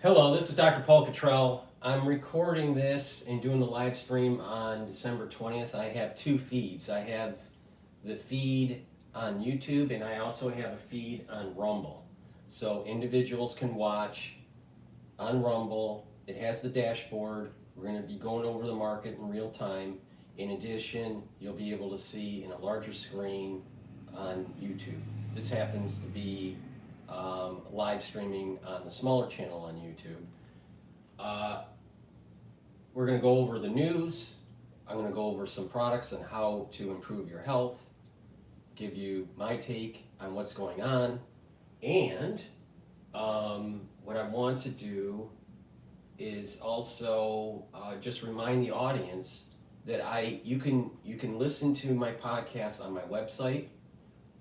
Hello, this is DrPaulCottrell. I'm recording this and doing the live stream on December 20th. I have two feeds. I have the feed on YouTube and I also have a feed on Rumble. So individuals can watch on Rumble. It has the dashboard. We're going to be going over the market in real time. In addition, you'll be able to see in a larger screen on YouTube. This happens to be live streaming on the smaller channel on YouTube. We're going to go over the news. I'm going to go over some products and how to improve your health, give you my take on what's going on, and what I want to do is also just remind the audience that you can listen to my podcast on my website,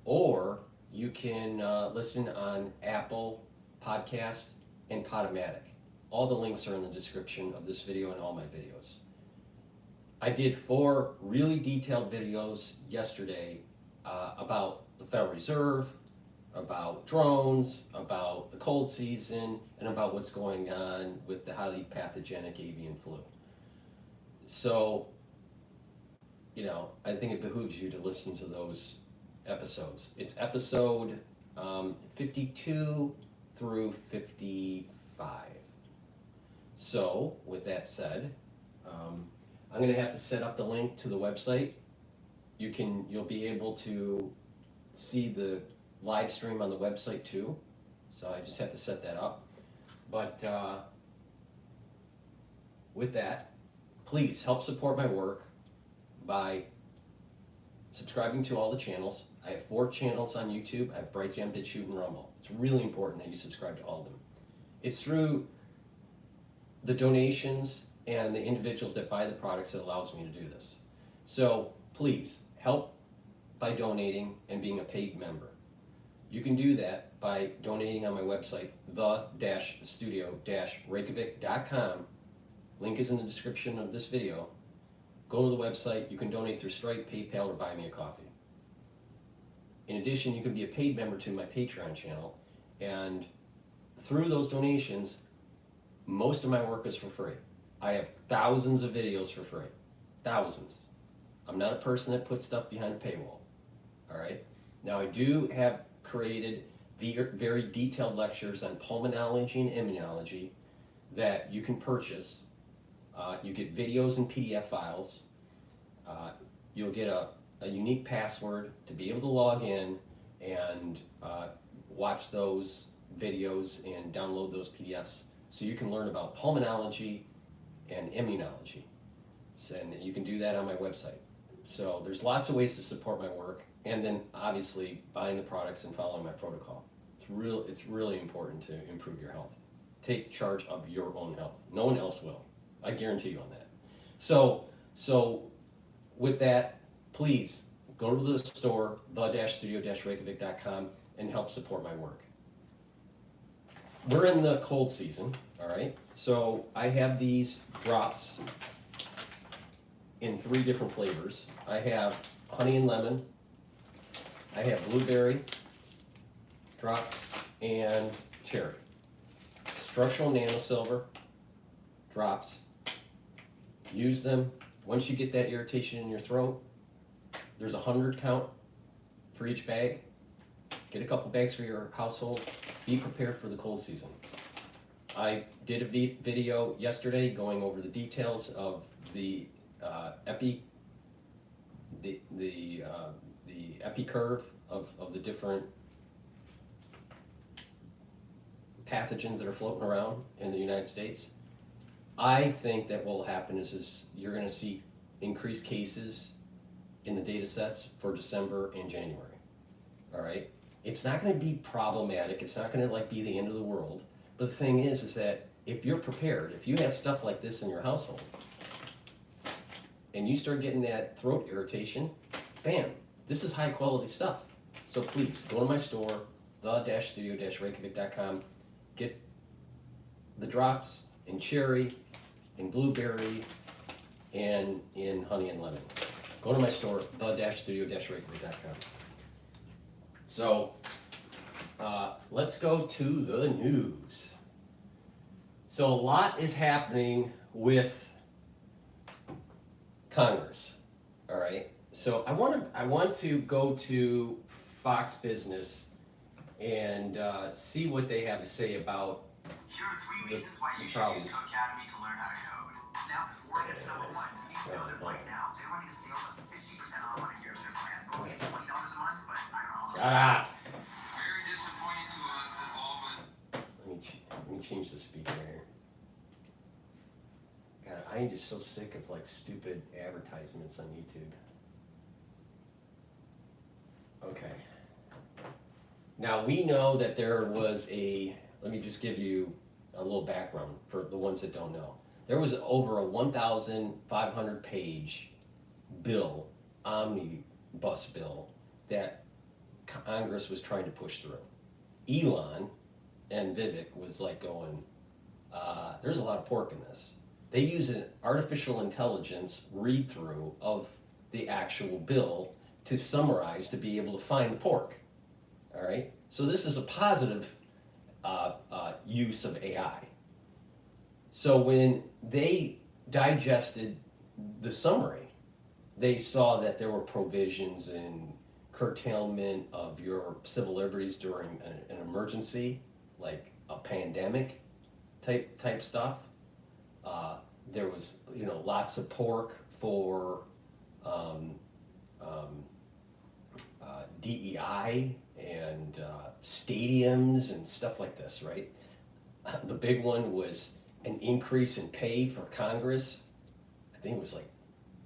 or you can listen on Apple Podcast and Podomatic. All the links are in the description of this video and all my videos. I did 4 really detailed videos yesterday about the Federal Reserve, about drones, about the cold season, and about what's going on with the highly pathogenic avian flu. So, I think it behooves you to listen to those episodes. It's episode 52 through 55. So, with that said, I'm going to have to set up the link to the website. You'll be able to see the live stream on the website too. So I just have to set that up. But with that, please help support my work by subscribing to all the channels. I have 4 channels on YouTube. I have Brighteon, Bitchute, and Rumble. It's really important that you subscribe to all of them. It's through the donations and the individuals that buy the products that allows me to do this. So please help by donating and being a paid member. You can do that by donating on my website, the-studio-reykjavik.com. Link is in the description of this video. Go to the website. You can donate through Stripe, PayPal, or buy me a coffee. In addition, you can be a paid member to my Patreon channel, and through those donations, most of my work is for free. I have thousands of videos for free. Thousands. I'm not a person that puts stuff behind a paywall. All right? Now, I do have created very detailed lectures on pulmonology and immunology that you can purchase. You get videos and PDF files. You'll get a unique password to be able to log in and watch those videos and download those PDFs so you can learn about pulmonology and immunology. And you can do that on my website. So there's lots of ways to support my work, and then obviously buying the products and following my protocol. It's really important to improve your health. Take charge of your own health. No one else will. I guarantee you on that. So with that, please go to the store, the-studio-reykjavik.com, and help support my work. We're in the cold season, all right? So I have these drops in 3 different flavors. I have honey and lemon, I have blueberry drops, and cherry. Structural nanosilver drops. Use them. Once you get that irritation in your throat, there's a 100 count for each bag. Get a couple bags for your household. Be prepared for the cold season. I did a video yesterday going over the details of the epi curve of the different pathogens that are floating around in the United States. I think that what will happen is you're going to see increased cases in the data sets for December and January. All right? It's not going to be problematic. It's not going to be the end of the world. But the thing is that if you're prepared, if you have stuff like this in your household, and you start getting that throat irritation, bam, this is high quality stuff. So please, go to my store, the-studio-reykjavik.com, get the drops in cherry, in blueberry, and in honey and lemon. Go to my store, the-studio-reykjavik.com. So let's go to the news. So a lot is happening with Congress. All right. So I want to go to Fox Business and see what they have to say about. Here are 3 reasons why you should use Codecademy to learn how to code. Now, before I get to number 1, you need to know that right now they're running a sale of 50% off on a year of their plan. Only it's $20 a month, but I don't know. Very disappointing to us that all but. Let me change the speaker here. God, I am just so sick of like stupid advertisements on YouTube. Okay. Now we know that there was let me just give you a little background for the ones that don't know. There was over a 1,500 page bill, omnibus bill, that Congress was trying to push through. Elon and Vivek was like going, there's a lot of pork in this. They use an artificial intelligence read through of the actual bill to summarize to be able to find the pork. All right, so this is a positive use of AI. So when they digested the summary, they saw that there were provisions in curtailment of your civil liberties during an emergency, like a pandemic type stuff. There was lots of pork for DEI and stadiums and stuff like this, right? The big one was an increase in pay for Congress. I think it was like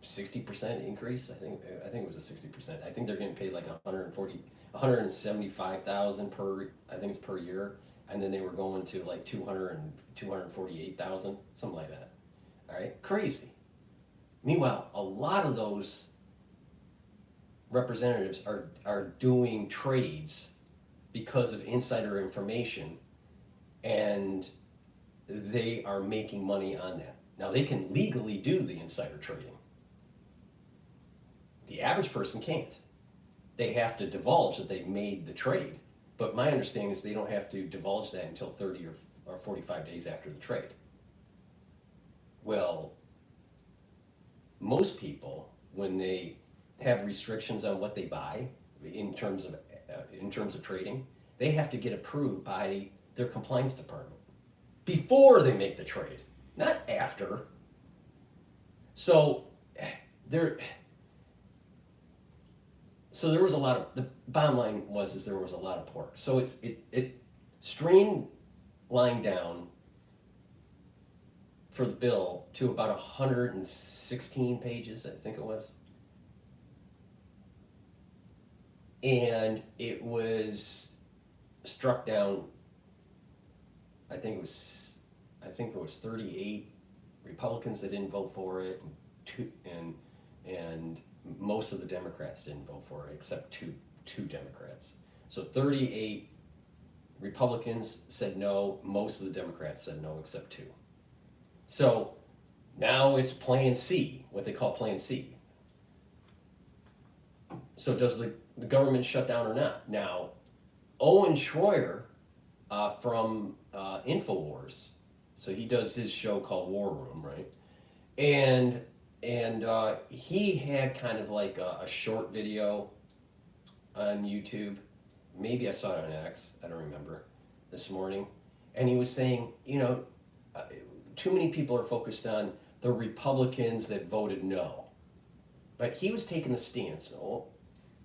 60% increase. I think it was a 60%. I think they're getting paid like 175,000 per. I think it's per year, and then they were going to like 248,000, something like that. All right, crazy. Meanwhile, a lot of those representatives are doing trades because of insider information, and they are making money on that. Now they can legally do the insider trading. The average person can't. They have to divulge that they made the trade. But my understanding is they don't have to divulge that until 30 or 45 days after the trade. Well, most people, when they have restrictions on what they buy in terms of trading, they have to get approved by their compliance department before they make the trade, not after. So there was a lot of, the bottom line is there was a lot of pork. So it streamlined down for the bill to about 116 pages, I think it was. And it was struck down, I think it was 38 Republicans that didn't vote for it, and most of the Democrats didn't vote for it, except two Democrats. So 38 Republicans said no, most of the Democrats said no, except 2. So now it's Plan C, what they call Plan C. So does the government shut down or not? Now, Owen Schroyer from InfoWars, so he does his show called War Room, right? And he had kind of like a short video on YouTube. Maybe I saw it on X, I don't remember, this morning. And he was saying, too many people are focused on the Republicans that voted no. But he was taking the stance,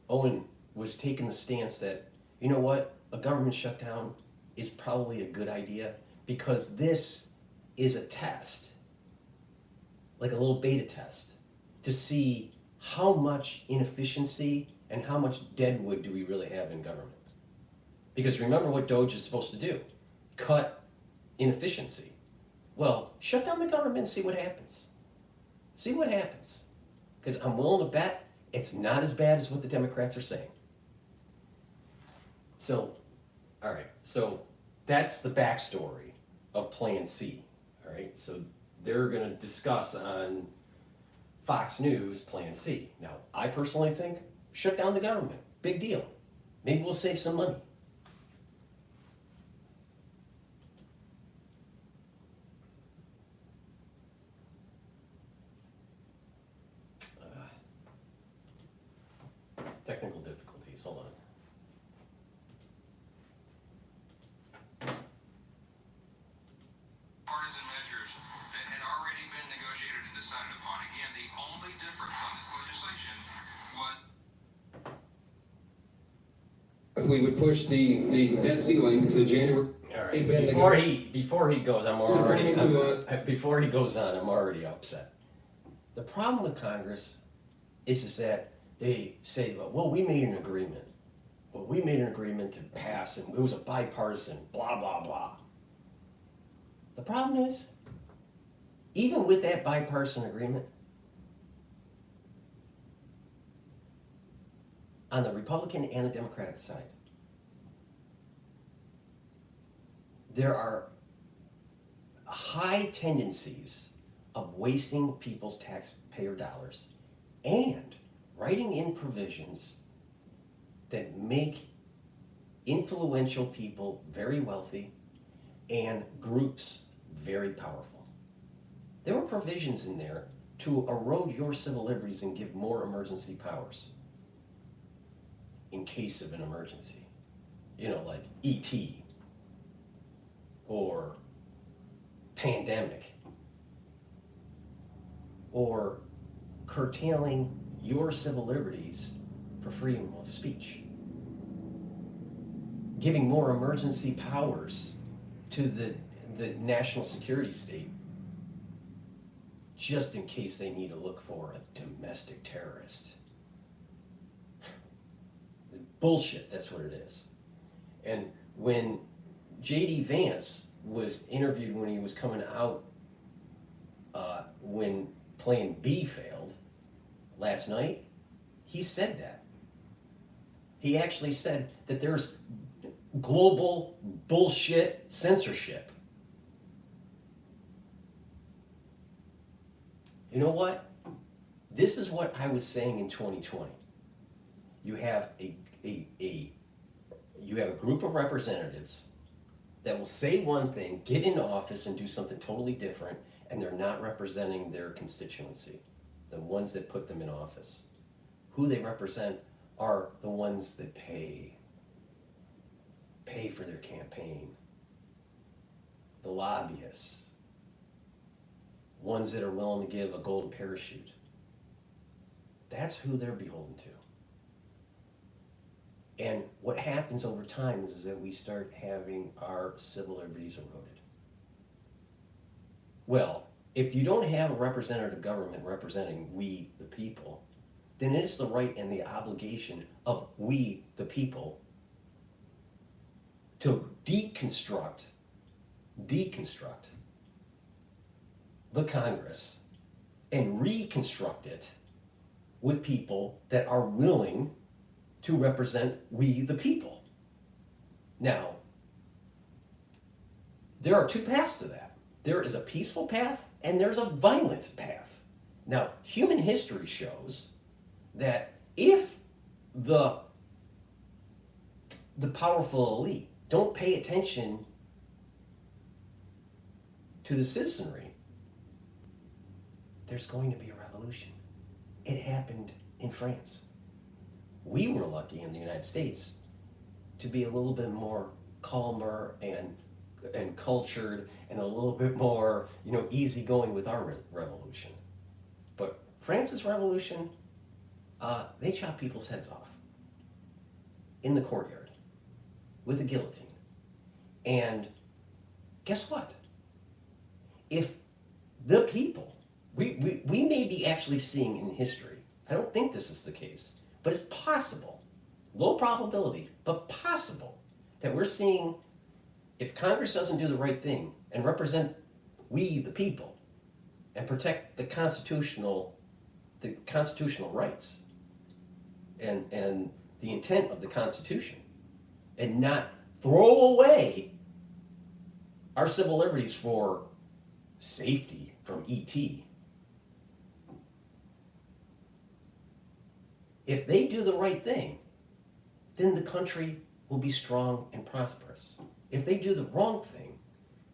Owen was taking the stance that, you know what, a government shutdown is probably a good idea because this is a test, like a little beta test, to see how much inefficiency and how much deadwood do we really have in government. Because remember what Doge is supposed to do, cut inefficiency. Well, shut down the government and see what happens. See what happens. Because I'm willing to bet it's not as bad as what the Democrats are saying. So, all right, so that's the backstory of Plan C, all right? So they're going to discuss on Fox News Plan C. Now, I personally think shut down the government, big deal. Maybe we'll save some money. technical difficulties. Hold on. Partisan measures that had already been negotiated and decided upon. Again, the only difference on this legislation was we would push the debt ceiling to January. All right. Before he goes, before he goes on, I'm already upset. The problem with Congress is that they say, well, we made an agreement. Well, we made an agreement to pass, and it was a bipartisan, blah, blah, blah. The problem is, even with that bipartisan agreement, on the Republican and the Democratic side, there are high tendencies of wasting people's taxpayer dollars and writing in provisions that make influential people very wealthy and groups very powerful. There were provisions in there to erode your civil liberties and give more emergency powers in case of an emergency. You know, like E.T. or pandemic, or curtailing your civil liberties for freedom of speech. Giving more emergency powers to the national security state just in case they need to look for a domestic terrorist. It's bullshit, that's what it is. And when J.D. Vance was interviewed when he was coming out when Plan B failed last night, he said that. He actually said that there's global bullshit censorship. You know what? This is what I was saying in 2020. You have you have a group of representatives that will say one thing, get into office and do something totally different, and they're not representing their constituency, the ones that put them in office. Who they represent are the ones that pay for their campaign, the lobbyists, ones that are willing to give a golden parachute. That's who they're beholden to. And what happens over time is that we start having our civil liberties eroded. Well, if you don't have a representative government representing we, the people, then it's the right and the obligation of we, the people, to deconstruct the Congress and reconstruct it with people that are willing to represent we, the people. Now, there are two paths to that. There is a peaceful path and there's a violent path. Now, human history shows that if the powerful elite don't pay attention to the citizenry, there's going to be a revolution. It happened in France. We were lucky in the United States to be a little bit more calmer and cultured and a little bit more, easygoing with our revolution. But France's revolution, they chopped people's heads off in the courtyard with a guillotine. And guess what? If the people, we may be actually seeing in history, I don't think this is the case, but it's possible, low probability, but possible, that we're seeing, if Congress doesn't do the right thing and represent we, the people, and protect the constitutional rights and the intent of the Constitution, and not throw away our civil liberties for safety from E.T. If they do the right thing, then the country will be strong and prosperous. If they do the wrong thing,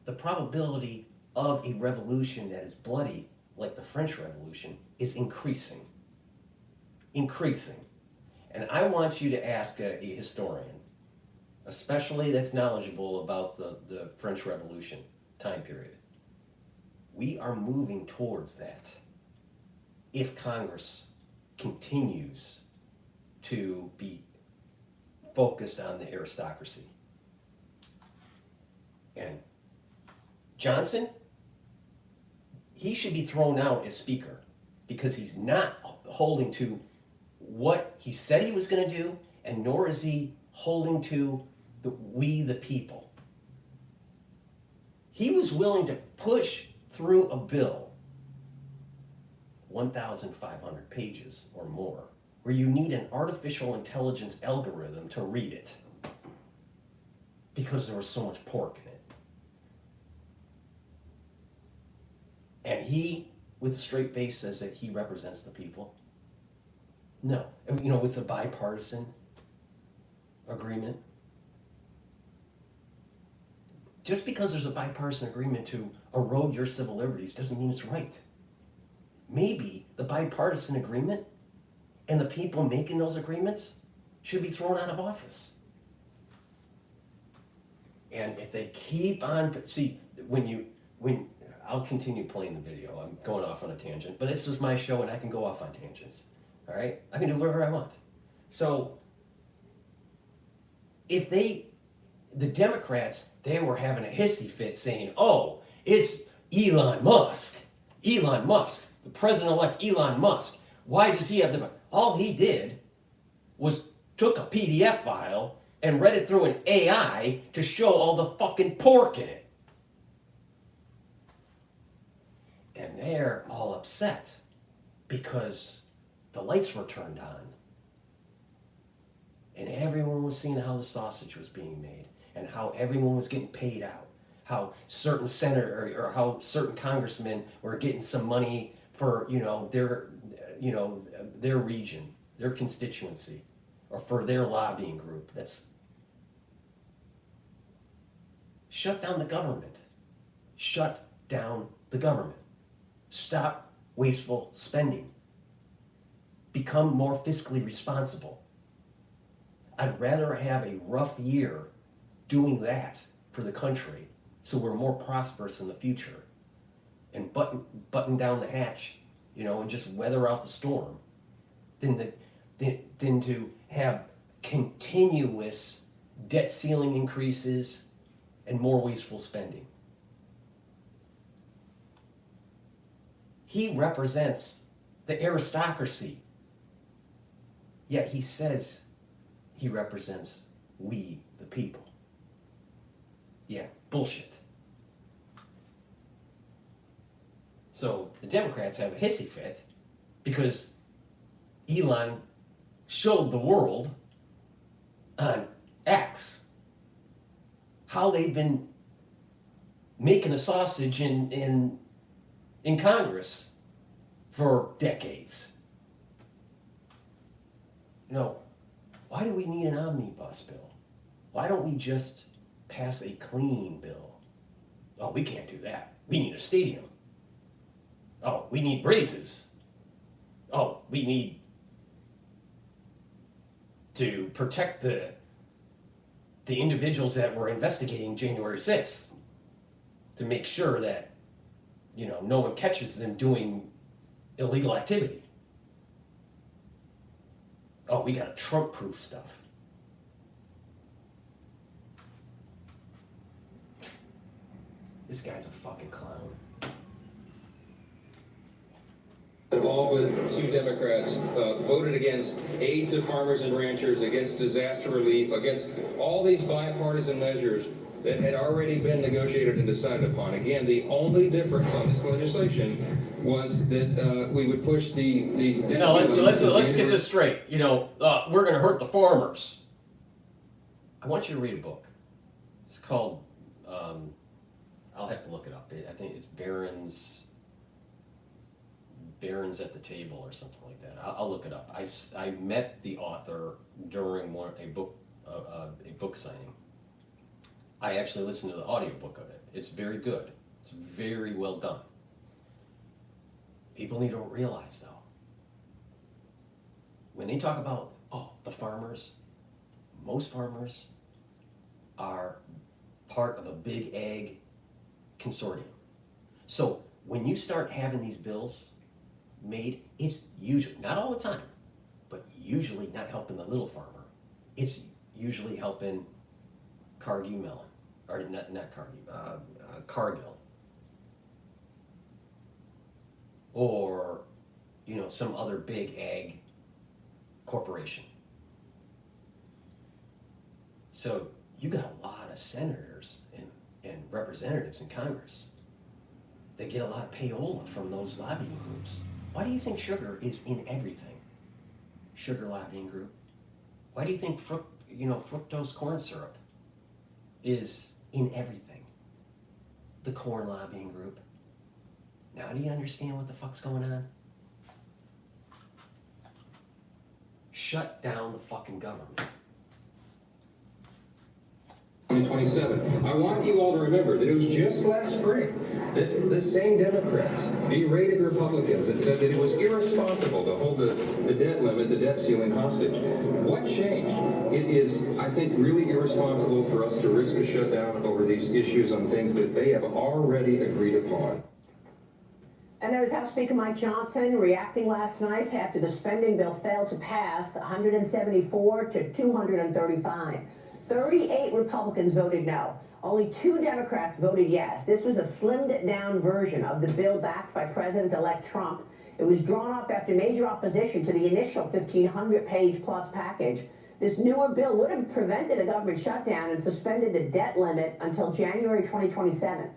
the probability of a revolution that is bloody, like the French Revolution, is increasing. And And I want you to ask a historian, especially that's knowledgeable about the French Revolution time period. We are moving towards that if Congress continues to be focused on the aristocracy. And Johnson, he should be thrown out as speaker because he's not holding to what he said he was going to do, and nor is he holding to we the people. He was willing to push through a bill, 1,500 pages or more, where you need an artificial intelligence algorithm to read it because there was so much pork in it. And he, with a straight face, says that he represents the people. No. You know, it's a bipartisan agreement. Just because there's a bipartisan agreement to erode your civil liberties doesn't mean it's right. Maybe the bipartisan agreement and the people making those agreements should be thrown out of office. And if they keep on, see, when I'll continue playing the video. I'm going off on a tangent, but this is my show and I can go off on tangents. All right? I can do whatever I want. So if the Democrats, they were having a hissy fit saying, oh, it's Elon Musk, the president-elect Elon Musk. Why does he have the... All he did was took a PDF file and read it through an AI to show all the fucking pork in it. And they're all upset because the lights were turned on. And everyone was seeing how the sausage was being made and how everyone was getting paid out. How certain senator or how certain congressmen were getting some money for, their region, their constituency, or for their lobbying group. That's shut down the government. Shut down the government. Stop wasteful spending. Become more fiscally responsible. I'd rather have a rough year doing that for the country so we're more prosperous in the future and button down the hatch, and just weather out the storm than to have continuous debt ceiling increases and more wasteful spending. He represents the aristocracy, yet he says he represents we, the people. Yeah, bullshit. So the Democrats have a hissy fit because Elon showed the world on X how they've been making a sausage in Congress for decades. Why do we need an omnibus bill? Why don't we just pass a clean bill? Oh, we can't do that. We need a stadium. Oh, we need braces. Oh, we need to protect the individuals that were investigating January 6th to make sure that, no one catches them doing illegal activity. Oh, we got Trump-proof stuff. This guy's a fucking clown. All but two Democrats voted against aid to farmers and ranchers, against disaster relief, against all these bipartisan measures that had already been negotiated and decided upon. Again, the only difference on this legislation was that we would push the No, let's get this straight. We're going to hurt the farmers. I want you to read a book. It's called, I'll have to look it up. I think it's Barron's at the Table or something like that. I'll look it up. I met the author during a book signing. I actually listened to the audiobook of it. It's very good. It's very well done. People need to realize, though, when they talk about, the farmers, most farmers are part of a big ag consortium. So when you start having these bills made, it's usually, not all the time, but usually not helping the little farmer. It's usually helping Cargill Mellon, or not Cargill, Cargill, or some other big ag corporation. So you got a lot of senators and representatives in Congress that get a lot of payola from those lobbying groups. Why do you think sugar is in everything? Sugar lobbying group. Why do you think fructose corn syrup is in everything? The corn lobbying group. Now do you understand what the fuck's going on? Shut down the fucking government. 2027. I want you all to remember that it was just last spring that the same Democrats berated Republicans and said that it was irresponsible to hold the debt limit, the debt ceiling hostage. What changed? It is, I think, really irresponsible for us to risk a shutdown over these issues on things that they have already agreed upon. And there was House Speaker Mike Johnson reacting last night after the spending bill failed to pass 174 to 235. 38 Republicans voted no. Only 2 Democrats voted yes. This was a slimmed down version of the bill backed by President-elect Trump. It was drawn up after major opposition to the initial 1,500-page plus package. This newer bill would have prevented a government shutdown and suspended the debt limit until January 2027.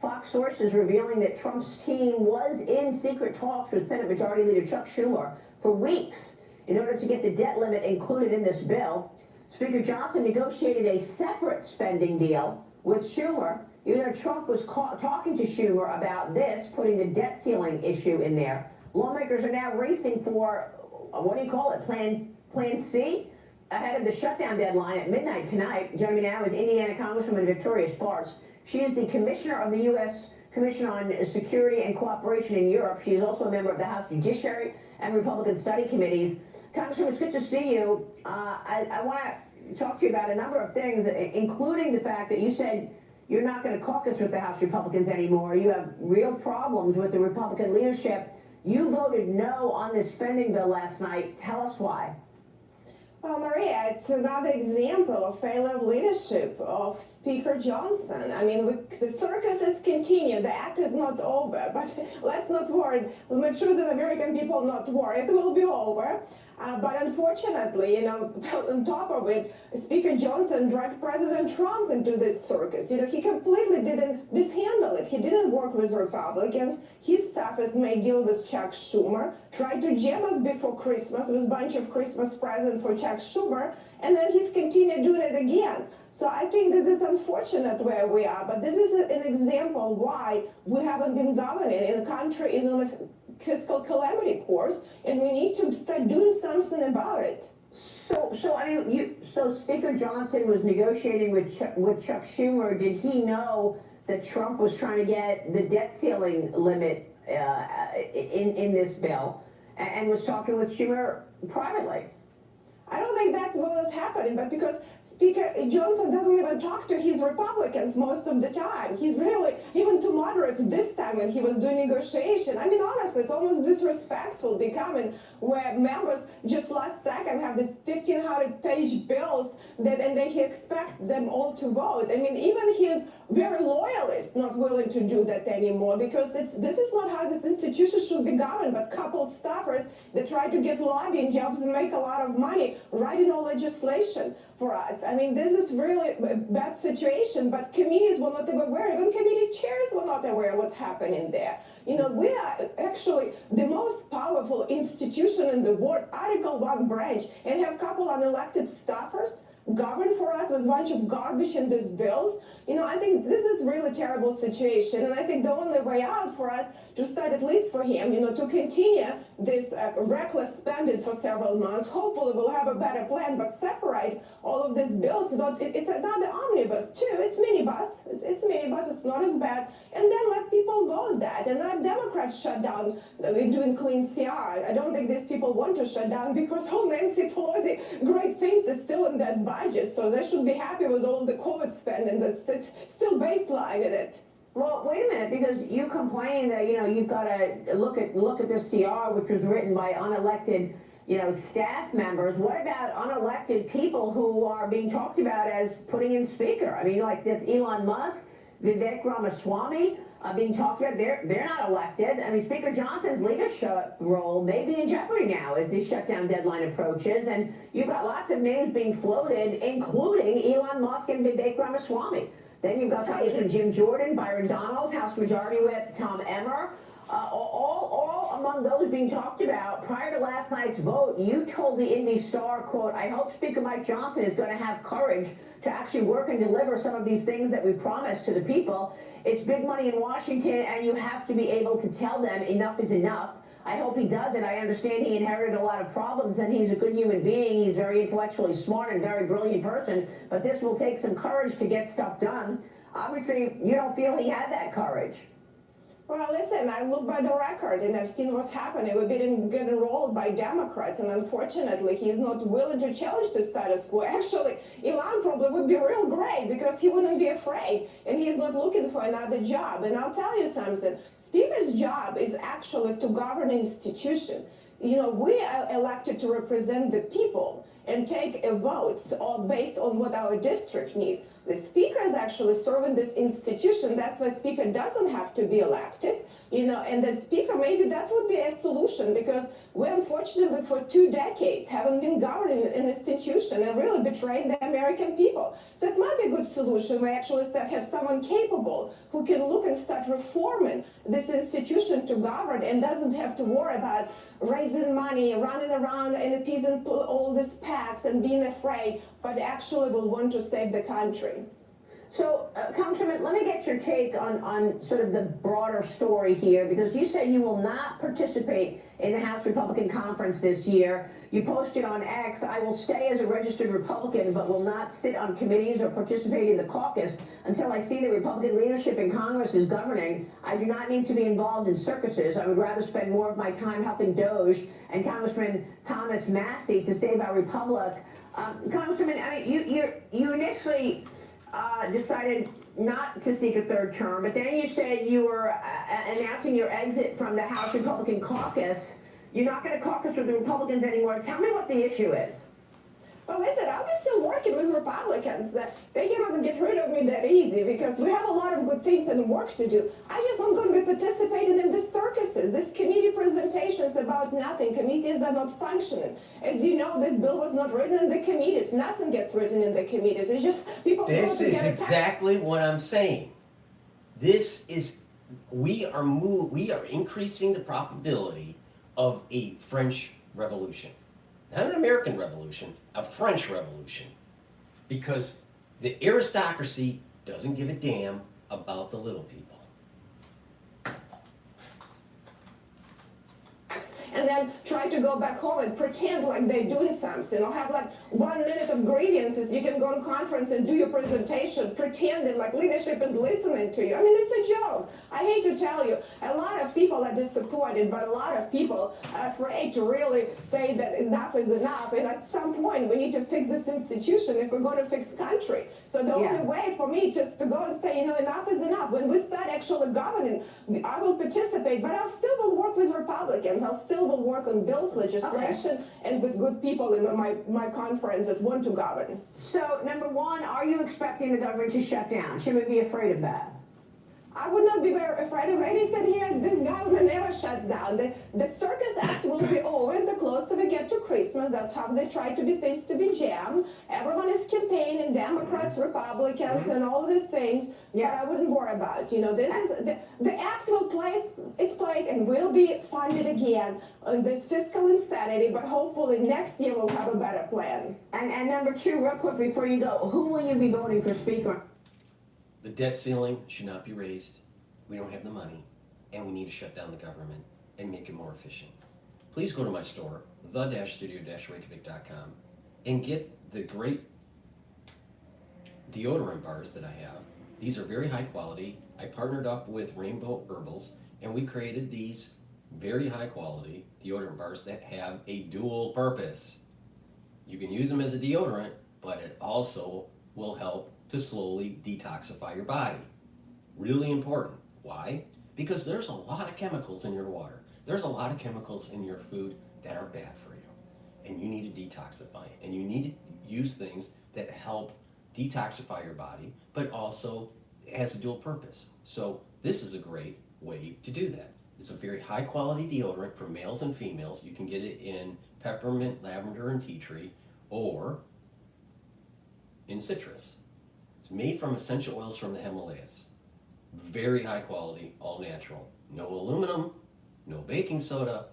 Fox sources revealing that Trump's team was in secret talks with Senate Majority Leader Chuck Schumer for weeks in order to get the debt limit included in this bill. Speaker Johnson negotiated a separate spending deal with Schumer, even though Trump was talking to Schumer about this, putting the debt ceiling issue in there. Lawmakers are now racing for, what do you call it, Plan C? Ahead of the shutdown deadline at midnight tonight. Joining me now is Indiana Congresswoman Victoria Spartz. She is the commissioner of the U.S. Commission on Security and Cooperation in Europe. She is also a member of the House Judiciary and Republican Study Committees. Congresswoman, it's good to see you. I want to talk to you about a number of things, including the fact that you said you're not going to caucus with the House Republicans anymore. You have real problems with the Republican leadership. You voted no on this spending bill last night. Tell us why. Well, Maria, it's another example of failure of leadership of Speaker Johnson. I mean, the circus is continuing. The act is not over, but let's not worry. Make sure that American people not worry. It will be over. But unfortunately, on top of it, Speaker Johnson dragged President Trump into this circus. He completely didn't mishandle it. He didn't work with Republicans. His staff has made deal with Chuck Schumer, tried to jam us before Christmas with a bunch of Christmas presents for Chuck Schumer, and then he's continued doing it again. So I think this is unfortunate where we are, but this is an example why we haven't been governing, and the country is on a fiscal calamity course, and we need to start doing something about it. So Speaker Johnson was negotiating with Chuck Schumer. Did he know that Trump was trying to get the debt ceiling limit in this bill, and was talking with Schumer privately? I don't think that's what was happening, but because Speaker Johnson doesn't even talk to his Republicans most of the time. He's really, even to moderates this time when he was doing negotiation. I mean, honestly, it's almost disrespectful becoming where members just last second have these 1,500-page bills and they expect them all to vote. I mean, even his very loyalists not willing to do that anymore, because this is not how this institution should be governed, but couple staffers that try to get lobbying jobs and make a lot of money writing all legislation for us. I mean, this is really a bad situation, but committees were not aware, even committee chairs were not aware of what's happening there. We are actually the most powerful institution in the world, Article 1 branch, and have a couple unelected staffers govern for us with a bunch of garbage in these bills. I think this is really terrible situation, and I think the only way out for us to start, at least for him, to continue this reckless spending for several months. Hopefully we'll have a better plan, but separate all of these bills. It's another omnibus too. It's minibus. It's minibus. It's not as bad. And then let people vote that. And let Democrats shut down. We're doing clean CR. I don't think these people want to shut down because Nancy Pelosi, great that budget, so they should be happy with all the COVID spending that's still baseline in it. Well, wait a minute, because you complain that, you've got to look at this CR, which was written by unelected, staff members. What about unelected people who are being talked about as putting in speaker? I mean, like that's Elon Musk, Vivek Ramaswamy being talked about. They're not elected. I mean, Speaker Johnson's leadership role may be in jeopardy now as this shutdown deadline approaches, and you've got lots of names being floated, including Elon Musk and Vivek Ramaswamy. Then you've got Congressman Jim Jordan, Byron Donalds, House Majority Whip Tom Emmer, all among those being talked about. Prior to last night's vote, you told the Indy Star, quote, "I hope Speaker Mike Johnson is going to have courage to actually work and deliver some of these things that we promised to the people. It's big money in Washington, and you have to be able to tell them enough is enough." I hope he does it. I understand he inherited a lot of problems, and he's a good human being. He's very intellectually smart and very brilliant person, but this will take some courage to get stuff done. Obviously, you don't feel he had that courage. Well, listen, I look by the record and I've seen what's happening. We're being get enrolled by Democrats, and unfortunately, he's not willing to challenge the status quo. Actually, Elon probably would be real great because he wouldn't be afraid, and he's not looking for another job. And I'll tell you something, Speaker's job is actually to govern an institution. We are elected to represent the people and take votes based on what our district needs. The Speaker is actually serving this institution. That's why Speaker doesn't have to be elected, and then Speaker, maybe that would be a solution, because we unfortunately for 2 decades haven't been governing an institution and really betraying the American people. So it might be a good solution. We actually have someone capable who can look and start reforming this institution to govern and doesn't have to worry about raising money, running around and appeasing all these PACs and being afraid, but actually will want to save the country. So, Congressman, let me get your take on sort of the broader story here, because you say you will not participate in the House Republican Conference this year. You posted on X, "I will stay as a registered Republican, but will not sit on committees or participate in the caucus until I see the Republican leadership in Congress is governing. I do not need to be involved in circuses. I would rather spend more of my time helping Doge and Congressman Thomas Massey to save our republic." Congressman, I mean, you initially decided not to seek a 3rd term, but then you said you were announcing your exit from the House Republican caucus. You're not going to caucus with the Republicans anymore. Tell me what the issue is. Well, listen, I'll be still working with Republicans. They cannot get rid of me that easy because we have a lot of good things and work to do. I just not going to be participating in these circuses. This committee presentation is about nothing. Committees are not functioning. As you know, this bill was not written in the committees. Nothing gets written in the committees. It's just people. This is exactly what I'm saying. We are increasing the probability of a French Revolution. Not an American Revolution, a French Revolution. Because the aristocracy doesn't give a damn about the little people. And then try to go back home and pretend like they're doing something, or have like 1 minute of grievances. You can go on conference and do your presentation, pretending like leadership is listening to you. I mean, it's a joke. I hate to tell you, a lot of people are disappointed, but a lot of people are afraid to really say that enough is enough. And at some point, we need to fix this institution if we're going to fix country. So the only way for me just to go and say, enough is enough. When we start actually governing, I will participate, but I'll still will work with Republicans. I'll still will work on bills, legislation, and with good people in my conference that want to govern. So, number one, are you expecting the government to shut down? Should we be afraid of that? I would not be very afraid of it. He said here, this government never shuts down. The Circus Act will be over the closer we get to Christmas. That's how they try to be things to be jammed. Everyone is campaigning, Democrats, Republicans, and all these things. Yeah, but I wouldn't worry about it. This is the act will play its place and will be funded again on this fiscal insanity. But hopefully next year we'll have a better plan. And number two, real quick before you go, who will you be voting for Speaker? The debt ceiling should not be raised. We don't have the money, and we need to shut down the government and make it more efficient. Please go to my store, the-studio-reykjavik.com, and get the great deodorant bars that I have. These are very high quality. I partnered up with Rainbow Herbals, and we created these very high quality deodorant bars that have a dual purpose. You can use them as a deodorant, but it also will help to slowly detoxify your body. Really important. Why? Because there's a lot of chemicals in your water. There's a lot of chemicals in your food that are bad for you. And you need to detoxify. And you need to use things that help detoxify your body, but also has a dual purpose. So this is a great way to do that. It's a very high quality deodorant for males and females. You can get it in peppermint, lavender, and tea tree, or in citrus. It's made from essential oils from the Himalayas. Very high quality, all natural. No aluminum, no baking soda.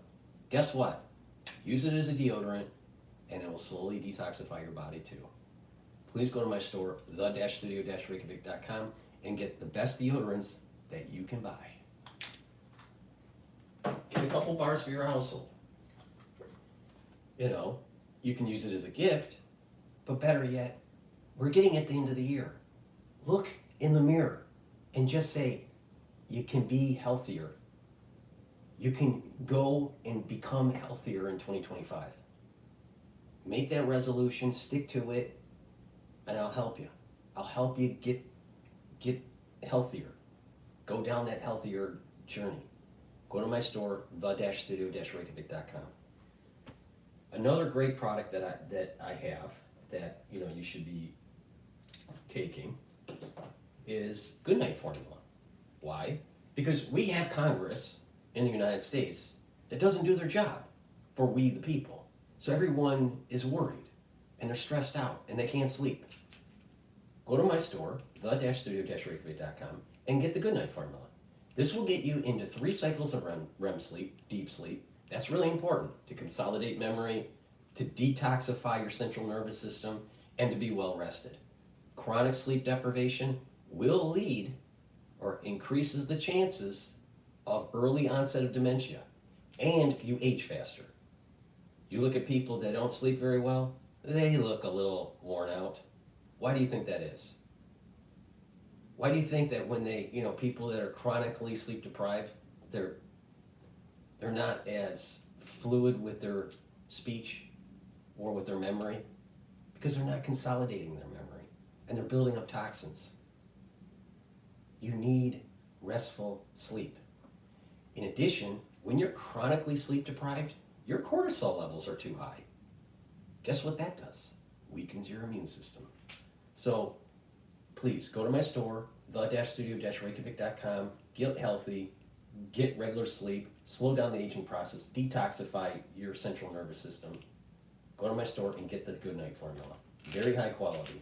Guess what? Use it as a deodorant and it will slowly detoxify your body too. Please go to my store, the-studio-reykjavik.com, and get the best deodorants that you can buy. Get a couple bars for your household. You know, you can use it as a gift, but better yet, we're getting at the end of the year. Look in the mirror and just say, you can be healthier. You can go and become healthier in 2025. Make that resolution, stick to it, and I'll help you. I'll help you get healthier. Go down that healthier journey. Go to my store, the-studio-reykjavik.com. Another great product that I have that you should be taking is Goodnight Formula. Why? Because we have Congress in the United States that doesn't do their job for we the people. So everyone is worried and they're stressed out and they can't sleep. Go to my store, the-studio-reykjavik.com, and get the Goodnight Formula. This will get you into 3 cycles of REM sleep, deep sleep. That's really important to consolidate memory, to detoxify your central nervous system, and to be well rested. Chronic sleep deprivation will lead or increases the chances of early onset of dementia, and you age faster. You look at people that don't sleep very well, they look a little worn out. Why do you think that is? Why do you think that when they, people that are chronically sleep deprived, they're not as fluid with their speech or with their memory? Because they're not consolidating their memory and they're building up toxins. You need restful sleep. In addition, when you're chronically sleep deprived, your cortisol levels are too high. Guess what that does? Weakens your immune system. So please go to my store, the-studio-reykjavik.com, get healthy, get regular sleep, slow down the aging process, detoxify your central nervous system. Go to my store and get the Goodnight Formula. Very high quality.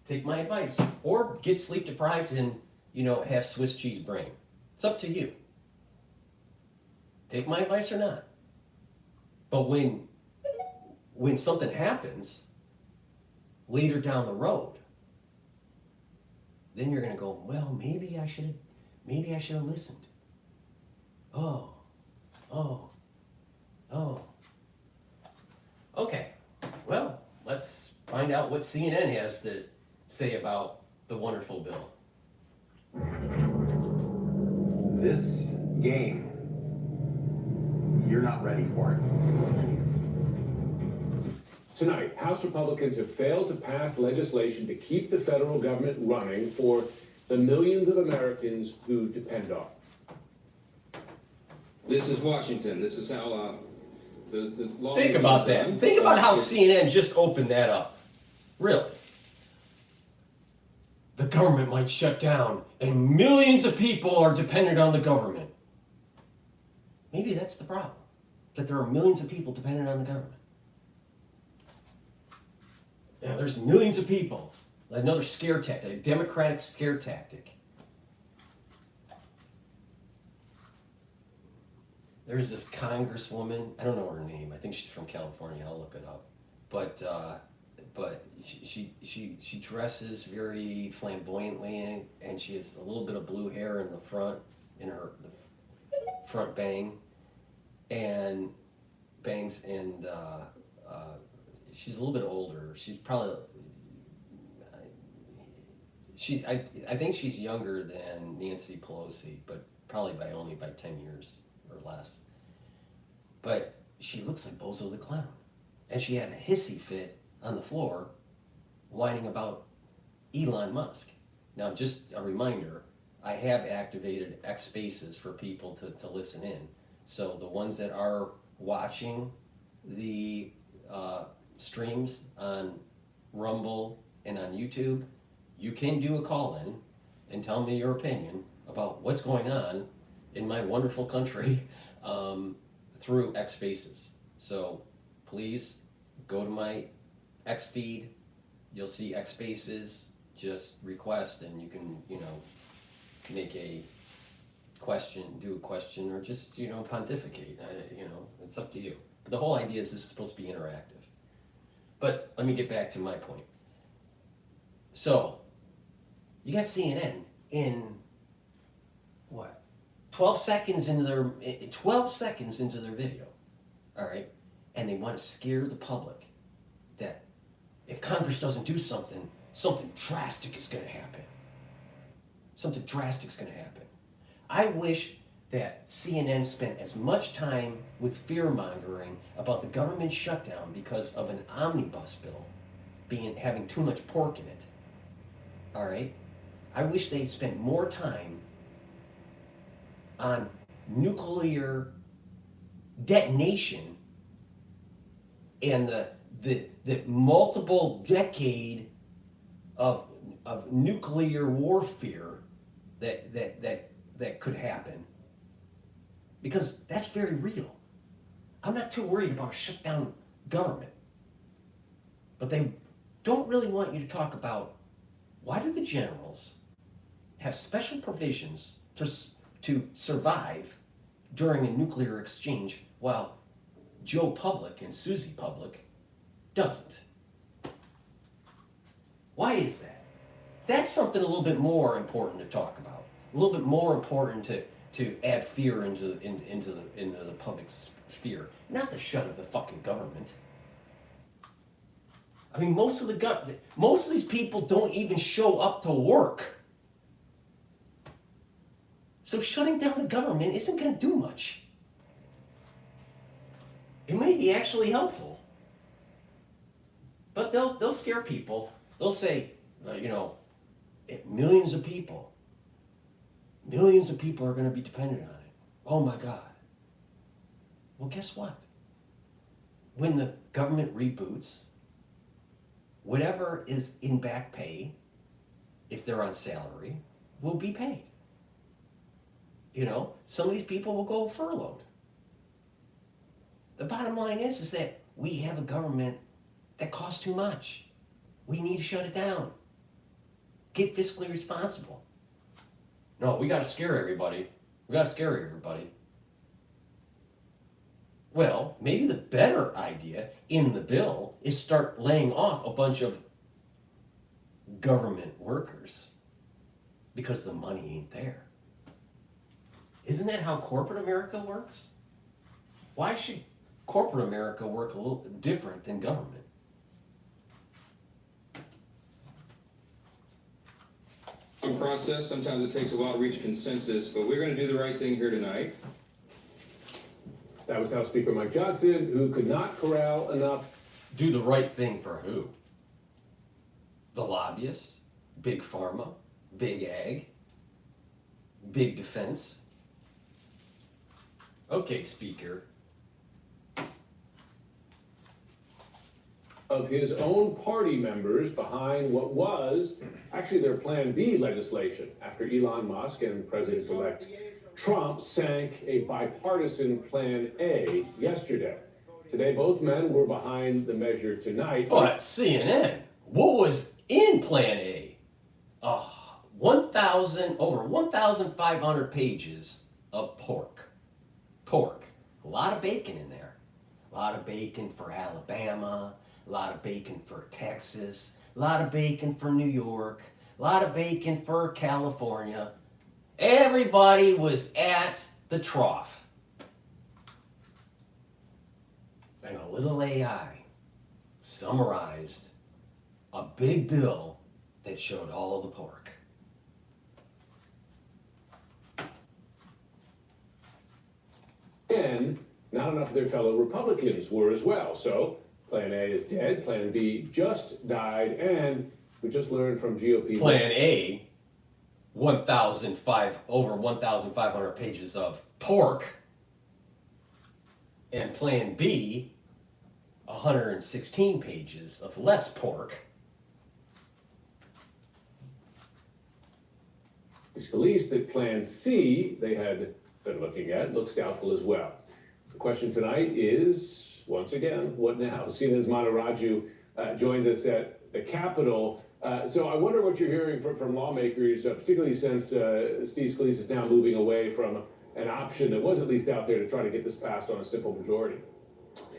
Take my advice. Or get sleep deprived and, have Swiss cheese brain. It's up to you. Take my advice or not. But when something happens later down the road, then you're going to go, well, maybe I should have listened. Oh. Okay, well, let's find out what CNN has to say about the wonderful bill. This game, you're not ready for it. Tonight, House Republicans have failed to pass legislation to keep the federal government running for the millions of Americans who depend on it. This is Washington. This is how the law. Think about that. Think about how CNN just opened that up. Really. The government might shut down and millions of people are dependent on the government. Maybe that's the problem. That there are millions of people dependent on the government. Yeah, there's millions of people. Another scare tactic, a Democratic scare tactic. There's this congresswoman, I don't know her name, I think she's from California, I'll look it up. But she dresses very flamboyantly and she has a little bit of blue hair in the front, in her front bang, and bangs, and she's a little bit older. She's probably, I think she's younger than Nancy Pelosi, but probably only by 10 years or less. But she looks like Bozo the Clown. And she had a hissy fit on the floor whining about Elon Musk. Now, just a reminder, I have activated X Spaces for people to listen in. So the ones that are watching the streams on Rumble and on YouTube, you can do a call-in and tell me your opinion about what's going on in my wonderful country through X Spaces. So please go to my X feed. You'll see X Spaces. Just request, and you can, make a question, do a question, or just, pontificate. It's up to you. But the whole idea is this is supposed to be interactive. But let me get back to my point. So, you got CNN in, 12 seconds into their video, all right? And they want to scare the public that if Congress doesn't do something, something drastic is going to happen. Something drastic is going to happen. I wish that CNN spent as much time with fear-mongering about the government shutdown because of an omnibus bill having too much pork in it. All right? I wish they spent more time on nuclear detonation and the multiple decade of nuclear warfare that could happen, because that's very real. I'm not too worried about a shutdown government, but they don't really want you to talk about why do the generals have special provisions to survive during a nuclear exchange while Joe Public and Susie Public doesn't. Why is that? That's something a little bit more important to talk about. A little bit more important to add fear into the public sphere, not the shut of the fucking government. I mean, most of these people don't even show up to work. So shutting down the government isn't going to do much. It may be actually helpful, but they'll scare people. They'll say, millions of people are going to be dependent on it. Oh my God. Well, guess what? When the government reboots, whatever is in back pay, if they're on salary, will be paid. Some of these people will go furloughed. The bottom line is that we have a government that costs too much. We need to shut it down. Get fiscally responsible. No, we got to scare everybody. Well, maybe the better idea in the bill is start laying off a bunch of government workers because the money ain't there. Isn't that how corporate America works? Why should corporate America work a little different than government? Process. Sometimes it takes a while to reach a consensus, but we're going to do the right thing here tonight. That was House Speaker Mike Johnson, who could not corral enough. Do the right thing for who? The lobbyists, big pharma, big ag, big defense. Okay, Speaker. Of his own party members behind what was actually their Plan B legislation after Elon Musk and President-elect Trump sank a bipartisan Plan A yesterday. Today, both men were behind the measure tonight. But CNN, what was in Plan A? Over 1,500 pages of pork. A lot of bacon in there. A lot of bacon for Alabama. A lot of bacon for Texas, a lot of bacon for New York, a lot of bacon for California. Everybody was at the trough. And a little AI summarized a big bill that showed all of the pork. And not enough of their fellow Republicans were as well. So Plan A is dead, Plan B just died, and we just learned from GOP. Plan A, over 1,500 pages of pork, and Plan B, 116 pages of less pork. It's released that Plan C they had been looking at looks doubtful as well. The question tonight is, once again, what now? Sina's Mataraju joins us at the Capitol. So I wonder what you're hearing from lawmakers, particularly since Steve Scalise is now moving away from an option that was at least out there to try to get this passed on a simple majority.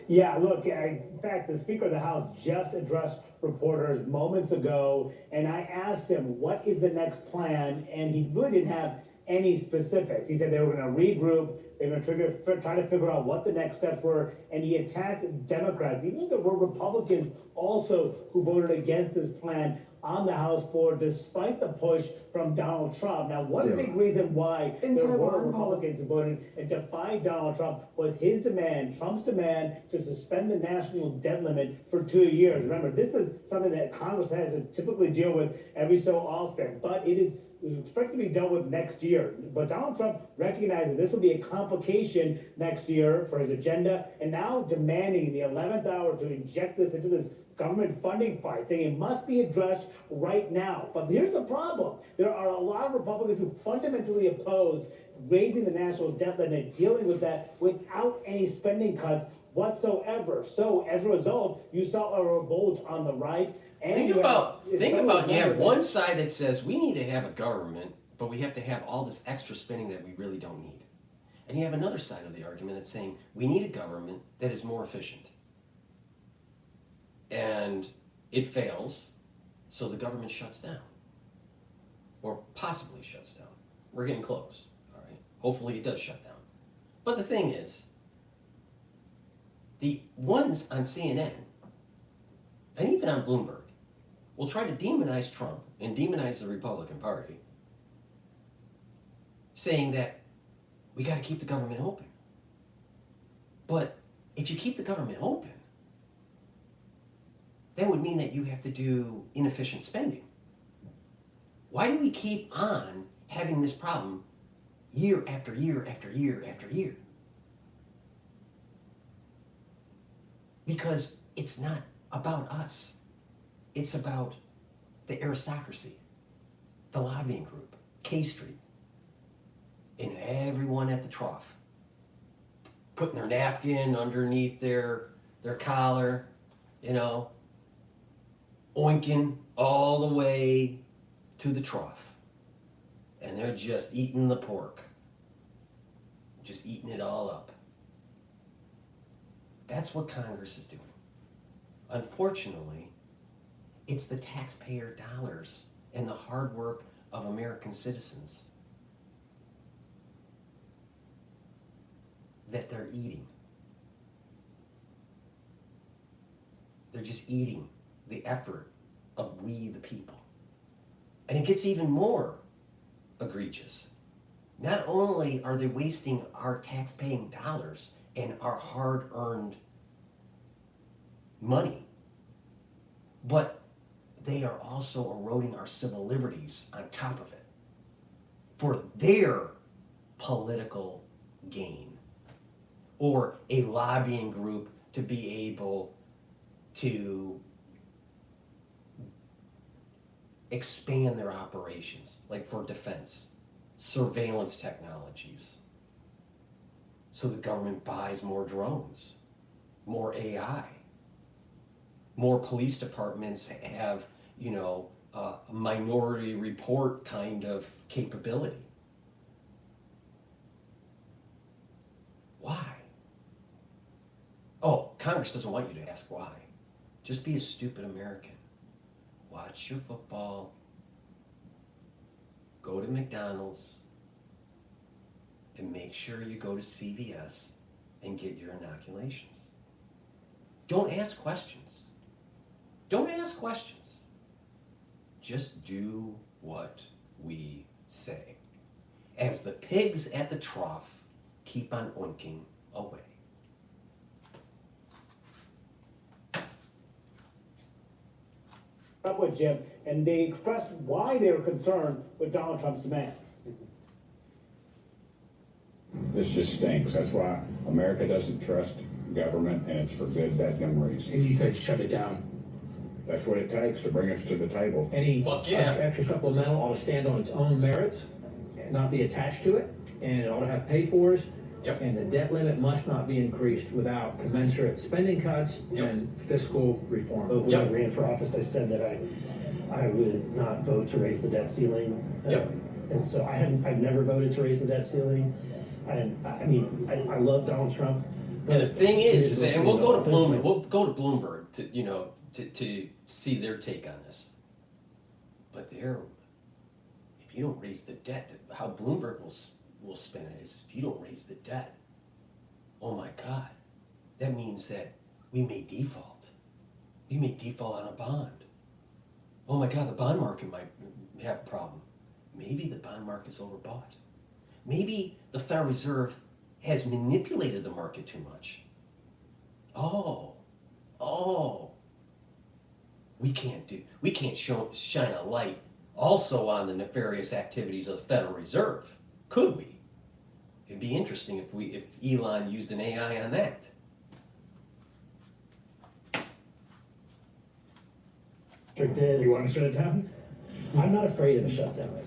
Yeah, look, in fact, the Speaker of the House just addressed reporters moments ago, and I asked him, what is the next plan? And he really didn't have any specifics. He said they were going to regroup, they were going to try to figure out what the next steps were, and he attacked Democrats. Even there were Republicans also who voted against this plan on the House floor, despite the push from Donald Trump. Now, one big reason why there were Republicans who voted and defied Donald Trump was his demand, Trump's demand, to suspend the national debt limit for 2 years. Remember, this is something that Congress has to typically deal with every so often, but it is expected to be dealt with next year. But Donald Trump recognized that this would be a complication next year for his agenda, and now demanding in the 11th hour to inject this into this government funding fight, saying it must be addressed right now. But here's the problem. There are a lot of Republicans who fundamentally oppose raising the national debt limit, dealing with that without any spending cuts whatsoever. So as a result, you saw a revolt on the right. And Think about you have one side that says we need to have a government, but we have to have all this extra spending that we really don't need. And you have another side of the argument that's saying we need a government that is more efficient. And it fails, so the government shuts down. Or possibly shuts down. We're getting close, all right? Hopefully it does shut down. But the thing is, the ones on CNN, and even on Bloomberg, will try to demonize Trump and demonize the Republican Party, saying that we got to keep the government open. But if you keep the government open, that would mean that you have to do inefficient spending. Why do we keep on having this problem year after year after year after year? Because it's not about us. It's about the aristocracy, the lobbying group, K Street, and everyone at the trough, putting their napkin underneath their collar, you know, oinking all the way to the trough. And they're just eating the pork. Just eating it all up. That's what Congress is doing. Unfortunately, it's the taxpayer dollars and the hard work of American citizens that they're eating. They're just eating the effort of we the people. And it gets even more egregious. Not only are they wasting our tax-paying dollars and our hard-earned money, but they are also eroding our civil liberties on top of it for their political gain, or a lobbying group to be able to expand their operations, like for defense, surveillance technologies. So the government buys more drones, more AI, more police departments have, a minority report kind of capability. Why? Oh, Congress doesn't want you to ask why. Just be a stupid American. Watch your football, go to McDonald's, and make sure you go to CVS and get your inoculations. Don't ask questions. Don't ask questions. Just do what we say. As the pigs at the trough keep on oinking away. up with Jim, and they expressed why they were concerned with Donald Trump's demands. This just stinks. That's why America doesn't trust government, and it's for good, dadgum reasons. And you said shut it down. That's what it takes to bring us to the table. Any Fuck yeah. extra supplemental ought to stand on its own merits and not be attached to it, and it ought to have pay-fors. Yep. And the debt limit must not be increased without commensurate spending cuts and fiscal reform. But when Yep. I ran for office, I said that I would not vote to raise the debt ceiling. Yep. And so I've never voted to raise the debt ceiling. I love Donald Trump. And the thing is and we'll go to Bloomberg. Bloomberg to see their take on this. But if you don't raise the debt, how Bloomberg will spin it is if you don't raise the debt, oh my God, that means that we may default. We may default on a bond. Oh my God, the bond market might have a problem. Maybe the bond market's overbought. Maybe the Federal Reserve has manipulated the market too much. We can't shine a light also on the nefarious activities of the Federal Reserve, could we? It'd be interesting if Elon used an AI on that. You want to shut it down? I'm not afraid of a shutdown.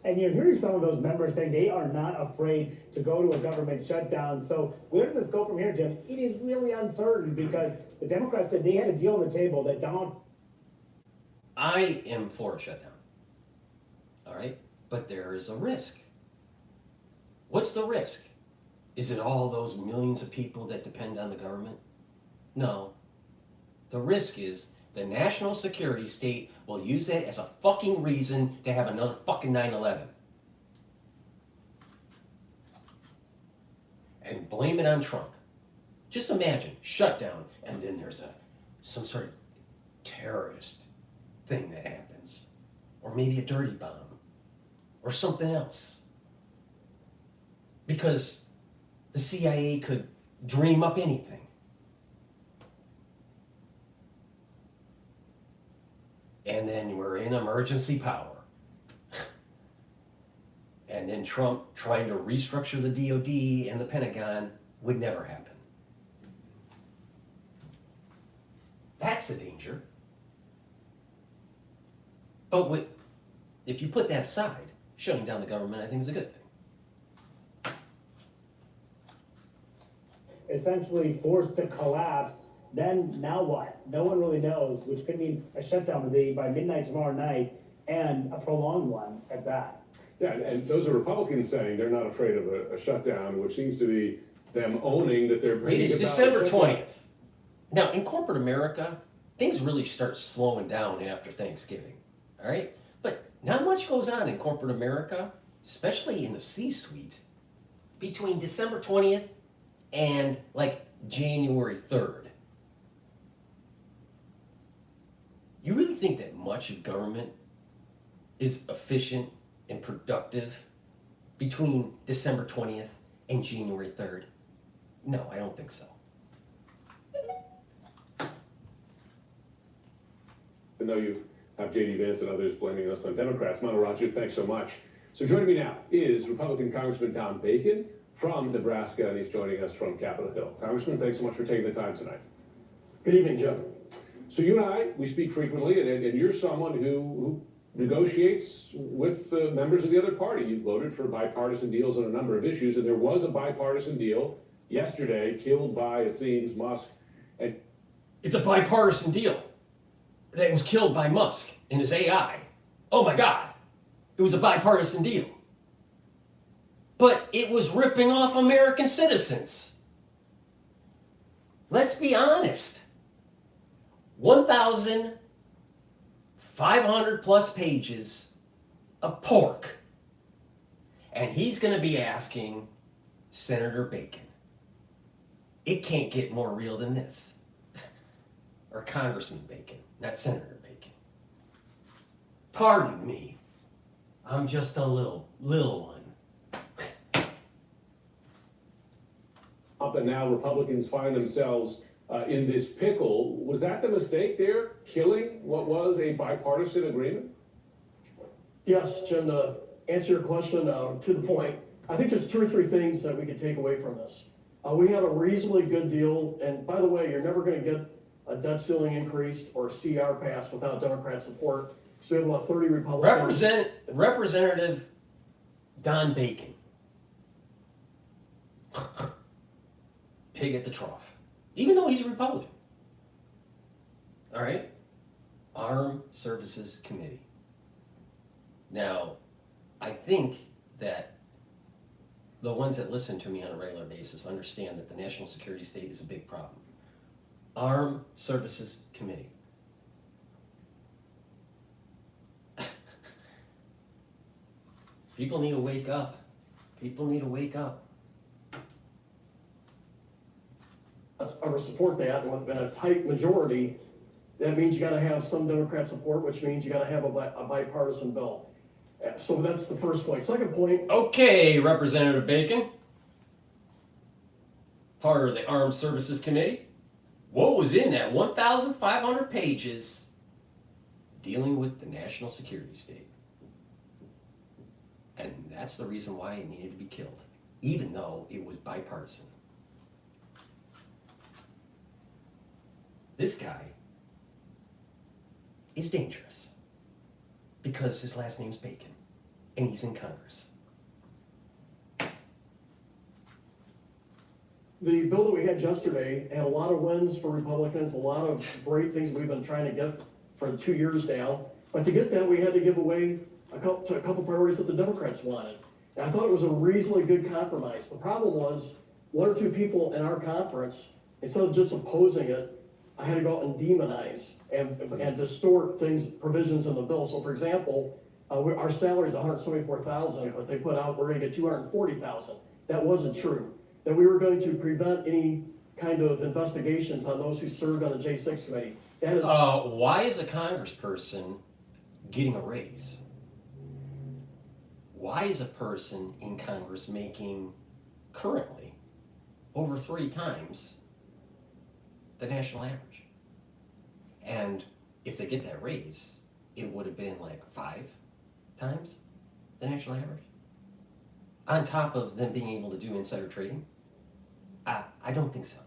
And you're hearing some of those members saying they are not afraid to go to a government shutdown. So where does this go from here, Jim? It is really uncertain because the Democrats said they had a deal on the table that Donald... I am for a shutdown. All right? But there is a risk. What's the risk? Is it all those millions of people that depend on the government? No. The risk is the national security state will use that as a fucking reason to have another fucking 9/11. And blame it on Trump. Just imagine, shutdown, and then there's some sort of terrorist thing that happens. Or maybe a dirty bomb. Or something else. Because the CIA could dream up anything. And then we're in emergency power. And then Trump trying to restructure the DOD and the Pentagon would never happen. That's a danger. But if you put that aside, shutting down the government, I think, is a good thing. essentially forced to collapse, then now what? No one really knows, which could mean a shutdown by midnight tomorrow night and a prolonged one at that. Yeah, and those are Republicans saying they're not afraid of a shutdown, which seems to be them owning that they're bringing It is about December a shutdown. 20th. Now, in corporate America, things really start slowing down after Thanksgiving, all right? But not much goes on in corporate America, especially in the C-suite, between December 20th and like January 3rd. You really think that much of government is efficient and productive between December 20th and January 3rd? No, I don't think so. I know you have J.D. Vance and others blaming us on Democrats. Raju, thanks so much. So joining me now is Republican Congressman Don Bacon from Nebraska, and he's joining us from Capitol Hill. Congressman, thanks so much for taking the time tonight. Good evening, Joe. So you and I, we speak frequently, and you're someone who negotiates with members of the other party. You voted for bipartisan deals on a number of issues, and there was a bipartisan deal yesterday, killed by, it seems, Musk. And It's a bipartisan deal that was killed by Musk and his AI. Oh my God, it was a bipartisan deal. But it was ripping off American citizens. Let's be honest. 1,500 plus pages of pork. And he's going to be asking Senator Bacon. It can't get more real than this. Or Congressman Bacon, not Senator Bacon. Pardon me. I'm just a little one. up and now Republicans find themselves in this pickle. Was that the mistake there, killing what was a bipartisan agreement? Yes, Jim, to answer your question to the point, I think there's 2 or 3 things that we could take away from this. We had a reasonably good deal, and by the way, you're never going to get a debt ceiling increased or a CR passed without Democrat support. So we have about 30 Republicans. Representative Don Bacon. Pig at the trough. Even though he's a Republican. All right? Armed Services Committee. Now, I think that the ones that listen to me on a regular basis understand that the national security state is a big problem. Armed Services Committee. People need to wake up. People need to wake up. Or support that, and with a tight majority, that means you got to have some Democrat support, which means you got to have a bipartisan bill. So that's the first point. Second point. Okay, Representative Bacon, part of the Armed Services Committee. What was in that 1,500 pages dealing with the national security state? And that's the reason why it needed to be killed, even though it was bipartisan. This guy is dangerous because his last name's Bacon and he's in Congress. The bill that we had yesterday had a lot of wins for Republicans, a lot of great things we've been trying to get for 2 years now. But to get that, we had to give away a couple priorities that the Democrats wanted. And I thought it was a reasonably good compromise. The problem was 1 or 2 people in our conference, instead of just opposing it, I had to go out and demonize and distort provisions in the bill. So for example, our salary is $174,000, but they put out we're going to get $240,000. That wasn't true. That we were going to prevent any kind of investigations on those who served on the J6 committee. That is why is a congressperson getting a raise? Why is a person in Congress making currently over 3 times the national average? And if they get that raise, it would have been like 5 times the national average? On top of them being able to do insider trading? I don't think so.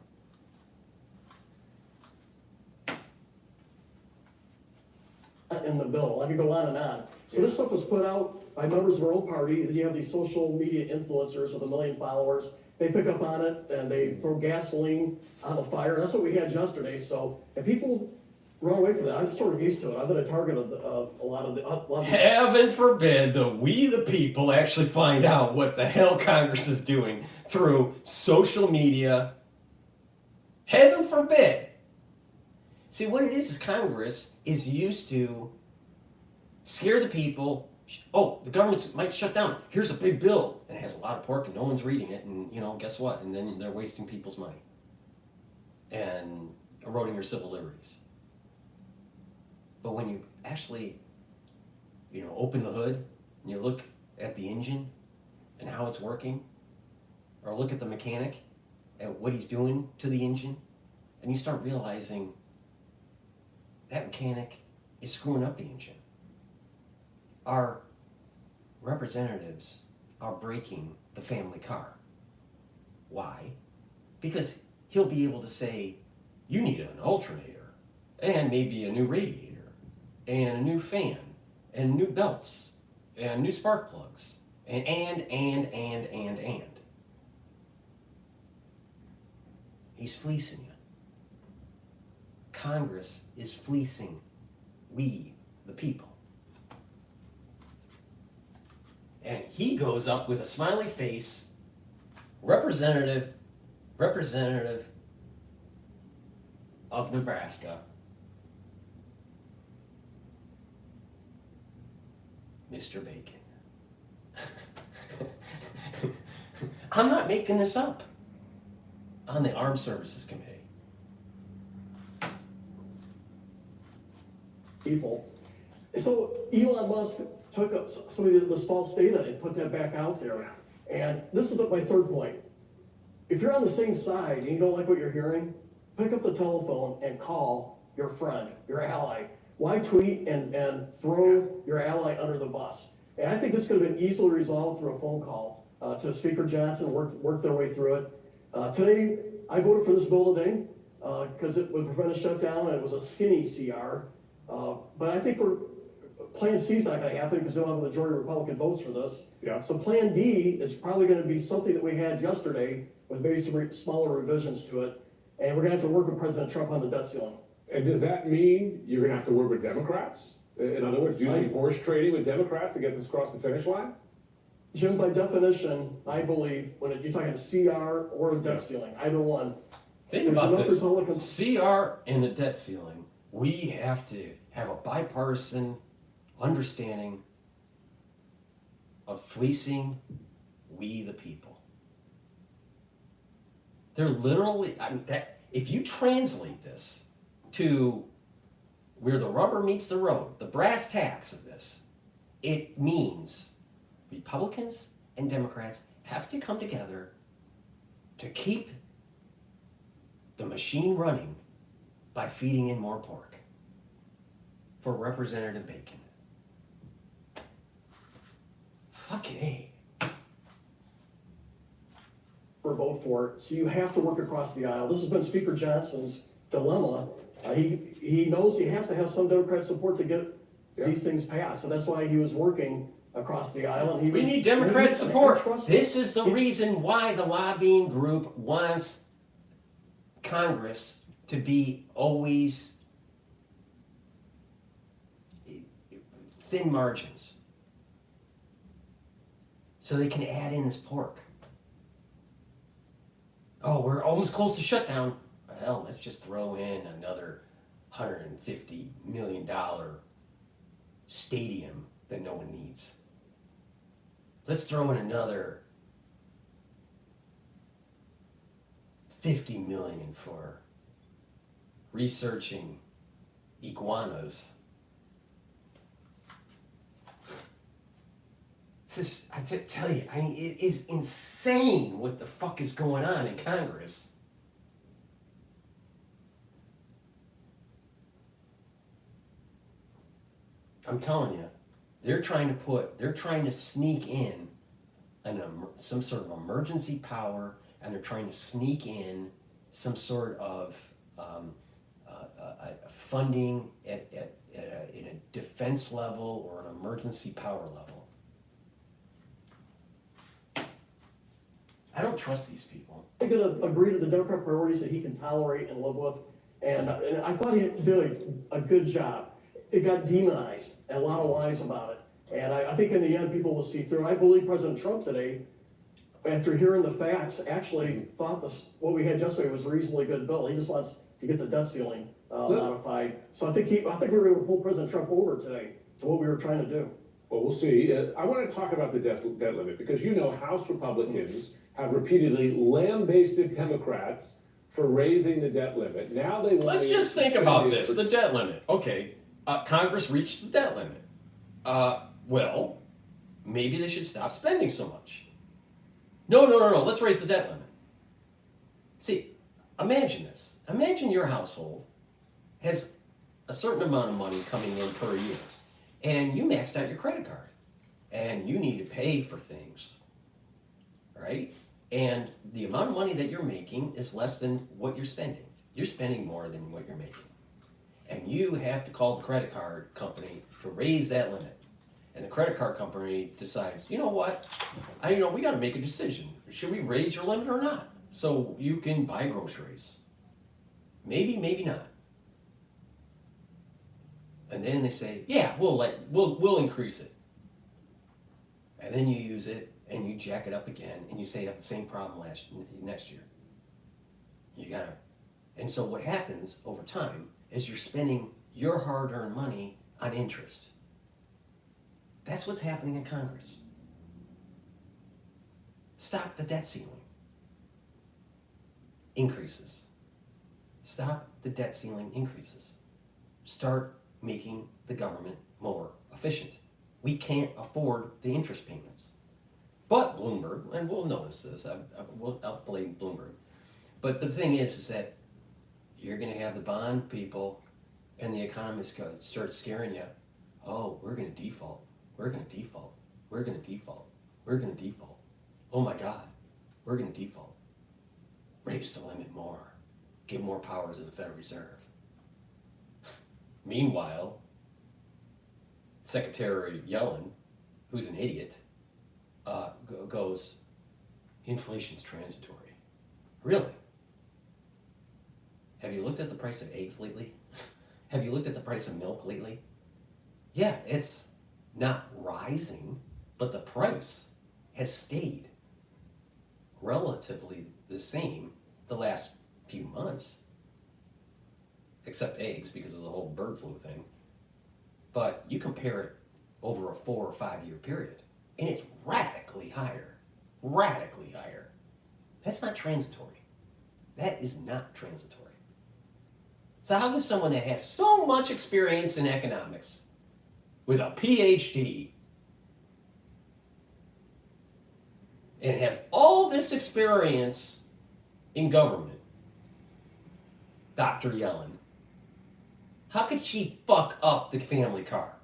In the bill, I could go on and on. So this stuff was put out by members of our own party. Then you have these social media influencers with 1 million followers. They pick up on it and they throw gasoline on the fire. That's what we had yesterday. So, and people run away from that. I'm sort of used to it. I've been a target of a lot of these. Heaven forbid that we, the people, actually find out what the hell Congress is doing through social media. Heaven forbid. See, what it is Congress is used to scare the people. Oh, the government might shut down. Here's a big bill. And it has a lot of pork and no one's reading it. And, guess what? And then they're wasting people's money and eroding your civil liberties. But when you actually, open the hood and you look at the engine and how it's working, or look at the mechanic and what he's doing to the engine, and you start realizing that mechanic is screwing up the engine. Our representatives are breaking the family car. Why? Because he'll be able to say, you need an alternator, and maybe a new radiator, and a new fan, and new belts, and new spark plugs, and. He's fleecing you. Congress is fleecing we, the people. And he goes up with a smiley face, representative of Nebraska, Mr. Bacon. I'm not making this up. On the Armed Services Committee. People. So Elon Musk took up some of this false data and put that back out there. And this is my 3rd point. If you're on the same side and you don't like what you're hearing, pick up the telephone and call your friend, your ally. Why tweet and throw your ally under the bus? And I think this could have been easily resolved through a phone call to Speaker Johnson, work their way through it. Today, I voted for this bill today because it would prevent a shutdown, and it was a skinny CR. But I think Plan C is not going to happen because we don't have a majority of Republican votes for this. Yeah. So Plan D is probably going to be something that we had yesterday with maybe some smaller revisions to it. And we're going to have to work with President Trump on the debt ceiling. And does that mean you're going to have to work with Democrats? In other words, do some horse trading with Democrats to get this across the finish line? Jim, by definition, I believe when you're talking a CR or a debt ceiling, either one. Think about this. CR and the debt ceiling, we have to have a bipartisan understanding of fleecing we the people. They're literally, I mean, that if you translate this to where the rubber meets the road, the brass tacks of this, it means Republicans and Democrats have to come together to keep the machine running by feeding in more pork for Representative Bacon. Fucking A. Or vote for it. So you have to work across the aisle. This has been Speaker Johnson's dilemma. He knows he has to have some Democrat support to get these things passed. So that's why he was working across the aisle. And we need Democrat support. This is the reason why the lobbying group wants Congress to be always thin margins, so they can add in this pork. Oh, we're almost close to shutdown. Well, let's just throw in another $150 million stadium that no one needs. Let's throw in another $50 million for researching iguanas. I tell you, I mean, it is insane what the fuck is going on in Congress. I'm telling you, they're trying to sneak in some sort of emergency power, and they're trying to sneak in some sort of funding at a defense level or an emergency power level. I don't trust these people. I'm going to agree to the Democrat priorities that he can tolerate and live with. And I thought he did a good job. It got demonized and a lot of lies about it. And I think in the end, people will see through. I believe President Trump today, after hearing the facts, actually thought what we had yesterday was a reasonably good bill. He just wants to get the debt ceiling modified. So I think we were able to pull President Trump over today to what we were trying to do. Well, we'll see. I want to talk about the debt limit because House Republicans have repeatedly lambasted Democrats for raising the debt limit. Now they want Let's just think about this, the debt limit. Okay, Congress reached the debt limit. Well, maybe they should stop spending so much. No, let's raise the debt limit. See, imagine this. Imagine your household has a certain amount of money coming in per year, and you maxed out your credit card, and you need to pay for things, right? And the amount of money that you're making is less than what you're spending. You're spending more than what you're making. And you have to call the credit card company to raise that limit. And the credit card company decides, you know what? We got to make a decision. Should we raise your limit or not? So you can buy groceries. Maybe, maybe not. And then they say, yeah, we'll increase it. And then you use it and you jack it up again and you say you have the same problem next year. And so what happens over time is you're spending your hard-earned money on interest. That's what's happening in Congress. Stop the debt ceiling. Increases. Stop the debt ceiling increases. Start making the government more efficient. We can't afford the interest payments. But Bloomberg, and we'll notice this, I'll blame Bloomberg. But the thing is that you're going to have the bond people and the economists start scaring you. Oh, we're going to default. We're going to default. We're going to default. We're going to default. Oh my God, we're going to default. Raise the limit more. Give more power to the Federal Reserve. Meanwhile, Secretary Yellen, who's an idiot, goes, inflation's transitory. Really? Have you looked at the price of eggs lately? Have you looked at the price of milk lately? Yeah, it's not rising, but the price has stayed relatively the same the last few months, except eggs because of the whole bird flu thing. But you compare it over a 4 or 5 year period, and it's radically higher. Radically higher. That's not transitory. That is not transitory. So how can someone that has so much experience in economics with a Ph.D. and has all this experience in government, Dr. Yellen, how could she fuck up the family car?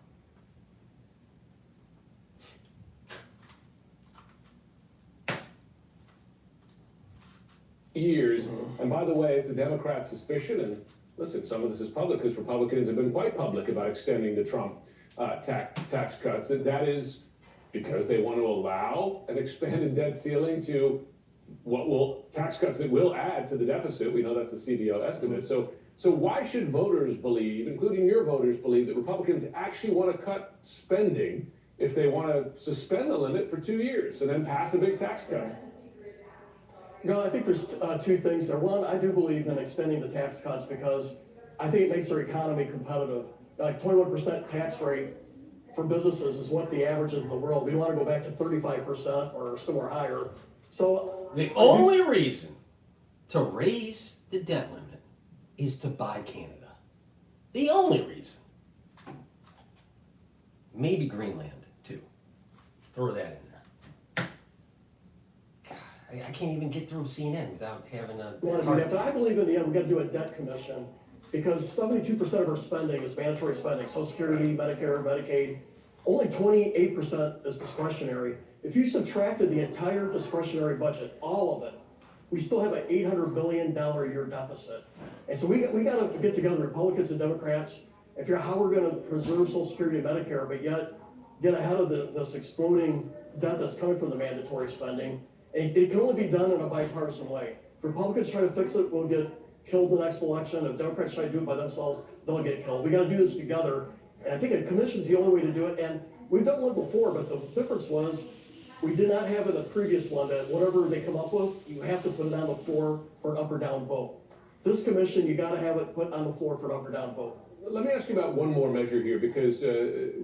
Years, and by the way, it's a Democrat suspicion, and listen, some of this is public because Republicans have been quite public about extending the Trump tax cuts, that is because they want to allow an expanded debt ceiling to tax cuts that will add to the deficit. We know that's the CBO estimate. So why should voters believe, including your voters, believe that Republicans actually want to cut spending if they want to suspend the limit for 2 years and then pass a big tax cut? No, I think there's two things there. One, I do believe in extending the tax cuts because I think it makes our economy competitive. Like 21% tax rate for businesses is what the average is in the world. We don't want to go back to 35% or somewhere higher. So the only reason to raise the debt limit is to buy Canada. The only reason. Maybe Greenland too. Throw that in there. I can't even get through CNN without having a but I believe in the end we've got to do a debt commission because 72% of our spending is mandatory spending, Social Security, Medicare, Medicaid. Only 28% is discretionary. If you subtracted the entire discretionary budget, all of it, we still have an $800 billion a year deficit. And so we got to get together, Republicans and Democrats, and figure out how we're going to preserve Social Security and Medicare, but yet get ahead of this exploding debt that's coming from the mandatory spending. And it can only be done in a bipartisan way. If Republicans try to fix it, we'll get killed the next election. If Democrats try to do it by themselves, they'll get killed. We got to do this together. And I think a commission is the only way to do it. And we've done one before, but the difference was we did not have in the previous one that whatever they come up with, you have to put it on the floor for an up or down vote. This commission, you got to have it put on the floor for an up or down vote. Let me ask you about one more measure here, because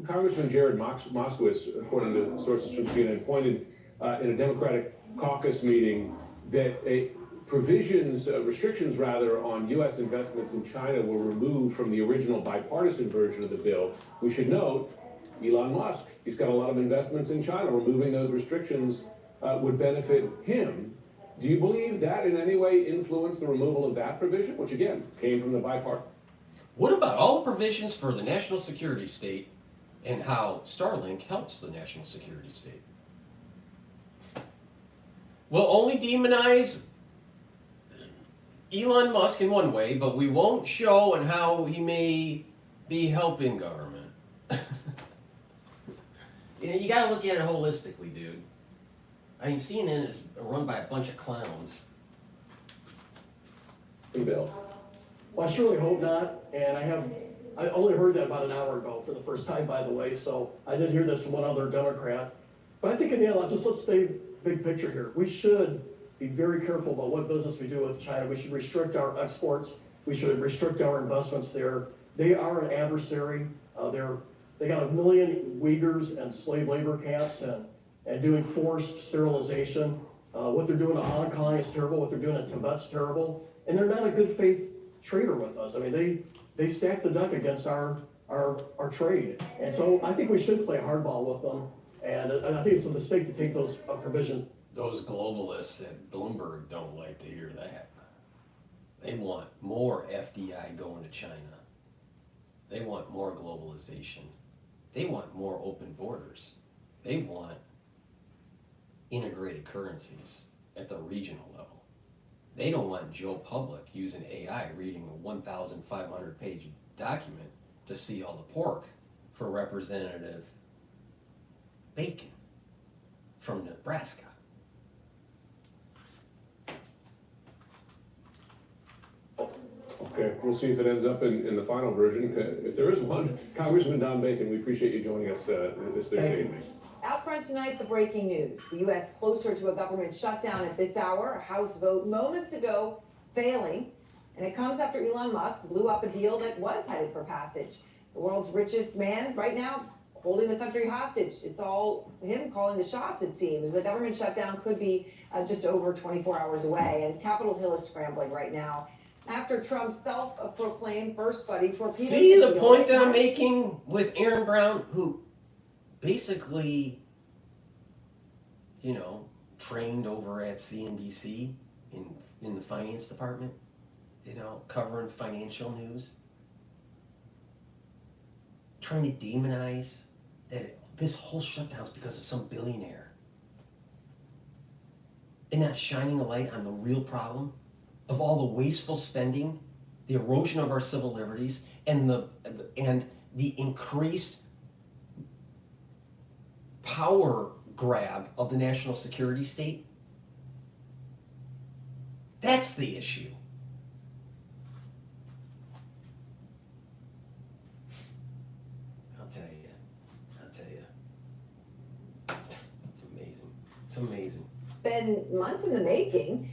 Congressman Jared Moskowitz, according to sources from CNN, pointed in a Democratic caucus meeting that restrictions rather, on U.S. investments in China were removed from the original bipartisan version of the bill. We should note, Elon Musk, he's got a lot of investments in China. Removing those restrictions would benefit him. Do you believe that in any way influenced the removal of that provision, which again came from the bipartisan? What about all the provisions for the national security state and how Starlink helps the national security state? We'll only demonize Elon Musk in one way, but we won't show and how he may be helping government. You gotta look at it holistically, dude. I mean, CNN is run by a bunch of clowns. Bill. Well, I surely hope not, and I only heard that about an hour ago for the first time, by the way, so I did hear this from one other Democrat. But I think in the end, let's stay big picture here. We should be very careful about what business we do with China. We should restrict our exports. We should restrict our investments there. They are an adversary. They got 1 million Uyghurs and slave labor camps and doing forced sterilization. What they're doing in Hong Kong is terrible. What they're doing in Tibet's terrible. And they're not a good faith trader with us. I mean, they stack the deck against our trade. And so I think we should play hardball with them. And I think it's a mistake to take those provisions. Those globalists at Bloomberg don't like to hear that. They want more FDI going to China. They want more globalization. They want more open borders. They want integrated currencies at the regional level. They don't want Joe Public using AI reading a 1,500-page document to see all the pork for Representative Bacon from Nebraska. Okay, we'll see if it ends up in the final version. If there is one, Congressman Don Bacon, we appreciate you joining us this Thursday evening. Out front tonight, the breaking news. The U.S. closer to a government shutdown at this hour. A House vote moments ago failing. And it comes after Elon Musk blew up a deal that was headed for passage. The world's richest man right now holding the country hostage. It's all him calling the shots, it seems. The government shutdown could be just over 24 hours away. And Capitol Hill is scrambling right now after Trump's self-proclaimed first buddy torpedoed. See the point that I'm making with Aaron Brown, who basically, you know, trained over at CNBC in the finance department, you know, covering financial news, trying to demonize that this whole shutdown's because of some billionaire, and not shining a light on the real problem of all the wasteful spending, the erosion of our civil liberties, and the increased power grab of the national security state. That's the issue. I'll tell you. It's amazing. It's amazing. Been months in the making.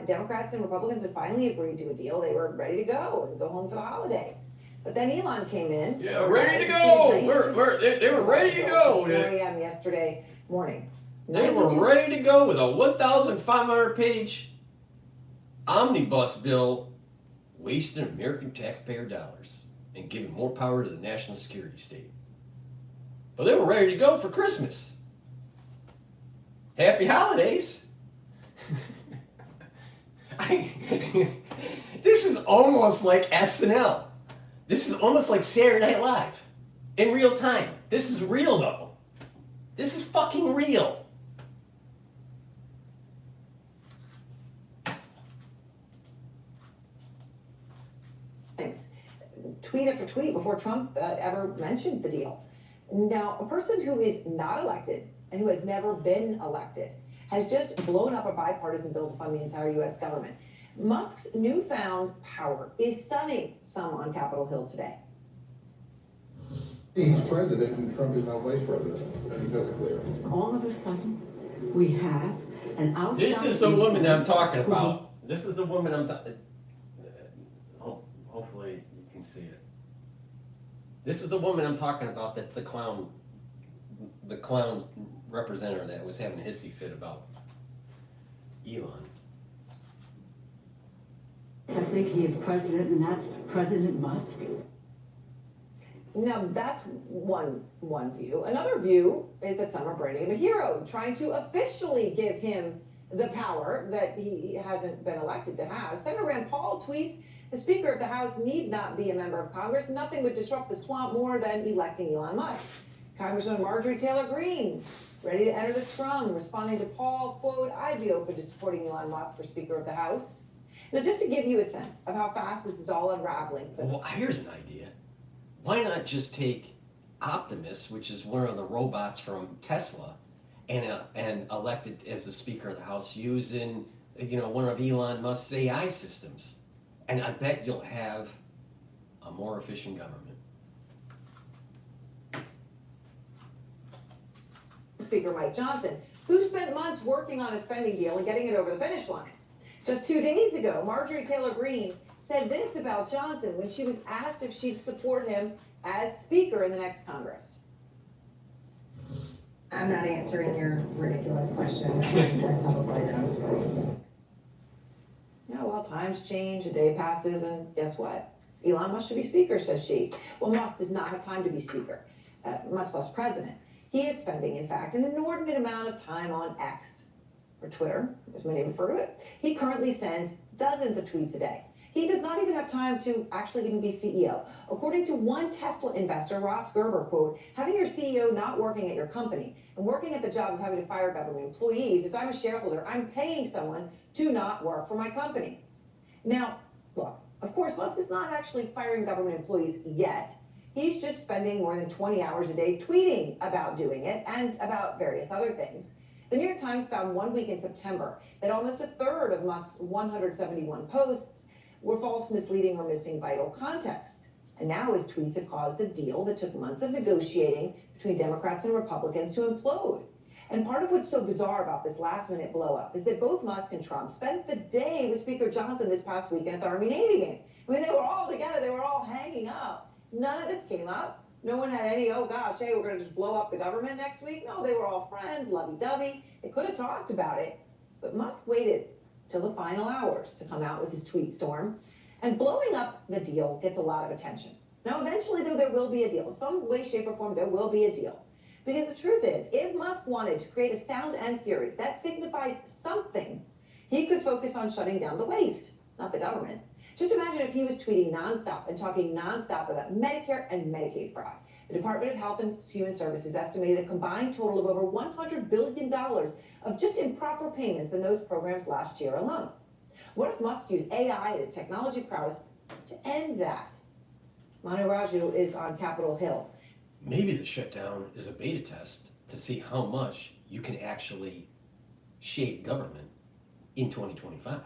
Democrats and Republicans had finally agreed to a deal. They were ready to go and go home for the holiday. But then Elon came in. Yeah, ready to go. They were ready to go. 4 a.m. yesterday morning. They were ready to go with a 1,500-page omnibus bill, wasting American taxpayer dollars and giving more power to the national security state. But they were ready to go for Christmas. Happy holidays. This is almost like SNL. This is almost like Saturday Night Live in real time. This is real, though. This is fucking real. Tweet after tweet before Trump ever mentioned the deal. Now, a person who is not elected and who has never been elected has just blown up a bipartisan bill to fund the entire U.S. government. Musk's newfound power is stunning some on Capitol Hill today. He's president and Trump is now vice president. I think that's clear. All of a sudden, we have an outside... This is the woman that I'm talking about. This is the woman I'm talking... Hopefully you can see it. This is the woman I'm talking about. That's the clown representative that was having a hissy fit about Elon. I think he is president, and that's President Musk. Now, that's one view. Another view is that some are branding him a hero, trying to officially give him the power that he hasn't been elected to have. Senator Rand Paul tweets, the Speaker of the House need not be a member of Congress. Nothing would disrupt the swamp more than electing Elon Musk. Congresswoman Marjorie Taylor Greene, ready to enter the scrum, responding to Paul, quote, I'd be open to supporting Elon Musk for Speaker of the House. Now, just to give you a sense of how fast this is all unraveling. Well, here's an idea. Why not just take Optimus, which is one of the robots from Tesla, and elect it as the Speaker of the House using, you know, one of Elon Musk's AI systems, and I bet you'll have a more efficient government. Speaker Mike Johnson, who spent months working on a spending deal and getting it over the finish line. Just 2 days ago, Marjorie Taylor Greene said this about Johnson when she was asked if she'd support him as Speaker in the next Congress. I'm not answering your ridiculous question. Yeah, well, times change, a day passes, and guess what? Elon Musk should be Speaker, says she. Well, Musk does not have time to be Speaker, much less President. He is spending, in fact, an inordinate amount of time on X, or Twitter, as many refer to it. He currently sends dozens of tweets a day. He does not even have time to actually even be CEO. According to one Tesla investor, Ross Gerber, quote, having your CEO not working at your company and working at the job of having to fire government employees is I'm a shareholder. I'm paying someone to not work for my company. Now, look, of course, Musk is not actually firing government employees yet. He's just spending more than 20 hours a day tweeting about doing it and about various other things. The New York Times found 1 week in September that almost a third of Musk's 171 posts were false, misleading, or missing vital context. And now his tweets have caused a deal that took months of negotiating between Democrats and Republicans to implode. And part of what's so bizarre about this last-minute blow-up is that both Musk and Trump spent the day with Speaker Johnson this past weekend at the Army-Navy game. I mean, they were all together. They were all hanging out. None of this came up. No one had any, oh gosh, hey, we're going to just blow up the government next week. No, they were all friends, lovey-dovey. They could have talked about it. But Musk waited till the final hours to come out with his tweet storm. And blowing up the deal gets a lot of attention. Now, eventually, though, there will be a deal. In some way, shape, or form, there will be a deal. Because the truth is, if Musk wanted to create a sound and fury that signifies something, he could focus on shutting down the waste, not the government. Just imagine if he was tweeting nonstop and talking nonstop about Medicare and Medicaid fraud. The Department of Health and Human Services estimated a combined total of over $100 billion of just improper payments in those programs last year alone. What if Musk used AI and his technology prowess to end that? Manu Raju is on Capitol Hill. Maybe the shutdown is a beta test to see how much you can actually shape government in 2025.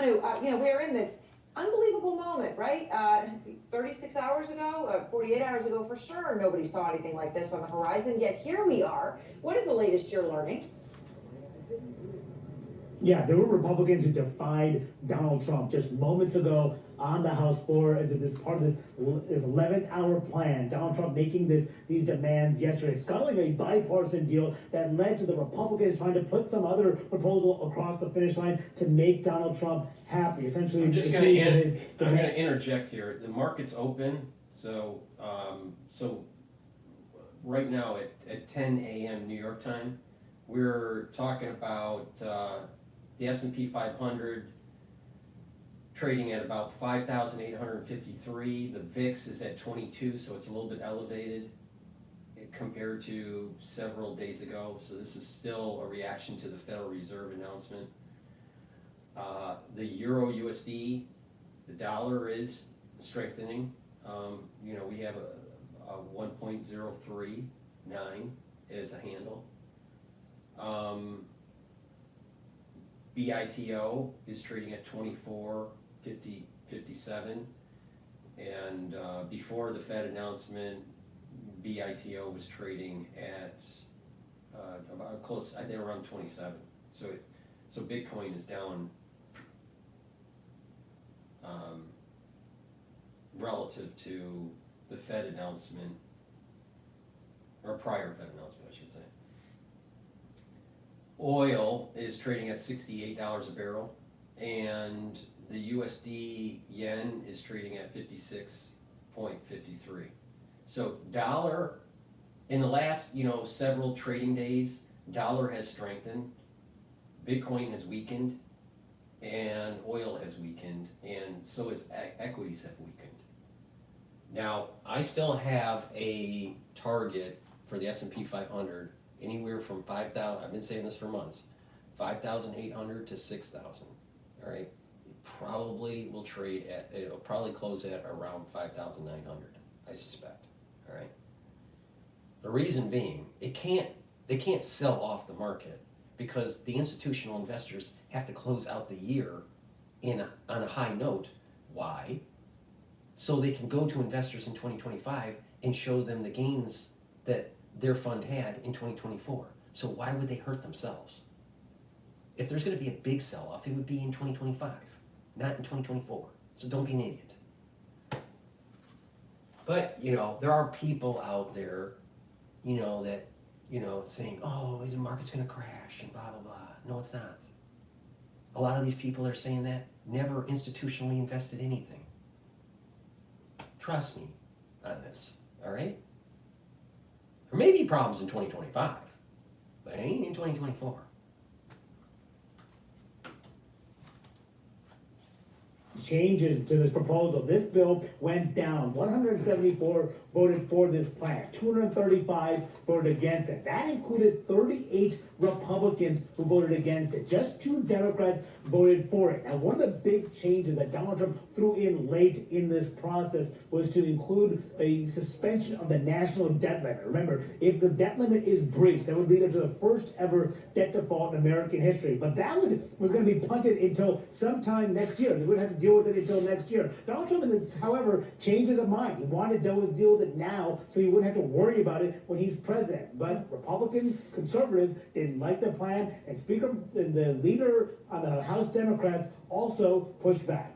We're in this unbelievable moment, right? 36 hours ago, 48 hours ago for sure, nobody saw anything like this on the horizon, yet here we are. What is the latest you're learning? Yeah, there were Republicans who defied Donald Trump just moments ago on the House floor as if this part of this 11th hour plan. Donald Trump making these demands yesterday, scuttling a bipartisan deal that led to the Republicans trying to put some other proposal across the finish line to make Donald Trump happy. Essentially, I'm just going to interject here. The market's open, so right now at 10 a.m. New York time, we're talking about the S&P 500 trading at about 5,853. The VIX is at 22, so it's a little bit elevated compared to several days ago. So this is still a reaction to the Federal Reserve announcement. The Euro USD, the dollar is strengthening. We have a 1.039 as a handle. BITO is trading at 24.57, and before the Fed announcement, BITO was trading at about close, I think around 27. So Bitcoin is down relative to the Fed announcement, or prior Fed announcement, I should say. Oil is trading at $68 a barrel, and the USD yen is trading at 56.53. So dollar, in the last several trading days, dollar has strengthened, Bitcoin has weakened, and oil has weakened, and so has equities have weakened. Now, I still have a target for the S&P 500 anywhere from 5,000, I've been saying this for months, 5,800 to 6,000, all right? It it'll probably close at around 5,900, I suspect, all right? The reason being, they can't sell off the market because the institutional investors have to close out the year on a high note. Why? So they can go to investors in 2025 and show them the gains that their fund had in 2024. So why would they hurt themselves? If there's going to be a big sell-off, it would be in 2025, not in 2024. So don't be an idiot. But, there are people out there, that, saying, oh, the market's going to crash and blah, blah, blah. No, it's not. A lot of these people are saying that never institutionally invested anything. Trust me on this, all right? There may be problems in 2025, but it ain't in 2024. changes to this proposal. This bill went down. 174 voted for this plan. 235 voted against it. That included 38 Republicans who voted against it. Just 2 Democrats voted for it. Now, one of the big changes that Donald Trump threw in late in this process was to include a suspension of the national debt limit. Remember, if the debt limit is breached, that would lead up to the first ever debt default in American history. But that was going to be punted until sometime next year. They wouldn't have to deal with it until next year. Donald Trump, however, changed his mind. He wanted to deal with it now so he wouldn't have to worry about it when he's president. But Republican conservatives didn't like the plan, and the leader on the House Democrats also pushed back.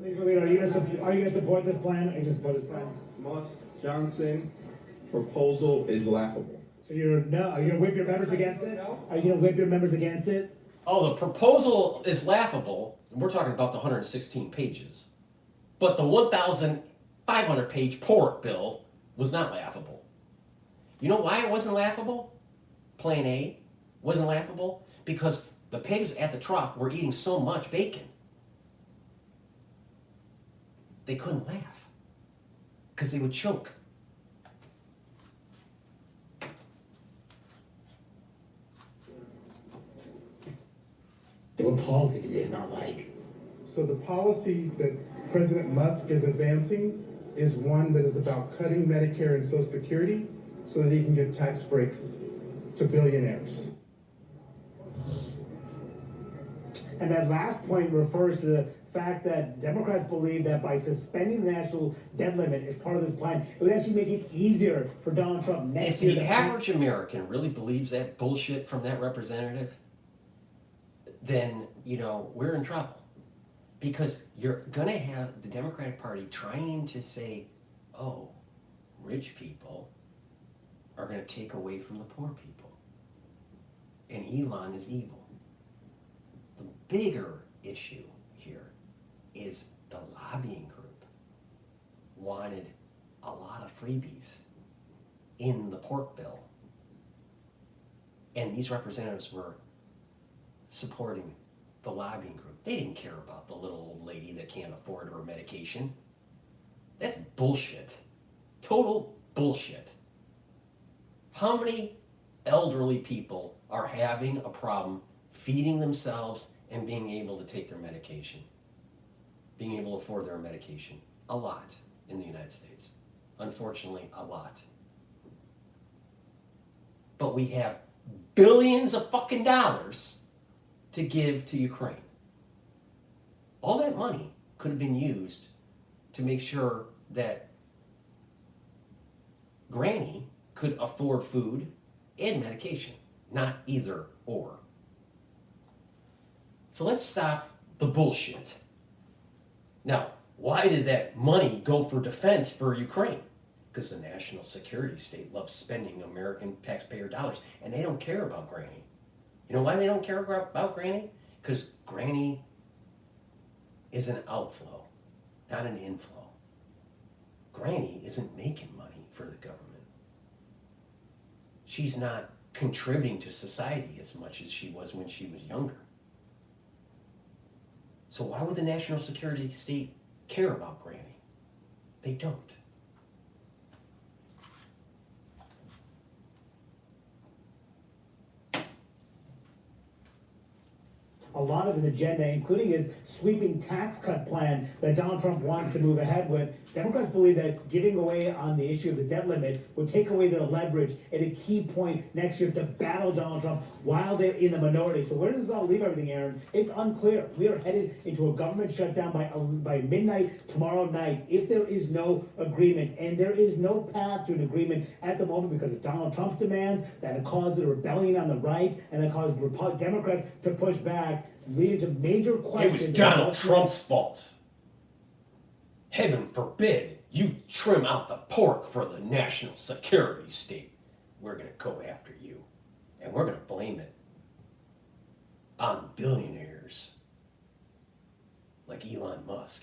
Are you going to support this plan? Are you going to support this plan? Musk-Johnson proposal is laughable. So are you going to whip your members against it? Are you going to whip your members against it? Oh, the proposal is laughable. We're talking about the 116 pages. But the 1,500-page pork bill was not laughable. You know why it wasn't laughable? Plan A wasn't laughable because the pigs at the trough were eating so much bacon. They couldn't laugh because they would choke. What policy do you guys not like? So the policy that President Musk is advancing is one that is about cutting Medicare and Social Security so that he can give tax breaks to billionaires. And that last point refers to the fact that Democrats believe that by suspending the national debt limit as part of this plan, it would actually make it easier for Donald Trump next year. If the average American really believes that bullshit from that representative, then, we're in trouble. Because you're going to have the Democratic Party trying to say, oh, rich people are going to take away from the poor people. And Elon is evil. The bigger issue here is the lobbying group wanted a lot of freebies in the pork bill. And these representatives were supporting the lobbying group. They didn't care about the little old lady that can't afford her medication. That's bullshit. Total bullshit. How many elderly people are having a problem feeding themselves and being able to take their medication? Being able to afford their medication? A lot in the United States. Unfortunately, a lot. But we have billions of fucking dollars to give to Ukraine. All that money could have been used to make sure that Granny could afford food and medication, not either or. So let's stop the bullshit. Now, why did that money go for defense for Ukraine? Because the national security state loves spending American taxpayer dollars, and they don't care about Granny. You know why they don't care about Granny? Because Granny is an outflow, not an inflow. Granny isn't making money for the government. She's not contributing to society as much as she was when she was younger. So why would the national security state care about Granny? They don't. A lot of his agenda, including his sweeping tax cut plan that Donald Trump wants to move ahead with. Democrats believe that giving away on the issue of the debt limit would take away their leverage at a key point next year to battle Donald Trump while they're in the minority. So where does this all leave everything, Aaron? It's unclear. We are headed into a government shutdown by midnight tomorrow night if there is no agreement. And there is no path to an agreement at the moment because of Donald Trump's demands that have caused the rebellion on the right and that caused Democrats to push back, leading to major questions. It was Donald Trump's fault. Heaven forbid you trim out the pork for the national security state. We're going to go after you. And we're going to blame it on billionaires like Elon Musk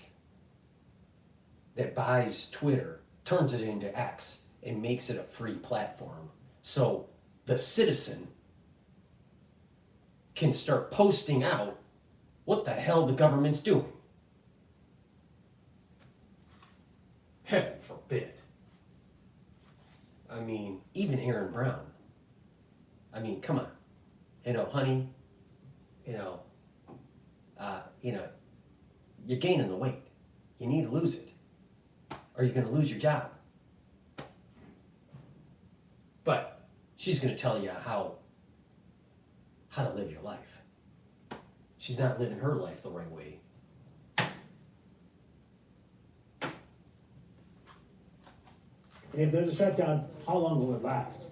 that buys Twitter, turns it into X, and makes it a free platform. So the citizen can start posting out what the hell the government's doing. Heaven forbid. I mean, even Aaron Brown. I mean, come on. You know, honey, you know, you're gaining the weight. You need to lose it, or you're going to lose your job. But she's going to tell you how to live your life. She's not living her life the right way. And if there's a shutdown, how long will it last?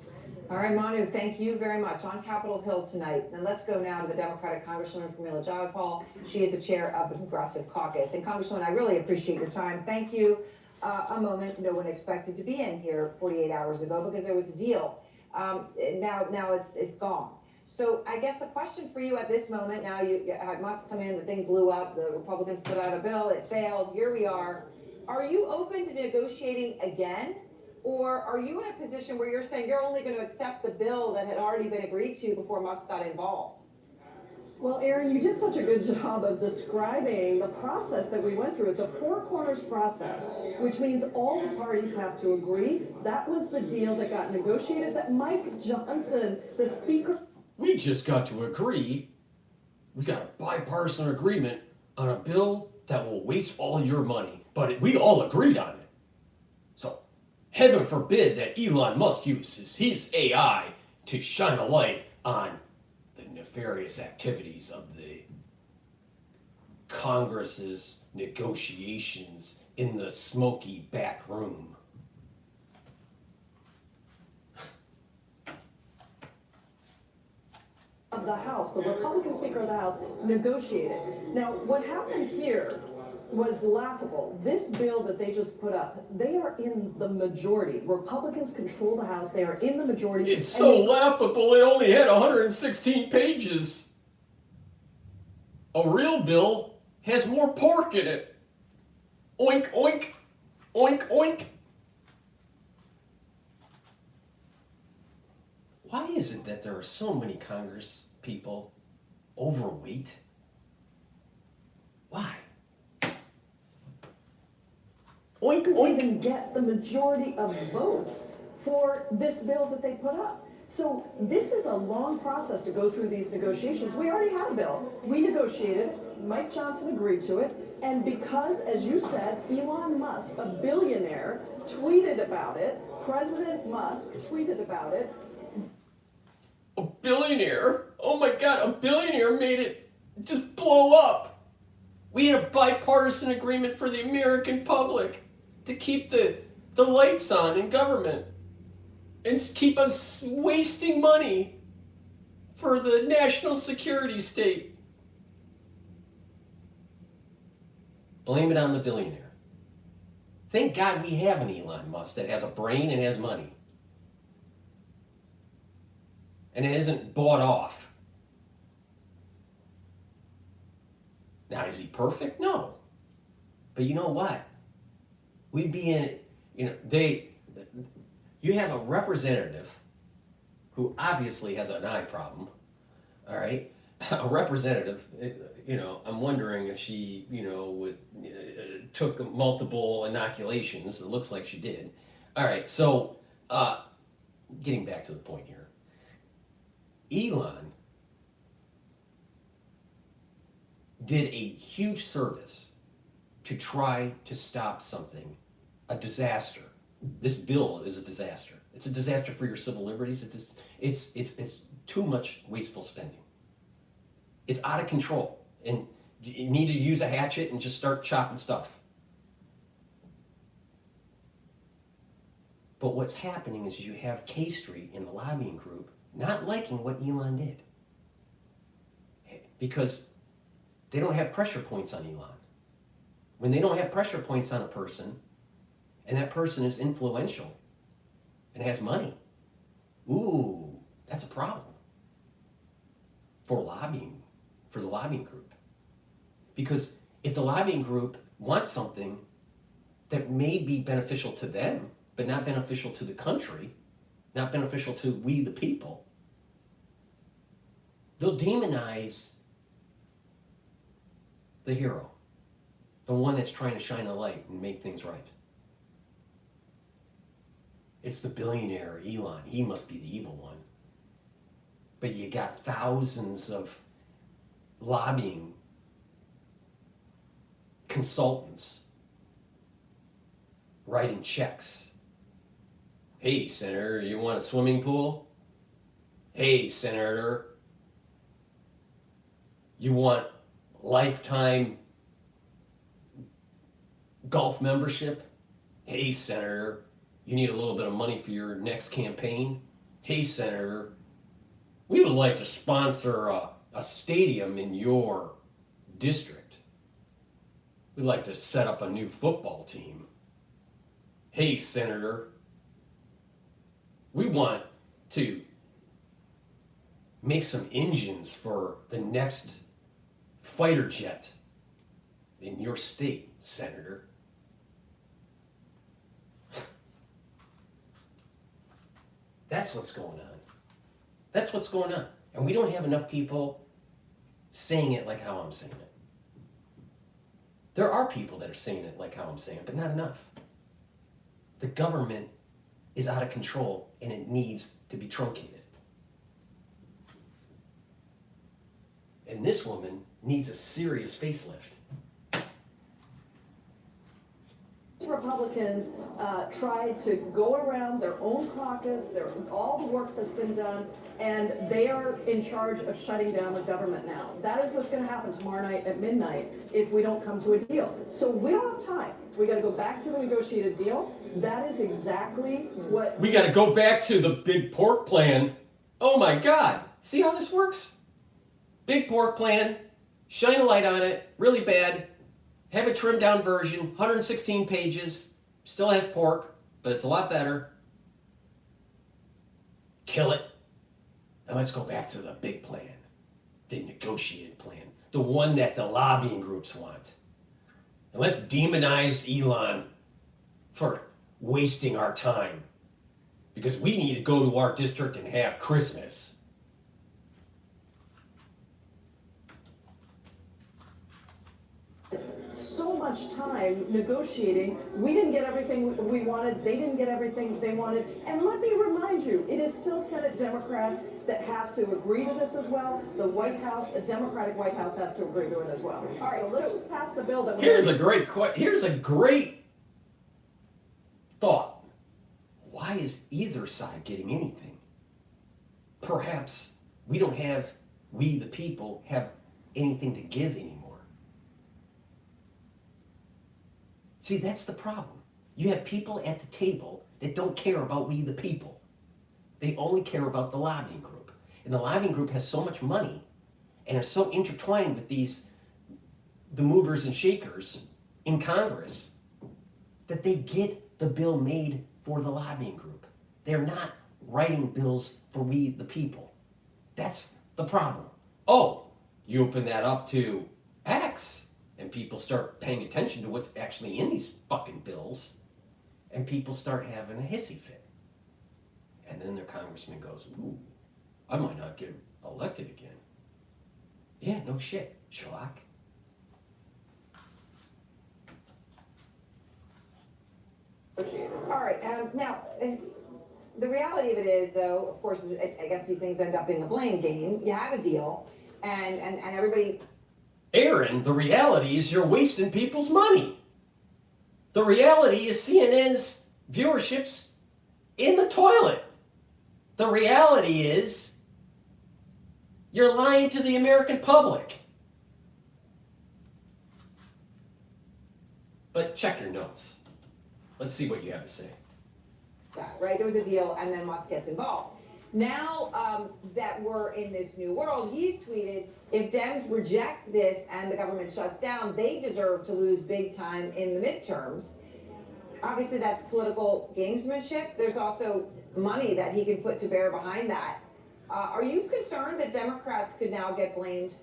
All right, Manu, thank you very much. On Capitol Hill tonight. And let's go now to the Democratic Congresswoman Pramila Jayapal. She is the chair of the Progressive Caucus. And Congresswoman, I really appreciate your time. Thank you. A moment no one expected to be in here 48 hours ago because there was a deal. Now it's gone. So I guess the question for you at this moment, now you had Musk come in, the thing blew up, the Republicans put out a bill, it failed, here we are. Are you open to negotiating again? Or are you in a position where you're saying you're only going to accept the bill that had already been agreed to before Musk got involved? Well, Aaron, you did such a good job of describing the process that we went through. It's a four corners process, which means all the parties have to agree. That was the deal that got negotiated, that Mike Johnson, the speaker... We just got to agree. We got a bipartisan agreement on a bill that will waste all your money, but we all agreed on it. So, heaven forbid that Elon Musk uses his AI to shine a light on the nefarious activities of the Congress's negotiations in the smoky back room. Of the House, the Republican Speaker of the House, negotiated. Now, what happened here was laughable. This bill that they just put up, they are in the majority. Republicans control the House. They are in the majority. It's so laughable. It only had 116 pages. A real bill has more pork in it. Oink, oink, oink, oink. Why is it that there are so many Congress people overweight? Why? Oink, oink. Even get the majority of votes for this bill that they put up. So this is a long process to go through these negotiations. We already had a bill. We negotiated. Mike Johnson agreed to it. And because, as you said, Elon Musk, a billionaire, tweeted about it, President Musk tweeted about it. A billionaire? Oh my God, a billionaire made it just blow up. We had a bipartisan agreement for the American public to keep the lights on in government and keep us wasting money for the national security state. Blame it on the billionaire. Thank God we have an Elon Musk that has a brain and has money. And it isn't bought off. Now, is he perfect? No. But you know what? We'd be in, you have a representative who obviously has an eye problem, all right? A representative, I'm wondering if she, took multiple inoculations. It looks like she did. All right, so getting back to the point here. Elon did a huge service to try to stop something, a disaster. This bill is a disaster. It's a disaster for your civil liberties. It's too much wasteful spending. It's out of control, and you need to use a hatchet and just start chopping stuff. But what's happening is you have K Street in the lobbying group not liking what Elon did because they don't have pressure points on Elon. When they don't have pressure points on a person, and that person is influential and has money, ooh, that's a problem for lobbying, for the lobbying group. Because if the lobbying group wants something that may be beneficial to them, but not beneficial to the country, not beneficial to we the people, they'll demonize the hero, the one that's trying to shine a light and make things right. It's the billionaire Elon. He must be the evil one. But you got thousands of lobbying consultants writing checks. Hey, Senator, you want a swimming pool? Hey, Senator, you want lifetime golf membership? Hey, Senator, you need a little bit of money for your next campaign? Hey, Senator, we would like to sponsor a stadium in your district. We'd like to set up a new football team. Hey, Senator, we want to make some engines for the next fighter jet in your state, Senator. That's what's going on. That's what's going on. And we don't have enough people saying it like how I'm saying it. There are people that are saying it like how I'm saying it, but not enough. The government is out of control and it needs to be truncated. And this woman needs a serious facelift. Republicans tried to go around their own caucus, all the work that's been done, and they are in charge of shutting down the government now. That is what's going to happen tomorrow night at midnight if we don't come to a deal. So we don't have time. We got to go back to the negotiated deal. That is exactly what... We got to go back to the big pork plan. Oh my God. See how this works? Big pork plan. Shine a light on it. Really bad. Have a trimmed down version, 116 pages, still has pork, but it's a lot better. Kill it, and let's go back to the big plan, the negotiated plan, the one that the lobbying groups want. And let's demonize Elon for wasting our time, because we need to go to our district and have Christmas. So much time negotiating. We didn't get everything we wanted. They didn't get everything they wanted. And let me remind you, it is still Senate Democrats that have to agree to this as well. The White House, a Democratic White House, has to agree to it as well. All right, so let's just pass the bill that we... Here's a great thought. Why is either side getting anything? Perhaps we the people, have anything to give anymore. See, that's the problem. You have people at the table that don't care about we the people. They only care about the lobbying group. And the lobbying group has so much money and are so intertwined with the movers and shakers in Congress that they get the bill made for the lobbying group. They're not writing bills for we the people. That's the problem. Oh, you open that up to X, and people start paying attention to what's actually in these fucking bills, and people start having a hissy fit. And then their congressman goes, ooh, I might not get elected again. Yeah, no shit, Sherlock. All right, now, the reality of it is, though, of course, I guess these things end up in the blame game. You have a deal, and everybody... Aaron, the reality is you're wasting people's money. The reality is CNN's viewership's in the toilet. The reality is you're lying to the American public. But check your notes. Let's see what you have to say. Right, there was a deal, and then Musk gets involved. Now that we're in this new world, he's tweeted, if Dems reject this and the government shuts down, they deserve to lose big time in the midterms. Obviously, that's political gamesmanship. There's also money that he can put to bear behind that. Are you concerned that Democrats could now get blamed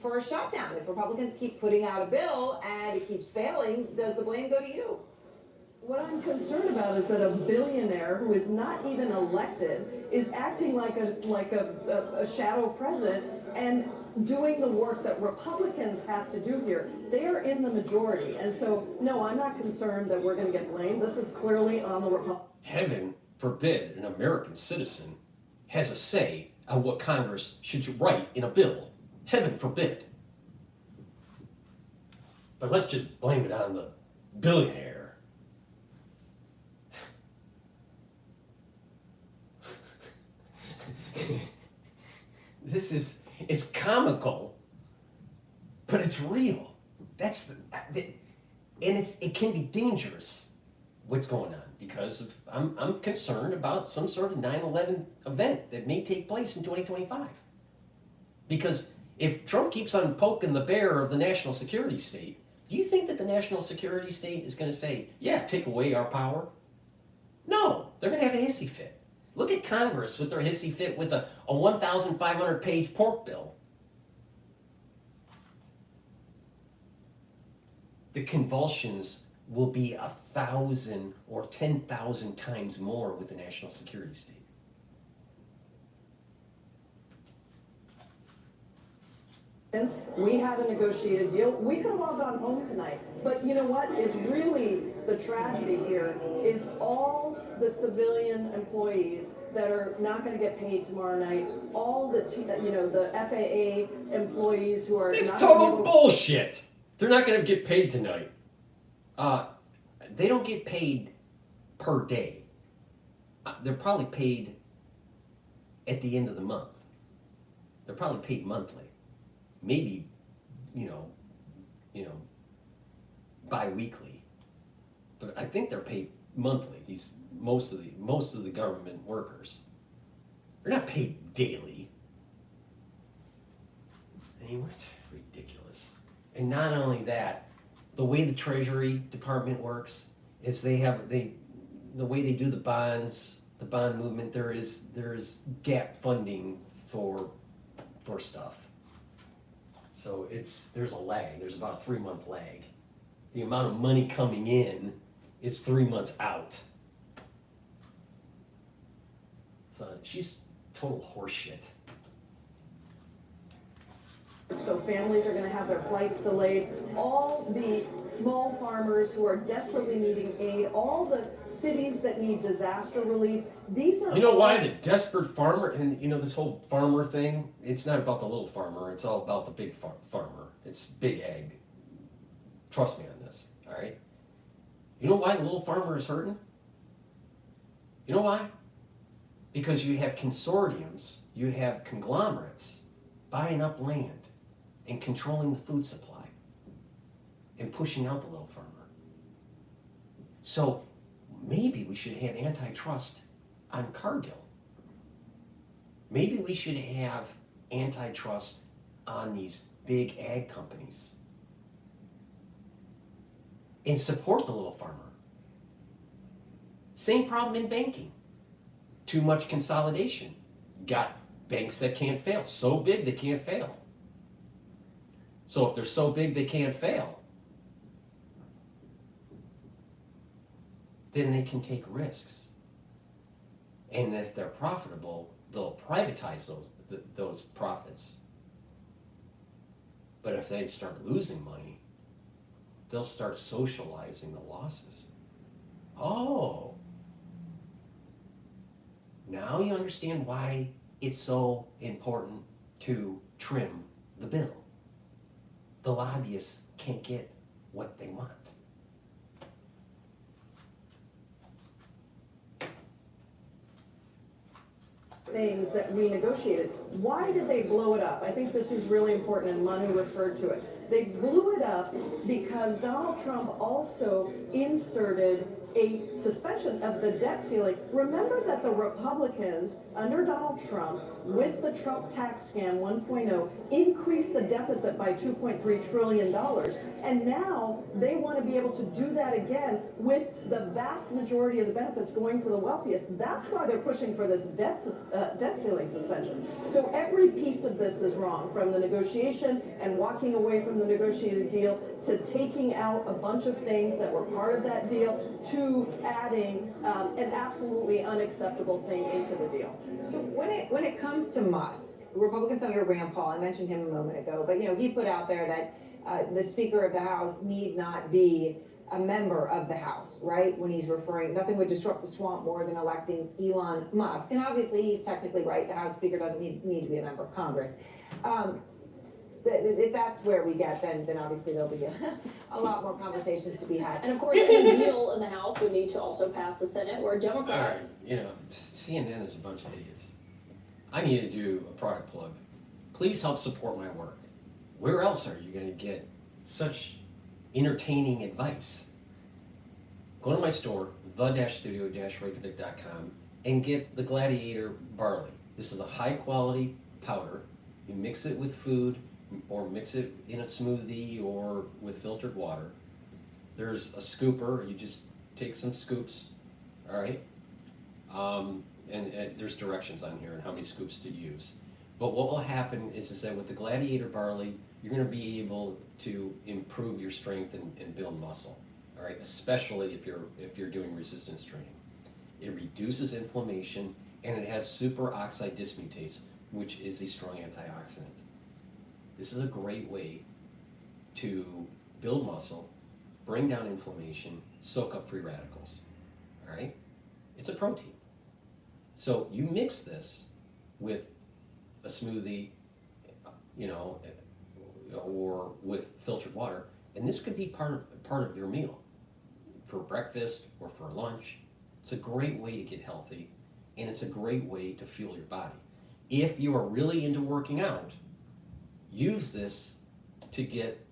for a shutdown? If Republicans keep putting out a bill and it keeps failing, does the blame go to you? What I'm concerned about is that a billionaire who is not even elected is acting like a shadow president and doing the work that Republicans have to do here. They are in the majority, and so no, I'm not concerned that we're going to get blamed. This is clearly on the Republicans. Heaven forbid an American citizen has a say on what Congress should write in a bill. Heaven forbid. But let's just blame it on the billionaire. It's comical, but it's real. It can be dangerous what's going on because I'm concerned about some sort of 9/11 event that may take place in 2025. Because if Trump keeps on poking the bear of the national security state, do you think that the national security state is going to say, yeah, take away our power? No, they're going to have a hissy fit. Look at Congress with their hissy fit with a 1,500-page pork bill. The convulsions will be 1,000 or 10,000 times more with the national security state. We had a negotiated deal. We could have all gone home tonight. But you know what is really the tragedy here is all the civilian employees that are not going to get paid tomorrow night, all the the FAA employees who are It's not total bullshit. They're not going to get paid tonight. They don't get paid per day. They're probably paid at the end of the month. They're probably paid monthly. Maybe, bi-weekly. But I think they're paid monthly. Most of the government workers. They're not paid daily. I mean, what's ridiculous. And not only that, the way the Treasury Department works is the way they do the bonds, the bond movement, there is gap funding for stuff. So there's a lag. There's about a 3-month lag. The amount of money coming in is 3 months out. So she's total horseshit. So families are going to have their flights delayed. All the small farmers who are desperately needing aid, all the cities that need disaster relief, these are... You know why the desperate farmer, and this whole farmer thing, it's not about the little farmer, it's all about the big farmer. It's big ag. Trust me on this, all right? You know why the little farmer is hurting? You know why? Because you have consortiums, you have conglomerates buying up land and controlling the food supply and pushing out the little farmer. So maybe we should have antitrust on Cargill. Maybe we should have antitrust on these big ag companies and support the little farmer. Same problem in banking. Too much consolidation. Got banks that can't fail. So big they can't fail. So if they're so big they can't fail, then they can take risks. And if they're profitable, they'll privatize those profits. But if they start losing money, they'll start socializing the losses. Oh, now you understand why it's so important to trim the bill. The lobbyists can't get what they want. Things that we negotiated. Why did they blow it up? I think this is really important, and Manu referred to it. They blew it up because Donald Trump also inserted a suspension of the debt ceiling. Remember that the Republicans, under Donald Trump, with the Trump tax scam 1.0, increased the deficit by $2.3 trillion. And now they want to be able to do that again with the vast majority of the benefits going to the wealthiest. That's why they're pushing for this debt ceiling suspension. So every piece of this is wrong, from the negotiation and walking away from the negotiated deal to taking out a bunch of things that were part of that deal to to adding an absolutely unacceptable thing into the deal. So when it comes to Musk, Republican Senator Rand Paul, I mentioned him a moment ago, but he put out there that the Speaker of the House need not be a member of the House, right? When he's referring, nothing would disrupt the swamp more than electing Elon Musk. And obviously he's technically right, the House Speaker doesn't need to be a member of Congress. If that's where we get, then obviously there'll be a lot more conversations to be had. And of course, any deal in the House would need to also pass the Senate, where Democrats. All right, CNN is a bunch of idiots. I need to do a product plug. Please help support my work. Where else are you going to get such entertaining advice? Go to my store, the-studio-reykjavik.com, and get the Gladiator barley. This is a high quality powder. You mix it with food, or mix it in a smoothie or with filtered water. There's a scooper, you just take some scoops, all right? And there's directions on here on how many scoops to use. But what will happen is that with the Gladiator barley, you're gonna be able to improve your strength and build muscle, all right? Especially if you're doing resistance training. It reduces inflammation, and it has superoxide dismutase, which is a strong antioxidant. This is a great way to build muscle, bring down inflammation, soak up free radicals, all right? It's a protein. So you mix this with a smoothie, or with filtered water, and this could be part of your meal for breakfast or for lunch. It's a great way to get healthy, and it's a great way to fuel your body. If you are really into working out, use this to get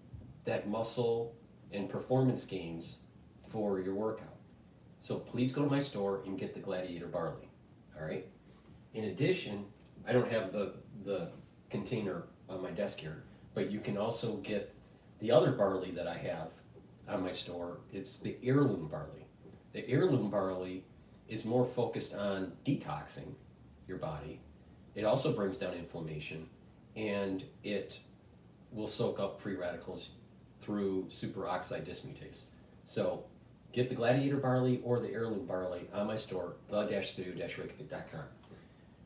that muscle and performance gains for your workout. So please go to my store and get the Gladiator barley, all right? In addition, I don't have the container on my desk here, but you can also get the other barley that I have on my store. It's the heirloom barley. The heirloom barley is more focused on detoxing your body. It also brings down inflammation, and it will soak up free radicals through superoxide dismutase. So get the Gladiator barley or the heirloom barley on my store, the-studio-reykjavik.com.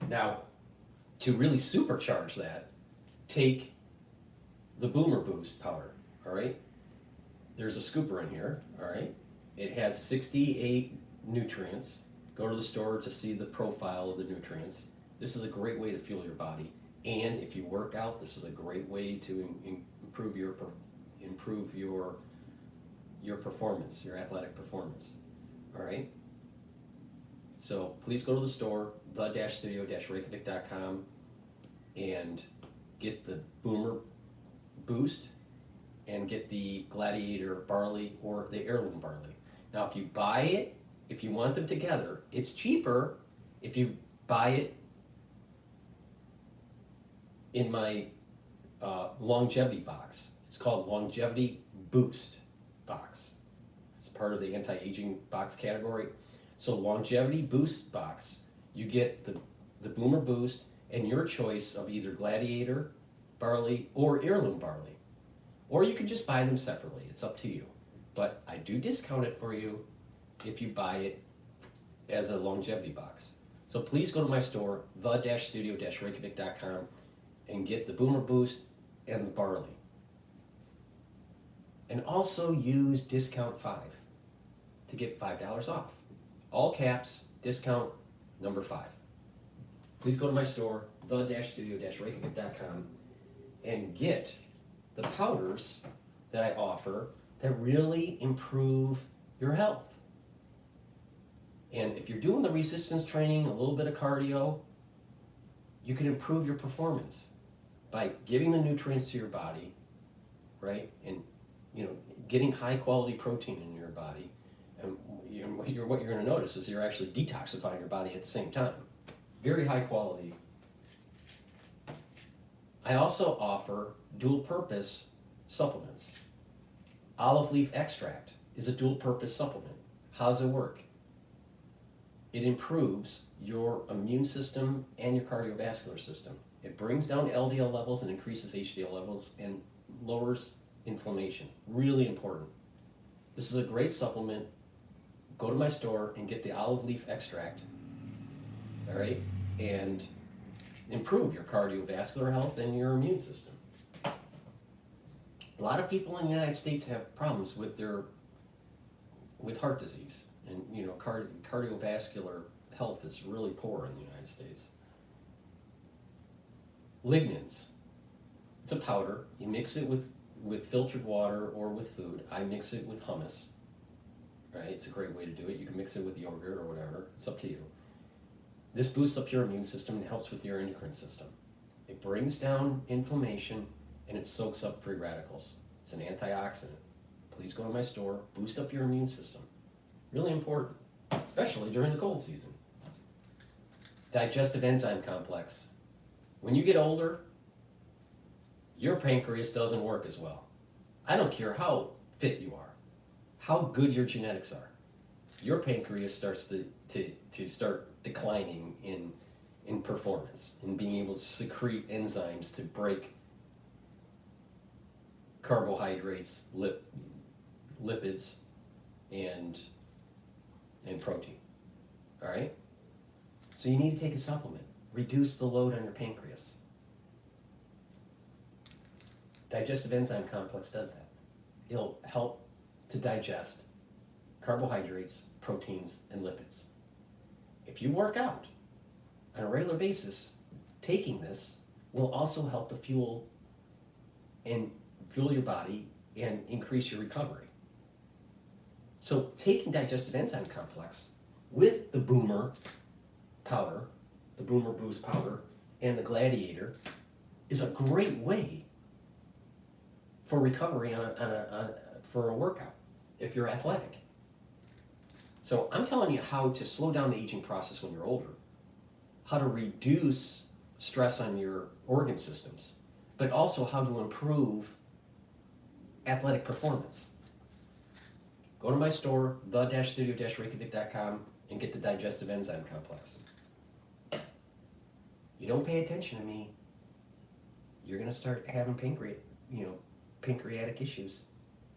Now, to really supercharge that, take the Boomer Boost powder, all right? There's a scooper in here, all right? It has 68 nutrients. Go to the store to see the profile of the nutrients. This is a great way to fuel your body. And if you work out, this is a great way to improve your performance, your athletic performance, all right? So please go to the store, the-studio-reykjavik.com, and get the Boomer Boost and get the Gladiator barley or the heirloom barley. Now, if you buy it, if you want them together, it's cheaper if you buy it in my longevity box. It's called Longevity Boost box. It's part of the anti-aging box category. So Longevity Boost box, you get the Boomer Boost and your choice of either Gladiator barley or heirloom barley. Or you can just buy them separately. It's up to you. But I do discount it for you if you buy it as a longevity box. So please go to my store, the-studio-reykjavik.com, and get the Boomer Boost and the barley. And also use discount 5 to get $5 off. All caps, discount number 5. Please go to my store, the-studio-reykjavik.com, and get the powders that I offer that really improve your health. And if you're doing the resistance training, a little bit of cardio, you can improve your performance by giving the nutrients to your body, right? And getting high quality protein in your body. And what you're going to notice is you're actually detoxifying your body at the same time. Very high quality. I also offer dual purpose supplements. Olive leaf extract is a dual purpose supplement. How does it work? It improves your immune system and your cardiovascular system. It brings down LDL levels and increases HDL levels and lowers inflammation. Really important. This is a great supplement go to my store and get the olive leaf extract, all right, and improve your cardiovascular health and your immune system. A lot of people in the United States have problems with heart disease, and you know, cardiovascular health is really poor in the United States. Lignans, it's a powder. You mix it with filtered water or with food. I mix it with hummus, right? It's a great way to do it. You can mix it with yogurt or whatever. It's up to you. This boosts up your immune system and helps with your endocrine system. It brings down inflammation and it soaks up free radicals. It's an antioxidant. Please go to my store, boost up your immune system. Really important, especially during the cold season. Digestive enzyme complex. When you get older, your pancreas doesn't work as well. I don't care how fit you are, how good your genetics are. Your pancreas starts to start declining in performance, in being able to secrete enzymes to break carbohydrates, lipids, and protein. All right? So you need to take a supplement. Reduce the load on your pancreas. Digestive enzyme complex does that. It'll help to digest carbohydrates, proteins, and lipids. If you work out on a regular basis, taking this will also help to fuel your body and increase your recovery. So taking digestive enzyme complex with the Boomer powder, the Boomer Boost powder, and the Gladiator is a great way for recovery for a workout if you're athletic. So I'm telling you how to slow down the aging process when you're older, how to reduce stress on your organ systems, but also how to improve athletic performance. Go to my store, the-studio-reykjavik.com, and get the digestive enzyme complex. You don't pay attention to me, you're gonna start having pancreatic issues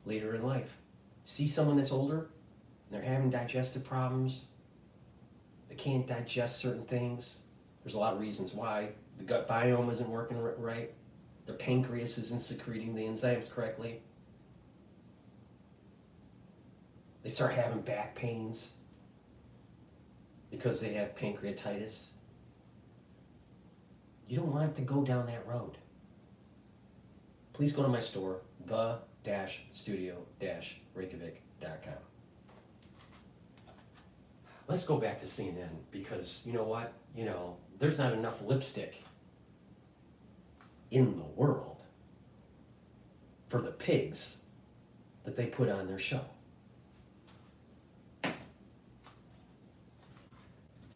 later in life. See someone that's older, and they're having digestive problems, they can't digest certain things. There's a lot of reasons why. The gut biome isn't working right, their pancreas isn't secreting the enzymes correctly. They start having back pains because they have pancreatitis. You don't want to go down that road. Please go to my store, the-studio-reykjavik.com. Let's go back to CNN because you know what? There's not enough lipstick in the world for the pigs that they put on their show.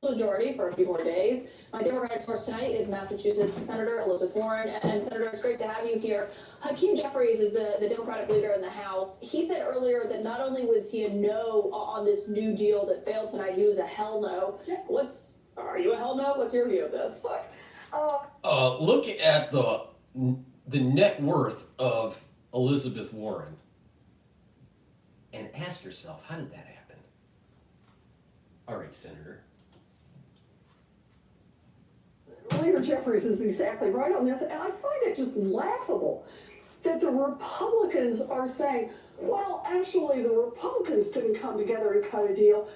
Majority for a few more days. My Democratic source tonight is Massachusetts Senator Elizabeth Warren. And Senator, it's great to have you here. Hakeem Jeffries is the Democratic leader in the House. He said earlier that not only was he a no on this new deal that failed tonight, he was a hell no. Are you a hell no? What's your view of this? Look at the net worth of Elizabeth Warren and ask yourself, how did that happen? All right, Senator. Leader Jeffries is exactly right on this, and I find it just laughable that the Republicans are saying, well, actually, the Republicans couldn't come together and cut a deal,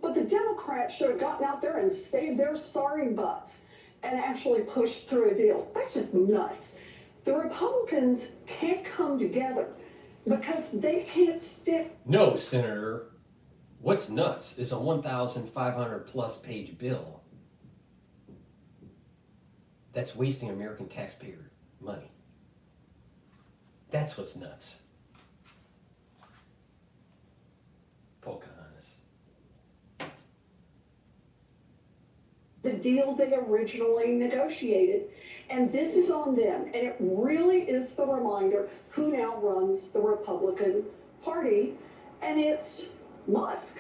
but the Democrats should have gotten out there and saved their sorry butts and actually pushed through a deal. That's just nuts. The Republicans can't come together because they can't stick. No, Senator. What's nuts is a 1,500 plus page bill that's wasting American taxpayer money. That's what's nuts. Pocahontas. The deal they originally negotiated. And this is on them. And it really is the reminder who now runs the Republican Party. And it's Musk.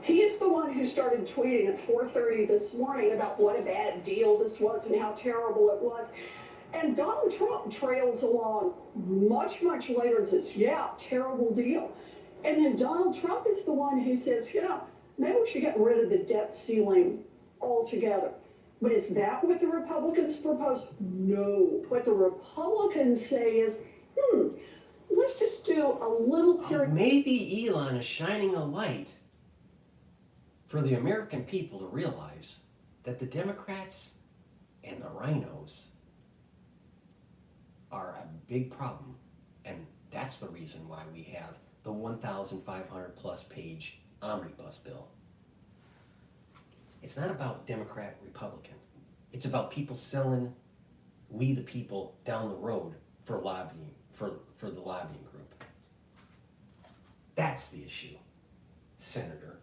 He's the one who started tweeting at 4:30 this morning about what a bad deal this was and how terrible it was. And Donald Trump trails along much, much later and says, yeah, terrible deal. And then Donald Trump is the one who says, you know, maybe we should get rid of the debt ceiling altogether. But is that what the Republicans propose? No. What the Republicans say is, let's just do a little period. Maybe Elon is shining a light for the American people to realize that the Democrats and the rhinos are a big problem. And that's the reason why we have the 1,500 plus page omnibus bill. It's not about Democrat, Republican. It's about people selling we the people down the road for lobbying, for the lobbying group. That's the issue, Senator.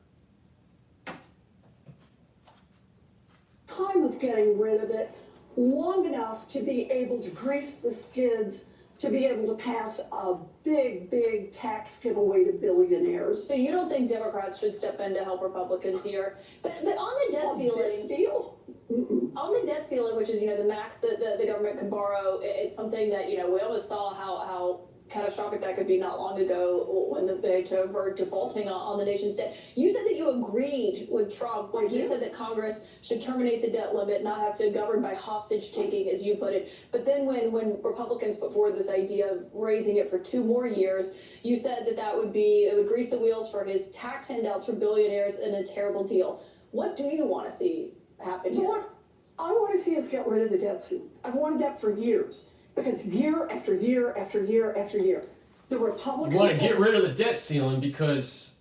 Time of getting rid of it long enough to be able to grease the skids, to be able to pass a big, big tax giveaway to billionaires. So you don't think Democrats should step in to help Republicans here? But on the debt ceiling, this deal? on the debt ceiling, which is, you know, the max that the government can borrow, it's something that, you know, we almost saw how catastrophic that could be not long ago when they were defaulting on the nation's debt. You said that you agreed with Trump when he said that Congress should terminate the debt limit, not have to govern by hostage taking, as you put it. But then when Republicans put forward this idea of raising it for 2 more years, you said that it would grease the wheels for his tax handouts for billionaires and a terrible deal. What do you want to see happen here? What I want to see us get rid of the debt ceiling. I've wanted that for years. Because year after year after year after year, the Republicans... You want to get rid of the debt ceiling because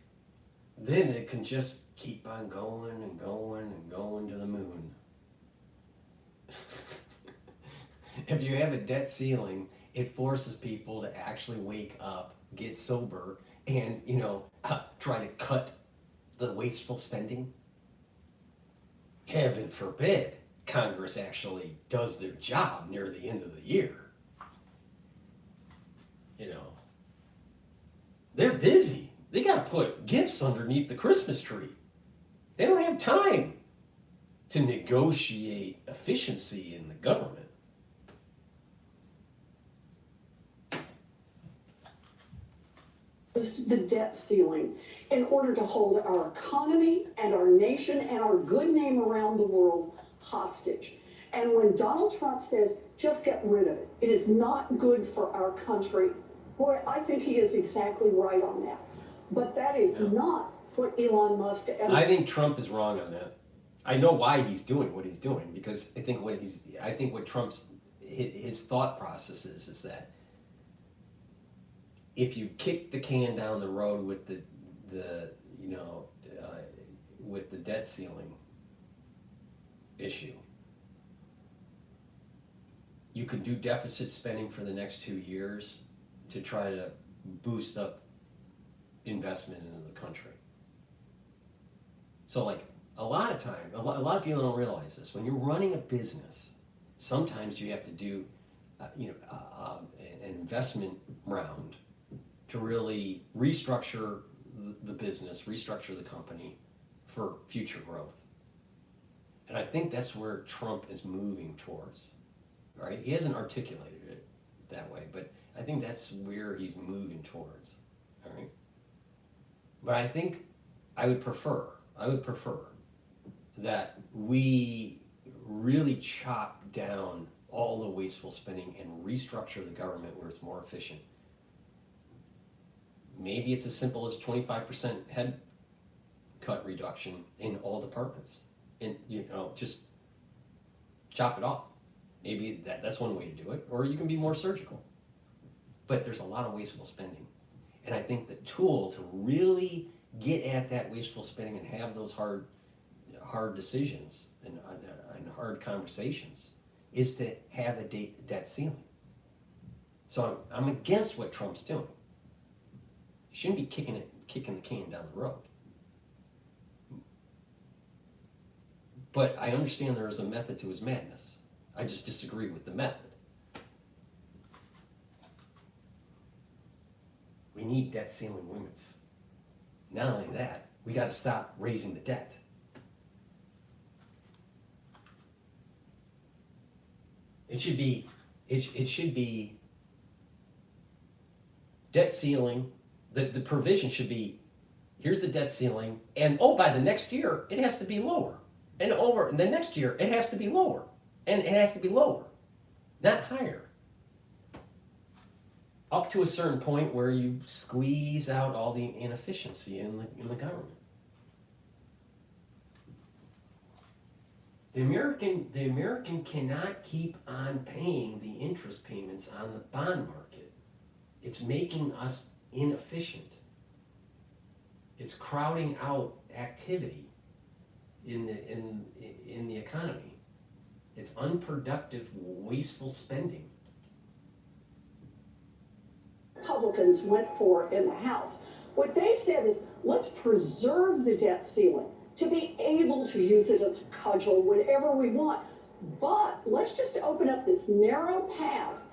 then it can just keep on going and going and going to the moon. If you have a debt ceiling, it forces people to actually wake up, get sober, and, you know, try to cut the wasteful spending. Heaven forbid Congress actually does their job near the end of the year. You know, they're busy. They got to put gifts underneath the Christmas tree. They don't have time to negotiate efficiency in the government. The debt ceiling in order to hold our economy and our nation and our good name around the world hostage. And when Donald Trump says, just get rid of it, it is not good for our country, boy, I think he is exactly right on that. But that is not what Elon Musk... I think Trump is wrong on that. I know why he's doing what he's doing, because I think what Trump's, his thought process is that if you kick the can down the road with with the debt ceiling issue, you could do deficit spending for the next 2 years to try to boost up investment into the country. So like a lot of time, a lot of people don't realize this. When you're running a business, sometimes you have to do an investment round to really restructure the business, restructure the company for future growth. And I think that's where Trump is moving towards, right? He hasn't articulated it that way, but I think that's where he's moving towards, all right? But I think I would prefer that we really chop down all the wasteful spending and restructure the government where it's more efficient. Maybe it's as simple as 25% head cut reduction in all departments, and just chop it off. Maybe that's one way to do it, or you can be more surgical. But there's a lot of wasteful spending, and I think the tool to really get at that wasteful spending and have those hard decisions and hard conversations is to have a debt ceiling. So I'm against what Trump's doing. You shouldn't be kicking the can down the road. But I understand there is a method to his madness. I just disagree with the method. We need debt ceiling limits. Not only that, we got to stop raising the debt. It should be debt ceiling The provision should be, here's the debt ceiling, and oh, by the next year, it has to be lower. And over the next year, it has to be lower. And it has to be lower, not higher. Up to a certain point where you squeeze out all the inefficiency in the government. The American cannot keep on paying the interest payments on the bond market. It's making us inefficient. It's crowding out activity in the economy. It's unproductive, wasteful spending. Republicans went for in the House. What they said is, let's preserve the debt ceiling to be able to use it as a cudgel whenever we want. But let's just open up this narrow path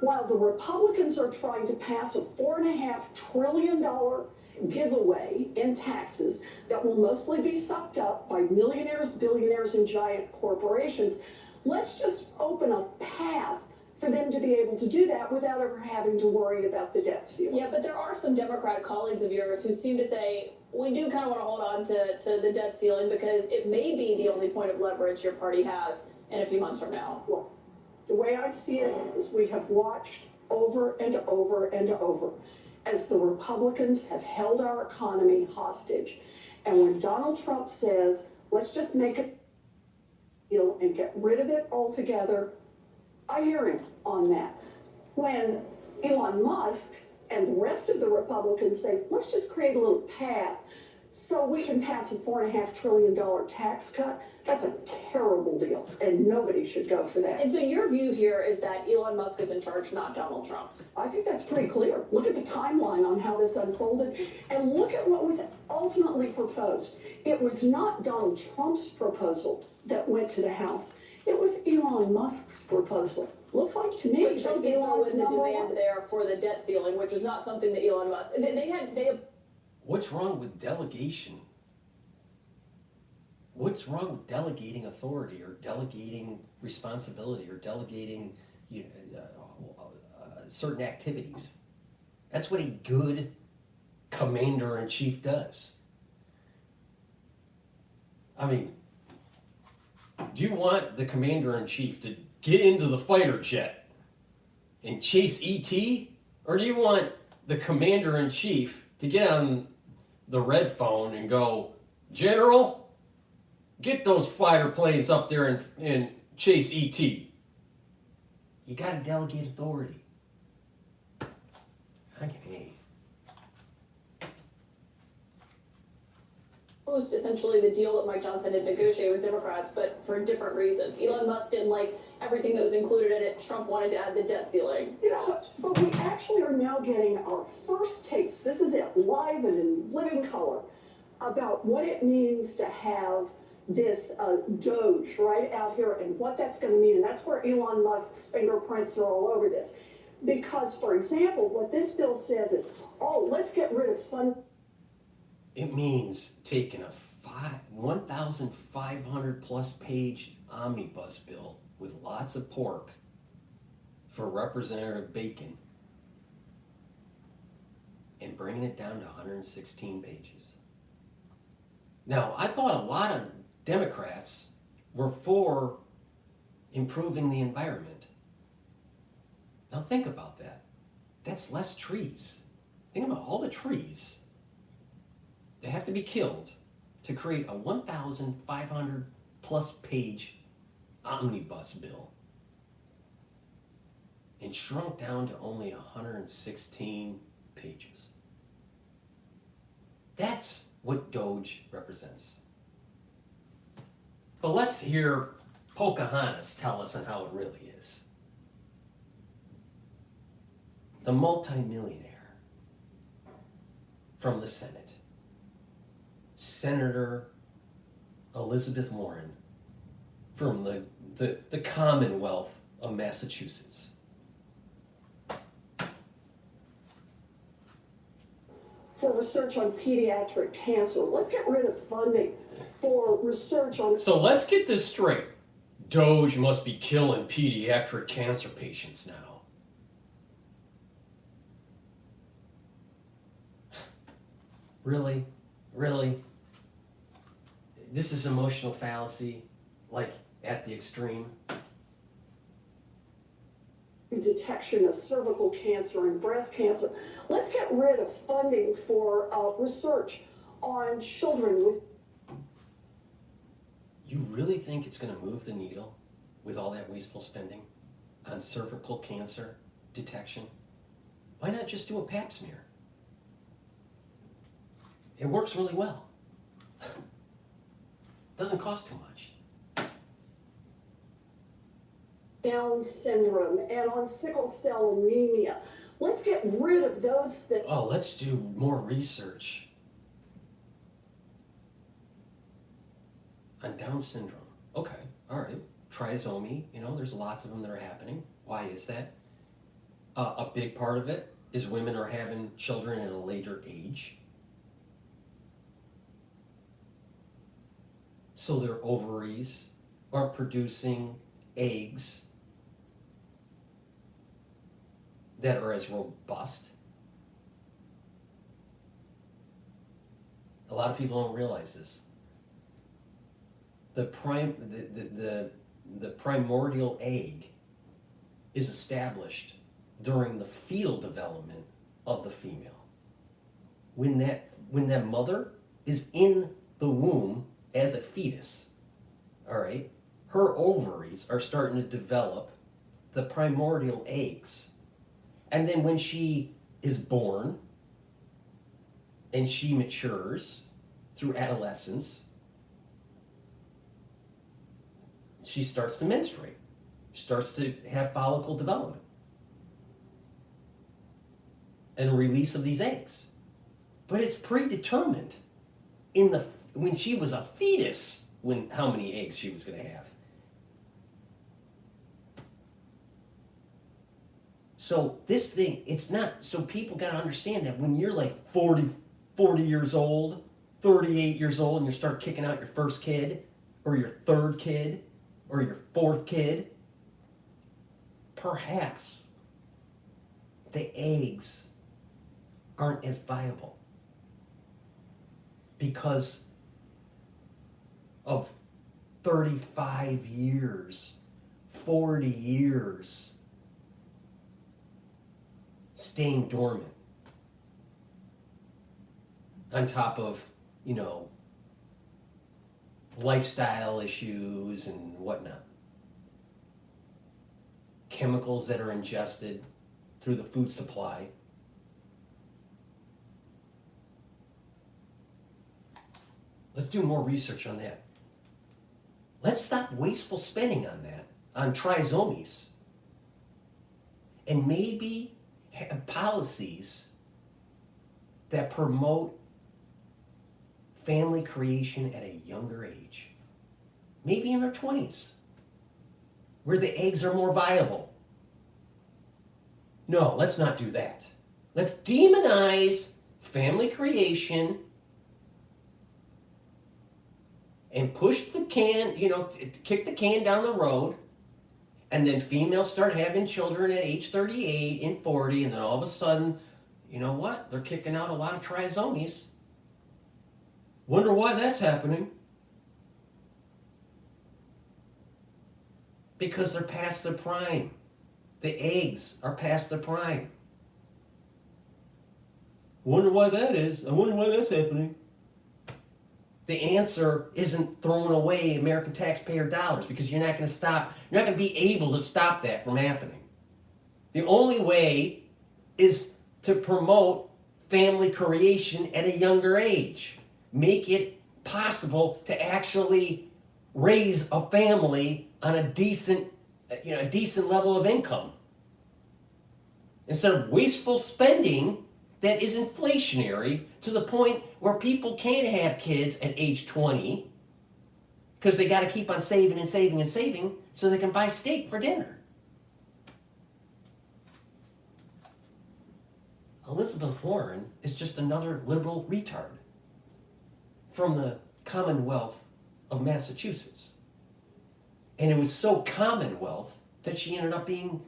while the Republicans are trying to pass a $4.5 trillion giveaway in taxes that will mostly be sucked up by millionaires, billionaires, and giant corporations. Let's just open a path for them to be able to do that without ever having to worry about the debt ceiling. Yeah, but there are some Democratic colleagues of yours who seem to say, we do kind of want to hold on to the debt ceiling because it may be the only point of leverage your party has in a few months from now. Well, the way I see it is we have watched over and over and over as the Republicans have held our economy hostage. And when Donald Trump says, let's just make a deal and get rid of it altogether, I hear him on that. When Elon Musk and the rest of the Republicans say, let's just create a little path so we can pass a $4.5 trillion tax cut, that's a terrible deal, and nobody should go for that. And so your view here is that Elon Musk is in charge, not Donald Trump. I think that's pretty clear. Look at the timeline on how this unfolded, and look at what was ultimately proposed. It was not Donald Trump's proposal that went to the House. It was Elon Musk's proposal. Looks like to me, But Trump did throw in the demand there for the debt ceiling, which was not something that Elon Musk. What's wrong with delegation? What's wrong with delegating authority or delegating responsibility or delegating certain activities? That's what a good commander-in-chief does. I mean, do you want the commander-in-chief to get into the fighter jet and chase E.T.? Or do you want the commander-in-chief to get on the red phone and go, General, get those fighter planes up there and chase E.T.? You got to delegate authority. Okay. Essentially the deal that Mike Johnson had negotiated with Democrats, but for different reasons. Elon Musk didn't like everything that was included in it. Trump wanted to add the debt ceiling. You know, but we actually are now getting our first taste, this is it, live and in living color, about what it means to have this Doge right out here and what that's going to mean. And that's where Elon Musk's fingerprints are all over this. Because, for example, what this bill says is, oh, let's get rid of fund. It means taking a 1,500 plus page omnibus bill with lots of pork for Representative Bacon and bringing it down to 116 pages. Now, I thought a lot of Democrats were for improving the environment. Now think about that. That's less trees. Think about all the trees that have to be killed to create a 1,500 plus page omnibus bill and shrunk down to only 116 pages. That's what Doge represents. But let's hear Pocahontas tell us on how it really is. The multimillionaire from the Senate, Senator Elizabeth Warren from the Commonwealth of Massachusetts. For research on pediatric cancer. Let's get rid of funding for research on... So let's get this straight. Doge must be killing pediatric cancer patients now. Really? Really? This is emotional fallacy, like at the extreme. Detection of cervical cancer and breast cancer. Let's get rid of funding for research on children with. You really think it's going to move the needle with all that wasteful spending on cervical cancer detection? Why not just do a pap smear? It works really well. Doesn't cost too much. Down syndrome and on sickle cell anemia. Let's get rid of those things. Oh, let's do more research on Down syndrome. Okay, all right. Trisomy, there's lots of them that are happening. Why is that? A big part of it is women are having children at a later age. So their ovaries are producing eggs that are as robust. A lot of people don't realize this. The primordial egg is established during the fetal development of the female. When that mother is in the womb as a fetus, all right, her ovaries are starting to develop the primordial eggs. And then when she is born and she matures through adolescence, she starts to menstruate. She starts to have follicle development and a release of these eggs. But it's predetermined when she was a fetus how many eggs she was going to have. So this thing, it's not, so people got to understand that when you're like 40 years old, 38 years old, and you start kicking out your first kid, or your third kid, or your fourth kid, perhaps the eggs aren't as viable because of 35 years, 40 years staying dormant, on top of, lifestyle issues and whatnot. Chemicals that are ingested through the food supply. Let's do more research on that. Let's stop wasteful spending on that, on trisomies. And maybe have policies that promote family creation at a younger age. Maybe in their 20s, where the eggs are more viable. No, let's not do that. Let's demonize family creation and push the can, kick the can down the road, and then females start having children at age 38 and 40, and then all of a sudden, you know what? They're kicking out a lot of trisomies. Wonder why that's happening. Because they're past their prime. The eggs are past their prime. Wonder why that is. I wonder why that's happening. The answer isn't throwing away American taxpayer dollars, because you're not going to be able to stop that from happening. The only way is to promote family creation at a younger age. Make it possible to actually raise a family on a decent level of income. Instead of wasteful spending that is inflationary to the point where people can't have kids at age 20 because they got to keep on saving and saving and saving so they can buy steak for dinner. Elizabeth Warren is just another liberal retard from the Commonwealth of Massachusetts. And it was so Commonwealth that she ended up being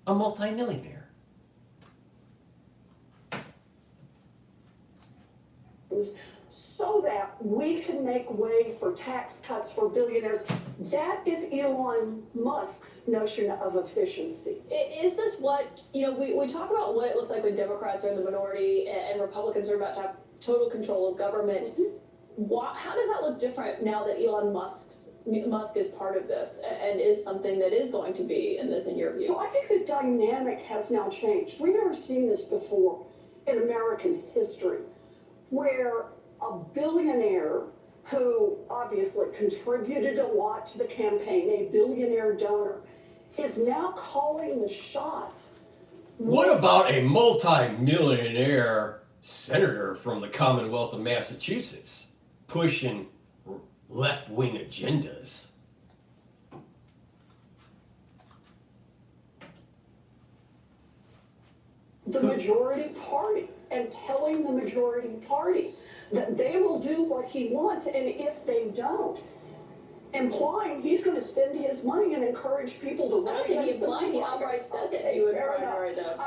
a multimillionaire. so that we can make way for tax cuts for billionaires. That is Elon Musk's notion of efficiency. Is this what, we talk about what it looks like when Democrats are in the minority and Republicans are about to have total control of government. How does that look different now that Elon Musk is part of this and is something that is going to be in this, in your view? So I think the dynamic has now changed. We've never seen this before in American history, where a billionaire who obviously contributed a lot to the campaign, a billionaire donor, is now calling the shots. What about a multi-millionaire senator from the Commonwealth of Massachusetts pushing left-wing agendas? The majority party, and telling the majority party that they will do what he wants, and if they don't, implying he's going to spend his money and encourage people to. I don't think he implied, he outright said that he would prioritize them.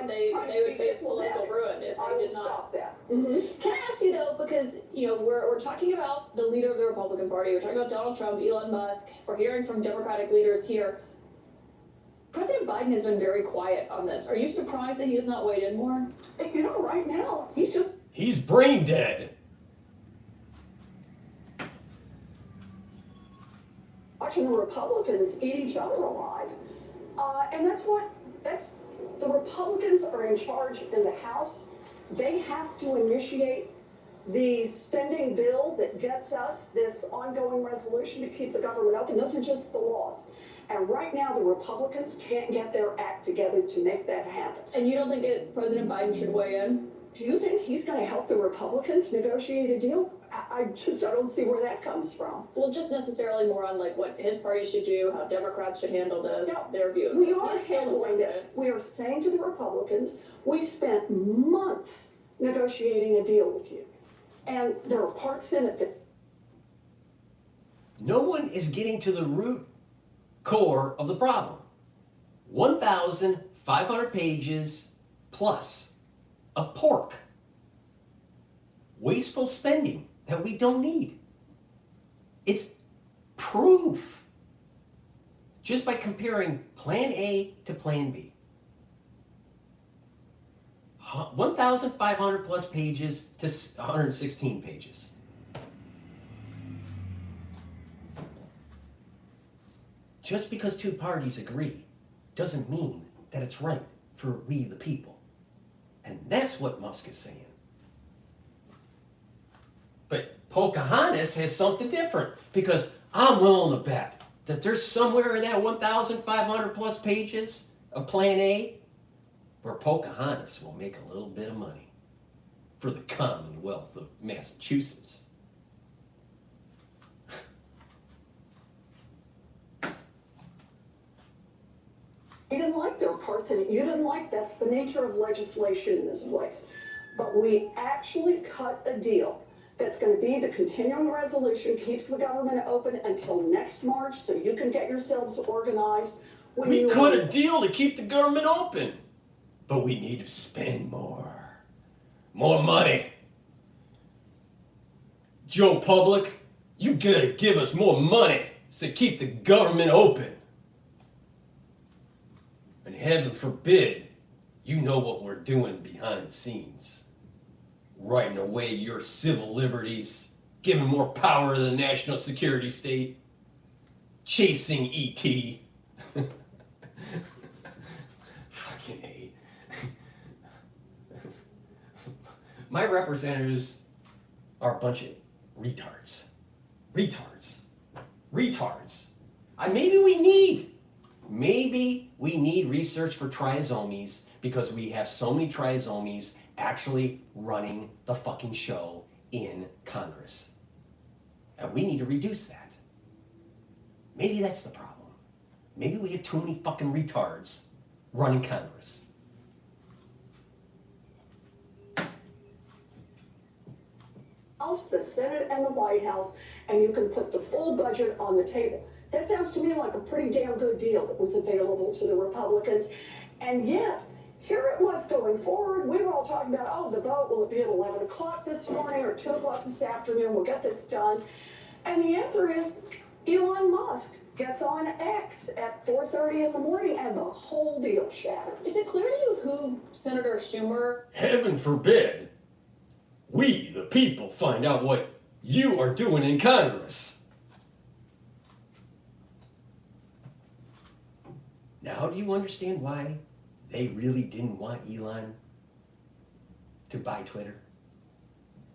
They would face political ruin if they did not. Stop that. Can I ask you though, because we're talking about the leader of the Republican Party, we're talking about Donald Trump, Elon Musk, we're hearing from Democratic leaders here. President Biden has been very quiet on this. Are you surprised that he has not weighed in more? Right now, he's brain dead. Watching the Republicans eat each other alive. And the Republicans are in charge in the House. They have to initiate the spending bill that gets us this ongoing resolution to keep the government open. Those are just the laws. And right now, the Republicans can't get their act together to make that happen. And you don't think President Biden should weigh in? Do you think he's going to help the Republicans negotiate a deal? I don't see where that comes from. Well, just necessarily more on what his party should do, how Democrats should handle this, their view. We are handling this. We are saying to the Republicans, we spent months negotiating a deal with you. And there are parts in it that... No one is getting to the root core of the problem. 1,500 pages plus of pork. Wasteful spending that we don't need. It's proof. Just by comparing Plan A to Plan B. 1,500 plus pages to 116 pages. Just because two parties agree doesn't mean that it's right for we the people. And that's what Musk is saying. But Pocahontas has something different, because I'm willing to bet that there's somewhere in that 1,500 plus pages of Plan A where Pocahontas will make a little bit of money for the Commonwealth of Massachusetts. You didn't like there were parts in it. You didn't like, that's the nature of legislation in this place. But we actually cut a deal that's going to be the continuing resolution, keeps the government open until next March, so you can get yourselves organized. We cut a deal to keep the government open, but we need to spend more money. Joe Public, you gotta give us more money to keep the government open. And heaven forbid, you know what we're doing behind the scenes. Writing away your civil liberties, giving more power to the national security state, chasing E.T. Fucking A. My representatives are a bunch of retards. Maybe we need research for trisomies, because we have so many trisomies actually running the fucking show in Congress. And we need to reduce that. Maybe that's the problem. Maybe we have too many fucking retards running Congress. House, the Senate, and the White House, and you can put the full budget on the table. That sounds to me like a pretty damn good deal that was available to the Republicans. And yet, here it was going forward. We were all talking about, oh, the vote, will it be at 11 o'clock this morning or 2 o'clock this afternoon? We'll get this done. And the answer is Elon Musk gets on X at 4:30 in the morning and the whole deal shatters. Is it clear to you who Senator Schumer? Heaven forbid we, the people, find out what you are doing in Congress. Now do you understand why they really didn't want Elon to buy Twitter?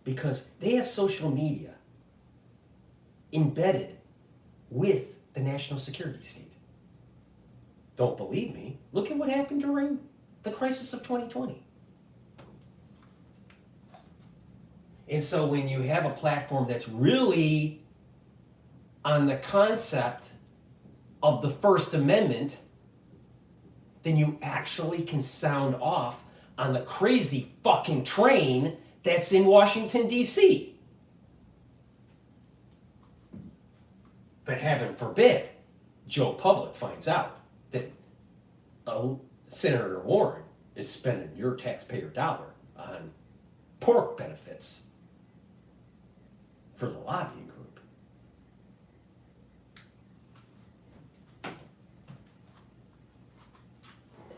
Because they have social media embedded with the national security state. Don't believe me? Look at what happened during the crisis of 2020. And so when you have a platform that's really on the concept of the First Amendment, then you actually can sound off on the crazy fucking train that's in Washington, D.C. But heaven forbid, Joe Public finds out that Senator Warren is spending your taxpayer dollar on pork benefits for the lobbying group.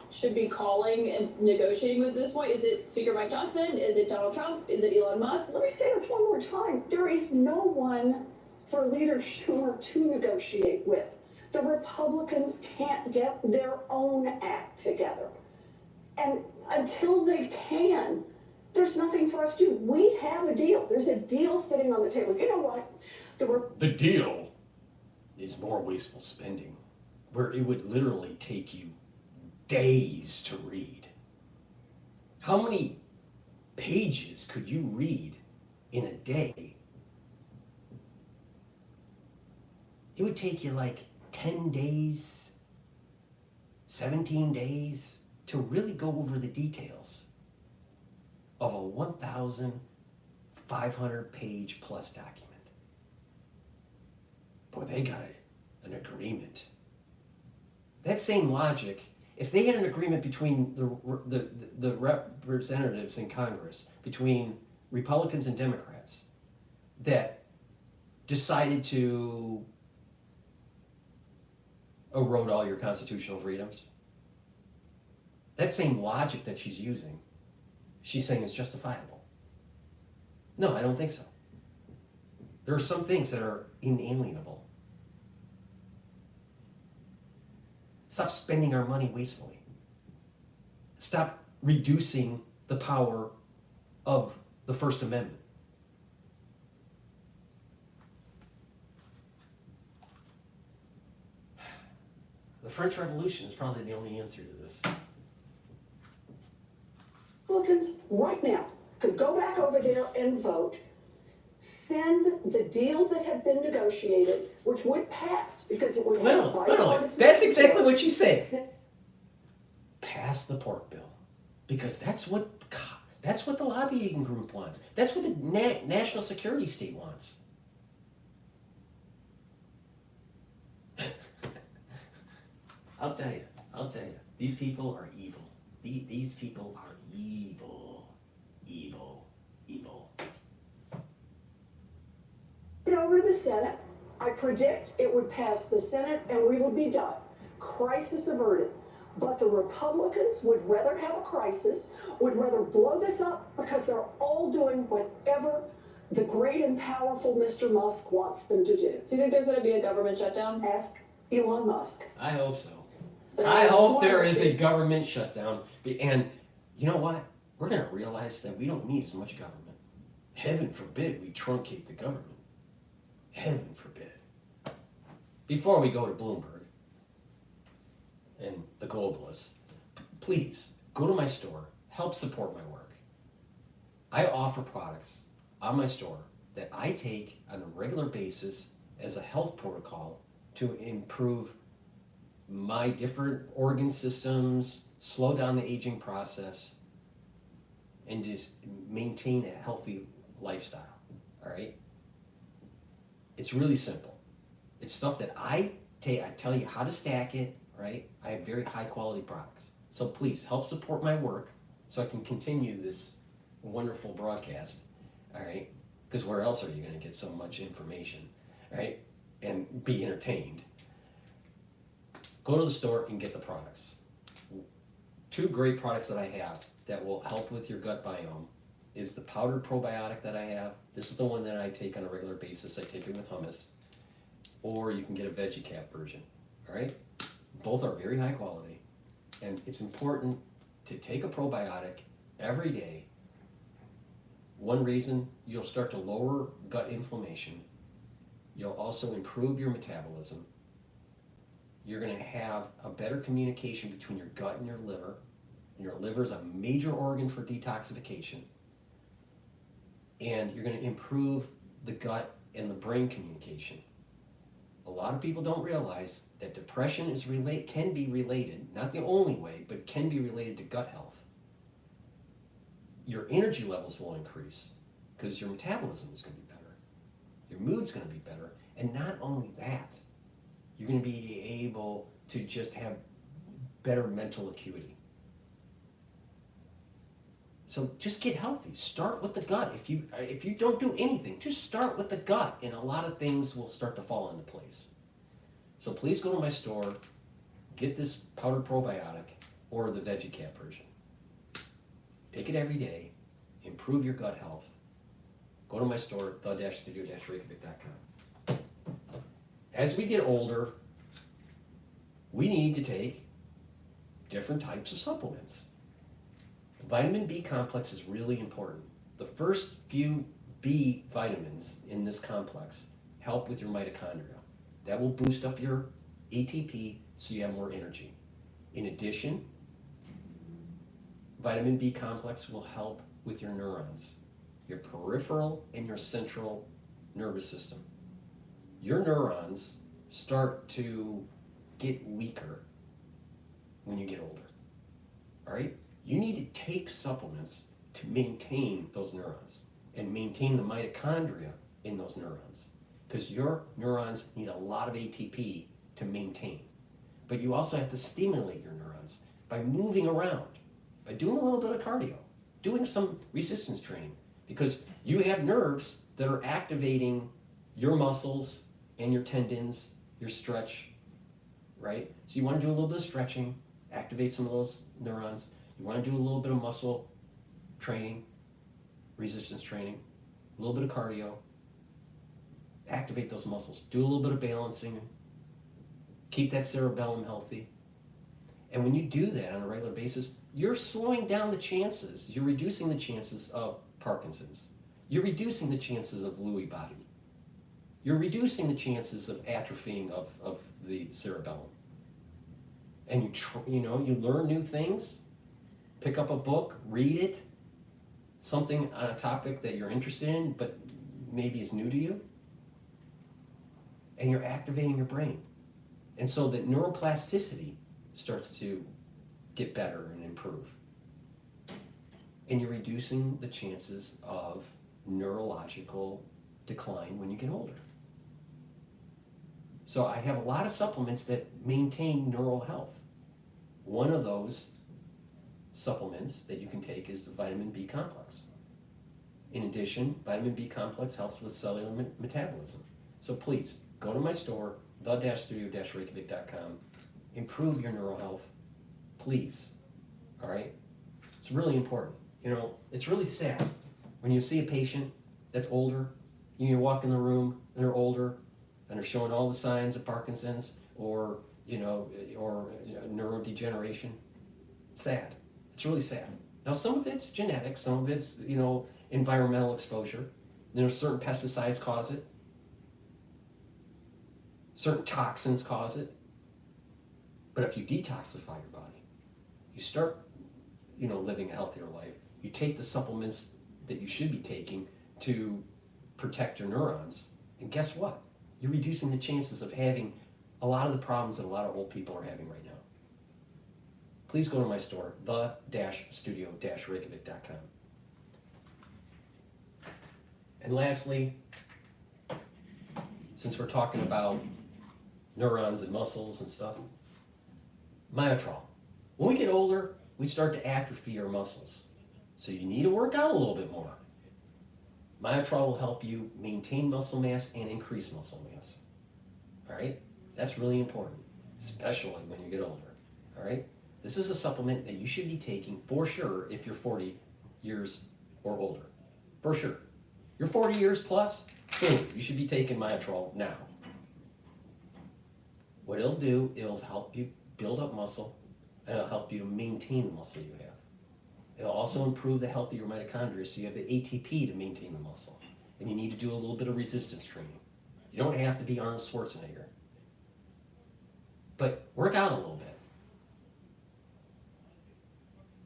Should be calling and negotiating with this point? Is it Speaker Mike Johnson? Is it Donald Trump? Is it Elon Musk? Let me say this one more time. There is no one for Leader Schumer to negotiate with. The Republicans can't get their own act together. And until they can, there's nothing for us to do. We have a deal. There's a deal sitting on the table. You know what? The deal is more wasteful spending, where it would literally take you days to read. How many pages could you read in a day? It would take you like 10 days, 17 days to really go over the details of a 1,500 page plus document. Boy, they got an agreement. That same logic, if they had an agreement between the representatives in Congress, between Republicans and Democrats, that decided to erode all your constitutional freedoms, that same logic that she's using, she's saying is justifiable. No, I don't think so. There are some things that are inalienable. Stop spending our money wastefully. Stop reducing the power of the First Amendment. The French Revolution is probably the only answer to this. Republicans right now could go back over there and vote, send the deal that had been negotiated, which would pass because it would have Literally. That's exactly what you say. Pass the pork bill, because that's what the lobbying group wants. That's what the national security state wants. I'll tell you. These people are evil. These people are evil. Over the Senate, I predict it would pass the Senate and we would be done. Crisis averted. But the Republicans would rather have a crisis, would rather blow this up because they're all doing whatever the great and powerful Mr. Musk wants them to do. Do you think there's going to be a government shutdown? Ask Elon Musk. I hope so. So I hope there is a government shutdown. And you know what? We're going to realize that we don't need as much government. Heaven forbid we truncate the government. Heaven forbid. Before we go to Bloomberg and the globalists, please go to my store, help support my work. I offer products on my store that I take on a regular basis as a health protocol to improve my different organ systems, slow down the aging process, and just maintain a healthy lifestyle, all right? It's really simple. It's stuff that I take, I tell you how to stack it, right? I have very high quality products. So please help support my work so I can continue this wonderful broadcast, all right? Because where else are you going to get so much information, right? And be entertained. Go to the store and get the products. 2 great products that I have that will help with your gut biome is the powdered probiotic that I have. This is the one that I take on a regular basis. I take it with hummus. Or you can get a VeggieCap version, all right? Both are very high quality. And it's important to take a probiotic every day. One reason, you'll start to lower gut inflammation. You'll also improve your metabolism. You're going to have a better communication between your gut and your liver. Your liver is a major organ for detoxification. And you're going to improve the gut and the brain communication. A lot of people don't realize that depression can be related, not the only way, but can be related to gut health. Your energy levels will increase because your metabolism is going to be better. Your mood's going to be better. And not only that, you're going to be able to just have better mental acuity. So just get healthy. Start with the gut. If you don't do anything, just start with the gut, and a lot of things will start to fall into place. So please go to my store, get this powdered probiotic or the VeggieCap version. Take it every day, improve your gut health. Go to my store, the-studio-reykjavik.com. As we get older, we need to take different types of supplements. Vitamin B complex is really important. The first few B vitamins in this complex help with your mitochondria. That will boost up your ATP so you have more energy. In addition, vitamin B complex will help with your neurons, your peripheral and your central nervous system. Your neurons start to get weaker when you get older, all right? You need to take supplements to maintain those neurons and maintain the mitochondria in those neurons, because your neurons need a lot of ATP to maintain. But you also have to stimulate your neurons by moving around, by doing a little bit of cardio, doing some resistance training, because you have nerves that are activating your muscles and your tendons, your stretch, right? So you want to do a little bit of stretching, activate some of those neurons. You want to do a little bit of muscle training, resistance training, a little bit of cardio, activate those muscles, do a little bit of balancing, keep that cerebellum healthy. And when you do that on a regular basis, you're slowing down the chances, you're reducing the chances of Parkinson's, you're reducing the chances of Lewy body, you're reducing the chances of atrophying of the cerebellum. And you learn new things, pick up a book, read it, something on a topic that you're interested in but maybe is new to you, and you're activating your brain. And so that neuroplasticity starts to get better and improve. And you're reducing the chances of neurological decline when you get older. So I have a lot of supplements that maintain neural health. One of those supplements that you can take is the vitamin B complex. In addition, vitamin B complex helps with cellular metabolism. So please, go to my store, the-studio-reykjavik.com, improve your neural health, please, all right? It's really important. It's really sad when you see a patient that's older, you walk in the room and they're older and they're showing all the signs of Parkinson's or neurodegeneration. It's sad. It's really sad. Now, some of it's genetic, some of it's, environmental exposure. Certain pesticides cause it. Certain toxins cause it. But if you detoxify your body, you start, living a healthier life, you take the supplements that you should be taking to protect your neurons, and guess what? You're reducing the chances of having a lot of the problems that a lot of old people are having right now. Please go to my store, the-studio-reykjavik.com. And lastly, since we're talking about neurons and muscles and stuff, Myotrol. When we get older, we start to atrophy our muscles. So you need to work out a little bit more. Myotrol will help you maintain muscle mass and increase muscle mass. All right? That's really important, especially when you get older. All right? This is a supplement that you should be taking for sure if you're 40 years or older. For sure. You're 40 years plus, boom, you should be taking Myotrol now. What it'll do, it'll help you build up muscle, and it'll help you maintain the muscle you have. It'll also improve the health of your mitochondria, so you have the ATP to maintain the muscle. And you need to do a little bit of resistance training. You don't have to be Arnold Schwarzenegger. But work out a little bit.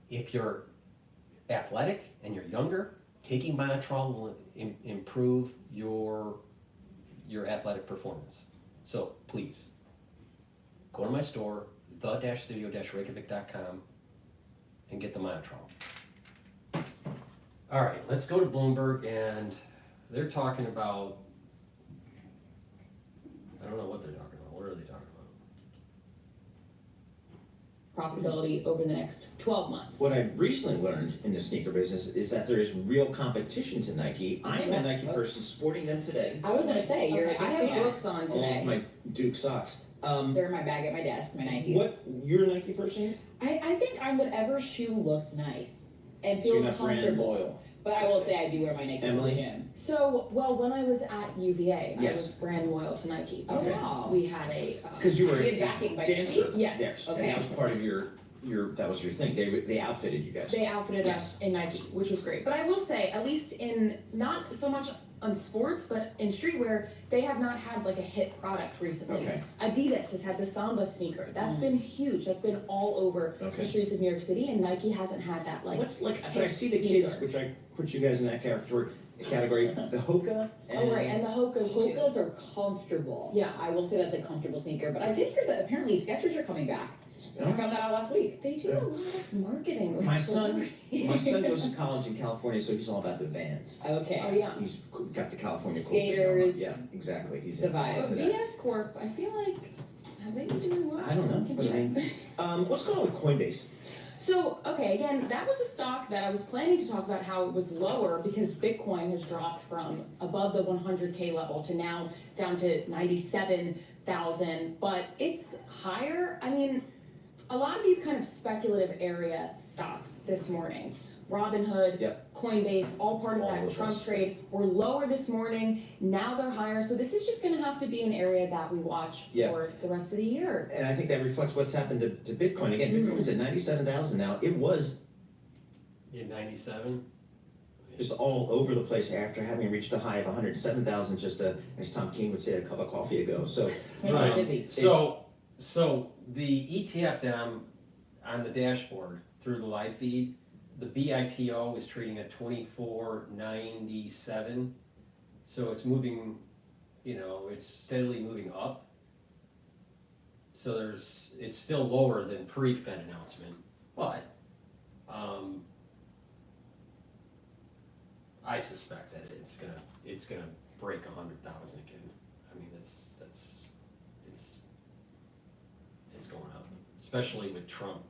If you're athletic and you're younger, taking Myotrol will improve your athletic performance. So please, go to my store, the-studio-reykjavik.com, and get the Myotrol. All right, let's go to Bloomberg, and they're talking about, I don't know what they're talking about. What are they talking about? Profitability over the next 12 months. What I've recently learned in the sneaker business is that there is real competition to Nike. I am a Nike person sporting them today. I was gonna say, you're. Okay, I have Brooks on Along with today. my Duke socks. They're in my bag at my desk, my Nikes. What, you're a Nike person? I think I'm whatever shoe looks nice and So you're feels not brand comfortable. loyal. But I will say I do wear my Nikes Emily? to the gym. So, well, when I was at UVA, I Yes. was brand loyal to Nike. Oh, because wow. we had a. Because you were You had a backing by dancer. Nike? Yes. And Okay. that was part of your that was your thing. They outfitted you guys. They outfitted us in Nike, which was great. But I will say, at least in not so much on sports, but in streetwear, they have not had like a hit product recently. Okay. Adidas has had the Samba sneaker. That's been huge. That's been all over Okay. the streets of New York City, and Nike hasn't had that like. What's like, when I hit see the sneaker. kids, which I put you guys in that category, the Hoka and... Oh, right, and the Hokas too. Hokas are comfortable. Yeah. I will say that's a comfortable sneaker, but I did hear that apparently Skechers are coming back. I found that out last week. They do a lot of marketing with My son celebrities. goes to college in California, so he's all about the Vans. Okay. Oh, yeah. He's got the California Skaters. Yeah, exactly. He's The into vibe. that. VF Corp, I feel like, have they been doing well? I don't know. Can But I check. mean, what's going on with Coinbase? So, okay, again, that was a stock that I was planning to talk about how it was lower because Bitcoin has dropped from above the 100K level to now down to 97,000, but it's higher. I mean, a lot of these kind of speculative area stocks this morning, Robinhood, Yep. Coinbase, all part of All that of Trump those. trade, were lower this morning. Now they're higher. So this is just going to have to be an area that we watch Yeah. for the rest of the year. And I think that reflects what's happened to Bitcoin. Again, Mm-hmm. Bitcoin's at 97,000 now. It was In 97? just all over the place after having reached a high of 107,000 just as Tom King would say, a cup of coffee ago. So So the ETF that I'm on the dashboard through the live feed, the BITO is trading at 24.97. So it's moving, it's steadily moving up. So it's still lower than pre-Fed announcement, but I suspect that it's gonna break 100,000 again. I mean, it's going up, especially with Trump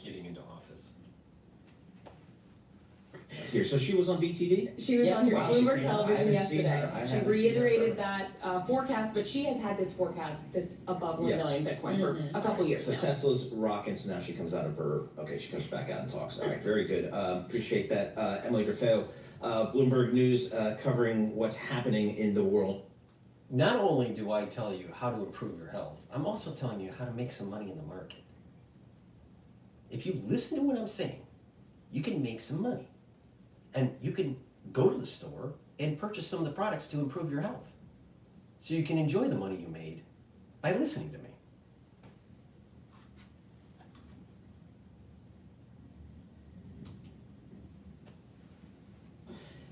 getting into office. here, so she was on BTV? She was on Bloomberg I Television haven't seen yesterday. her. I She haven't seen her. reiterated that forecast, but she has had this forecast, this above 1 Yeah. million Bitcoin for a couple years So now. Tesla's rocking, so now she comes out of her, she comes back out and talks. All right, very good. Appreciate that. Emily Griffeo, Bloomberg News, covering what's happening in the world. Not only do I tell you how to improve your health, I'm also telling you how to make some money in the market. If you listen to what I'm saying, you can make some money. And you can go to the store and purchase some of the products to improve your health. So you can enjoy the money you made by listening to me.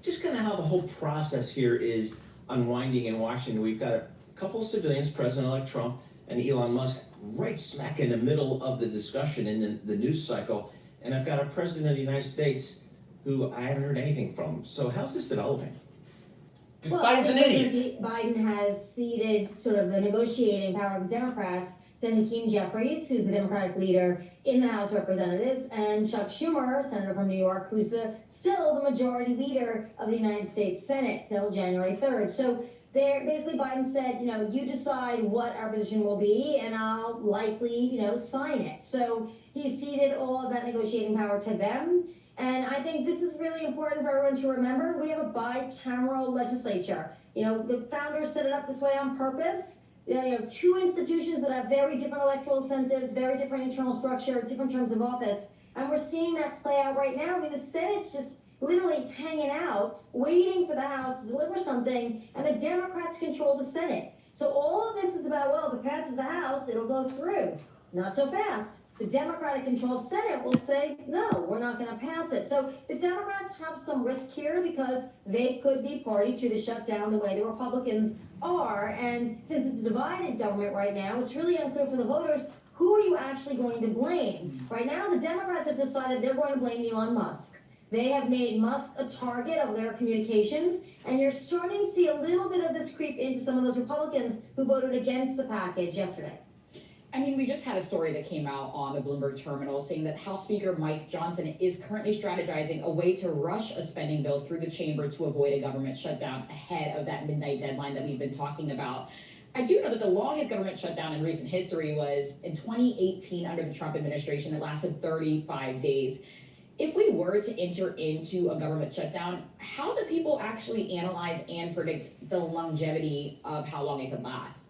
Just kind of how the whole process here is unwinding in Washington. We've got a couple of civilians, President-elect Trump and Elon Musk, right smack in the middle of the discussion in the news cycle. And I've got a president of the United States who I haven't heard anything from. So how's this developing? Because Biden's an idiot. Biden has ceded sort of the negotiating power of the Democrats to Hakeem Jeffries, who's the Democratic leader in the House of Representatives, and Chuck Schumer, senator from New York, who's still the majority leader of the United States Senate till January 3rd. So basically Biden said, you decide what our position will be, and I'll likely, sign it. So he ceded all of that negotiating power to them. And I think this is really important for everyone to remember. We have a bicameral legislature. The founders set it up this way on purpose. Two institutions that have very different electoral incentives, very different internal structure, different terms of office. And we're seeing that play out right now. I mean, the Senate's just literally hanging out, waiting for the House to deliver something, and the Democrats control the Senate. So all of this is about, well, if it passes the House, it'll go through. Not so fast. The Democratic-controlled Senate will say, no, we're not going to pass it. So the Democrats have some risk here because they could be party to the shutdown the way the Republicans are. And since it's a divided government right now, it's really unclear for the voters, who are you actually going to blame? Right now, the Democrats have decided they're going to blame Elon Musk. They have made Musk a target of their communications, and you're starting to see a little bit of this creep into some of those Republicans who voted against the package yesterday. I mean, we just had a story that came out on the Bloomberg terminal saying that House Speaker Mike Johnson is currently strategizing a way to rush a spending bill through the chamber to avoid a government shutdown ahead of that midnight deadline that we've been talking about. I do know that the longest government shutdown in recent history was in 2018 under the Trump administration that lasted 35 days. If we were to enter into a government shutdown, how do people actually analyze and predict the longevity of how long it could last?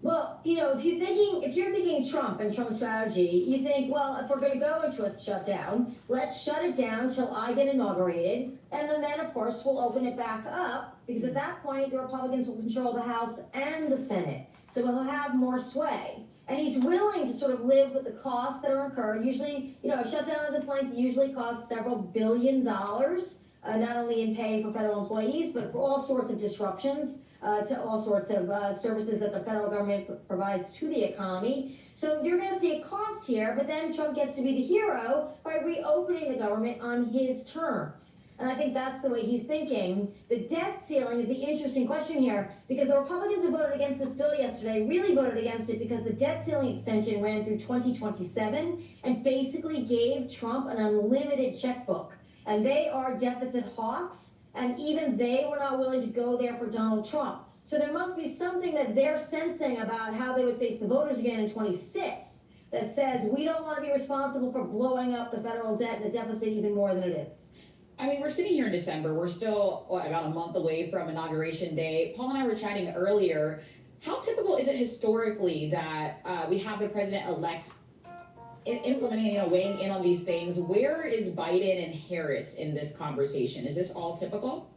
Well, if you're thinking Trump and Trump's strategy, you think, well, if we're going to go into a shutdown, let's shut it down till I get inaugurated, and then of course we'll open it back up, because at that point the Republicans will control the House and the Senate, so we'll have more sway. And he's willing to sort of live with the costs that are incurred. Usually, a shutdown of this length usually costs several $1 billion, not only in pay for federal employees, but for all sorts of disruptions. To all sorts of services that the federal government provides to the economy. So you're going to see a cost here, but then Trump gets to be the hero by reopening the government on his terms. And I think that's the way he's thinking. The debt ceiling is the interesting question here, because the Republicans who voted against this bill yesterday really voted against it because the debt ceiling extension ran through 2027 and basically gave Trump an unlimited checkbook. And they are deficit hawks. And even they were not willing to go there for Donald Trump. So there must be something that they're sensing about how they would face the voters again in 26 that says we don't want to be responsible for blowing up the federal debt and the deficit even more than it is. I mean, we're sitting here in December. We're still about a month away from Inauguration Day. Paul and I were chatting earlier. How typical is it historically that we have the president-elect implementing, weighing in on these things? Where is Biden and Harris in this conversation? Is this all typical?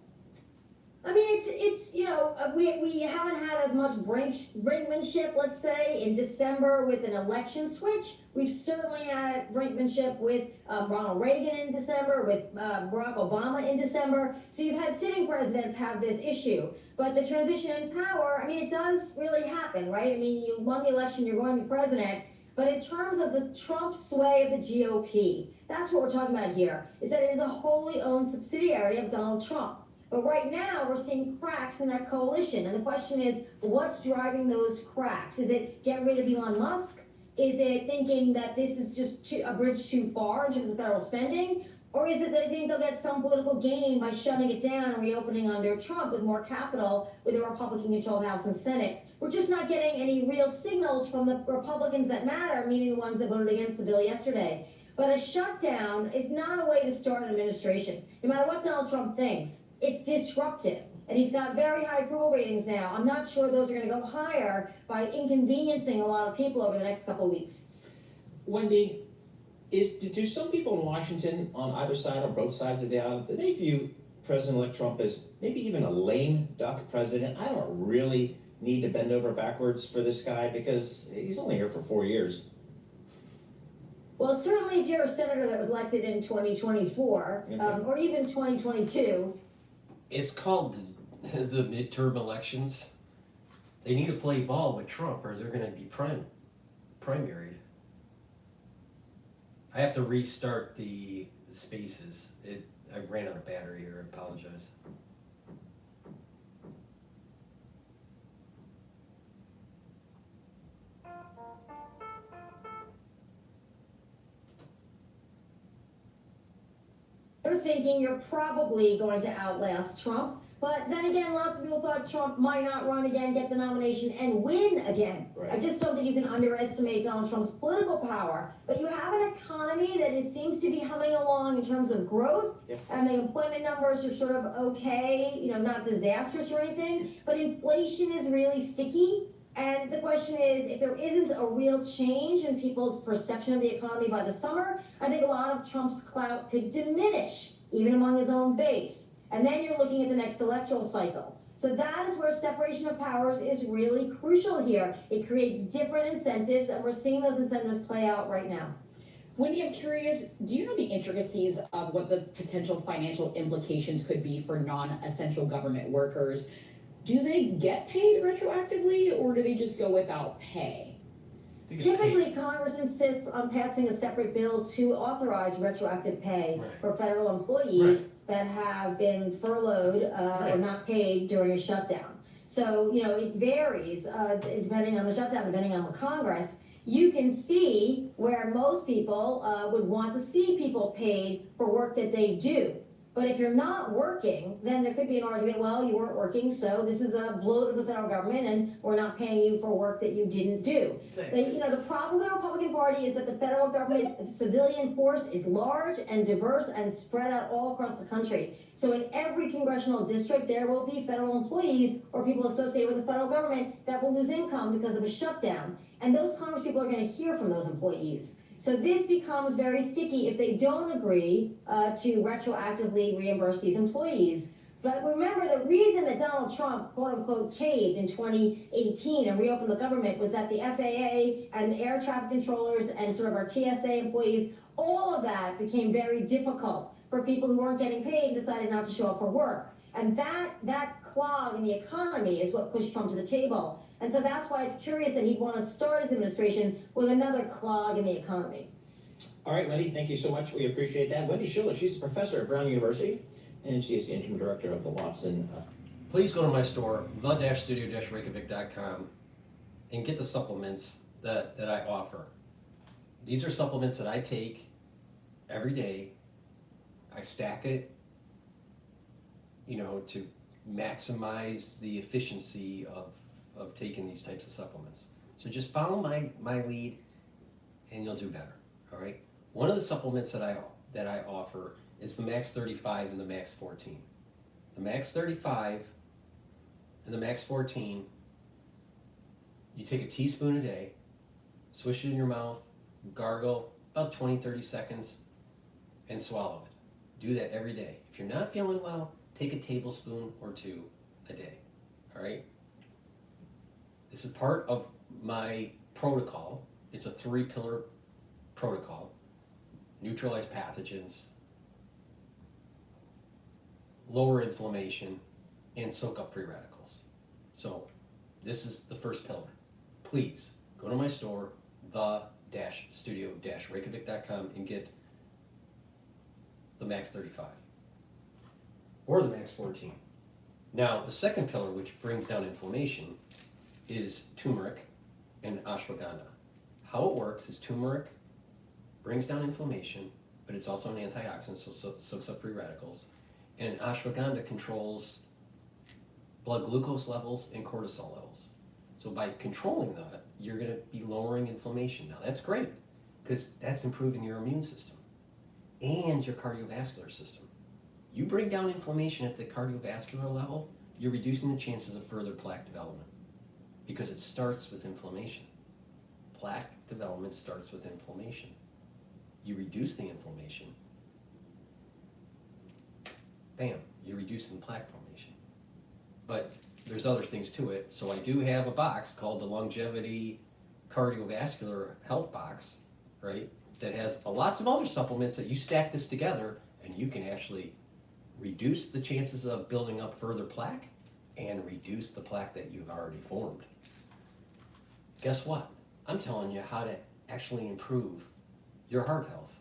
I mean, we haven't had as much brinkmanship, let's say, in December with an election switch. We've certainly had brinkmanship with Ronald Reagan in December, with Barack Obama in December. So you've had sitting presidents have this issue. But the transition in power, I mean, it does really happen, right? I mean, you won the election, you're going to be president. But in terms of the Trump sway of the GOP, that's what we're talking about here, is that it is a wholly owned subsidiary of Donald Trump. But right now, we're seeing cracks in that coalition. And the question is, what's driving those cracks? Is it get rid of Elon Musk? Is it thinking that this is just a bridge too far in terms of federal spending? Or is it they think they'll get some political gain by shutting it down and reopening under Trump with more capital with a Republican-controlled House and Senate? We're just not getting any real signals from the Republicans that matter, meaning the ones that voted against the bill yesterday. But a shutdown is not a way to start an administration. No matter what Donald Trump thinks, it's disruptive. And he's got very high approval ratings now. I'm not sure those are going to go higher by inconveniencing a lot of people over the next couple of weeks. Wendy, do some people in Washington on either side or both sides of the aisle, do they view President-elect Trump as maybe even a lame duck president? I don't really need to bend over backwards for this guy because he's only here for 4 years. Well, certainly if you're a senator that was elected in 2024, or even 2022. It's called the midterm elections. They need to play ball with Trump or they're going to be primaried. I have to restart the spaces. I ran out of battery here, I apologize. thinking you're probably going to outlast Trump. But then again, lots of people thought Trump might not run again, get the nomination, and win again. Right. I just don't think you can underestimate Donald Trump's political power. But you have an economy that seems to be humming along in terms of growth, and the employment numbers are sort of okay, you know, not disastrous or anything. But inflation is really sticky. And the question is, if there isn't a real change in people's perception of the economy by the summer, I think a lot of Trump's clout could diminish, even among his own base. And then you're looking at the next electoral cycle. So that is where separation of powers is really crucial here. It creates different incentives, and we're seeing those incentives play out right now. Wendy, I'm curious, do you know the intricacies of what the potential financial implications could be for non-essential government workers? Do they get paid retroactively, or do they just go without pay? Typically, Congress insists on passing a separate bill to authorize retroactive pay for federal employees that have been furloughed or not paid during a shutdown. So, you know, it varies depending on the shutdown, depending on the Congress. You can see where most people would want to see people paid for work that they do. But if you're not working, then there could be an argument, well, you weren't working, so this is a blow to the federal government, and we're not paying you for work that you didn't do. You know, the problem with the Republican Party is that the federal government civilian force is large and diverse and spread out all across the country. So in every congressional district, there will be federal employees or people associated with the federal government that will lose income because of a shutdown. And those Congress people are going to hear from those employees. So this becomes very sticky if they don't agree to retroactively reimburse these employees. But remember, the reason that Donald Trump, quote unquote, caved in 2018 and reopened the government was that the FAA and air traffic controllers and sort of our TSA employees, all of that became very difficult for people who weren't getting paid and decided not to show up for work. And that clog in the economy is what pushed Trump to the table. And so that's why it's curious that he'd want to start his administration with another clog in the economy. All right, Wendy, thank you so much. We appreciate that. Wendy Schiller, she's a professor at Brown University, and she's the interim director of the Watson. Please go to my store, the-studio-reykjavik.com, and get the supplements that I offer. These are supplements that I take every day. I stack it, you know, to maximize the efficiency of taking these types of supplements. So just follow my lead and you'll do better, all right? One of the supplements that I offer is the Max 35 and the Max 14. The Max 35 and the Max 14, you take a teaspoon a day, swish it in your mouth, gargle about 20-30 seconds, and swallow it. Do that every day. If you're not feeling well, take a tablespoon or two a day, all right? This is part of my protocol. It's a 3-pillar protocol. Neutralize pathogens, lower inflammation, and soak up free radicals. So this is the first pillar. Please go to my store, the-studio-reykjavik.com, and get the Max 35 or the Max 14. Now, the second pillar, which brings down inflammation, is turmeric and ashwagandha. How it works is turmeric brings down inflammation, but it's also an antioxidant, so soaks up free radicals. And ashwagandha controls blood glucose levels and cortisol levels. So by controlling that, you're going to be lowering inflammation. Now that's great, because that's improving your immune system and your cardiovascular system. You bring down inflammation at the cardiovascular level, you're reducing the chances of further plaque development, because it starts with inflammation. Plaque development starts with inflammation. You reduce the inflammation, bam, you're reducing plaque formation. But there's other things to it. So I do have a box called the Longevity Cardiovascular Health Box, right? That has lots of other supplements that you stack this together and you can actually reduce the chances of building up further plaque and reduce the plaque that you've already formed. Guess what? I'm telling you how to actually improve your heart health.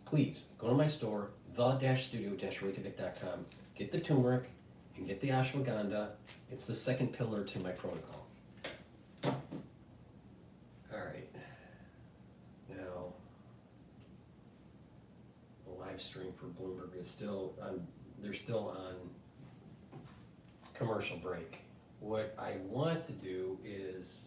Please go to my store, the-studio-reykjavik.com, get the turmeric and get the ashwagandha. It's the second pillar to my protocol. All right. Now, will I live stream for Bloomberg is still on, they're still on commercial break. What I want to do is,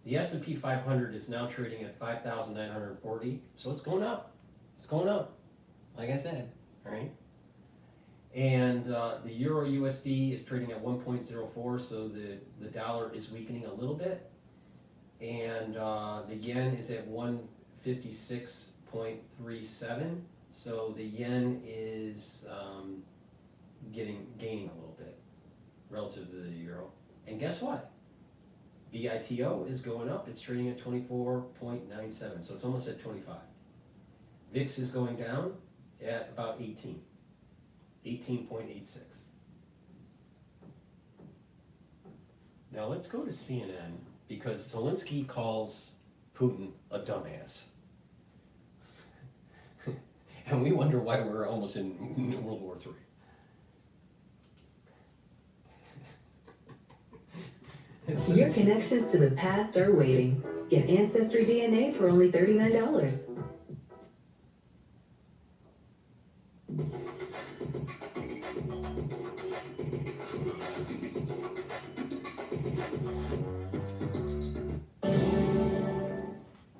the S&P 500 is now trading at 5,940, so it's going up. It's going up, like I said, all right? And the Euro USD is trading at 1.04, so the dollar is weakening a little bit. And the yen is at 156.37, so the yen is gaining a little bit relative to the euro. And guess what? BITO is going up. It's trading at 24.97, so it's almost at 25. VIX is going down at about 18.86. Now let's go to CNN, because Zelensky calls Putin a dumbass. And we wonder why we're almost in World War III. Your connections to the past are waiting. Get Ancestry DNA for only $39.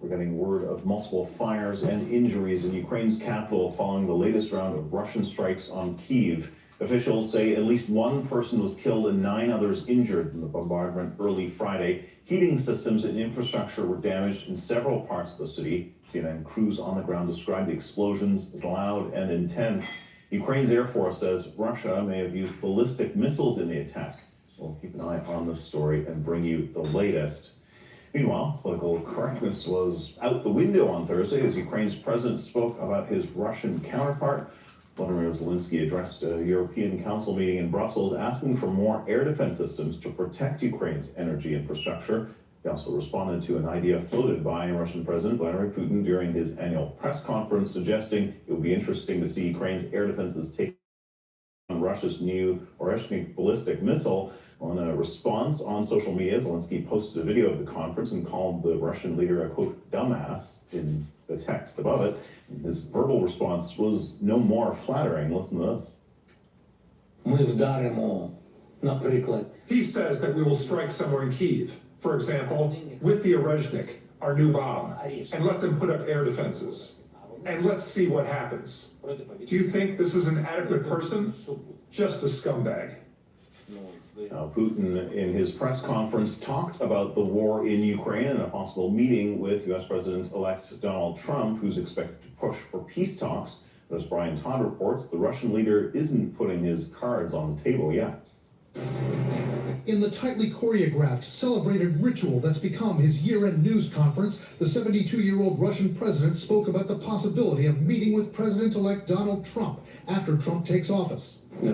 We're getting word of multiple fires and injuries in Ukraine's capital following the latest round of Russian strikes on Kyiv. Officials say at least one person was killed and 9 others injured in the bombardment early Friday. Heating systems and infrastructure were damaged in several parts of the city. CNN crews on the ground described the explosions as loud and intense. Ukraine's Air Force says Russia may have used ballistic missiles in the attack. We'll keep an eye on this story and bring you the latest. Meanwhile, political correctness was out the window on Thursday as Ukraine's president spoke about his Russian counterpart. Volodymyr Zelensky addressed a European Council meeting in Brussels asking for more air defense systems to protect Ukraine's energy infrastructure. He also responded to an idea floated by Russian President Vladimir Putin during his annual press conference, suggesting it would be interesting to see Ukraine's air defenses take on Russia's new Oreshnik ballistic missile. On a response on social media, Zelensky posted a video of the conference and called the Russian leader a, quote, dumbass in the text above it. His verbal response was no more flattering. Listen to this. He says that we will strike somewhere in Kyiv, for example, with the Oreshnik, our new bomb, and let them put up air defenses. And let's see what happens. Do you think this is an adequate person? Just a scumbag. Now, Putin, in his press conference, talked about the war in Ukraine and a possible meeting with U.S. President-elect Donald Trump, who's expected to push for peace talks. But as Brian Todd reports, the Russian leader isn't putting his cards on the table yet. In the tightly choreographed, celebrated ritual that's become his year-end news conference, the 72-year-old Russian president spoke about the possibility of meeting with President-elect Donald Trump after Trump takes office. I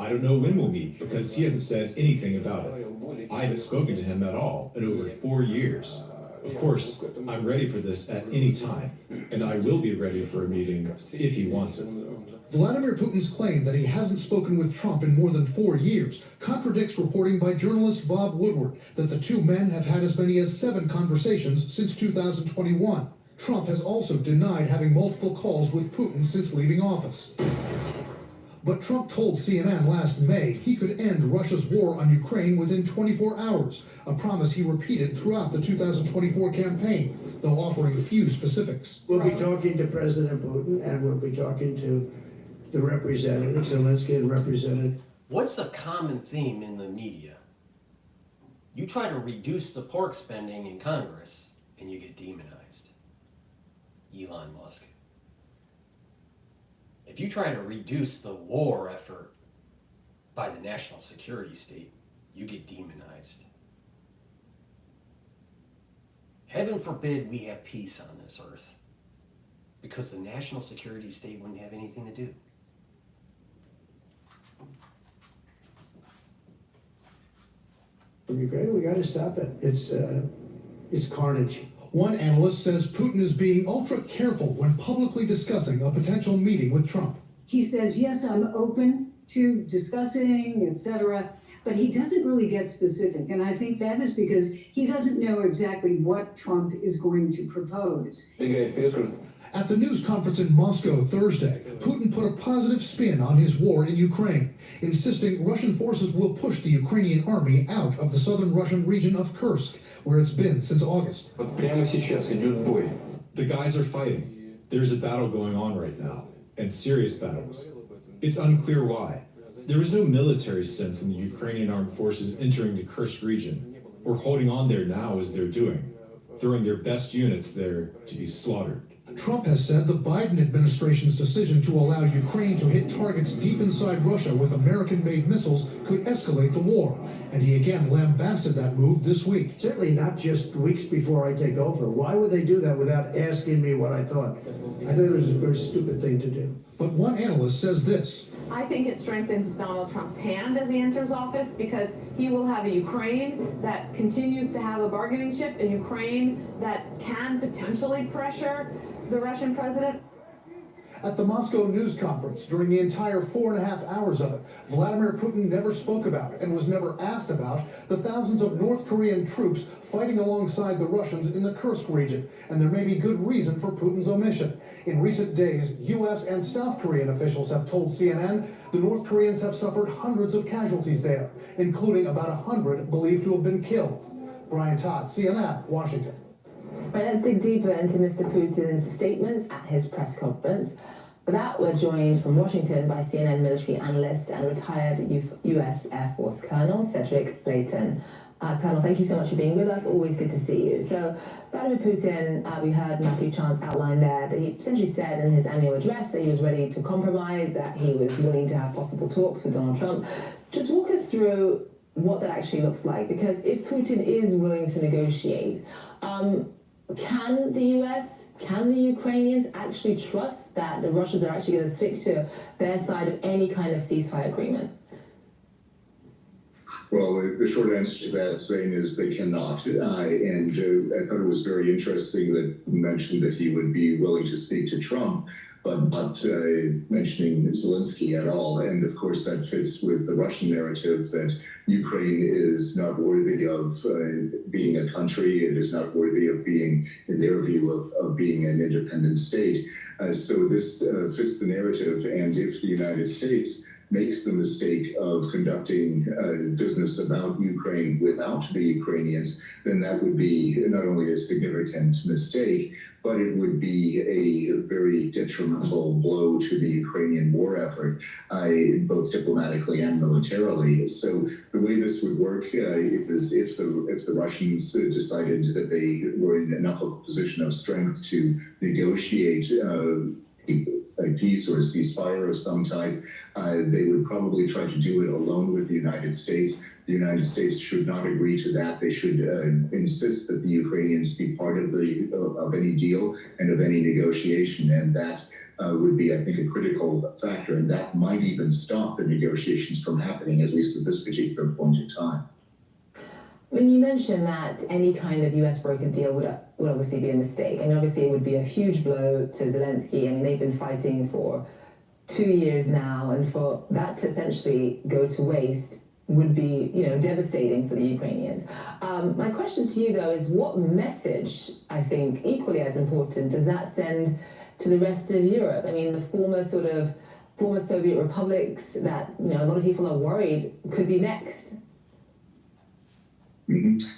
don't know when we'll meet because he hasn't said anything about it. I haven't spoken to him at all in over 4 years. Of course, I'm ready for this at any time, and I will be ready for a meeting if he wants it. Vladimir Putin's claim that he hasn't spoken with Trump in more than 4 years contradicts reporting by journalist Bob Woodward that the two men have had as many as 7 conversations since 2021. Trump has also denied having multiple calls with Putin since leaving office. But Trump told CNN last May he could end Russia's war on Ukraine within 24 hours, a promise he repeated throughout the 2024 campaign, though offering few specifics. We'll be talking to President Putin, and we'll be talking to the representative, Zelensky and Representative. What's a common theme in the media? You try to reduce the pork spending in Congress, and you get demonized. Elon Musk. If you try to reduce the war effort by the national security state, you get demonized. Heaven forbid we have peace on this earth, because the national security state wouldn't have anything to do. From Ukraine, we got to stop it. It's carnage. One analyst says Putin is being ultra careful when publicly discussing a potential meeting with Trump. He says, yes, I'm open to discussing, etc., but he doesn't really get specific. And I think that is because he doesn't know exactly what Trump is going to propose. At the news conference in Moscow Thursday, Putin put a positive spin on his war in Ukraine, insisting Russian forces will push the Ukrainian army out of the southern Russian region of Kursk, where it's been since August. The guys are fighting. There's a battle going on right now, and serious battles. It's unclear why. There was no military sense in the Ukrainian armed forces entering the Kursk region, or holding on there now as they're doing, throwing their best units there to be slaughtered. Trump has said the Biden administration's decision to allow Ukraine to hit targets deep inside Russia with American-made missiles could escalate the war. And he again lambasted that move this week. Certainly not just weeks before I take over. Why would they do that without asking me what I thought? I thought it was a very stupid thing to do. But one analyst says this. I think it strengthens Donald Trump's hand as he enters office because he will have a Ukraine that continues to have a bargaining chip, a Ukraine that can potentially pressure the Russian president. At the Moscow news conference, during the entire 4.5 hours of it, Vladimir Putin never spoke about and was never asked about the thousands of North Korean troops fighting alongside the Russians in the Kursk region, and there may be good reason for Putin's omission. In recent days, U.S. and South Korean officials have told CNN the North Koreans have suffered hundreds of casualties there, including about 100 believed to have been killed. Brian Todd, CNN, Washington. Right, let's dig deeper into Mr. Putin's statements at his press conference. For that, we're joined from Washington by CNN military analyst and retired U.S. Air Force Colonel Cedric Layton. Colonel, thank you so much for being with us. Always good to see you. So, Vladimir Putin, we heard Matthew Chance outline there that he essentially said in his annual address that he was ready to compromise, that he was willing to have possible talks with Donald Trump. Just walk us through what that actually looks like, because if Putin is willing to negotiate, can the U.S., can the Ukrainians actually trust that the Russians are actually going to stick to their side of any kind of ceasefire agreement? Well, the short answer to that, Zane, is they cannot. I thought it was very interesting that you mentioned that he would be willing to speak to Trump, but not mentioning Zelensky at all. And of course, that fits with the Russian narrative that Ukraine is not worthy of being a country. It is not worthy of being, in their view, of being an independent state. So this fits the narrative. And if the United States makes the mistake of conducting business about Ukraine without the Ukrainians, then that would be not only a significant mistake, but it would be a very detrimental blow to the Ukrainian war effort, both diplomatically and militarily. So the way this would work is if the Russians decided that they were in enough of a position of strength to negotiate a peace or a ceasefire of some type, they would probably try to do it alone with the United States. The United States should not agree to that. They should insist that the Ukrainians be part of any deal and of any negotiation, and that would be, I think, a critical factor, and that might even stop the negotiations from happening, at least at this particular point in time. When you mentioned that any kind of U.S. brokered deal would obviously be a mistake, and obviously it would be a huge blow to Zelensky. I mean, they've been fighting for 2 years now, and for that to essentially go to waste would be, devastating for the Ukrainians. My question to you, though, is what message, I think, equally as important, does that send to the rest of Europe? I mean, the former Soviet republics that, a lot of people are worried could be next.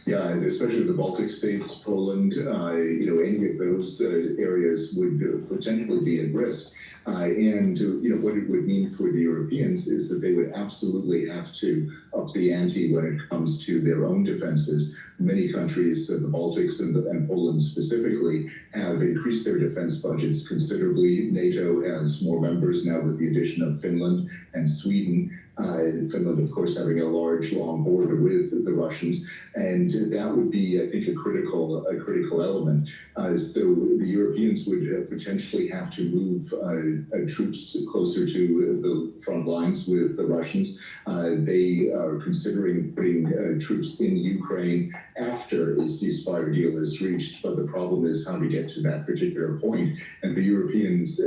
Yeah, especially the Baltic states, Poland, any of those areas would potentially be at risk. And what it would mean for the Europeans is that they would absolutely have to up the ante when it comes to their own defenses. Many countries, the Baltics and Poland specifically, have increased their defense budgets considerably. NATO has more members now with the addition of Finland and Sweden. Finland, of course, having a large, long border with the Russians, and that would be, I think, a critical element. So the Europeans would potentially have to move troops closer to the front lines with the Russians. They are considering putting troops in Ukraine after a ceasefire deal is reached, but the problem is how to get to that particular point. And the Europeans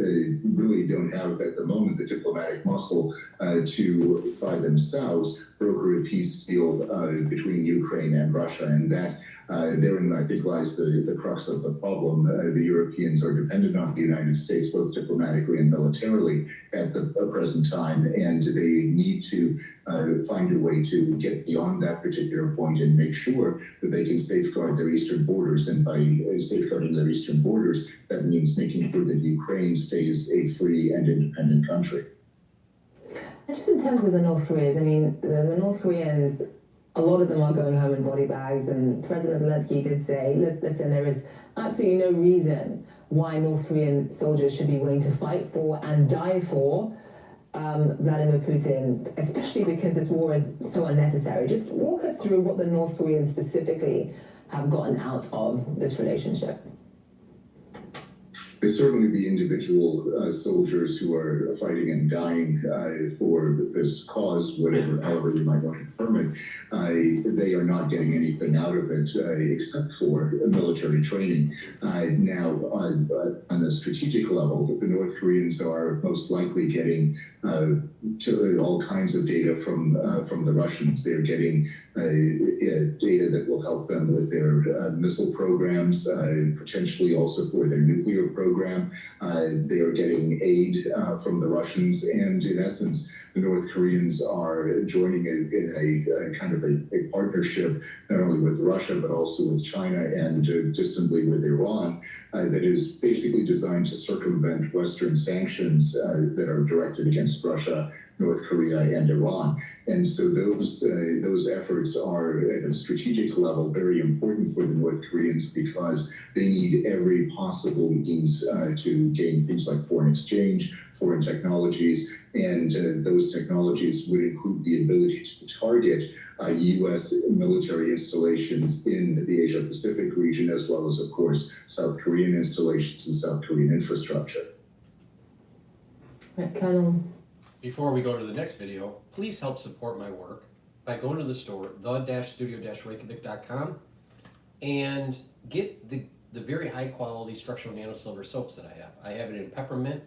really don't have, at the moment, the diplomatic muscle to to, by themselves, broker a peace deal between Ukraine and Russia, and that therein, I think, lies the crux of the problem. The Europeans are dependent on the United States, both diplomatically and militarily, at the present time, and they need to find a way to get beyond that particular point and make sure that they can safeguard their eastern borders. And by safeguarding their eastern borders, that means making sure that Ukraine stays a free and independent country. And just in terms of the North Koreans, I mean, the North Koreans, a lot of them are going home in body bags, and President Zelensky did say, listen, there is absolutely no reason why North Korean soldiers should be willing to fight for and die for Vladimir Putin, especially because this war is so unnecessary. Just walk us through what the North Koreans specifically have gotten out of this relationship. Certainly the individual soldiers who are fighting and dying for this cause, however you might want to term it, they are not getting anything out of it except for military training. Now, on a strategic level, the North Koreans are most likely getting all kinds of data from the Russians. They're getting data that will help them with their missile programs, potentially also for their nuclear program. They are getting aid from the Russians, and in essence, the North Koreans are joining in a kind of a partnership, not only with Russia, but also with China and distantly with Iran, that is basically designed to circumvent Western sanctions that are directed against Russia, North Korea, and Iran. And so those efforts are at a strategic level very important for the North Koreans because they need every possible means to gain things like foreign exchange, foreign technologies, and those technologies would include the ability to target U.S. military installations in the Asia-Pacific region, as well as, of course, South Korean installations and South Korean infrastructure. Right, Colonel. Before we go to the next video, please help support my work by going to the store, the-studio-reykjavik.com, and get the very high quality structural nano silver soaps that I have. I have it in peppermint.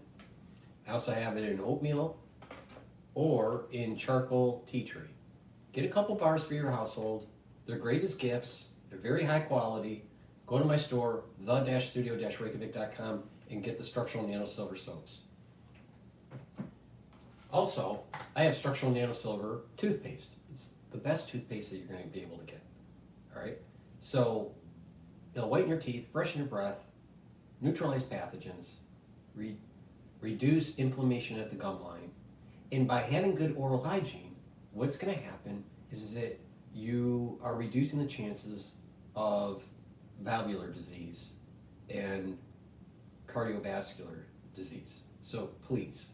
I also have it in oatmeal or in charcoal tea tree. Get a couple bars for your household. They're great as gifts. They're very high quality. Go to my store, the-studio-reykjavik.com, and get the structural nano silver soaps. Also, I have structural nano silver toothpaste. It's the best toothpaste that you're going to be able to get. All right? So, it'll whiten your teeth, freshen your breath, neutralize pathogens, reduce inflammation at the gum line. And by having good oral hygiene, what's going to happen is that you are reducing the chances of valvular disease and cardiovascular disease. So please,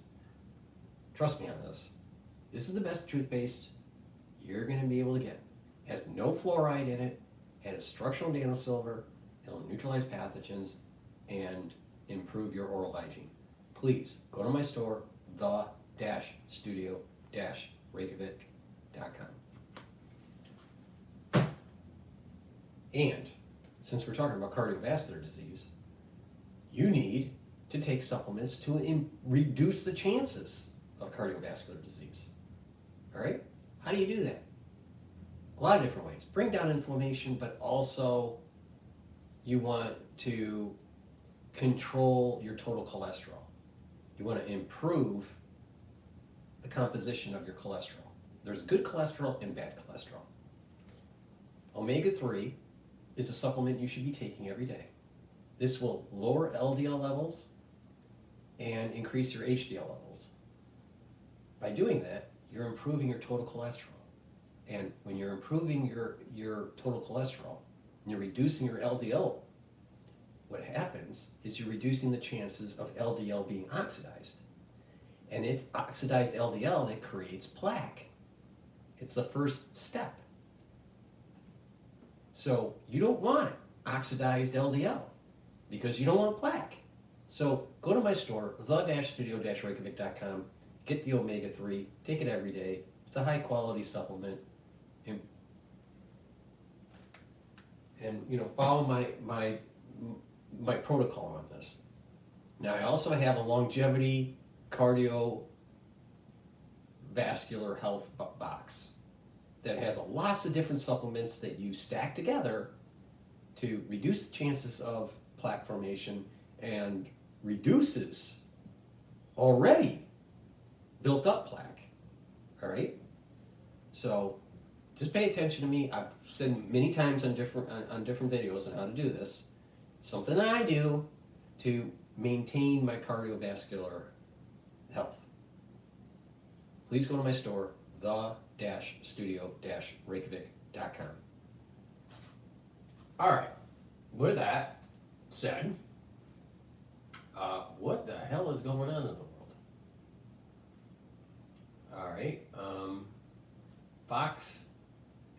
trust me on this. This is the best toothpaste you're going to be able to get. It has no fluoride in it. It has structural nano silver. It'll neutralize pathogens and improve your oral hygiene. Please go to my store, the-studio-reykjavik.com. And since we're talking about cardiovascular disease, you need to take supplements to reduce the chances of cardiovascular disease. All right? How do you do that? A lot of different ways. Bring down inflammation, but also you want to control your total cholesterol. You want to improve the composition of your cholesterol. There's good cholesterol and bad cholesterol. Omega-3 is a supplement you should be taking every day. This will lower LDL levels and increase your HDL levels. By doing that, you're improving your total cholesterol. And when you're improving your total cholesterol and you're reducing your LDL, what happens is you're reducing the chances of LDL being oxidized. And it's oxidized LDL that creates plaque. It's the first step. So you don't want oxidized LDL because you don't want plaque. So go to my store, the-studio-reykjavik.com, get the omega-3, take it every day. It's a high quality supplement. And you know, follow my protocol on this. Now I also have a longevity cardio cardiovascular health box that has lots of different supplements that you stack together to reduce the chances of plaque formation and reduces already built up plaque. All right? So just pay attention to me. I've said many times on different videos on how to do this. It's something that I do to maintain my cardiovascular health. Please go to my store, the-studio-reykjavik.com. All right, with that said, what the hell is going on in the world? All right, Fox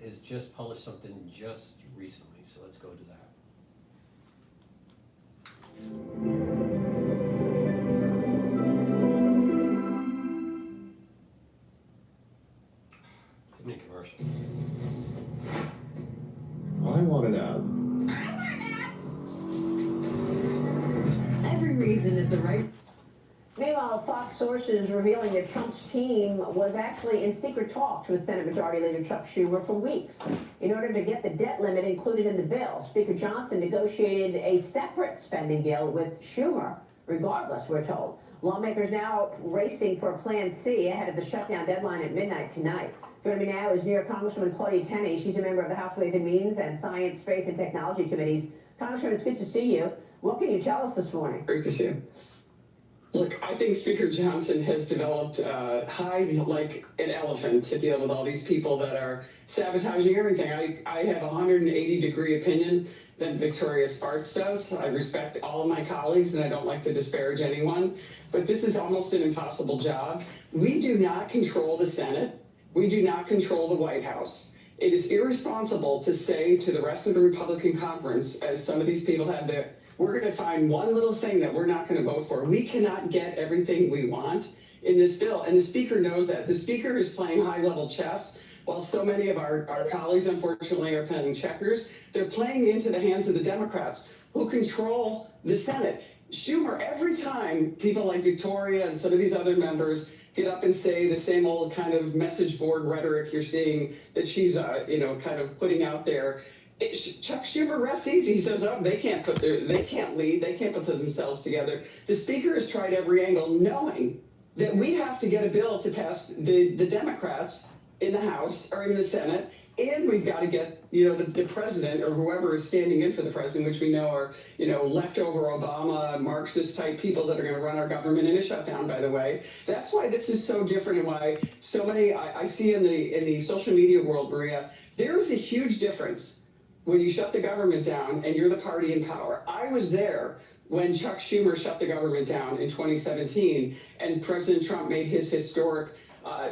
has just published something just recently, so let's go to that. Too many commercials. I want an ad. Every reason is the right. Meanwhile, Fox sources revealing that Trump's team was actually in secret talks with Senate Majority Leader Chuck Schumer for weeks in order to get the debt limit included in the bill. Speaker Johnson negotiated a separate spending deal with Schumer, regardless, we're told. Lawmakers now racing for Plan C ahead of the shutdown deadline at midnight tonight. Joining me now is New York Congresswoman Claudia Tenney. She's a member of the House Ways and Means and Science, Space, and Technology Committees. Congresswoman, it's good to see you. What can you tell us this morning? Great to see you. Look, I think Speaker Johnson has developed hide like an elephant to deal with all these people that are sabotaging everything. I have a 180-degree opinion that Victoria Spartz does. I respect all of my colleagues, and I don't like to disparage anyone, but this is almost an impossible job. We do not control the Senate. We do not control the White House. It is irresponsible to say to the rest of the Republican conference, as some of these people have there, we're going to find one little thing that we're not going to vote for. We cannot get everything we want in this bill, and the Speaker knows that. The Speaker is playing high-level chess, while so many of our colleagues, unfortunately, are playing checkers. They're playing into the hands of the Democrats, who control the Senate. Schumer, every time people like Victoria and some of these other members get up and say the same old kind of message board rhetoric you're seeing that she's, kind of putting out there, Chuck Schumer rests easy. He says, oh, they can't lead, they can't put themselves together. The Speaker has tried every angle, knowing that we have to get a bill to pass the Democrats in the House or in the Senate, and we've got to get, the president or whoever is standing in for the president, which we know are, leftover Obama, Marxist type people that are going to run our government in a shutdown, by the way. That's why this is so different, and why so many, I see in the social media world, Maria, there's a huge difference when you shut the government down and you're the party in power. I was there when Chuck Schumer shut the government down in 2017, and President Trump made his historic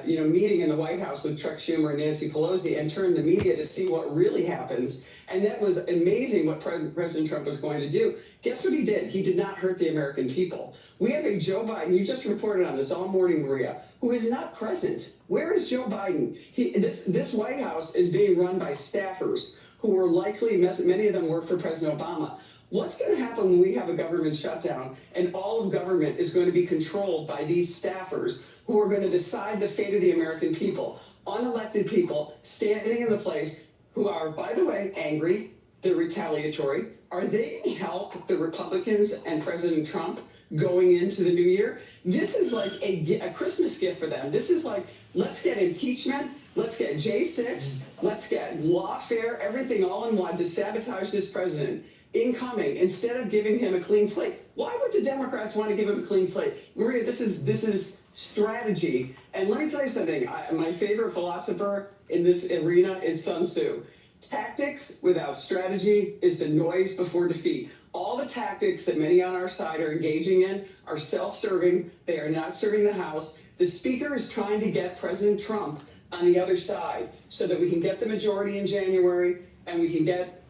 meeting in the White House with Chuck Schumer and Nancy Pelosi and turned the media to see what really happens. And that was amazing what President Trump was going to do. Guess what he did? He did not hurt the American people. We have a Joe Biden, you just reported on this all morning, Maria, who is not present. Where is Joe Biden? This White House is being run by staffers who were likely, many of them worked for President Obama. What's going to happen when we have a government shutdown and all of government is going to be controlled by these staffers who are going to decide the fate of the American people? Unelected people standing in the place who are, by the way, angry, they're retaliatory. Are they going to help the Republicans and President Trump going into the new year? This is like a Christmas gift for them. This is like, let's get impeachment, let's get J6, let's get lawfare, everything all in one to sabotage this president incoming, instead of giving him a clean slate. Why would the Democrats want to give him a clean slate? Maria, this is strategy. And let me tell you something, my favorite philosopher in this arena is Sun Tzu. Tactics without strategy is the noise before defeat. All the tactics that many on our side are engaging in are self-serving. They are not serving the House. The Speaker is trying to get President Trump on the other side so that we can get the majority in January and we can get,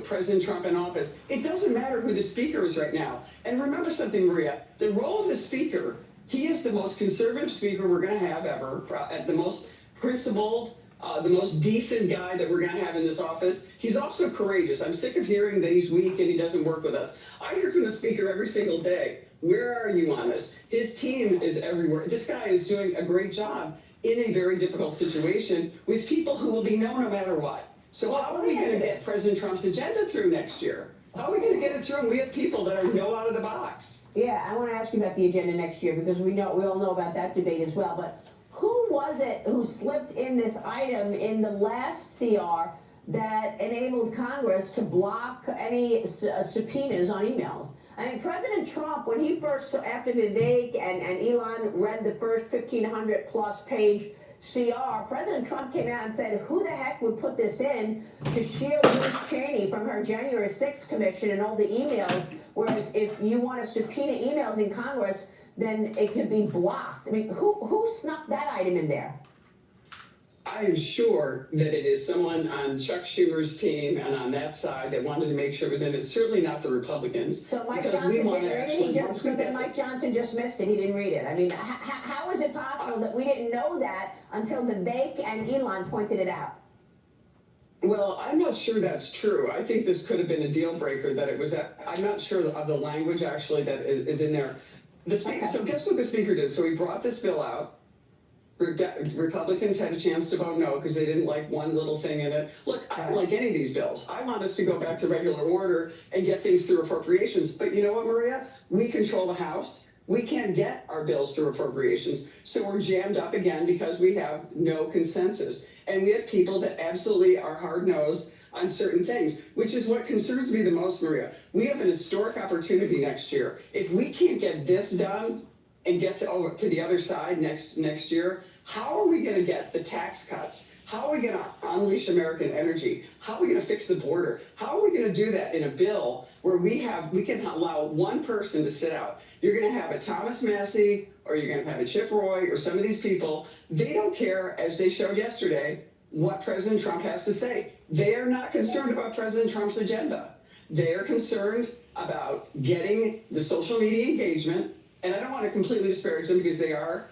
President Trump in office. It doesn't matter who the Speaker is right now. And remember something, Maria, the role of the Speaker, he is the most conservative Speaker we're going to have ever, the most principled, the most decent guy that we're going to have in this office. He's also courageous. I'm sick of hearing that he's weak and he doesn't work with us. I hear from the Speaker every single day, where are you on this? His team is everywhere. This guy is doing a great job. in a very difficult situation with people who will be known no matter what. So how are we going to get President Trump's agenda through next year? How are we going to get it through? And we have people that are no out of the box. Yeah, I want to ask you about the agenda next year because we all know about that debate as well. But who was it who slipped in this item in the last CR that enabled Congress to block any subpoenas on emails? I mean, President Trump, when he first, after Vivek and Elon read the first 1,500 plus page CR, President Trump came out and said, who the heck would put this in to shield Liz Cheney from her January 6th commission and all the emails? Whereas if you want to subpoena emails in Congress, then it could be blocked. I mean, who snuck that item in there? I am sure that it is someone on Chuck Schumer's team and on that side that wanted to make sure it was in. It's certainly not the Republicans. So Mike Johnson didn't read it? So then Mike Johnson just missed it. He didn't read it. I mean, how is it possible that we didn't know that until Vivek and Elon pointed it out? Well, I'm not sure that's true. I think this could have been a deal breaker that it was I'm not sure of the language actually that is in there. The speaker, So guess what the speaker did? So he brought this bill out. Republicans had a chance to vote no because they didn't like one little thing in it. Look, I don't like any of these bills. I want us to go back to regular order and get things through appropriations. But you know what, Maria? We control the House. We can't get our bills through appropriations. So we're jammed up again because we have no consensus. And we have people that absolutely are hard-nosed on certain things, which is what concerns me the most, Maria. We have an historic opportunity next year. If we can't get this done and get to the other side next year, how are we going to get the tax cuts? How are we going to unleash American energy? How are we going to fix the border? How are we going to do that in a bill where we can allow one person to sit out? You're going to have a Thomas Massey, or you're going to have a Chip Roy, or some of these people. They don't care, as they showed yesterday, what President Trump has to say. They are not concerned about President Trump's agenda. They are concerned about getting the social media engagement. And I don't want to completely disparage them because they are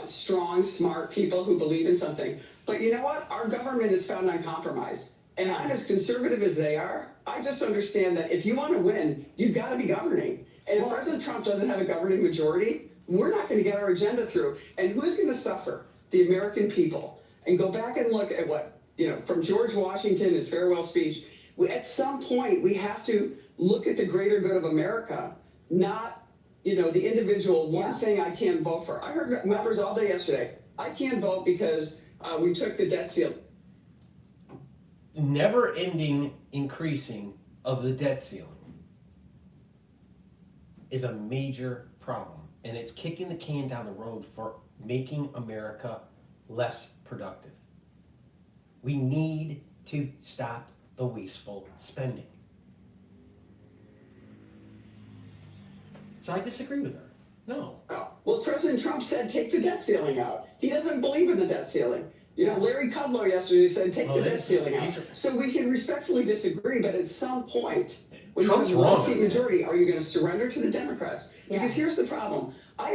strong, smart people who believe in something. But you know what? Our government is found on compromise. And I'm as conservative as they are. I just understand that if you want to win, you've got to be governing. And if President Trump doesn't have a governing majority, we're not going to get our agenda through. And who's going to suffer? The American people. And go back and look at what, from George Washington, his farewell speech. At some point, we have to look at the greater good of America, not the individual one thing I can't vote for. I heard members all day yesterday. I can't vote because we took the debt ceiling. Never-ending increasing of the debt ceiling is a major problem, and it's kicking the can down the road for making America less productive. We need to stop the wasteful spending. So I disagree with her. No. Oh, well, President Trump said take the debt ceiling out. He doesn't believe in the debt ceiling. Larry Kudlow yesterday said take the debt ceiling out. So we can respectfully disagree, but at some point, when Trump's you have a wrong. seat majority, are you going to surrender to the Democrats? Because here's the problem. I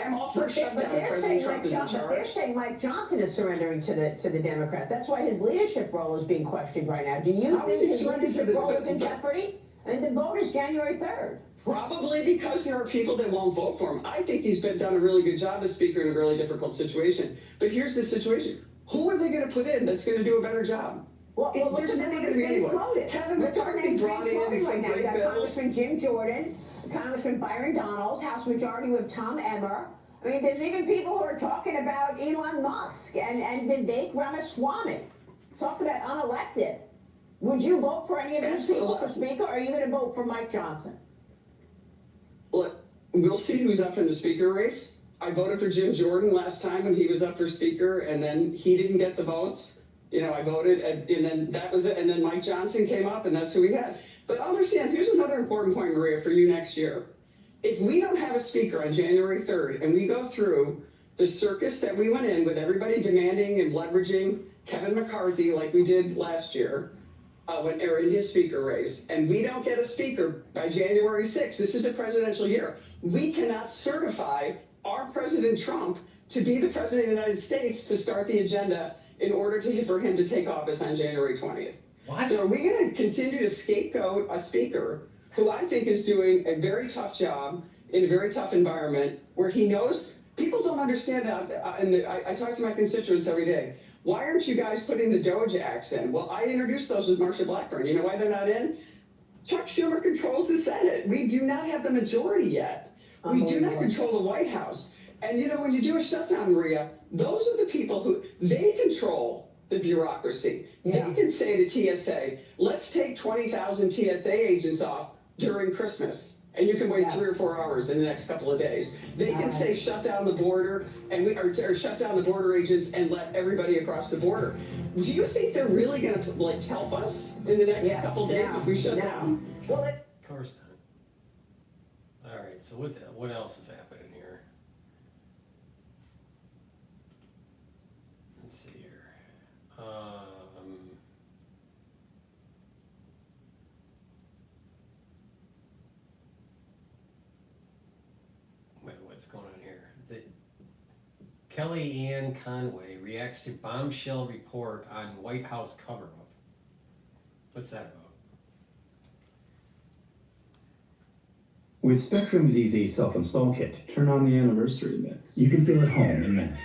am all for a shutdown. President Trump is in charge. But they're saying Mike Johnson is surrendering to the Democrats. That's why his leadership role is being questioned right now. Do you think his leadership role is in jeopardy? I mean, the vote is January 3rd. Probably because there are people that won't vote for him. I think he's done a really good job as Speaker in a really difficult situation. But here's the situation. Who are they going to put in that's going to do a better job? Well, look at the names being floated. Kevin Look at the McCarthy names being brought in floated some right now. You great got bills. Congressman Jim Jordan, Congressman Byron Donalds, House Majority Whip Tom Emmer. I mean, there's even people who are talking about Elon Musk and Vivek Ramaswamy. Talk about unelected. Would you vote for any of these people for Speaker, or are you going to vote for Mike Johnson? Look, we'll see who's up in the Speaker race. I voted for Jim Jordan last time when he was up for Speaker, and then he didn't get the votes. I voted, and then that was it. And then Mike Johnson came up, and that's who we had. But understand, here's another important point, Maria, for you next year. If we don't have a Speaker on January 3rd, and we go through the circus that we went in with everybody demanding and leveraging Kevin McCarthy like we did last year, when in his Speaker race, and we don't get a Speaker by January 6th, this is a presidential year, we cannot certify our President Trump to be the President of the United States to start the agenda in order for him to take office on January 20th. What? So are we going to continue to scapegoat a Speaker who I think is doing a very tough job in a very tough environment where he knows People don't understand that, and I talk to my constituents every day. Why aren't you guys putting the Doge Acts in? Well, I introduced those with Marsha Blackburn. You know why they're not in? Chuck Schumer controls the Senate. We do not have the majority yet. We do not control the White House. And you know, when you do a shutdown, Maria, those are the people who, they control the bureaucracy. Yeah. They can say to TSA, let's take 20,000 TSA agents off during Christmas. And you can wait 3 or 4 hours in the next couple of days. They can say shut down the border and or shut down the border agents and let everybody across the border. Do you think they're really going to like help us in the next couple of days if we shut down? Well, Of course not. All right. So what else is happening here? Let's see here. What's going on here? Kellyanne Conway reacts to bombshell report on White House cover-up. What's that about? With Spectrum's easy self-install kit, turn on the anniversary mix. You can feel at home in minutes.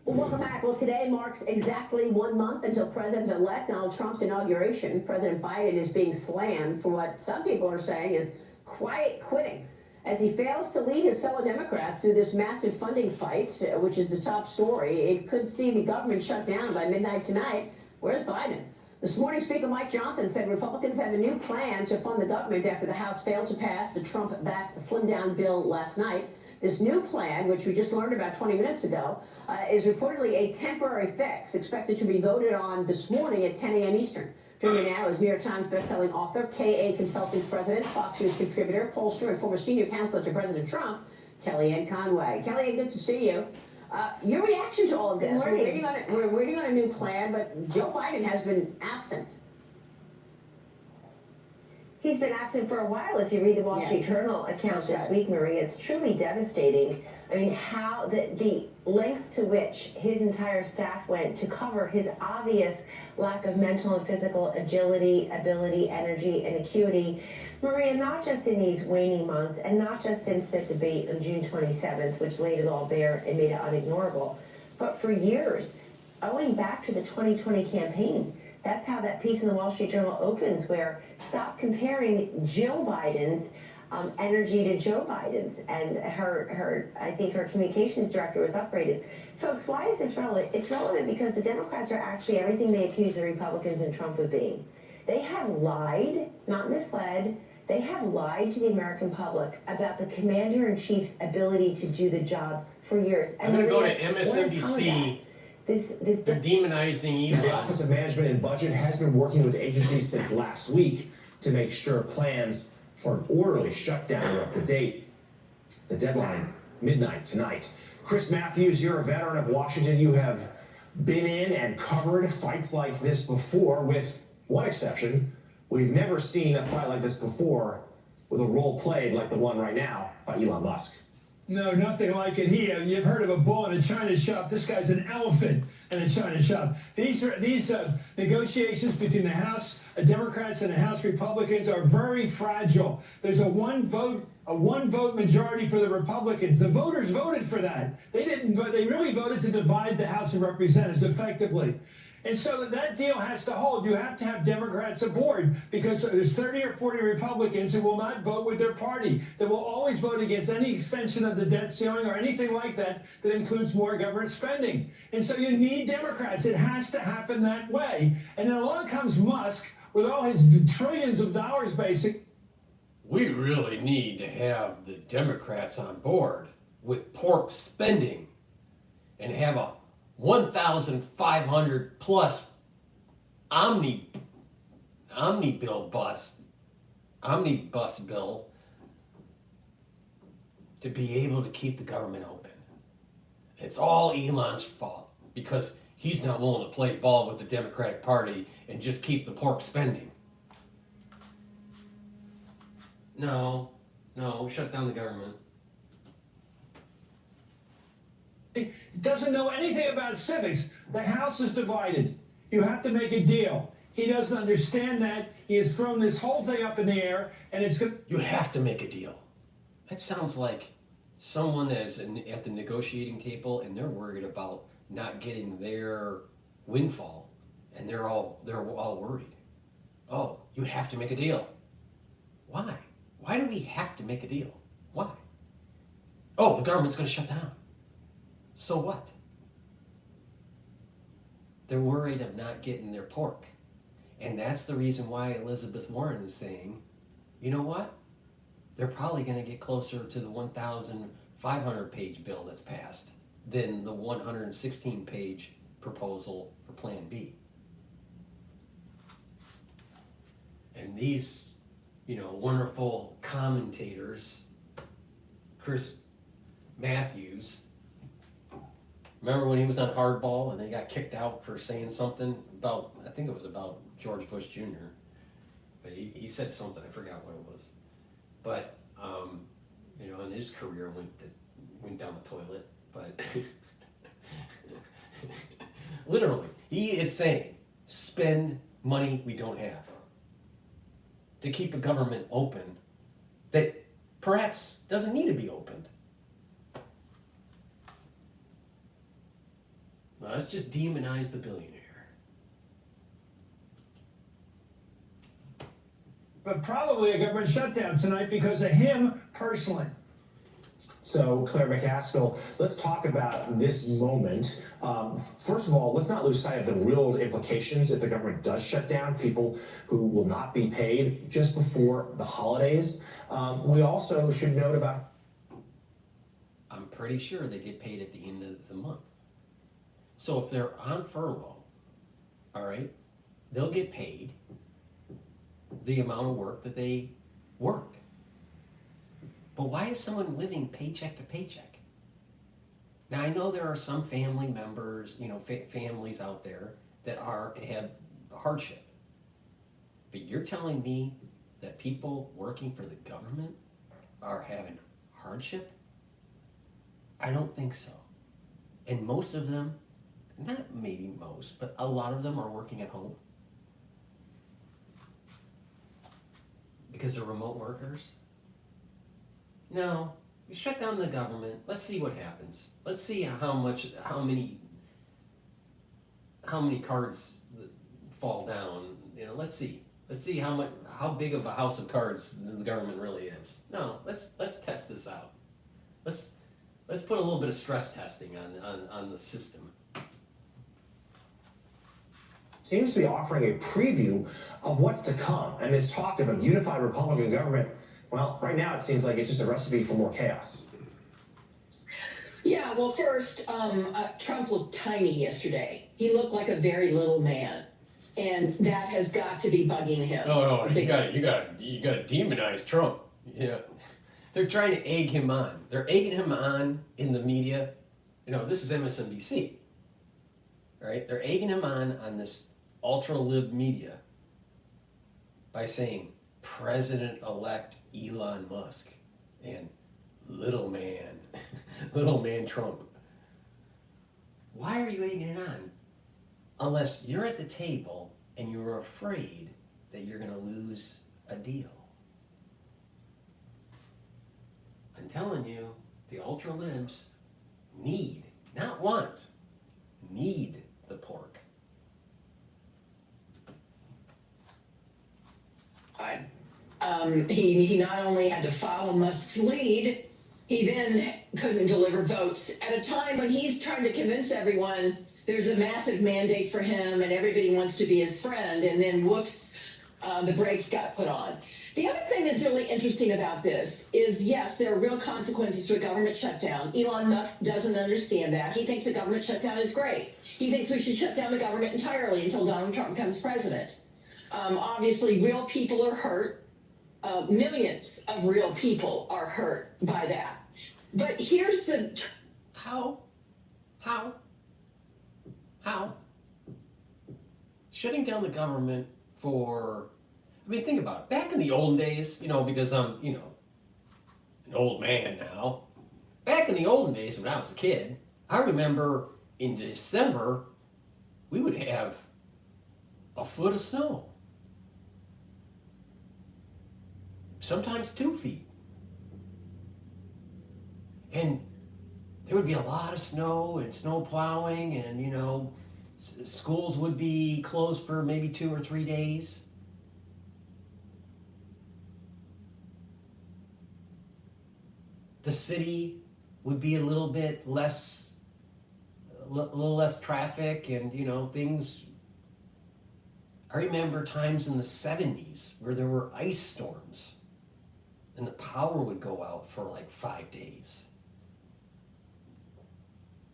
Welcome back. Well, today marks exactly 1 month until President-elect Donald Trump's inauguration. President Biden is being slammed for what some people are saying is quiet quitting, as he fails to lead his fellow Democrats through this massive funding fight, which is the top story. It could see the government shut down by midnight tonight. Where's Biden? This morning, Speaker Mike Johnson said Republicans have a new plan to fund the government after the House failed to pass the Trump-backed slim-down bill last night. This new plan, which we just learned about 20 minutes ago, is reportedly a temporary fix, expected to be voted on this morning at 10 a.m. Eastern. Joining me now is New York Times bestselling author, KA Consulting president, Fox News contributor, pollster, and former senior counselor to President Trump, Kellyanne Conway. Kellyanne, good to see you. Your reaction to all of this? We're waiting on a new plan, but Joe Biden has been absent. He's been absent for a while. If you read the Wall Street Journal account this week, Marie, it's truly devastating. I mean, how the lengths to which his entire staff went to cover his obvious lack of mental and physical agility, ability, energy, and acuity. Maria, not just in these waning months, and not just since the debate on June 27th, which laid it all bare and made it unignorable, but for years, owing back to the 2020 campaign. That's how that piece in the Wall Street Journal opens, where stop comparing Jill Biden's energy to Joe Biden's, and I think her communications director was upgraded. Folks, why is this relevant? It's relevant because the Democrats are actually everything they accuse the Republicans and Trump of being. They have lied, not misled. They have lied to the American public about the commander-in-chief's ability to do the job for years. I'm going to go to MSNBC. They're demonizing Elon. The Office of Management and Budget has been working with agencies since last week to make sure plans for an orderly shutdown are up to date. The deadline, midnight tonight. Chris Matthews, you're a veteran of Washington. You have been in and covered fights like this before, with one exception. We've never seen a fight like this before with a role played like the one right now by Elon Musk. No, nothing like it here. You've heard of a bull in a china shop. This guy's an elephant in a china shop. These negotiations between the House Democrats and the House Republicans are very fragile. There's a one vote majority for the Republicans. The voters voted for that. They didn't vote. They really voted to divide the House of Representatives effectively. And so that deal has to hold. You have to have Democrats aboard, because there's 30 or 40 Republicans who will not vote with their party. They will always vote against any extension of the debt ceiling or anything like that that includes more government spending. And so you need Democrats. It has to happen that way. And then along comes Musk with all his trillions of dollars, basically. We really need to have the Democrats on board with pork spending and have a 1,500 plus omnibus bill to be able to keep the government open. It's all Elon's fault, because he's not willing to play ball with the Democratic Party and just keep the pork spending. No, shut down the government. He doesn't know anything about civics. The House is divided. You have to make a deal. He doesn't understand that. He has thrown this whole thing up in the air, and it's good. You have to make a deal. That sounds like someone that is at the negotiating table and they're worried about not getting their windfall, and they're all worried. Oh, you have to make a deal. Why? Why do we have to make a deal? Why? Oh, the government's going to shut down. So what? They're worried of not getting their pork. And that's the reason why Elizabeth Warren is saying, you know what? They're probably going to get closer to the 1,500 page bill that's passed than the 116 page proposal for Plan B. And these, wonderful commentators, Chris Matthews, remember when he was on Hardball and they got kicked out for saying something about, I think it was about George Bush Jr., but he said something, I forgot what it was. But, and his career went down the toilet, but literally, he is saying, spend money we don't have to keep a government open that perhaps doesn't need to be opened. Well, let's just demonize the billionaire. But probably a government shutdown tonight because of him personally. So, Claire McCaskill, let's talk about this moment. First of all, let's not lose sight of the real implications if the government does shut down, people who will not be paid just before the holidays. We also should note about... I'm pretty sure they get paid at the end of the month. So if they're on furlough, all right, they'll get paid the amount of work that they work. But why is someone living paycheck to paycheck? Now, I know there are some family members, families out there that have hardship. But you're telling me that people working for the government are having hardship? I don't think so. And most of them, not maybe most, but a lot of them are working at home. Because they're remote workers? No, we shut down the government. Let's see what happens. Let's see how many cards fall down. Let's see how big of a house of cards the government really is. No, let's test this out. Let's put a little bit of stress testing on the system. Seems to be offering a preview of what's to come. And this talk of a unified Republican government, well, right now it seems like it's just a recipe for more chaos. Yeah, well, first, Trump looked tiny yesterday. He looked like a very little man, and that has got to be bugging him. No, you got to demonize Trump. Yeah, they're trying to egg him on. They're egging him on in the media. This is MSNBC, right? They're egging him on this ultra-lib media by saying President-elect Elon Musk and little man Trump. Why are you egging it on? Unless you're at the table and you're afraid that you're going to lose a deal. I'm telling you, the ultra-libs need, not want, need the pork. He not only had to follow Musk's lead, he then couldn't deliver votes at a time when he's trying to convince everyone there's a massive mandate for him and everybody wants to be his friend, and then whoops, the brakes got put on. The other thing that's really interesting about this is, yes, there are real consequences to a government shutdown. Elon Musk doesn't understand that. He thinks a government shutdown is great. He thinks we should shut down the government entirely until Donald Trump becomes president. Obviously, real people are hurt. Millions of real people are hurt by that. But here's the... How? Shutting down the government for... think about it. Back in the old days, because I'm, an old man now. Back in the olden days when I was a kid, I remember in December, we would have a foot of snow. Sometimes 2 feet. And there would be a lot of snow and snow plowing, and you know, schools would be closed for maybe 2 or 3 days. The city would be a little bit less, a little less traffic, and you know, things. I remember times in the 70s where there were ice storms and the power would go out for like 5 days.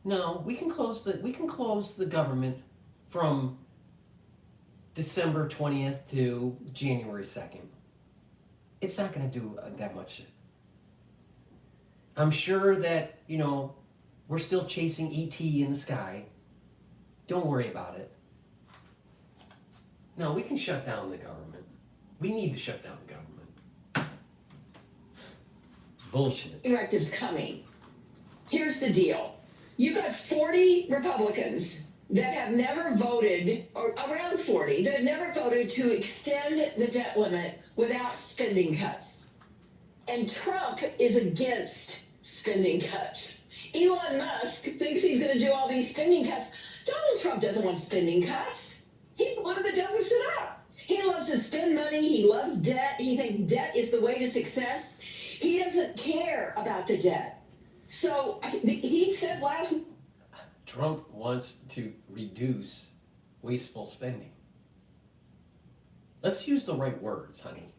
No, we can close the government from December 20th to January 2nd. It's not going to do that much. I'm sure that, you know, we're still chasing ET in the sky. Don't worry about it. No, we can shut down the government. We need to shut down the government. Bullshit. Direct is coming. Here's the deal. You've got 40 Republicans that have never voted, or around 40, that have never voted to extend the debt limit without spending cuts. And Trump is against spending cuts. Elon Musk thinks he's going to do all these spending cuts. Donald Trump doesn't want spending cuts. He wanted the deficit up. He loves to spend money. He loves debt. He thinks debt is the way to success. He doesn't care about the debt. So he said last... Trump wants to reduce wasteful spending. Let's use the right words, honey.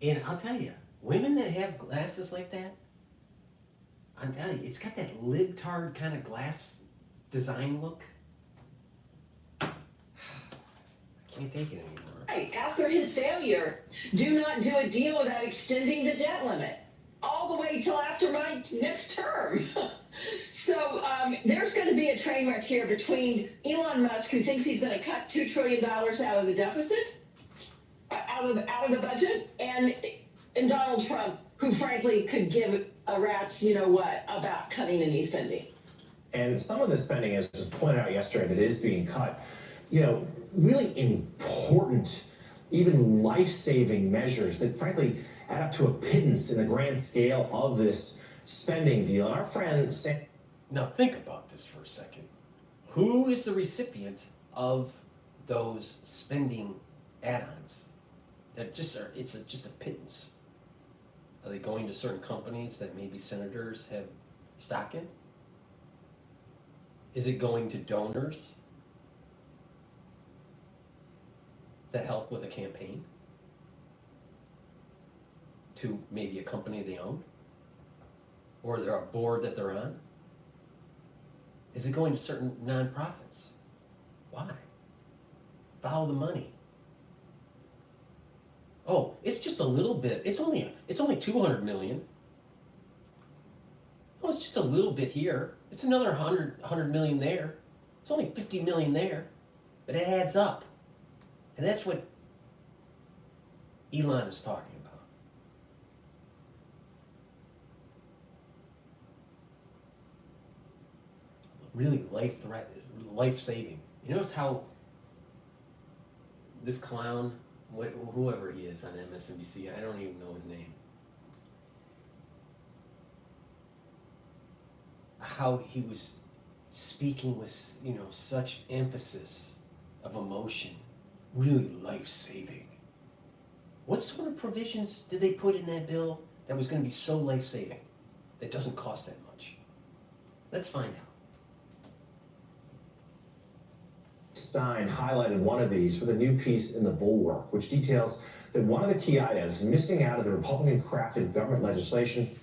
And I'll tell you, women that have glasses like that, I'm telling you, it's got that libtard kind of glass design look. I can't take it anymore. Right, after his failure, do not do a deal without extending the debt limit all the way till after my next term. So there's going to be a train wreck here between Elon Musk, who thinks he's going to cut $2 trillion out of the deficit, out of the budget, and Donald Trump, who frankly could give a rat's you know what about cutting any spending. And some of the spending, as was pointed out yesterday, that is being cut, you know, really important, even life-saving measures that frankly add up to a pittance in the grand scale of this spending deal. And our friend said... Now think about this for a second. Who is the recipient of those spending add-ons? That just are, it's just a pittance. Are they going to certain companies that maybe senators have stock in? Is it going to donors that help with a campaign? To maybe a company they own? Or they're a board that they're on? Is it going to certain nonprofits? Why? Follow the money. Oh, it's just a little bit. It's only 200 million. Oh, it's just a little bit here. It's another 100 million there. It's only 50 million there. But it adds up. And that's what Elon is talking about. Really life-saving. You notice how this clown, whoever he is on MSNBC, I don't even know his name, how he was speaking with, you know, such emphasis of emotion, really life-saving. What sort of provisions did they put in that bill that was going to be so life-saving that doesn't cost that much? Let's find out. Stein highlighted one of these for the new piece in the Bulwark, which details that one of the key items missing out of the Republican-crafted government legislation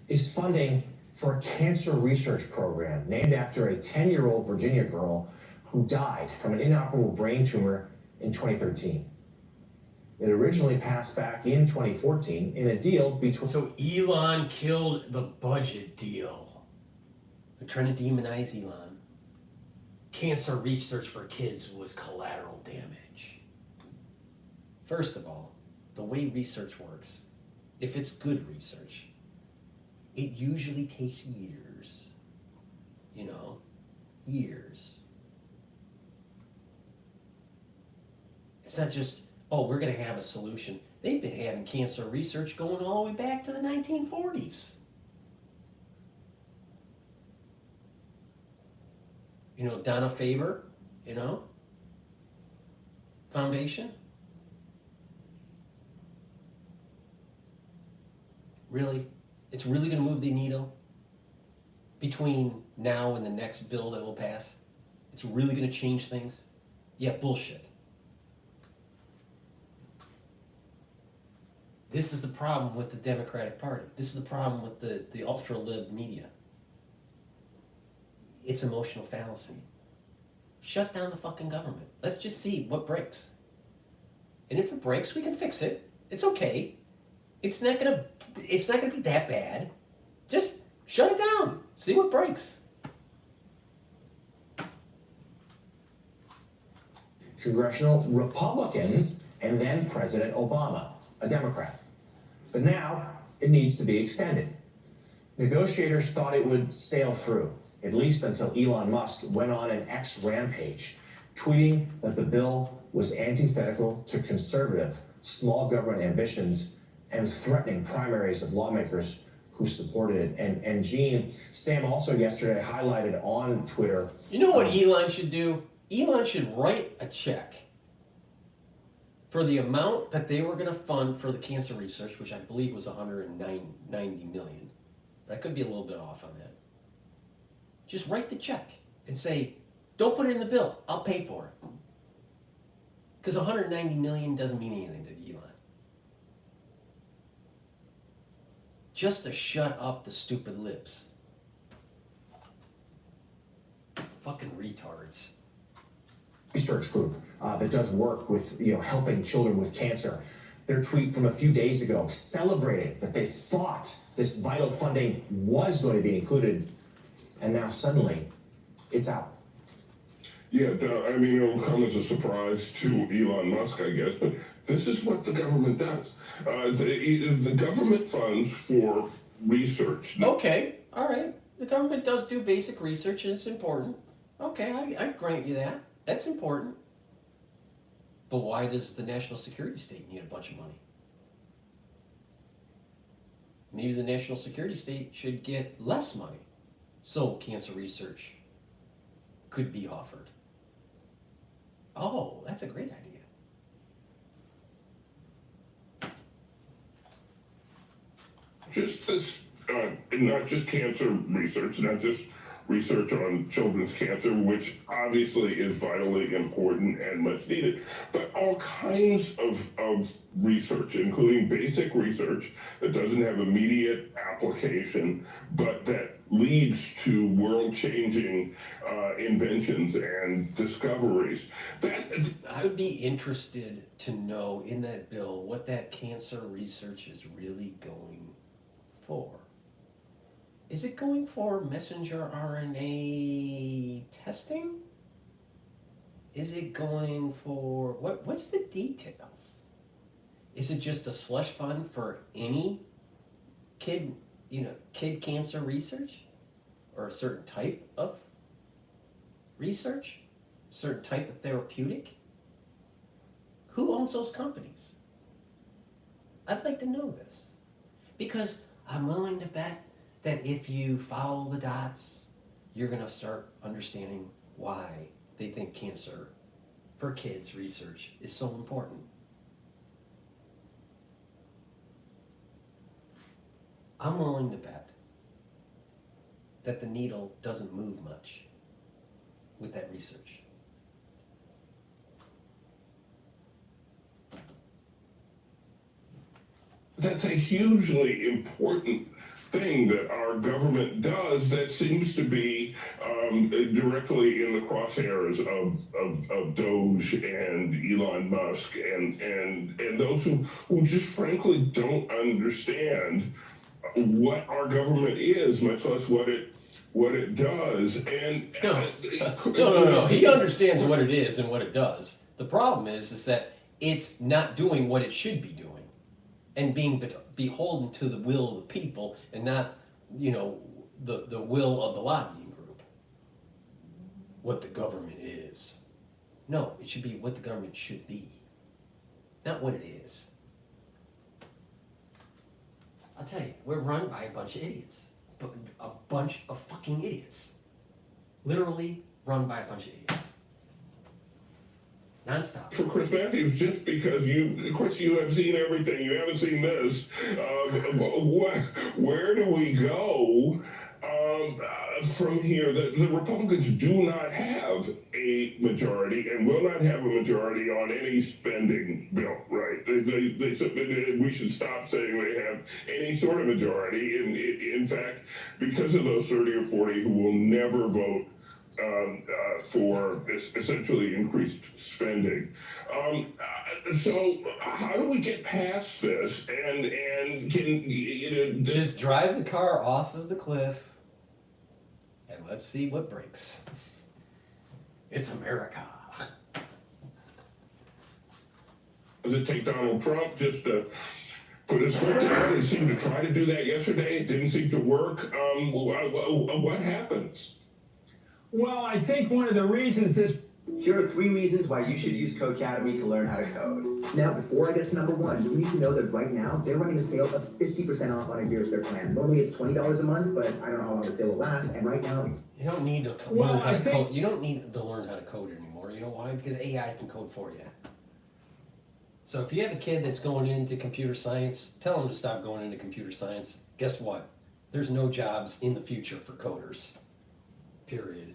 is funding for a cancer research program named after a 10-year-old Virginia girl who died from an inoperable brain tumor in 2013. It originally passed back in 2014 in a deal between... So Elon killed the budget deal. They're trying to demonize Elon. Cancer research for kids was collateral damage. First of all, the way research works, if it's good research, it usually takes years. You know, years. It's not just oh, we're going to have a solution. They've been having cancer research going all the way back to the 1940s. You know, Donna Faber, you know, Foundation. Really? It's really going to move the needle between now and the next bill that will pass? It's really going to change things? Yeah, bullshit. This is the problem with the Democratic Party. This is the problem with the ultra-lib media. It's emotional fallacy. Shut down the fucking government. Let's just see what breaks. And if it breaks, we can fix it. It's okay. It's not gonna be that bad. Just shut it down. See what breaks. Congressional Republicans and then President Obama, a Democrat. But now it needs to be extended. Negotiators thought it would sail through, at least until Elon Musk went on an X rampage, tweeting that the bill was antithetical to conservative, small government ambitions and threatening primaries of lawmakers who supported it. And Gene, Sam also yesterday highlighted on Twitter. You know what Elon should do? Elon should write a check for the amount that they were going to fund for the cancer research, which I believe was $190 million. But I could be a little bit off on that. Just write the check and say, don't put it in the bill. I'll pay for it. Because $190 million doesn't mean anything to Elon. Just to shut up the stupid lips. Fucking retards. Research group that does work with helping children with cancer. Their tweet from a few days ago celebrated that they thought this vital funding was going to be included, and now suddenly it's out. Yeah, I mean, it'll come as a surprise to Elon Musk, I guess, but this is what the government does. The government funds for research. Okay, all right. The government does do basic research and it's important. Okay, I grant you that. That's important. But why does the national security state need a bunch of money? Maybe the national security state should get less money so cancer research could be offered. Oh, that's a great idea. Just this, not just cancer research, not just research on children's cancer, which obviously is vitally important and much needed, but all kinds of research, including basic research that doesn't have immediate application, but that leads to world-changing inventions and discoveries. I would be interested to know in that bill what that cancer research is really going for. Is it going for messenger RNA testing? Is it going for, what's the details? Is it just a slush fund for any kid cancer research? Or a certain type of research? A certain type of therapeutic? Who owns those companies? I'd like to know this. Because I'm willing to bet that if you follow the dots, you're going to start understanding why they think cancer for kids research is so important. I'm willing to bet that the needle doesn't move much with that research. That's a hugely important thing that our government does that seems to be directly in the crosshairs of Doge and Elon Musk and those who just frankly don't understand what our government is, much less what it does. And no. He understands what it is and what it does. The problem is that it's not doing what it should be doing. And being beholden to the will of the people and not, the will of the lobbying group. What the government is. No, it should be what the government should be. not what it is. I'll tell you, we're run by a bunch of idiots. A bunch of fucking idiots. Literally run by a bunch of idiots. Non-stop. For Chris Matthews, just because you have seen everything, you haven't seen this. Where do we go from here? The Republicans do not have a majority and will not have a majority on any spending bill, right? They submitted, we should stop saying they have any sort of majority. In fact, because of those 30 or 40 who will never vote for essentially increased spending. So how do we get past this and can just drive the car off of the cliff and let's see what breaks. It's America. Does it take Donald Trump just to put his foot down? He seemed to try to do that yesterday. It didn't seem to work. What happens? Well, I think one of the reasons is... Here are 3 reasons why you should use Codecademy to learn how to code. Now, before I get to number 1, you need to know that right now, they're running a sale of 50% off on a year's their plan. Normally it's $20 a month, but I don't know how long the sale will last, and right now it's... You don't need to learn how to code. You don't need to learn how to code anymore. You know why? Because AI can code for you. So if you have a kid that's going into computer science, tell them to stop going into computer science. Guess what? There's no jobs in the future for coders. Period.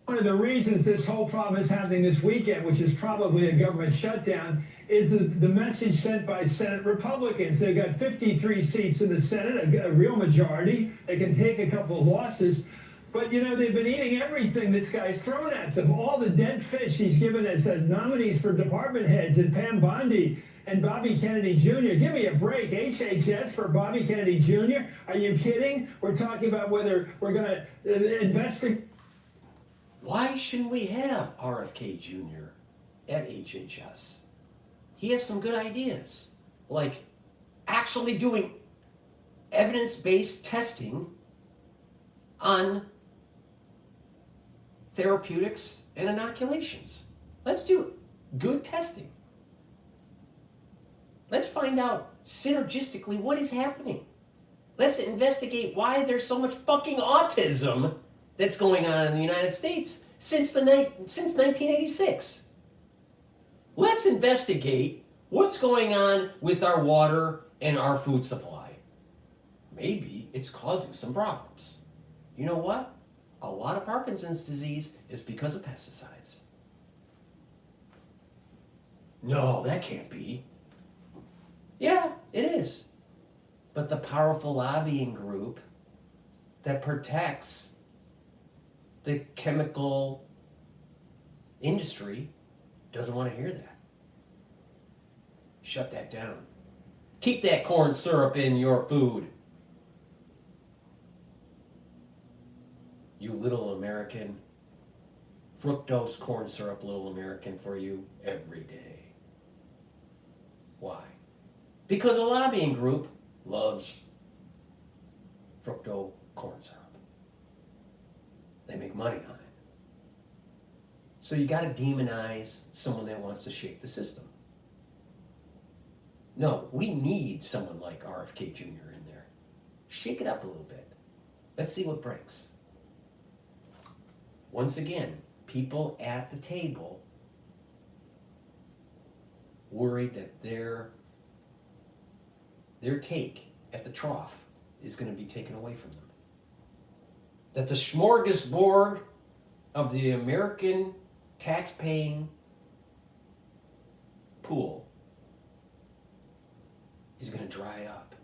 One of the reasons this whole problem is happening this weekend, which is probably a government shutdown, is the message sent by Senate Republicans. They've got 53 seats in the Senate, a real majority. They can take a couple of losses. But, you know, they've been eating everything this guy's thrown at them. All the dead fish he's given us as nominees for department heads, and Pam Bondi and Bobby Kennedy Jr. Give me a break. HHS for Bobby Kennedy Jr.? Are you kidding? We're talking about whether we're going to investigate. Why shouldn't we have RFK Jr. at HHS? He has some good ideas, like actually doing evidence-based testing on therapeutics and inoculations. Let's do it. Good testing. Let's find out synergistically what is happening. Let's investigate why there's so much fucking autism that's going on in the United States since 1986. Let's investigate what's going on with our water and our food supply. Maybe it's causing some problems. You know what? A lot of Parkinson's disease is because of pesticides. No, that can't be. Yeah, it is. But the powerful lobbying group that protects the chemical industry doesn't want to hear that. Shut that down. Keep that corn syrup in your food. You little American. Fructose corn syrup, little American, for you every day. Why? Because a lobbying group loves fructose corn syrup. They make money on it. So you got to demonize someone that wants to shake the system. No, we need someone like RFK Jr. in there. Shake it up a little bit. Let's see what breaks. Once again, people at the table worried that their take at the trough is going to be taken away from them. That the smorgasbord of the American tax-paying pool is going to dry up.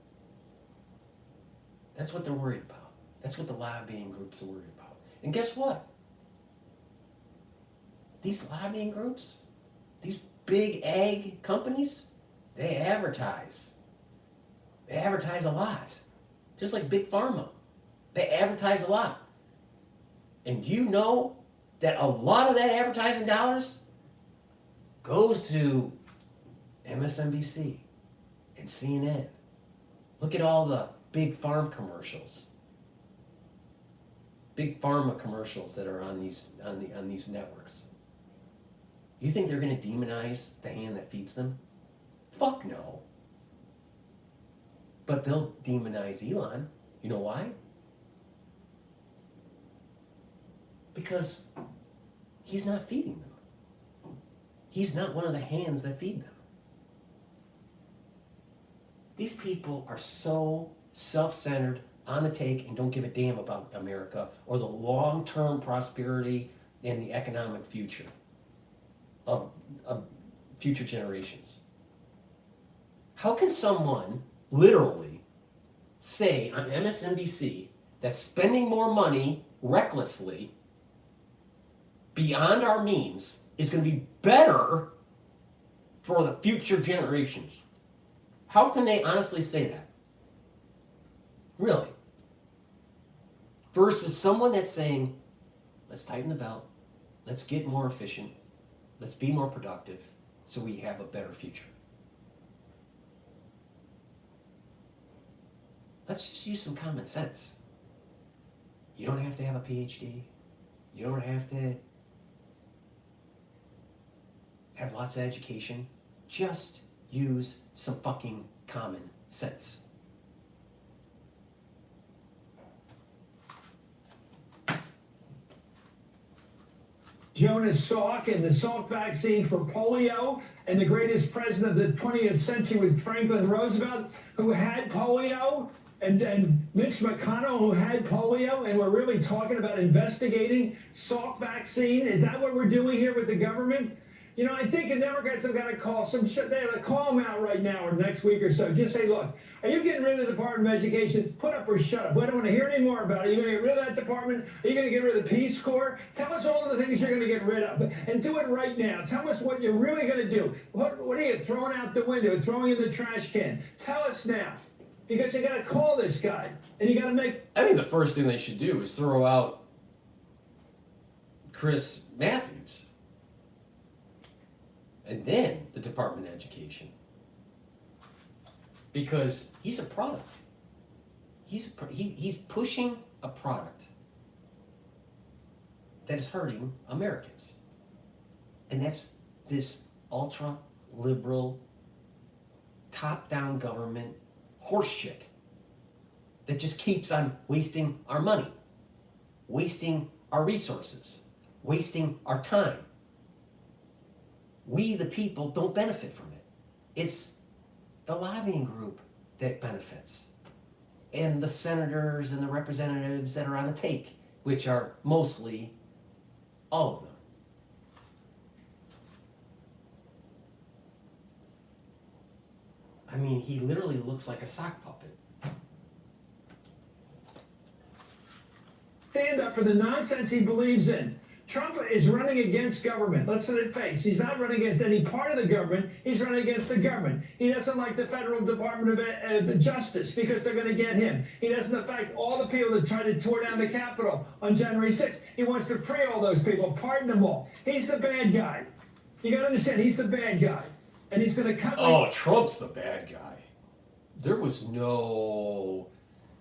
That's what they're worried about. That's what the lobbying groups are worried about. And guess what? These lobbying groups, these big ag companies, they advertise. They advertise a lot. Just like Big Pharma. They advertise a lot. And do you know that a lot of that advertising dollars goes to MSNBC and CNN? Look at all the big farm commercials. Big pharma commercials that are on these networks. You think they're going to demonize the hand that feeds them? Fuck no. But they'll demonize Elon. You know why? Because he's not feeding them. He's not one of the hands that feed them. These people are so self-centered, on the take, and don't give a damn about America or the long-term prosperity and the economic future of future generations. How can someone literally say on MSNBC that spending more money recklessly beyond our means is going to be better for the future generations? How can they honestly say that? Really? Versus someone that's saying, let's tighten the belt, let's get more efficient, let's be more productive so we have a better future. Let's just use some common sense. You don't have to have a Ph.D. You don't have to have lots of education. Just use some fucking common sense. Jonas Salk and the Salk vaccine for polio, and the greatest president of the 20th century was Franklin Roosevelt, who had polio, and Mitch McConnell, who had polio, and we're really talking about investigating Salk vaccine. Is that what we're doing here with the government? You know, I think the Democrats have got to call some shit. They got to call them out right now or next week or so. Just say, look, are you getting rid of the Department of Education? Put up or shut up. We don't want to hear any more about it. Are you going to get rid of that department? Are you going to get rid of the Peace Corps? Tell us all the things you're going to get rid of. And do it right now. Tell us what you're really going to do. What are you throwing out the window, throwing in the trash can? Tell us now. Because you got to call this guy. And you got to make... I think the first thing they should do is throw out Chris Matthews. And then the Department of Education. Because he's a product. He's pushing a product that is hurting Americans. And that's this ultra-liberal, top-down government horseshit that just keeps on wasting our money, wasting our resources, wasting our time. We, the people, don't benefit from it. It's the lobbying group that benefits. And the senators and the representatives that are on the take, which are mostly all of them. I mean, he literally looks like a sock puppet. Stand up for the nonsense he believes in. Trump is running against government. Let's let it face. He's not running against any part of the government. He's running against the government. He doesn't like the Federal Department of Justice because they're going to get him. He doesn't affect all the people that tried to tear down the Capitol on January 6th. He wants to free all those people, pardon them all. He's the bad guy. You got to understand, he's the bad guy. And he's going to cut... Oh, Trump's the bad guy. There was no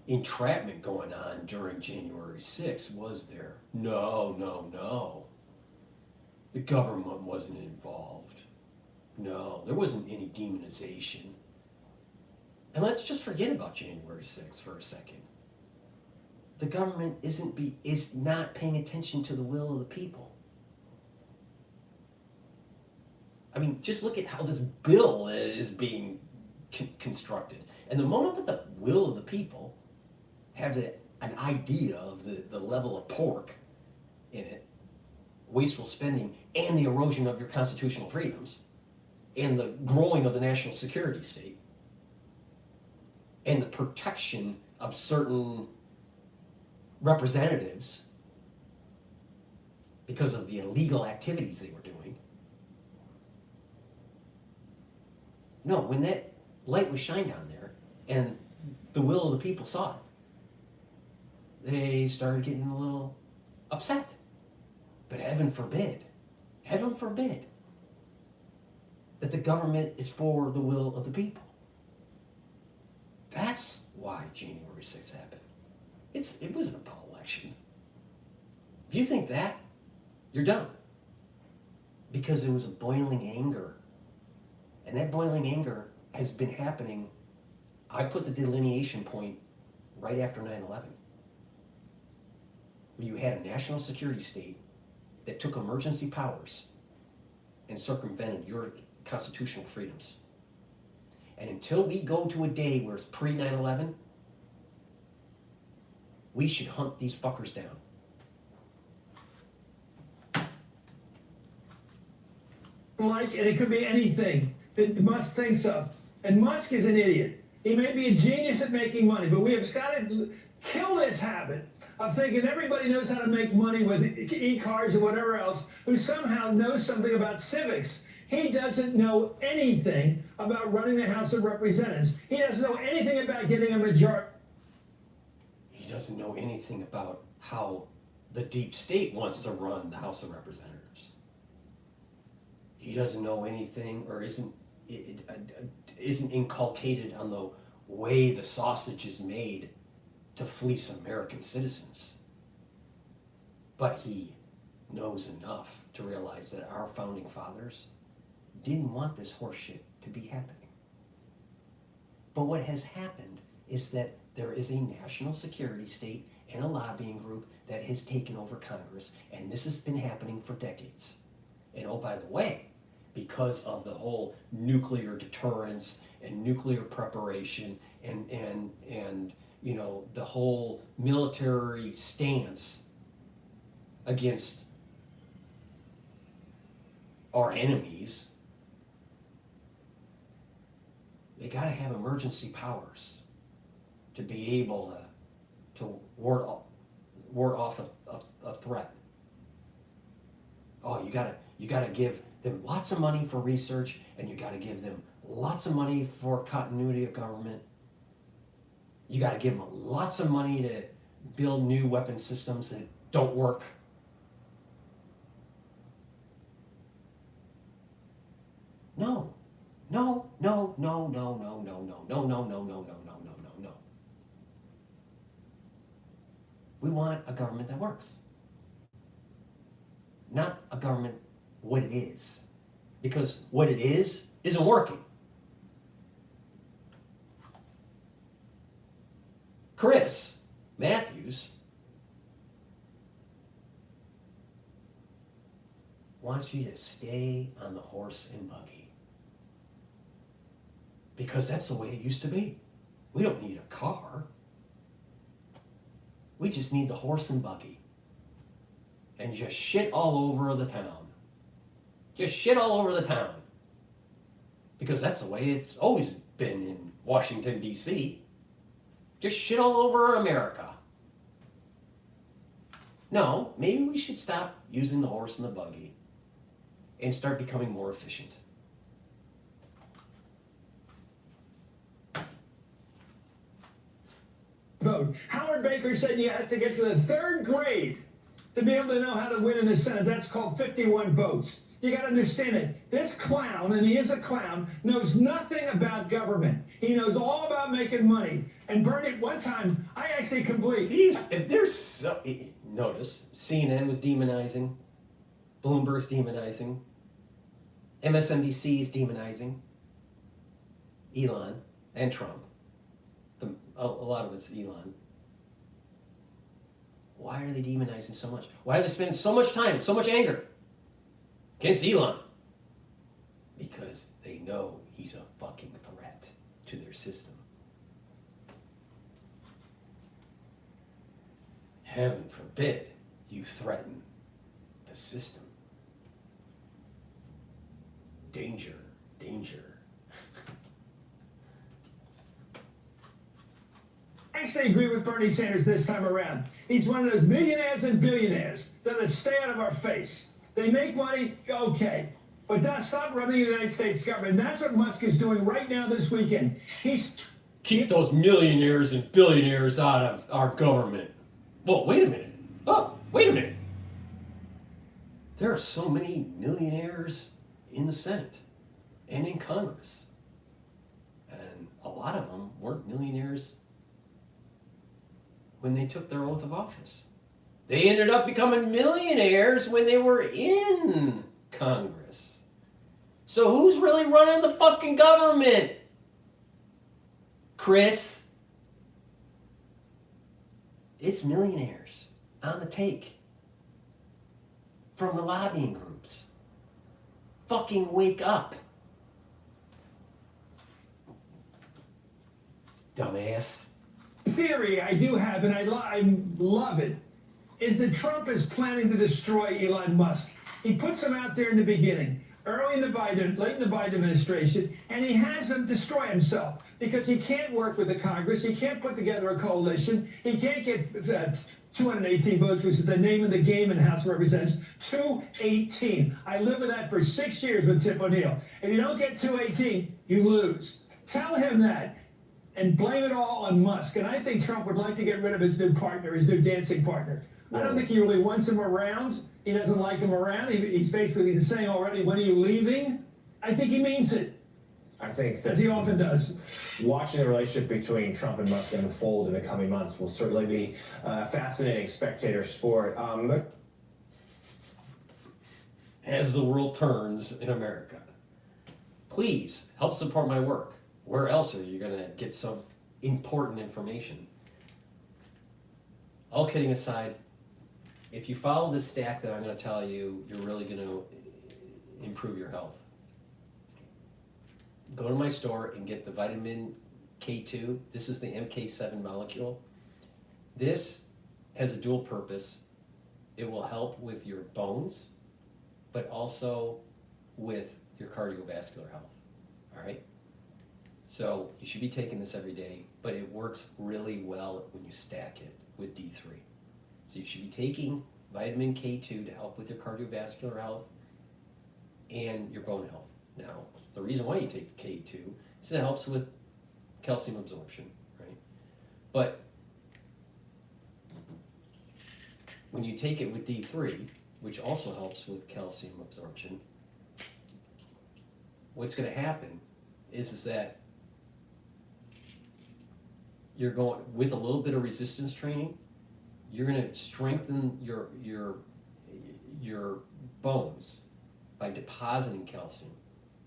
entrapment going on during January 6th, was there? No. The government wasn't involved. No, there wasn't any demonization. And let's just forget about January 6th for a second. The government is not paying attention to the will of the people. I mean, just look at how this bill is being constructed. And the moment that the will of the people have an idea of the level of pork in it, wasteful spending, and the erosion of your constitutional freedoms, and the growing of the national security state, and the protection of certain representatives because of the illegal activities they were doing. No, when that light was shined down there and the will of the people saw it, they started getting a little upset. But heaven forbid that the government is for the will of the people. That's why January 6th happened. It wasn't about election. If you think that, you're dumb. Because it was a boiling anger. And that boiling anger has been happening. I put the delineation point right after 9/11, where you had a national security state that took emergency powers and circumvented your constitutional freedoms. And until we go to a day where it's pre-9/11, we should hunt these fuckers down. And it could be anything that Musk thinks of. And Musk is an idiot. He may be a genius at making money, but we have got to kill this habit of thinking everybody knows how to make money with e-cars or whatever else, who somehow knows something about civics. He doesn't know anything about running the House of Representatives. He doesn't know anything about getting a majority. He doesn't know anything about how the deep state wants to run the House of Representatives. He doesn't know anything, or isn't inculcated on the way the sausage is made to fleece American citizens. But he knows enough to realize that our founding fathers didn't want this horseshit to be happening. But what has happened is that there is a national security state and a lobbying group that has taken over Congress, and this has been happening for decades. And oh, by the way, because of the whole nuclear deterrence and nuclear preparation and you know, the whole military stance against our enemies, they got to have emergency powers to be able to ward off a threat. Oh, you gotta give them lots of money for research, and you gotta give them lots of money for continuity of government. You gotta give them lots of money to build new weapon systems that don't work. No. No, no, no, no, no, no, no, no, no, no, no, no, no, no, no, no. We want a government that works. Not a government what it is. Because what it is isn't working. Chris Matthews wants you to stay on the horse and buggy. Because that's the way it used to be. We don't need a car. We just need the horse and buggy. And just shit all over the town. Just shit all over the town. Because that's the way it's always been in Washington, D.C. Just shit all over America. No, maybe we should stop using the horse and the buggy and start becoming more efficient. Vote. Howard Baker said you had to get to the third grade to be able to know how to win in the Senate. That's called 51 votes. You got to understand it. This clown, and he is a clown, knows nothing about government. He knows all about making money. And Bernie, one time, I actually can believe. If there's so, notice, CNN was demonizing, Bloomberg's demonizing, MSNBC is demonizing, Elon and Trump. A lot of it's Elon. Why are they demonizing so much? Why are they spending so much time, so much anger against Elon? Because they know he's a fucking threat to their system. Heaven forbid you threaten the system. Danger, danger. I actually agree with Bernie Sanders this time around. He's one of those millionaires and billionaires that stay out of our face. They make money, okay, but stop running the United States government. That's what Musk is doing right now this weekend. Keep those millionaires and billionaires out of our government. Well, wait a minute. Oh, wait a minute. There are so many millionaires in the Senate and in Congress. And a lot of them weren't millionaires when they took their oath of office. They ended up becoming millionaires when they were in Congress. So who's really running the fucking government? Chris? It's millionaires on the take from the lobbying groups. Fucking wake up. Dumbass. Theory I do have, and I love it, is that Trump is planning to destroy Elon Musk. He puts him out there in the beginning, late in the Biden administration, and he has him destroy himself because he can't work with the Congress, he can't put together a coalition, he can't get 218 votes, which is the name of the game in House of Representatives. 218. I lived with that for 6 years with Tip O'Neill. If you don't get 218, you lose. Tell him that. And blame it all on Musk. And I think Trump would like to get rid of his new partner, his new dancing partner. I don't think he really wants him around. He doesn't like him around. He's basically saying already, when are you leaving? I think he means it. I think that, as he often does. Watching the relationship between Trump and Musk unfold in the coming months will certainly be a fascinating spectator sport. As the world turns in America, please help support my work. Where else are you going to get some important information? All kidding aside, if you follow this stack that I'm going to tell you, you're really going to improve your health. Go to my store and get the vitamin K2. This is the MK7 molecule. This has a dual purpose. It will help with your bones, but also with your cardiovascular health. All right? So you should be taking this every day, but it works really well when you stack it with D3. So you should be taking vitamin K2 to help with your cardiovascular health and your bone health. Now, the reason why you take K2 is it helps with calcium absorption, right? But when you take it with D3, which also helps with calcium absorption, what's going to happen is that you're going, with a little bit of resistance training, you're going to strengthen your bones by depositing calcium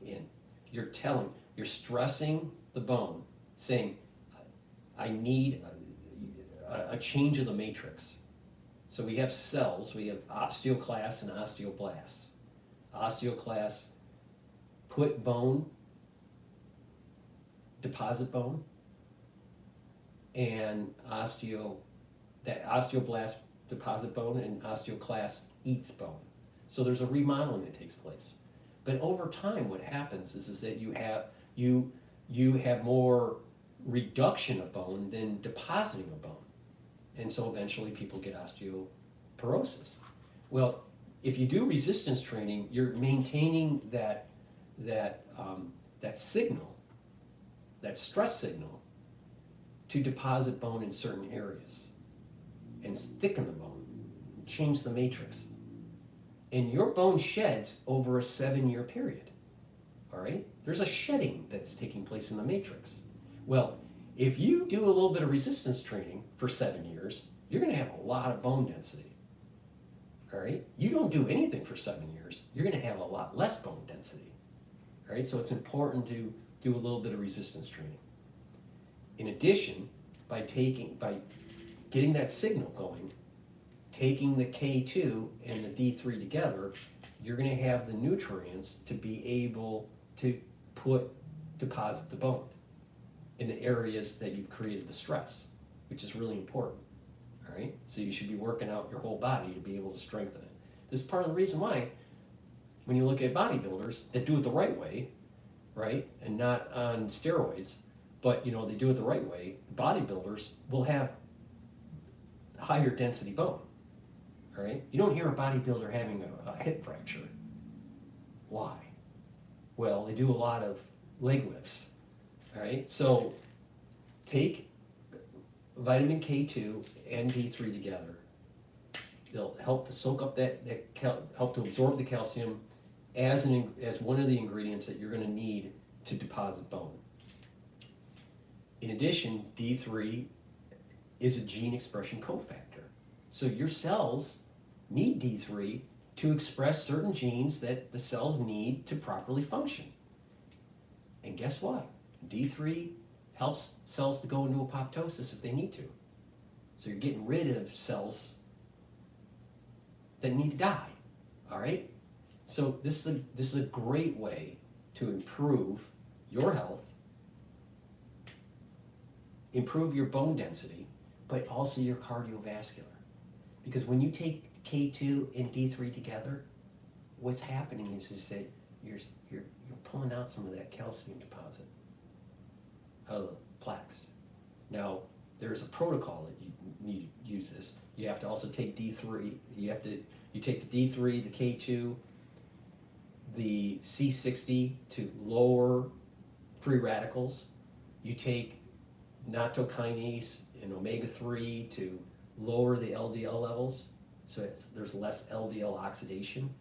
in. You're stressing the bone, saying, I need a change of the matrix. So we have cells, we have osteoclasts and osteoblasts. Osteoclasts put bone, deposit bone, and osteoblast deposit bone, and osteoclast eats bone. So there's a remodeling that takes place. But over time, what happens is that you have more reduction of bone than depositing of bone, and so eventually people get osteoporosis. Well, if you do resistance training, you're maintaining that signal, that stress signal, to deposit bone in certain areas and thicken the bone, change the matrix. And your bone sheds over a 7-year period, all right? There's a shedding that's taking place in the matrix. Well, if you do a little bit of resistance training for 7 years, you're gonna have a lot of bone density, all right? You don't do anything for 7 years, you're gonna have a lot less bone density, all right? So it's important to do a little bit of resistance training. In addition, by getting that signal going, taking the K2 and the D3 together, you're going to have the nutrients to be able to deposit the bone in the areas that you've created the stress, which is really important. All right, so you should be working out your whole body to be able to strengthen it. This is part of the reason why, when you look at bodybuilders that do it the right way, right, and not on steroids, but they do it the right way, bodybuilders will have higher density bone. All right? You don't hear a bodybuilder having a hip fracture. Why? Well, they do a lot of leg lifts. All right? So take vitamin K2 and D3 together. They'll help to soak up help to absorb the calcium as one of the ingredients that you're going to need to deposit bone. In addition, D3 is a gene expression cofactor. So your cells need D3 to express certain genes that the cells need to properly function. And guess what? D3 helps cells to go into apoptosis if they need to. So you're getting rid of cells that need to die, all right? So this is a great way to improve your health, improve your bone density, but also your cardiovascular. Because when you take K2 and D3 together, what's happening is that you're pulling out some of that calcium deposit out of the plaques. Now, there's a protocol that you need to use this. You have to also take D3. You take the D3, the K2, the C60 to lower free radicals. You take nattokinase and omega-3 to lower the LDL levels, so there's less LDL oxidation.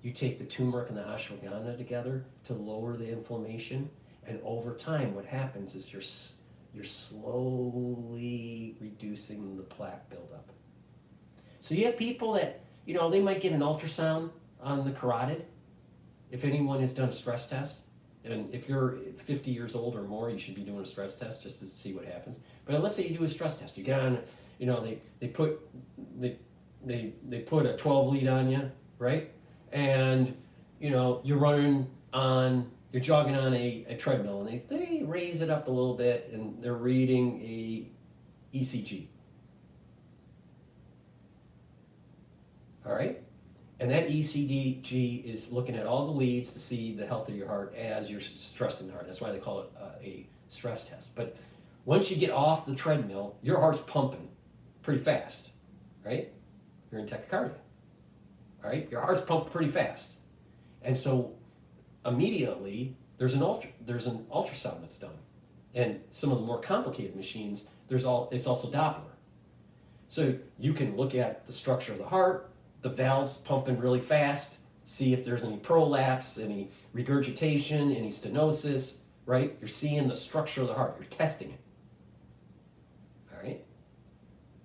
You take the turmeric and the ashwagandha together to lower the inflammation, and over time what happens is you're slowly reducing the plaque buildup. So you have people that, they might get an ultrasound on the carotid. If anyone has done a stress test, and if you're 50 years old or more, you should be doing a stress test just to see what happens. But let's say you do a stress test. You get on, they put a 12 lead on you, right? And you're jogging on a treadmill, and they raise it up a little bit, and they're reading a ECG. All right? And that ECG is looking at all the leads to see the health of your heart as you're stressing the heart. That's why they call it a stress test. But once you get off the treadmill, your heart's pumping pretty fast, right? You're in tachycardia, all right? Your heart's pumping pretty fast. And so immediately there's an ultrasound that's done. And some of the more complicated machines, it's also Doppler. So you can look at the structure of the heart, the valves pumping really fast, see if there's any prolapse, any regurgitation, any stenosis, right? You're seeing the structure of the heart. You're testing it, all right?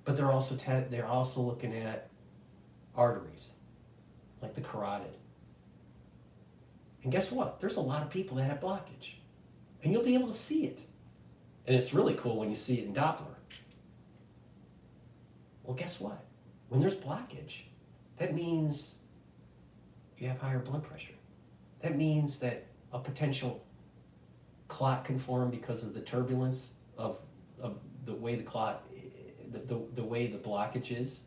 But they're also looking at arteries, like the carotid. And guess what? There's a lot of people that have blockage, and you'll be able to see it. And it's really cool when you see it in Doppler. Well, guess what? When there's blockage, that means you have higher blood pressure. That means that a potential clot can form because of the turbulence of the way the clot, the way the blockage is.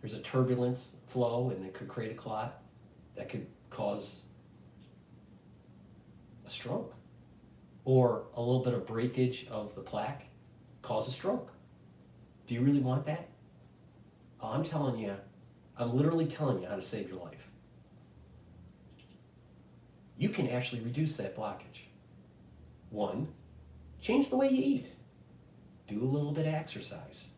There's a turbulence flow, and it could create a clot that could cause a stroke, or a little bit of breakage of the plaque cause a stroke. Do you really want that? I'm literally telling you how to save your life. You can actually reduce that blockage. 1, change the way you eat. Do a little bit of exercise.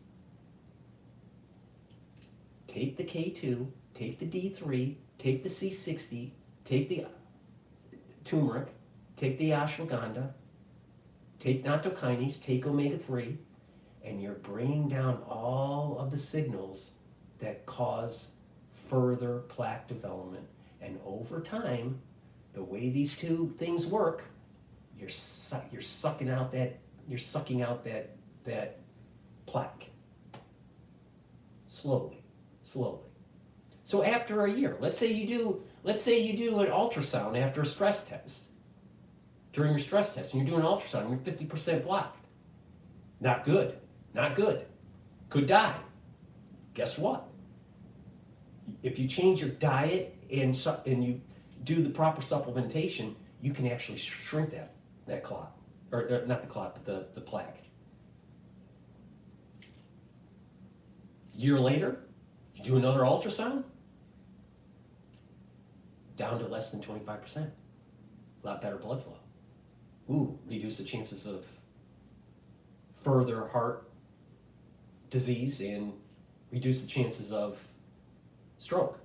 Take the K2, take the D3, take the C60, take the turmeric, take the ashwagandha, take nattokinase, take omega-3, and you're bringing down all of the signals that cause further plaque development. And over time, the way these two things work, you're sucking out that plaque slowly. So after a year, let's say you do an ultrasound after a stress test. During your stress test, and you're doing an ultrasound, and you're 50% blocked. Not good. Could die. Guess what? If you change your diet and you do the proper supplementation, you can actually shrink that clot, or not the clot, but the plaque. Year later, you do another ultrasound, down to less than 25%. A lot better blood flow. Reduce the chances of further heart disease and reduce the chances of stroke.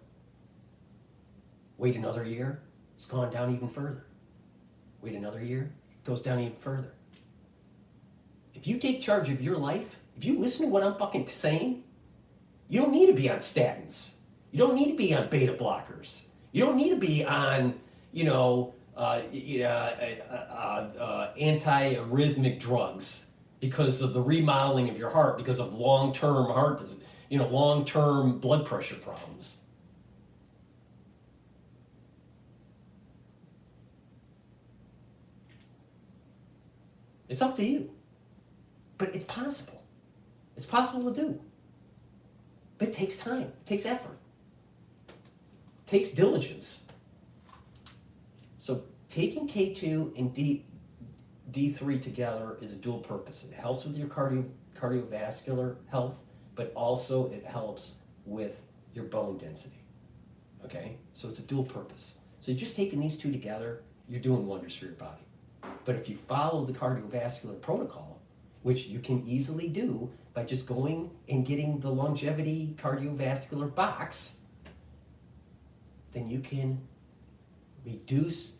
Wait another year, it's gone down even further. Wait another year, it goes down even further. If you take charge of your life, if you listen to what I'm fucking saying, you don't need to be on statins. You don't need to be on beta blockers. You don't need to be on, anti-arrhythmic drugs because of the remodeling of your heart, because of long-term heart disease, long-term blood pressure problems. It's up to you. But it's possible. It's possible to do. But it takes time. It takes effort. It takes diligence. So taking K2 and D3 together is a dual purpose. It helps with your cardiovascular health, but also it helps with your bone density. Okay? So it's a dual purpose. So you're just taking these two together, you're doing wonders for your body. But if you follow the cardiovascular protocol, which you can easily do by just going and getting the longevity cardiovascular box, then you can reduce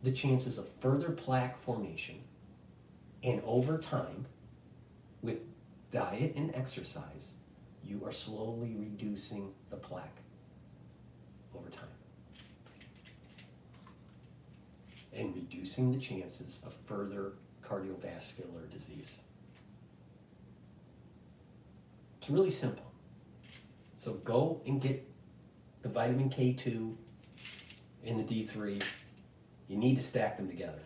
the chances of further plaque formation. And over time, with diet and exercise, you are slowly reducing the plaque over time. And reducing the chances of further cardiovascular disease. It's really simple. So go and get the vitamin K2 and the D3. You need to stack them together.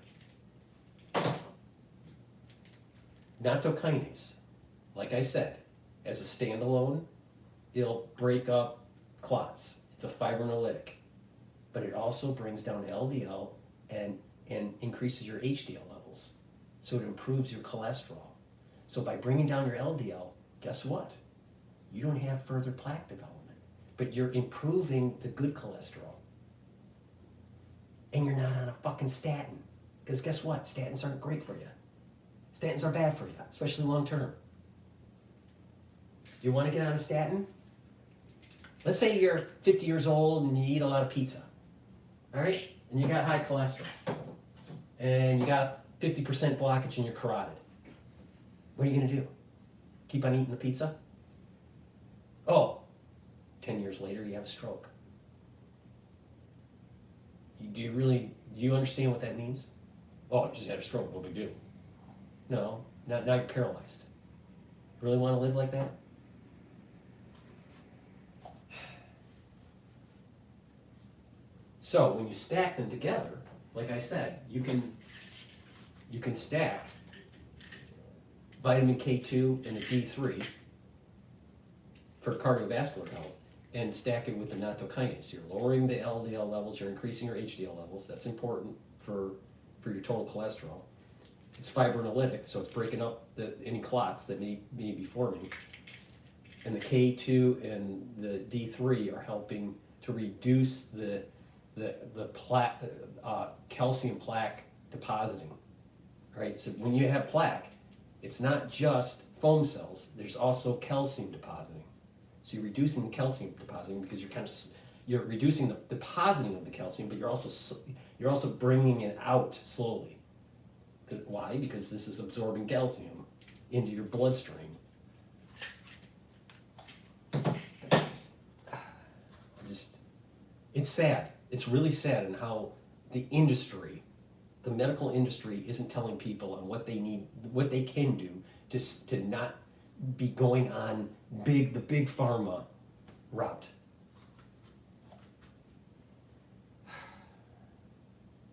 Nattokinase, like I said, as a standalone, it'll break up clots. It's a fibrinolytic. But it also brings down LDL and increases your HDL levels. So it improves your cholesterol. So by bringing down your LDL, guess what? You don't have further plaque development, but you're improving the good cholesterol. And you're not on a fucking statin. Because guess what? Statins aren't great for you. Statins are bad for you, especially long term. You want to get on a statin? Let's say you're 50 years old and you eat a lot of pizza. All right? And you got high cholesterol. And you got 50% blockage in your carotid. What are you going to do? Keep on eating the pizza? Oh, 10 years later you have a stroke. Do you understand what that means? Oh, I just had a stroke, no big deal. No, now you're paralyzed. Really want to live like that? So when you stack them together, like I said, you can stack vitamin K2 and the D3 for cardiovascular health and stack it with the nattokinase. You're lowering the LDL levels, you're increasing your HDL levels. That's important for your total cholesterol. It's fibrinolytic, so it's breaking up any clots that may be forming. And the K2 and the D3 are helping to reduce the plaque, calcium plaque depositing. Right? So when you have plaque, it's not just foam cells. There's also calcium depositing. So you're reducing the calcium depositing because you're reducing the depositing of the calcium, but you're also bringing it out slowly. Why? Because this is absorbing calcium into your bloodstream. It's sad. It's really sad in how the medical industry isn't telling people on what they need, what they can do to not be going on the big pharma route.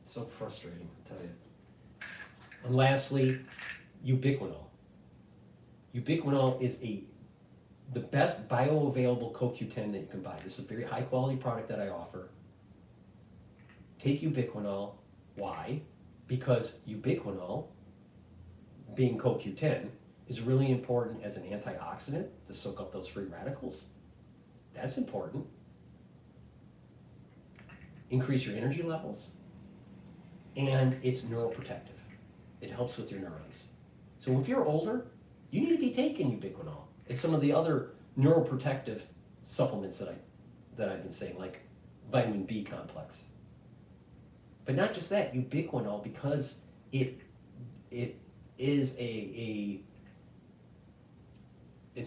So frustrating, I tell you. And lastly, ubiquinol. Ubiquinol is the best bioavailable CoQ10 that you can buy. This is a very high quality product that I offer. Take ubiquinol. Why? Because ubiquinol, being CoQ10, is really important as an antioxidant to soak up those free radicals. That's important. Increase your energy levels. And it's neuroprotective. It helps with your neurons. So if you're older, you need to be taking ubiquinol. It's some of the other neuroprotective supplements that I've been saying, like vitamin B complex. But not just that, ubiquinol, because it is it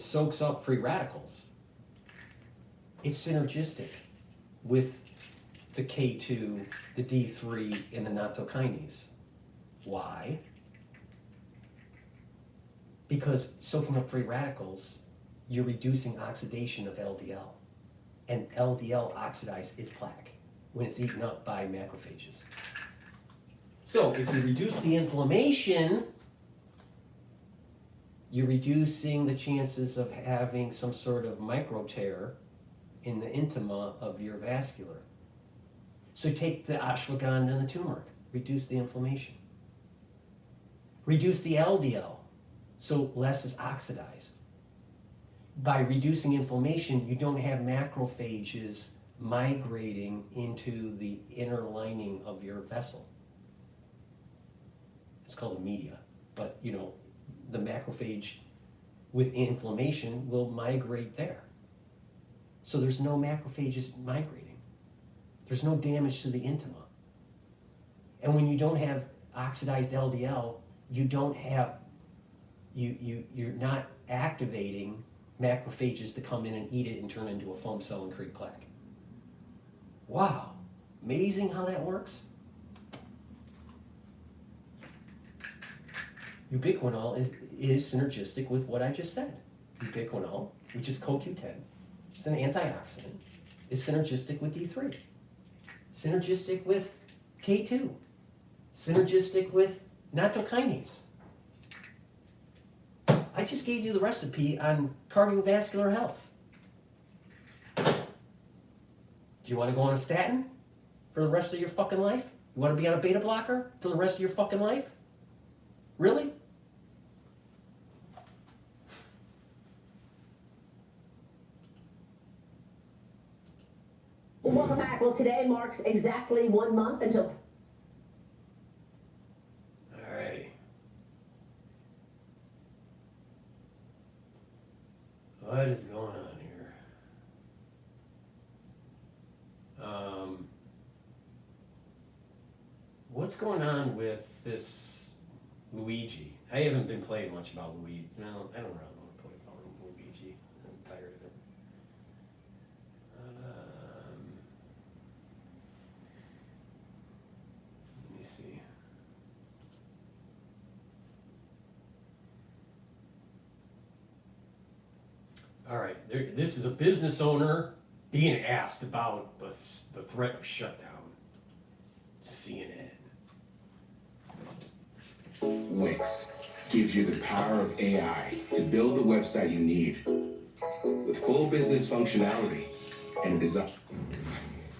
soaks up free radicals. It's synergistic with the K2, the D3, and the nattokinase. Why? Because soaking up free radicals, you're reducing oxidation of LDL. And LDL oxidized is plaque when it's eaten up by macrophages. So if you reduce the inflammation, you're reducing the chances of having some sort of micro tear in the intima of your vascular. So take the ashwagandha and the turmeric, reduce the inflammation. Reduce the LDL, so less is oxidized. By reducing inflammation, you don't have macrophages migrating into the inner lining of your vessel. It's called a media, but you know, the macrophage with inflammation will migrate there. So there's no macrophages migrating. There's no damage to the intima. And when you don't have oxidized LDL, you don't have, you're not activating macrophages to come in and eat it and turn it into a foam cell and create plaque. Wow, amazing how that works. Ubiquinol is synergistic with what I just said. Ubiquinol, which is CoQ10, it's an antioxidant, is synergistic with D3, synergistic with K2, synergistic with nattokinase. I just gave you the recipe on cardiovascular health. Do you want to go on a statin for the rest of your fucking life? You want to be on a beta blocker for the rest of your fucking life? Really? Welcome back. Well, today marks exactly 1 month until... All right. What is going on here? What's going on with this Luigi? I haven't been playing much about Luigi. No, I don't really want to play about Luigi. I'm tired of it. Let me see. All right, this is a business owner being asked about the threat of shutdown. CNN. Wix gives you the power of AI to build the website you need with full business functionality and a design.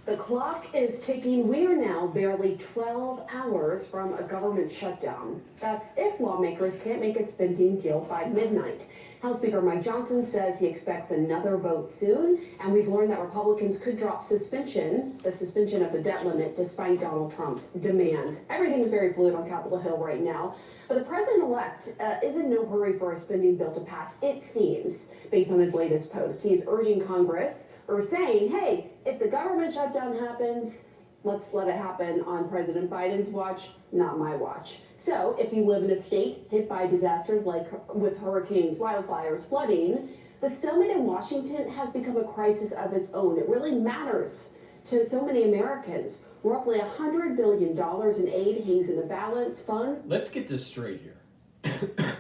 The clock is ticking. We are now barely 12 hours from a government shutdown. That's if lawmakers can't make a spending deal by midnight. House Speaker Mike Johnson says he expects another vote soon, and we've learned that Republicans could drop the suspension of the debt limit despite Donald Trump's demands. Everything's very fluid on Capitol Hill right now, but the president-elect is in no hurry for a spending bill to pass, it seems, based on his latest post. He is urging Congress, or saying, hey, if the government shutdown happens, let's let it happen on President Biden's watch, not my watch. So if you live in a state hit by disasters like with hurricanes, wildfires, flooding, the stalemate in Washington has become a crisis of its own. It really matters to so many Americans. Roughly $100 billion in aid hangs in the balance fund. Let's get this straight here.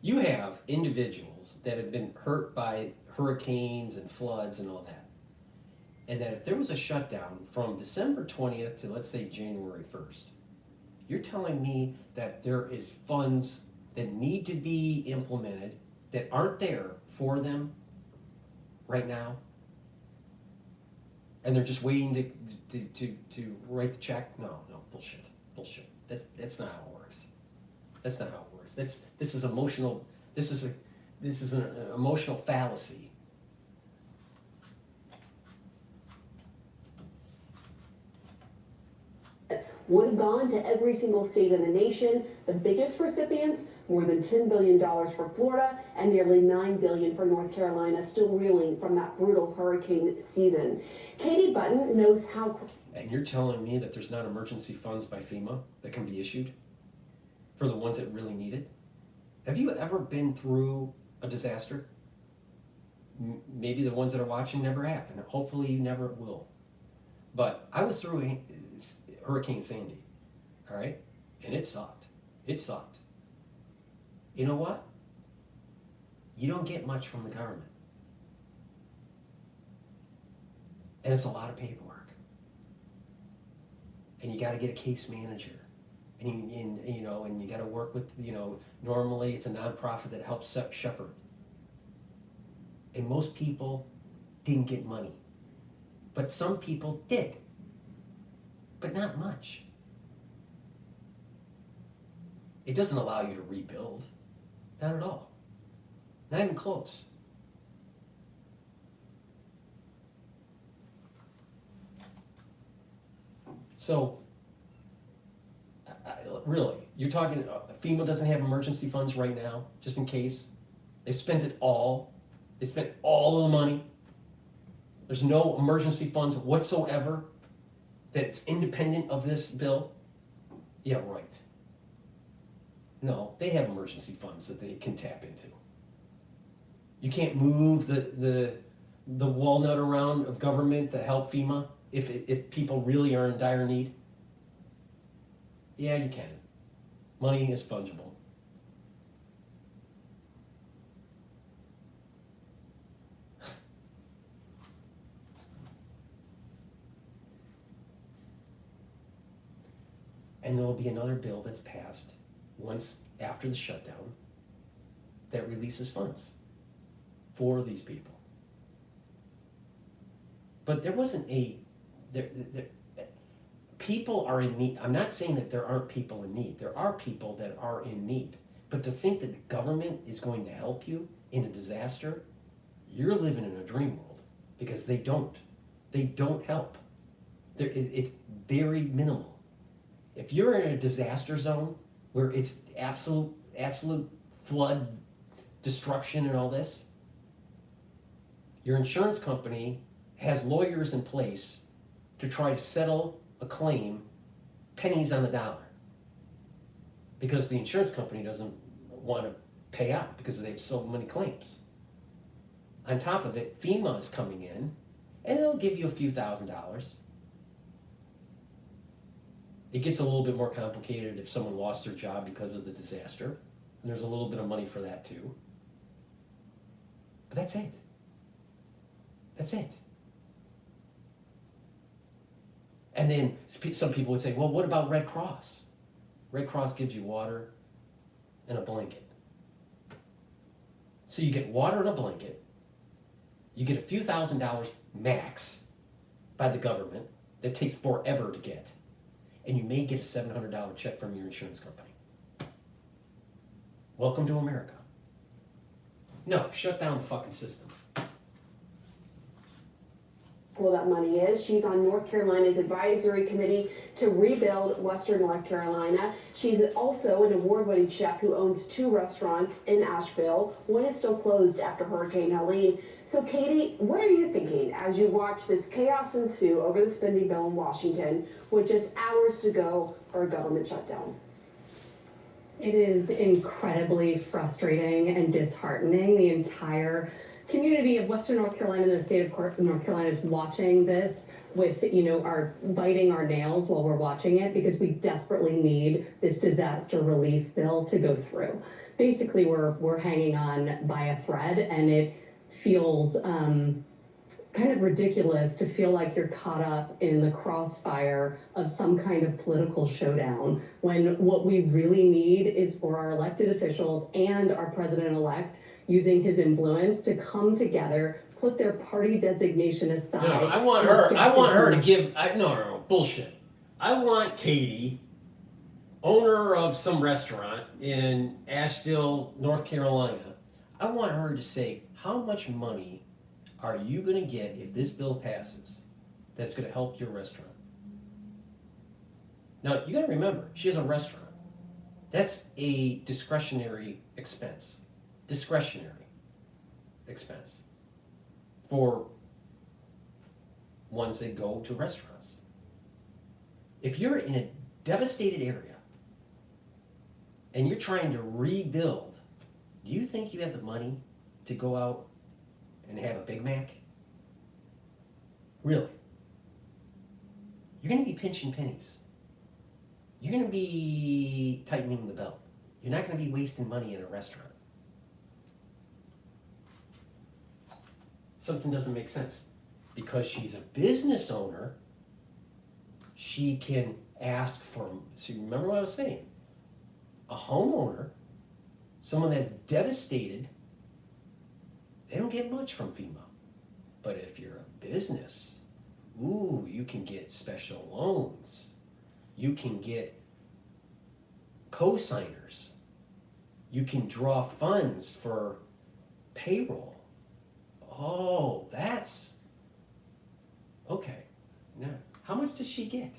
You have individuals that have been hurt by hurricanes and floods and all that. And that if there was a shutdown from December 20th to, let's say, January 1st, you're telling me that there is funds that need to be implemented that aren't there for them right now? And they're just waiting to write the check? No, bullshit. That's not how it works. That's not how it works. This is emotional. This is an emotional fallacy. Would have gone to every single state in the nation. The biggest recipients, more than $10 billion for Florida and nearly $9 billion for North Carolina, still reeling from that brutal hurricane season. Katie Button knows how... And you're telling me that there's not emergency funds by FEMA that can be issued for the ones that really need it? Have you ever been through a disaster? maybe the ones that are watching never have, and hopefully you never will. But I was through Hurricane Sandy, all right? And it sucked. It sucked. You know what? You don't get much from the government. And it's a lot of paperwork. And you got to get a case manager. And you got to work with, normally it's a nonprofit that helps shepherd. And most people didn't get money. But some people did. But not much. It doesn't allow you to rebuild. Not at all. Not even close. So, really, you're talking, FEMA doesn't have emergency funds right now, just in case. They spent it all. They spent all of the money. There's no emergency funds whatsoever that's independent of this bill. Yeah, right. No, they have emergency funds that they can tap into. You can't move the walnut around of government to help FEMA if people really are in dire need. Yeah, you can. Money is fungible. And there will be another bill that's passed once after the shutdown that releases funds for these people. But there wasn't people are in need. I'm not saying that there aren't people in need. There are people that are in need. But to think that the government is going to help you in a disaster, you're living in a dream world, because they don't. They don't help. It's very minimal. If you're in a disaster zone where it's absolute flood destruction and all this, your insurance company has lawyers in place to try to settle a claim pennies on the dollar, because the insurance company doesn't want to pay out because they have so many claims. On top of it, FEMA is coming in and they'll give you a few $1,000s. It gets a little bit more complicated if someone lost their job because of the disaster, and there's a little bit of money for that too. But that's it. That's it. And then some people would say, well, what about Red Cross? Red Cross gives you water and a blanket. So you get water and a blanket. You get a few $1,000s max by the government that takes forever to get. And you may get a $700 check from your insurance company. Welcome to America. No, shut down the fucking system. Well, that money is. She's on North Carolina's advisory committee to rebuild Western North Carolina. She's also an award-winning chef who owns 2 restaurants in Asheville. One is still closed after Hurricane Helene. So, Katie, what are you thinking as you watch this chaos ensue over the spending bill in Washington with just hours to go for a government shutdown? It is incredibly frustrating and disheartening. The entire community of Western North Carolina and the state of North Carolina is watching this with, our biting our nails while we're watching it, because we desperately need this disaster relief bill to go through. Basically, we're hanging on by a thread, and it feels kind of ridiculous to feel like you're caught up in the crossfire of some kind of political showdown, when what we really need is for our elected officials and our president-elect using his influence to come together, put their party designation aside. No, I want her to give, no, bullshit. I want Katie, owner of some restaurant in Asheville, North Carolina, I want her to say, how much money are you going to get if this bill passes that's going to help your restaurant? Now, you got to remember, she has a restaurant. That's a discretionary expense. Discretionary expense for ones that go to restaurants. If you're in a devastated area and you're trying to rebuild, do you think you have the money to go out and have a Big Mac? Really? You're going to be pinching pennies. You're going to be tightening the belt. You're not going to be wasting money in a restaurant. Something doesn't make sense. Because she's a business owner, she can ask for, see, remember what I was saying? A homeowner, someone that's devastated, they don't get much from FEMA. But if you're a business, ooh, you can get special loans. You can get co-signers. You can draw funds for payroll. Oh, that's okay. Now, how much does she get?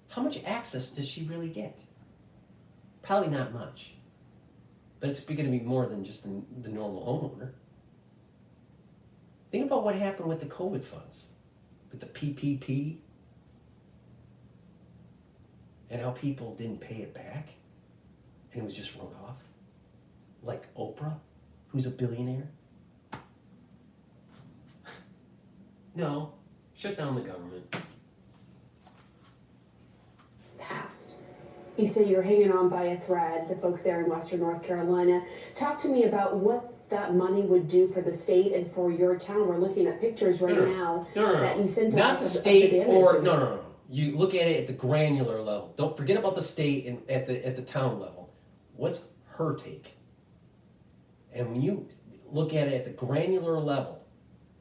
How much access does she really get? Probably not much. But it's going to be more than just the normal homeowner. Think about what happened with the COVID funds, with the PPP, and how people didn't pay it back, and it was just wrote off. Like Oprah, who's a billionaire. No, shut down the government. Passed. You say you're hanging on by a thread, the folks there in Western North Carolina. Talk to me about what that money would do for the state and for your town. We're looking at pictures right now that you sent to Not us the of state the damage. or no. You look at it at the granular level. Don't forget about the state and at the town level. What's her take? And when you look at it at the granular level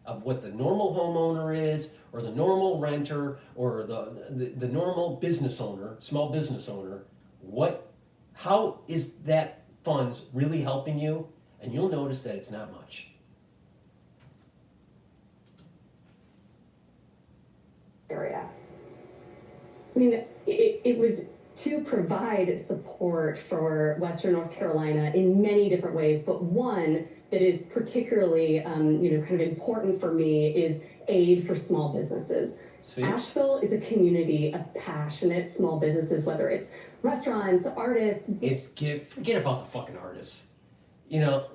of what the normal homeowner is, or the normal renter, or the normal business owner, small business owner, how is that funds really helping you? And you'll notice that it's not much. Area. I mean, it was to provide support for Western North Carolina in many different ways, but one that is particularly, kind of important for me is aid for small businesses. See? Asheville is a community of passionate small businesses, whether it's restaurants, artists. Forget about the fucking artists. You know,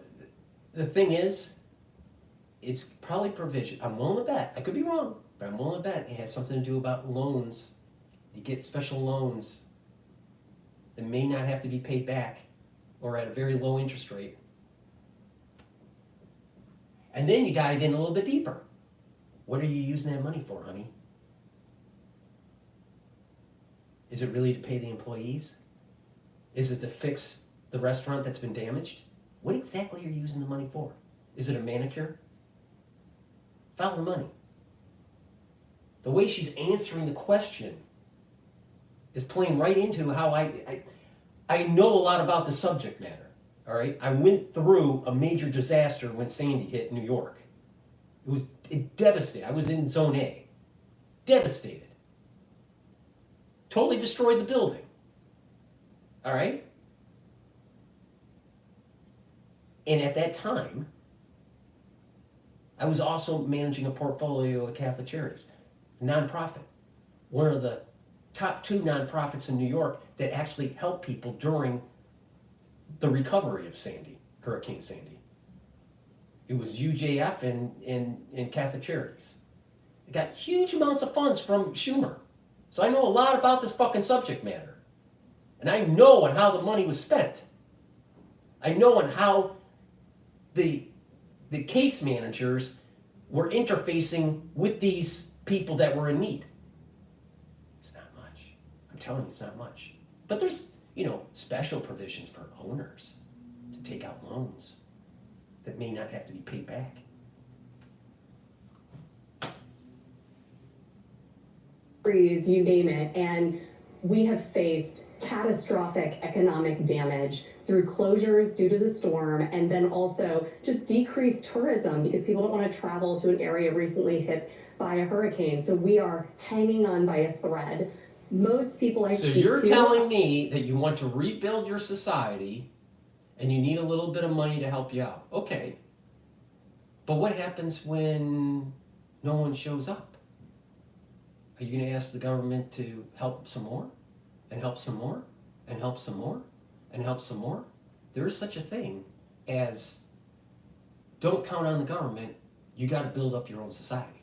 the thing is, it's probably provision. I'm willing to bet, I could be wrong, but I'm willing to bet it has something to do about loans. You get special loans that may not have to be paid back or at a very low interest rate. And then you dive in a little bit deeper. What are you using that money for, honey? Is it really to pay the employees? Is it to fix the restaurant that's been damaged? What exactly are you using the money for? Is it a manicure? Follow the money. The way she's answering the question is playing right into how I know a lot about the subject matter, all right? I went through a major disaster when Sandy hit New York. It devastated. I was in Zone A. Devastated. Totally destroyed the building, all right? And at that time, I was also managing a portfolio of Catholic Charities, nonprofit. One of the top 2 nonprofits in New York that actually helped people during the recovery of Sandy, Hurricane Sandy. It was UJF and Catholic Charities. It got huge amounts of funds from Schumer. So I know a lot about this fucking subject matter. And I know on how the money was spent. I know on how the case managers were interfacing with these people that were in need. It's not much. I'm telling you, it's not much. But there's, special provisions for owners to take out loans that may not have to be paid back. Freeze, you name it, and we have faced catastrophic economic damage through closures due to the storm, and then also just decreased tourism because people don't want to travel to an area recently hit by a hurricane. So we are hanging on by a thread. Most people I So speak you're to, telling me that you want to rebuild your society and you need a little bit of money to help you out. Okay. But what happens when no one shows up? Are you going to ask the government to help some more? And help some more? And help some more? And help some more? There is such a thing as don't count on the government You got to build up your own society.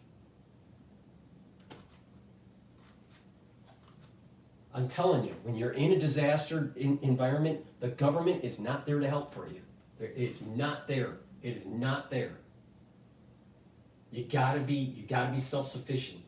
I'm telling you, when you're in a disaster environment, the government is not there to help for you. It's not there. It is not there. You gotta be self-sufficient.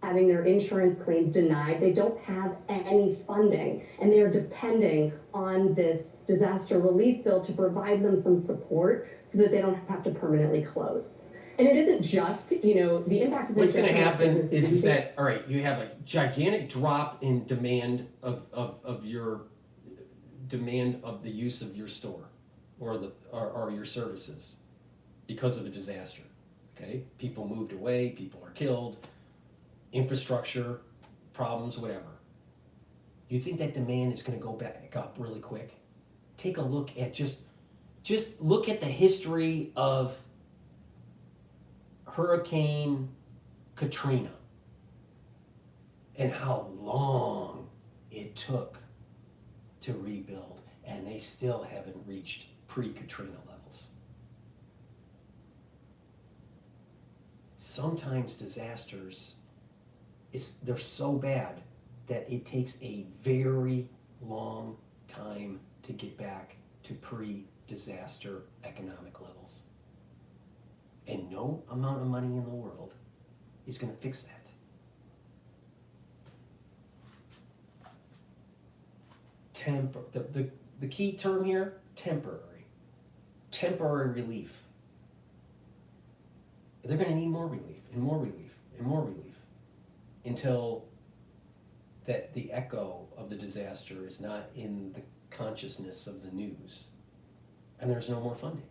Having their insurance claims denied, they don't have any funding, and they are depending on this disaster relief bill to provide them some support so that they don't have to permanently close. And it isn't just, the impact of What's going to happen is that, all right, you have a gigantic drop in demand of your demand of the use of your store or your services because of a disaster. Okay, people moved away, people are killed, infrastructure problems, whatever. You think that demand is going to go back up really quick? Take a look at just look at the history of Hurricane Katrina and how long it took to rebuild, and they still haven't reached pre-Katrina levels. Sometimes disasters, they're so bad that it takes a very long time to get back to pre-disaster economic levels. And no amount of money in the world is going to fix that. The key term here, temporary. Temporary relief. But they're going to need more relief and more relief and more relief until that the echo of the disaster is not in the consciousness of the news. And there's no more funding.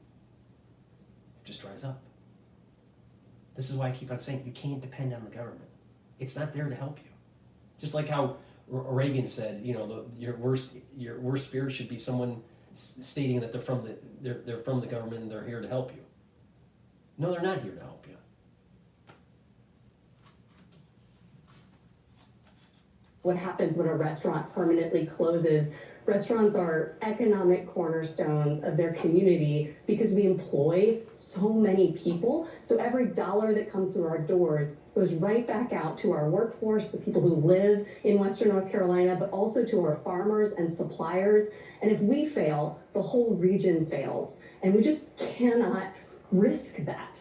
It just dries up. This is why I keep on saying you can't depend on the government. It's not there to help you. Just like how Reagan said, your worst fear should be someone stating that they're from the government and they're here to help you. No, they're not here to help you. What happens when a restaurant permanently closes? Restaurants are economic cornerstones of their community because we employ so many people. So every dollar that comes through our doors goes right back out to our workforce, the people who live in Western North Carolina, but also to our farmers and suppliers. And if we fail, the whole region fails. And we just cannot risk that.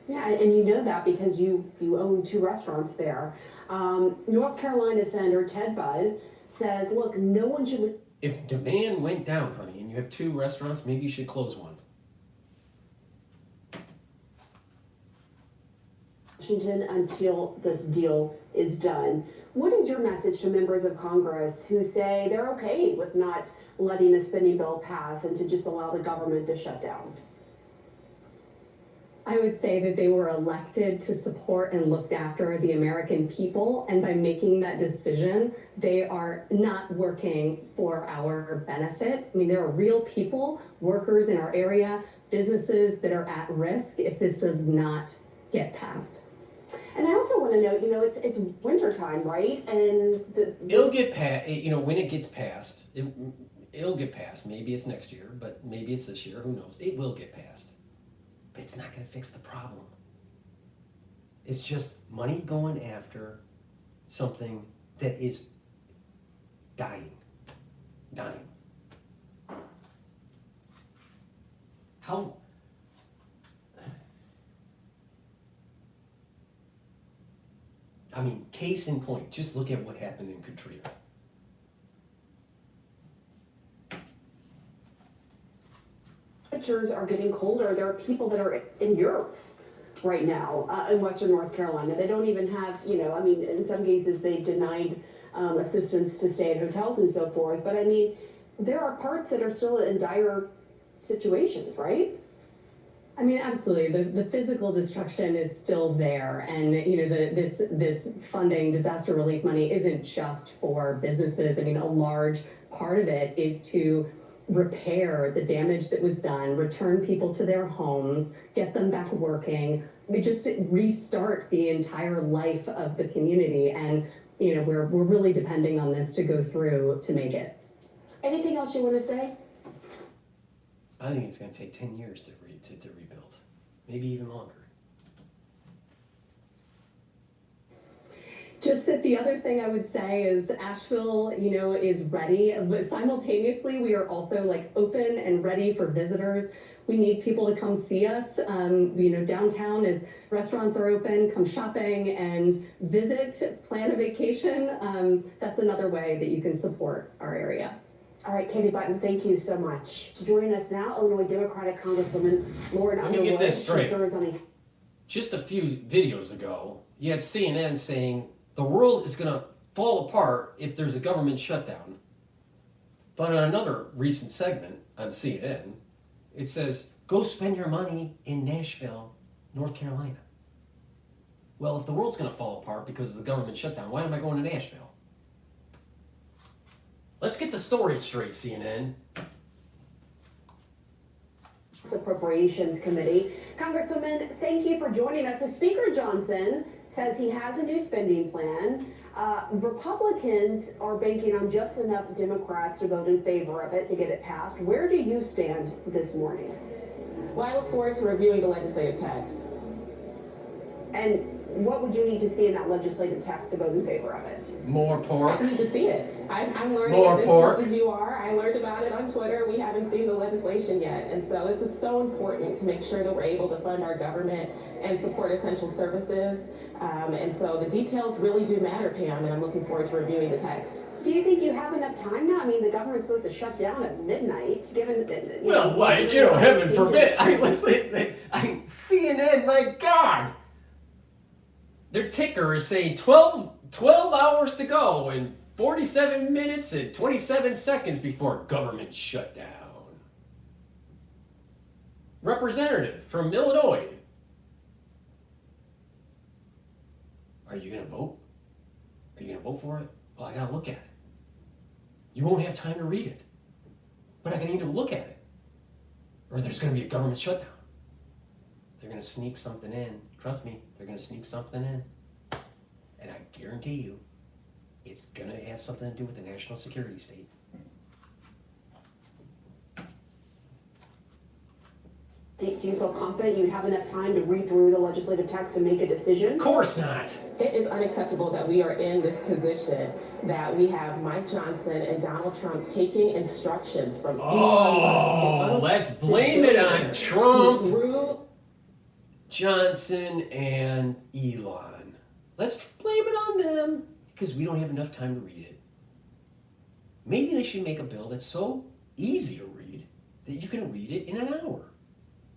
Yeah, and you know that because you own 2 restaurants there. North Carolina Senator Ted Budd says, look, no one should... If demand went down, honey, and you have 2 restaurants, maybe you should close one. Washington until this deal is done. What is your message to members of Congress who say they're okay with not letting a spending bill pass and to just allow the government to shut down? I would say that they were elected to support and look after the American people, and by making that decision, they are not working for our benefit. I mean, there are real people, workers in our area, businesses that are at risk if this does not get passed. And I also want to note, it's wintertime, right? And it'll get passed, when it gets passed, it'll get passed. Maybe it's next year, but maybe it's this year, who knows? It will get passed. But it's not going to fix the problem. It's just money going after something that is dying. How? I mean, case in point, just look at what happened in Katrina. Temperatures are getting colder. There are people that are in yurts right now in Western North Carolina. They don't even have, in some cases they denied assistance to stay in hotels and so forth. But I mean, there are parts that are still in dire situations, right? I mean, absolutely. The physical destruction is still there, and this funding, disaster relief money, isn't just for businesses. I mean, a large part of it is to repair the damage that was done, return people to their homes, get them back working. We just restart the entire life of the community, and we're really depending on this to go through to make it. Anything else you want to say? I think it's going to take 10 years to rebuild, maybe even longer. Just that the other thing I would say is Asheville, is ready, but simultaneously we are also like open and ready for visitors. We need people to come see us. Downtown is restaurants are open, come shopping and visit, plan a vacation. That's another way that you can support our area. All right, Katie Button, thank you so much. Joining us now, Illinois Democratic Congresswoman Lauren Let me Underwood. get this straight. She serves on a Just a few videos ago, you had CNN saying the world is going to fall apart if there's a government shutdown. But on another recent segment on CNN, it says, go spend your money in Nashville, North Carolina. Well, if the world's going to fall apart because of the government shutdown, why am I going to Nashville? Let's get the story straight, CNN. Appropriations Committee. Congresswoman, thank you for joining us. So Speaker Johnson says he has a new spending plan. Republicans are banking on just enough Democrats to vote in favor of it to get it passed. Where do you stand this morning? Well, I look forward to reviewing the legislative text. And what would you need to see in that legislative text to vote in favor of it? More pork. I need to see it. I'm learning More this pork. just as you are. I learned about it on Twitter. We haven't seen the legislation yet. And so this is so important to make sure that we're able to fund our government and support essential services. And so the details really do matter, Pam, and I'm looking forward to reviewing the text. Do you think you have enough time now? I mean, the government's supposed to shut down at midnight, given that, heaven forbid. CNN, my God. Their ticker is saying 12 hours to go and 47 minutes and 27 seconds before government shutdown. Representative from Illinois. Are you going to vote? Are you going to vote for it? Well, I got to look at it. You won't have time to read it. But I need to look at it. Or there's going to be a government shutdown. They're going to sneak something in. Trust me, they're going to sneak something in. And I guarantee you, it's going to have something to do with the national security state. Do you feel confident you have enough time to read through the legislative text and make a decision? Of course not. It is unacceptable that we are in this position, that we have Mike Johnson and Donald Trump taking instructions from Oh, let's blame it on Trump, Johnson, and Elon. Let's blame it on them because we don't have enough time to read it. Maybe they should make a bill that's so easy to read that you can read it in an hour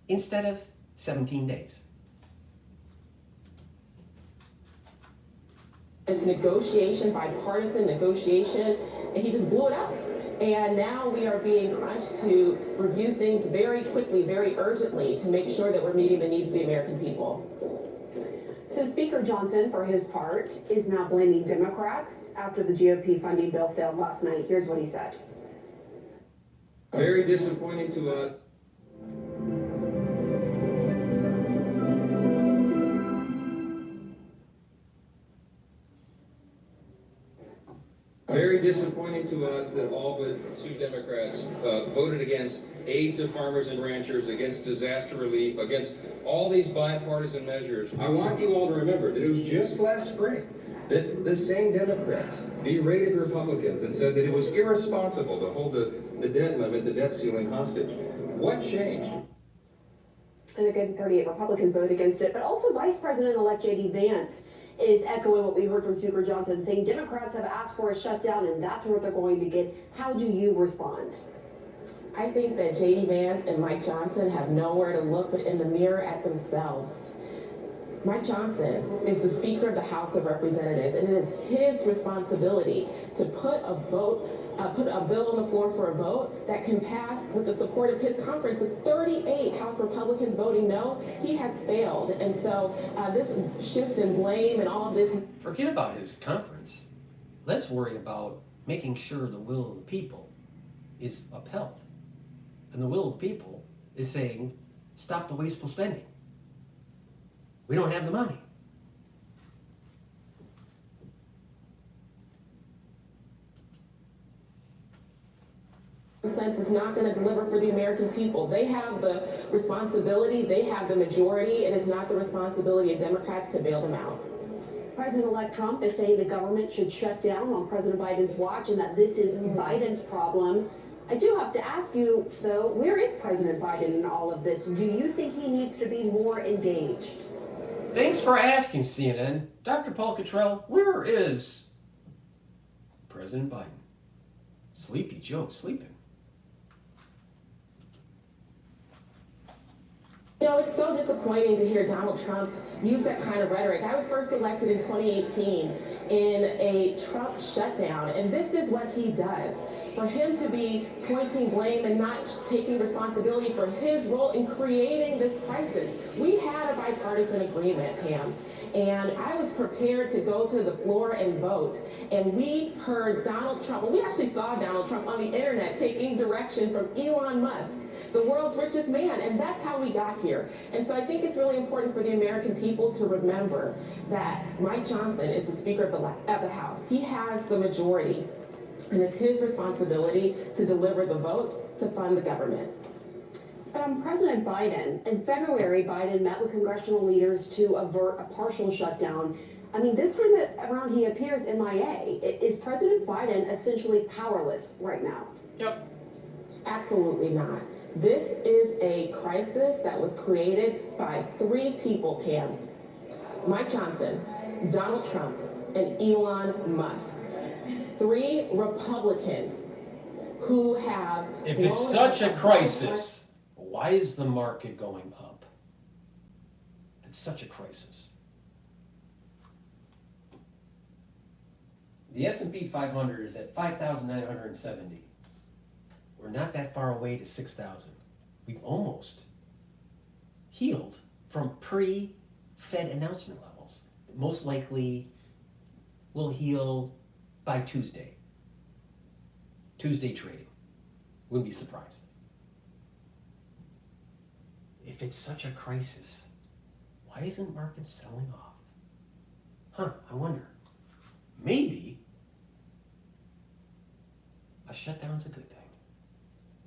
instead of 17 days. It's negotiation, bipartisan negotiation, and he just blew it up. And now we are being crunched to review things very quickly, very urgently, to make sure that we're meeting the needs of the American people. So Speaker Johnson, for his part, is now blaming Democrats after the GOP funding bill failed last night. Here's what he said. Very disappointing to us. Very disappointing to us that all but 2 Democrats voted against aid to farmers and ranchers, against disaster relief, against all these bipartisan measures. I want you all to remember that it was just last spring that the same Democrats berated Republicans and said that it was irresponsible to hold the debt limit, the debt ceiling hostage. What changed? And again, 38 Republicans voted against it, but also Vice President-elect J.D. Vance is echoing what we heard from Speaker Johnson, saying Democrats have asked for a shutdown and that's what they're going to get. How do you respond? I think that J.D. Vance and Mike Johnson have nowhere to look but in the mirror at themselves. Mike Johnson is the Speaker of the House of Representatives, and it is his responsibility to put a bill on the floor for a vote that can pass with the support of his conference. With 38 House Republicans voting no, he has failed. And so this shift in blame and all of this. Forget about his conference. Let's worry about making sure the will of the people is upheld. And the will of the people is saying, stop the wasteful spending. We don't have the money. sense is not going to deliver for the American people. They have the responsibility, they have the majority. It is not the responsibility of Democrats to bail them out. President-elect Trump is saying the government should shut down on President Biden's watch and that this is Biden's problem. I do have to ask you, though, where is President Biden in all of this? Do you think he needs to be more engaged? Thanks for asking, CNN. Dr. Paul Cottrell, where is President Biden? Sleepy Joe, sleeping. You know, it's so disappointing to hear Donald Trump use that kind of rhetoric. I was first elected in 2018 in a Trump shutdown, and this is what he does. For him to be pointing blame and not taking responsibility for his role in creating this crisis. We had a bipartisan agreement, Pam, and I was prepared to go to the floor and vote. And we heard Donald Trump, well, we actually saw Donald Trump on the internet taking direction from Elon Musk, the world's richest man, and that's how we got here. And so I think it's really important for the American people to remember that Mike Johnson is the Speaker of the House. He has the majority, and it's his responsibility to deliver the votes to fund the government. President Biden, in February, Biden met with congressional leaders to avert a partial shutdown. I mean, this time around he appears MIA. Is President Biden essentially powerless right now? Yep. Absolutely not. This is a crisis that was created by three people, Pam. Mike Johnson, Donald Trump, and Elon Musk. Three Republicans who have... If it's such a crisis, why is the market going up? If it's such a crisis. The S&P 500 is at 5,970. We're not that far away to 6,000. We've almost healed from pre-Fed announcement levels. Most likely will heal by Tuesday. Tuesday trading. Wouldn't be surprised. If it's such a crisis, why isn't market selling off? Huh, I wonder. Maybe a shutdown's a good thing.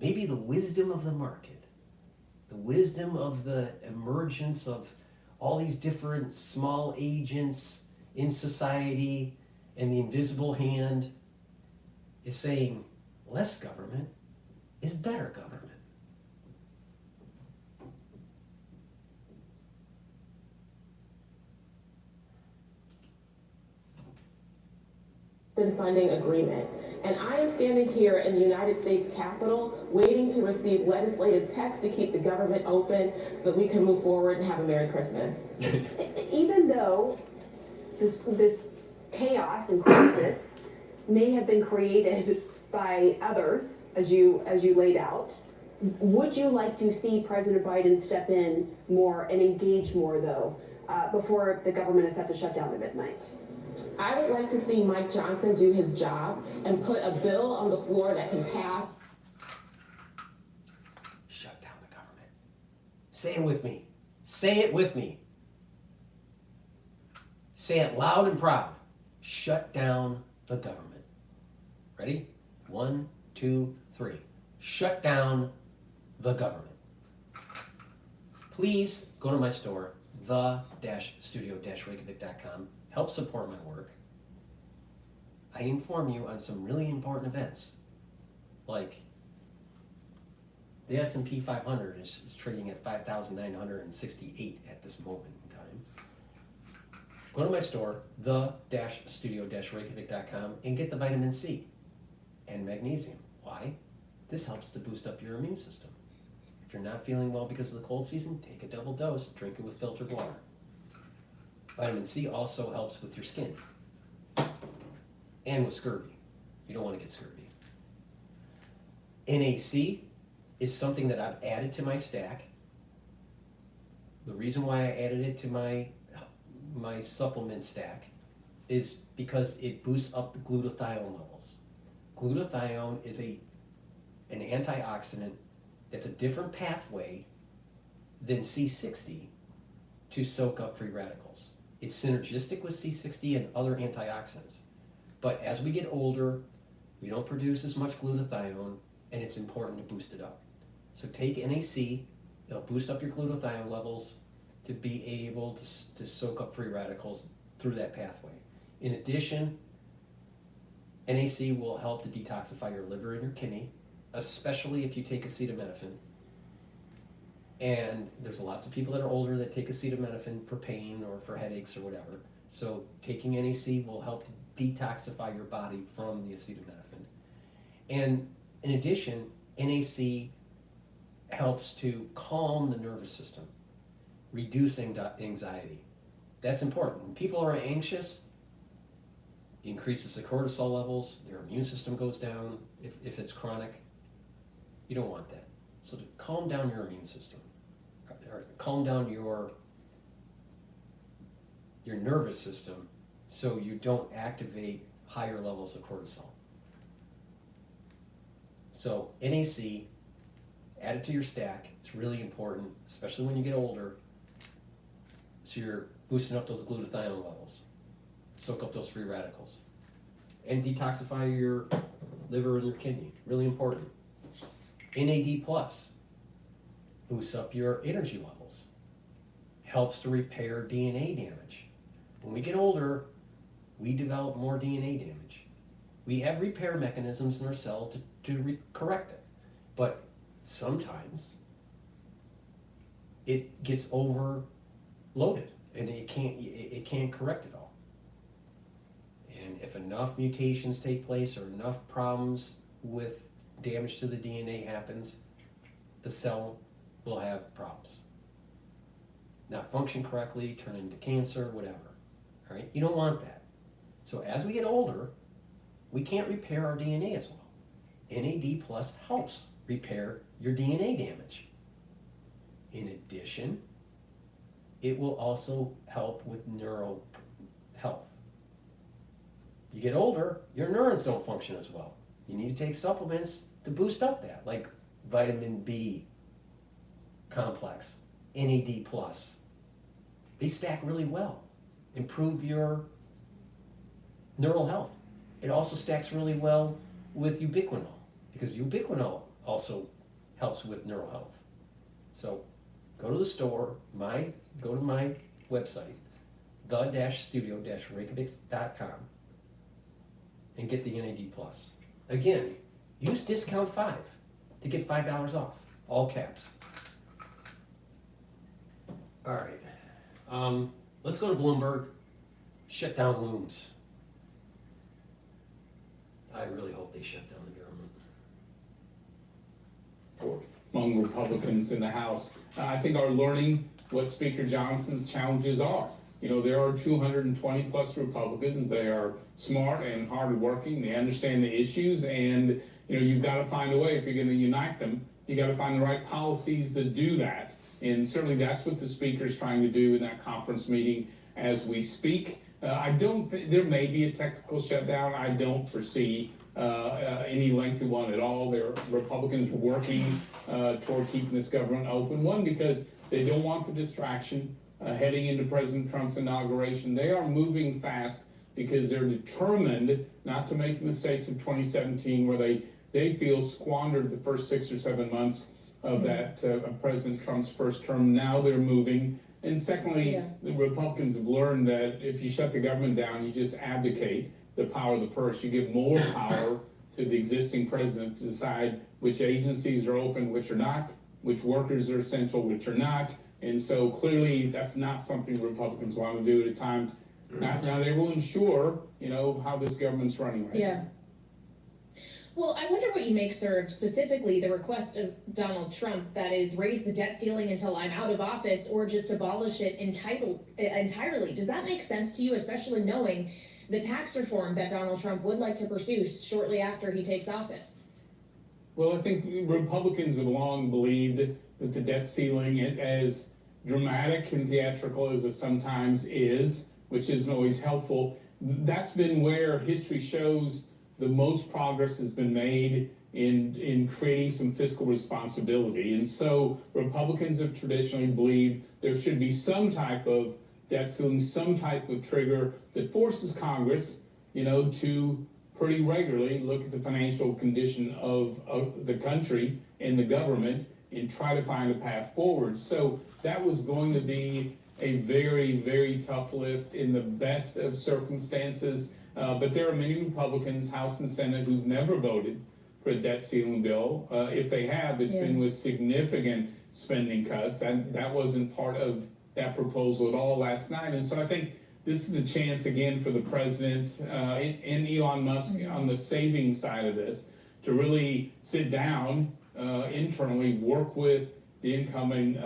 Maybe the wisdom of the market, the wisdom of the emergence of all these different small agents in society and the invisible hand is saying less government is better government. Funding agreement. And I am standing here in the United States Capitol waiting to receive legislative text to keep the government open so that we can move forward and have a Merry Christmas. Even though this chaos and crisis may have been created by others, as you laid out, would you like to see President Biden step in more and engage more, though, before the government is set to shut down at midnight? I would like to see Mike Johnson do his job and put a bill on the floor that can pass. Shut down the government. Say it with me. Say it with me. Say it loud and proud. Shut down the government. Ready? 1, 2, 3. Shut down the government. Please go to my store, the-studio-reykjavik.com. Help support my work. I inform you on some really important events, like the S&P 500 is trading at 5,968 at this moment in time. Go to my store, the-studio-reykjavik.com, and get the vitamin C and magnesium. Why? This helps to boost up your immune system. If you're not feeling well because of the cold season, take a double dose, drink it with filtered water. Vitamin C also helps with your skin and with scurvy. You don't want to get scurvy. NAC is something that I've added to my stack. The reason why I added it to my supplement stack is because it boosts up the glutathione levels. Glutathione is an antioxidant that's a different pathway than C60 to soak up free radicals. It's synergistic with C60 and other antioxidants. But as we get older, we don't produce as much glutathione, and it's important to boost it up. So take NAC, it'll boost up your glutathione levels to be able to soak up free radicals through that pathway. In addition, NAC will help to detoxify your liver and your kidney, especially if you take acetaminophen. And there's lots of people that are older that take acetaminophen for pain or for headaches or whatever. So taking NAC will help to detoxify your body from the acetaminophen. And in addition, NAC helps to calm the nervous system, reduce anxiety. That's important. When people are anxious, it increases the cortisol levels, their immune system goes down if it's chronic. You don't want that. So to calm down your immune system, or calm down your nervous system so you don't activate higher levels of cortisol. So NAC, add it to your stack. It's really important, especially when you get older, so you're boosting up those glutathione levels, soak up those free radicals, and detoxify your liver and your kidney. Really important. NAD+, boosts up your energy levels, helps to repair DNA damage. When we get older, we develop more DNA damage. We have repair mechanisms in our cell to correct it, but sometimes it gets overloaded and it can't correct it all. And if enough mutations take place or enough problems with damage to the DNA happens, the cell will have problems. Not function correctly, turn into cancer, whatever. All right? You don't want that. So as we get older, we can't repair our DNA as well. NAD+ helps repair your DNA damage. In addition, it will also help with neural health. You get older, your neurons don't function as well. You need to take supplements to boost up that, like vitamin B complex, NAD+. They stack really well, improve your neural health. It also stacks really well with ubiquinol, because ubiquinol also helps with neural health. So go to the store, go to my website, the-studio-reykjavik.com, and get the NAD+. Again, use discount 5 to get $5 off, all caps. All right, let's go to Bloomberg. Shutdown looms. I really hope they shut down the government. Among Republicans in the House, I think are learning what Speaker Johnson's challenges are. You know, there are 220 plus Republicans. They are smart and hardworking. They understand the issues, and you know, you've got to find a way. If you're going to unite them, you got to find the right policies to do that. And certainly that's what the Speaker's trying to do in that conference meeting as we speak. I don't think there may be a technical shutdown. I don't foresee any lengthy one at all. There are Republicans working toward keeping this government open. One, because they don't want the distraction heading into President Trump's inauguration. They are moving fast because they're determined not to make the mistakes of 2017, where they feel squandered the first 6 or 7 months of that of President Trump's first term. Now they're moving. And secondly, the Republicans have learned that if you shut the government down, you just abdicate the power of the purse. You give more power to the existing president to decide which agencies are open, which are not, which workers are essential, which are not. And so clearly that's not something Republicans want to do at a time. Not everyone's sure, you know, how this government's running right now. Well, I wonder what you make, sir, of specifically the request of Donald Trump, that is, raise the debt ceiling until I'm out of office, or just abolish it entirely. Does that make sense to you, especially knowing the tax reform that Donald Trump would like to pursue shortly after he takes office? Well, I think Republicans have long believed that the debt ceiling, as dramatic and theatrical as it sometimes is, which isn't always helpful, that's been where history shows the most progress has been made in creating some fiscal responsibility. And so Republicans have traditionally believed there should be some type of debt ceiling, some type of trigger that forces Congress, you know, to pretty regularly look at the financial condition of the country and the government and try to find a path forward. So that was going to be a very, very tough lift in the best of circumstances. But there are many Republicans, House and Senate, who've never voted for a debt ceiling bill. If they have, it's been with significant spending cuts. That wasn't part of that proposal at all last night. And so I think this is a chance again for the president and Elon Musk on the saving side of this to really sit down internally, work with the incoming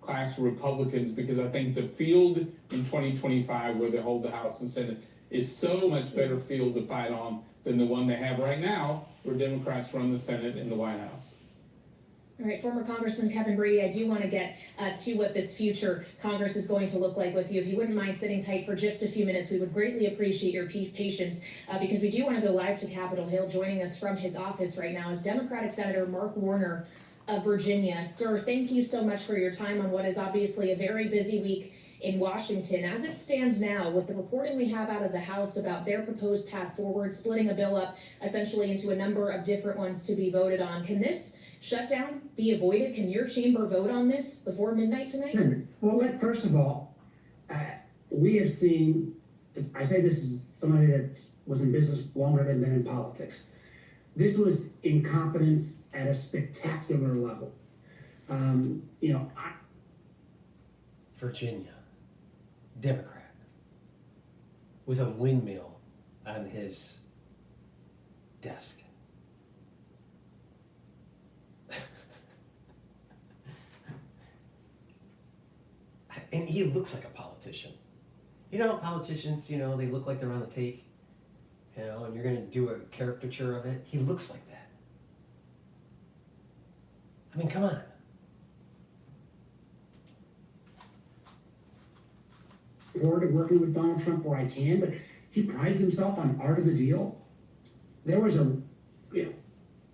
class of Republicans, because I think the field in 2025, where they hold the House and Senate, is so much better field to fight on than the one they have right now, where Democrats run the Senate and the White House. All right, former Congressman Kevin Brady, I do want to get to what this future Congress is going to look like with you. If you wouldn't mind sitting tight for just a few minutes, we would greatly appreciate your patience because we do want to go live to Capitol Hill. Joining us from his office right now is Democratic Senator Mark Warner of Virginia. Sir, thank you so much for your time on what is obviously a very busy week in Washington. As it stands now, with the reporting we have out of the House about their proposed path forward, splitting a bill up essentially into a number of different ones to be voted on, can this shutdown be avoided? Can your chamber vote on this before midnight tonight? Well, first of all, we have seen, I say this is somebody that was in business longer than been in politics. This was incompetence at a spectacular level. Virginia, Democrat, with a windmill on his desk. And he looks like a politician. You know, politicians, they look like they're on the take, and you're going to do a caricature of it. He looks like that. I mean, come on. Forward to working with Donald Trump where I can, but he prides himself on art of the deal. There was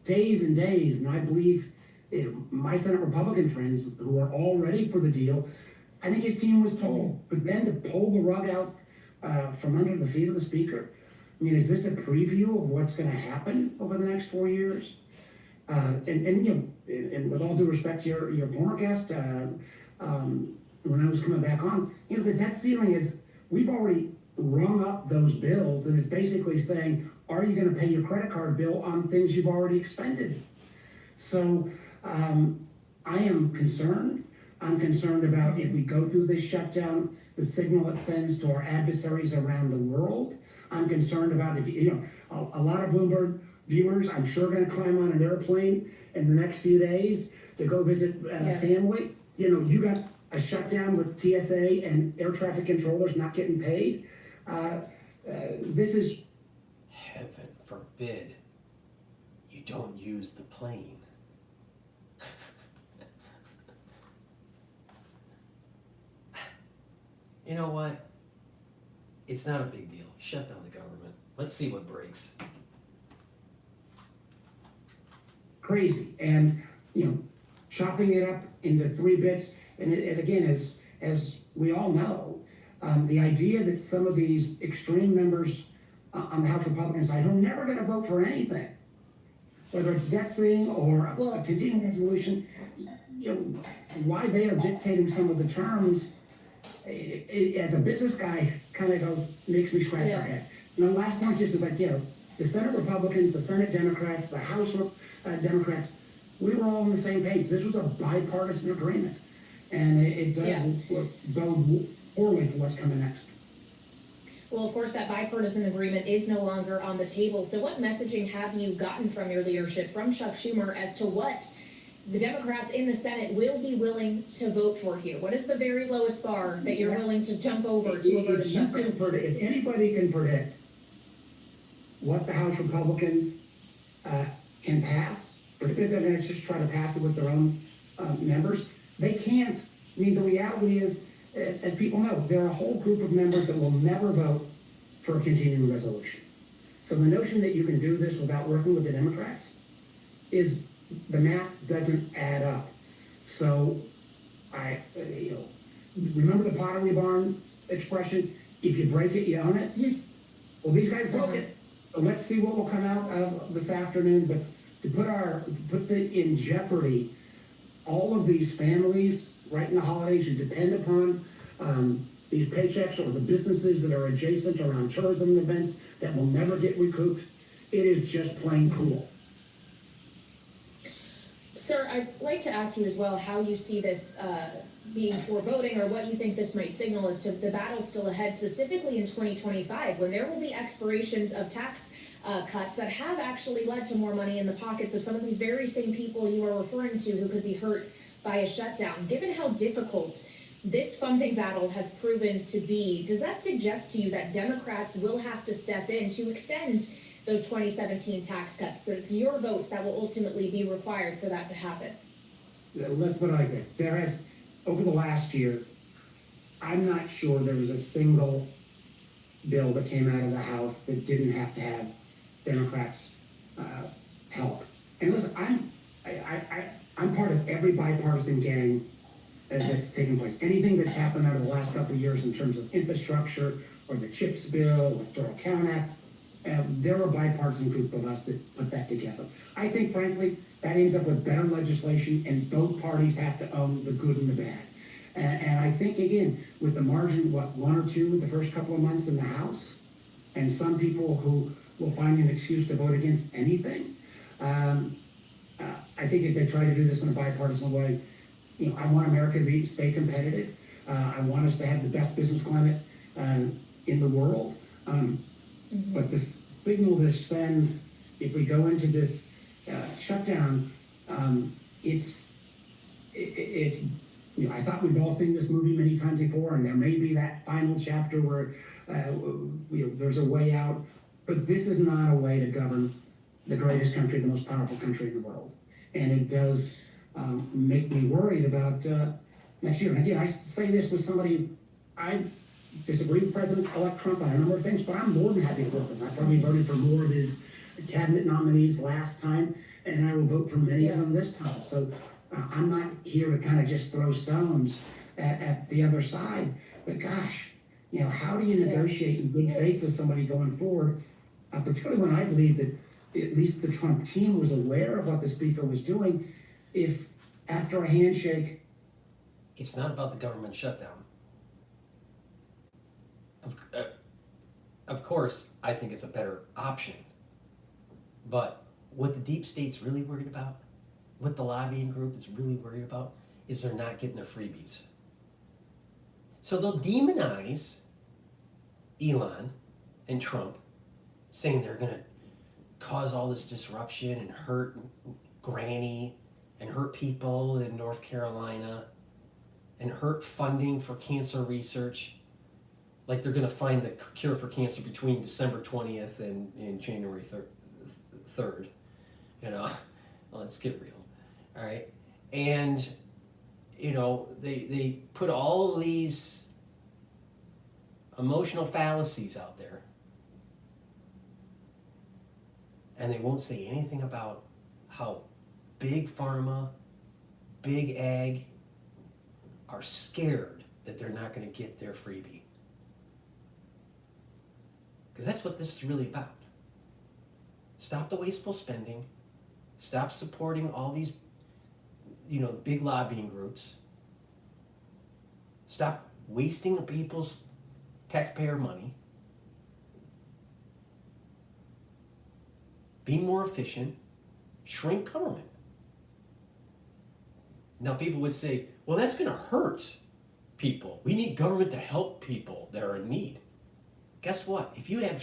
days and days, and I believe my Senate Republican friends who are all ready for the deal, I think his team was told, but then to pull the rug out from under the feet of the speaker. I mean, is this a preview of what's going to happen over the next 4 years? And with all due respect to your former guest, when I was coming back on, the debt ceiling is, we've already rung up those bills, and it's basically saying, are you going to pay your credit card bill on things you've already expended? So I am concerned. I'm concerned about if we go through this shutdown, the signal it sends to our adversaries around the world. I'm concerned about if, a lot of Bloomberg viewers, I'm sure, going to climb on an airplane in the next few days to go visit family. You got a shutdown with TSA and air traffic controllers not getting paid. This is... Heaven forbid you don't use the plane. You know what? It's not a big deal. Shut down the government. Let's see what breaks. Crazy. And, chopping it up into 3 bits. And it again, as we all know, the idea that some of these extreme members on the House Republican side who are never going to vote for anything, whether it's debt ceiling or a continuing resolution, why they are dictating some of the terms, as a business guy, kind of makes me scratch our head. And the last point just is the Senate Republicans, the Senate Democrats, the House Democrats, we were all on the same page. This was a bipartisan agreement. And it does bode poorly for what's coming next. Well, of course, that bipartisan agreement is no longer on the table. So what messaging have you gotten from your leadership, from Chuck Schumer, as to what the Democrats in the Senate will be willing to vote for here? What is the very lowest bar that you're willing to jump over to avert a shutdown? If anybody can predict what the House Republicans can pass, particularly if they're going to just try to pass it with their own members, they can't. I mean, the reality is, as people know, there are a whole group of members that will never vote for a continuing resolution. So the notion that you can do this without working with the Democrats is, the math doesn't add up. So remember the Pottery Barn expression, if you break it, you own it? Well, these guys broke it. let's see what will come out of this afternoon, but to put in jeopardy all of these families right in the holidays who depend upon these paychecks, or the businesses that are adjacent around tourism events that will never get recouped, it is just plain cruel. Sir, I'd like to ask you as well how you see this being foreboding, or what you think this might signal as to the battle still ahead, specifically in 2025, when there will be expirations of tax cuts that have actually led to more money in the pockets of some of these very same people you are referring to who could be hurt by a shutdown. Given how difficult this funding battle has proven to be, does that suggest to you that Democrats will have to step in to extend those 2017 tax cuts? So it's your votes that will ultimately be required for that to happen. Let's put it like this. There has, over the last year, I'm not sure there was a single bill that came out of the House that didn't have to have Democrats' help. And listen, I'm part of every bipartisan gang that's taken place. Anything that's happened out of the last couple of years in terms of infrastructure, or the CHIPS bill, Electoral Count Act, there were a bipartisan group of us that put that together. I think, frankly, that ends up with better legislation, and both parties have to own the good and the bad. And I think, again, with the margin, one or two the first couple of months in the House, and some people who will find an excuse to vote against anything, I think if they try to do this in a bipartisan way, I want America to stay competitive. I want us to have the best business climate in the world. But the signal this sends, if we go into this shutdown, it's I thought we've all seen this movie many times before, and there may be that final chapter where there's a way out. But this is not a way to govern the greatest country, the most powerful country in the world. And it does make me worried about next year. And again, I say this with somebody, I disagree with President-elect Trump on a number of things, but I'm more than happy to work with him. I probably voted for more of his cabinet nominees last time, and I will vote for many of them this time. So I'm not here to kind of just throw stones at the other side. But gosh, how do you negotiate in good faith with somebody going forward, particularly when I believe that at least the Trump team was aware of what the speaker was doing, if after a handshake... It's not about the government shutdown. Of course, I think it's a better option. But what the deep state's really worried about, what the lobbying group is really worried about, is they're not getting their freebies. So they'll demonize Elon and Trump, saying they're going to cause all this disruption and hurt Granny and hurt people in North Carolina and hurt funding for cancer research. Like they're going to find the cure for cancer between December 20th and January 3rd. Well, let's get real. All right. And, they put all of these emotional fallacies out there, and they won't say anything about how big pharma, big ag are scared that they're not going to get their freebie. Because that's what this is really about. Stop the wasteful spending. Stop supporting all these, big lobbying groups. Stop wasting people's taxpayer money. Be more efficient. Shrink government. Now people would say, well, that's going to hurt people. We need government to help people that are in need. Guess what? If you have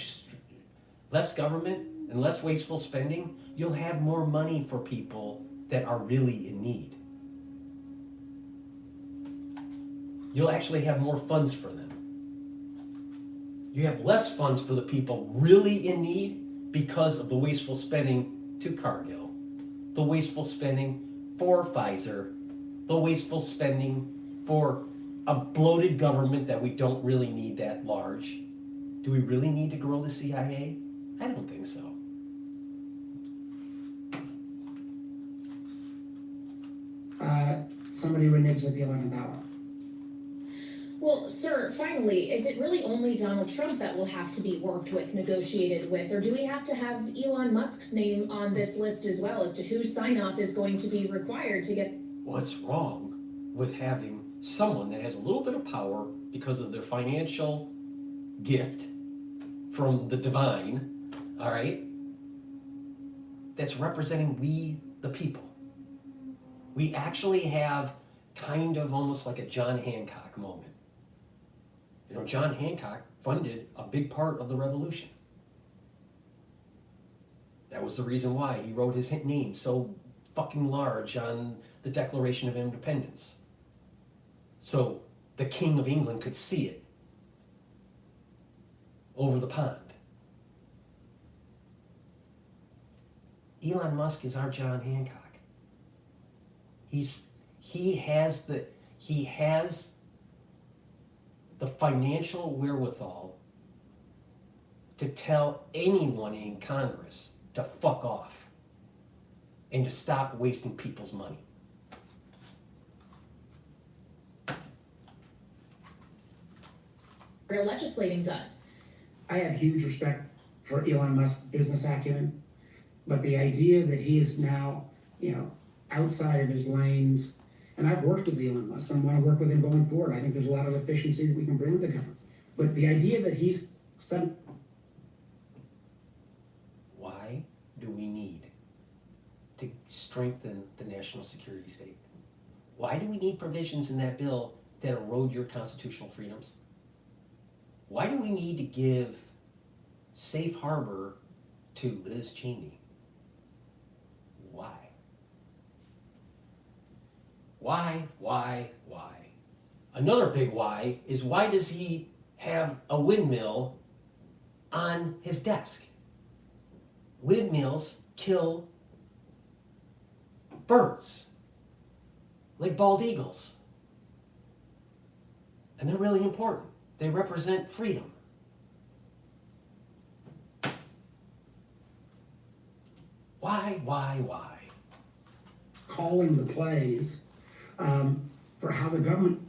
less government and less wasteful spending, you'll have more money for people that are really in need. You'll actually have more funds for them. You have less funds for the people really in need because of the wasteful spending to Cargill, the wasteful spending for Pfizer, the wasteful spending for a bloated government that we don't really need that large. Do we really need to grow the CIA? I don't think so. Somebody reneges at the 11th hour. Well, sir, finally, is it really only Donald Trump that will have to be worked with, negotiated with, or do we have to have Elon Musk's name on this list as well as to whose sign-off is going to be required to get... What's wrong with having someone that has a little bit of power because of their financial gift from the divine, all right, that's representing we, the people? We actually have kind of almost like a John Hancock moment. You know, John Hancock funded a big part of the revolution. That was the reason why he wrote his name so fucking large on the Declaration of Independence. So the King of England could see it over the pond. Elon Musk is our John Hancock. He has the financial wherewithal to tell anyone in Congress to fuck off and to stop wasting people's money. Real legislating done. I have huge respect for Elon Musk's business acumen, but the idea that he is now, outside of his lanes, and I've worked with Elon Musk, and I want to work with him going forward. I think there's a lot of efficiency that we can bring to the government. But the idea that he's some... Why do we need to strengthen the national security state? Why do we need provisions in that bill that erode your constitutional freedoms? Why do we need to give safe harbor to Liz Cheney? Why? Why? Another big why is, why does he have a windmill on his desk? Windmills kill birds, like bald eagles. And they're really important. They represent freedom. Why? Calling the plays for how the government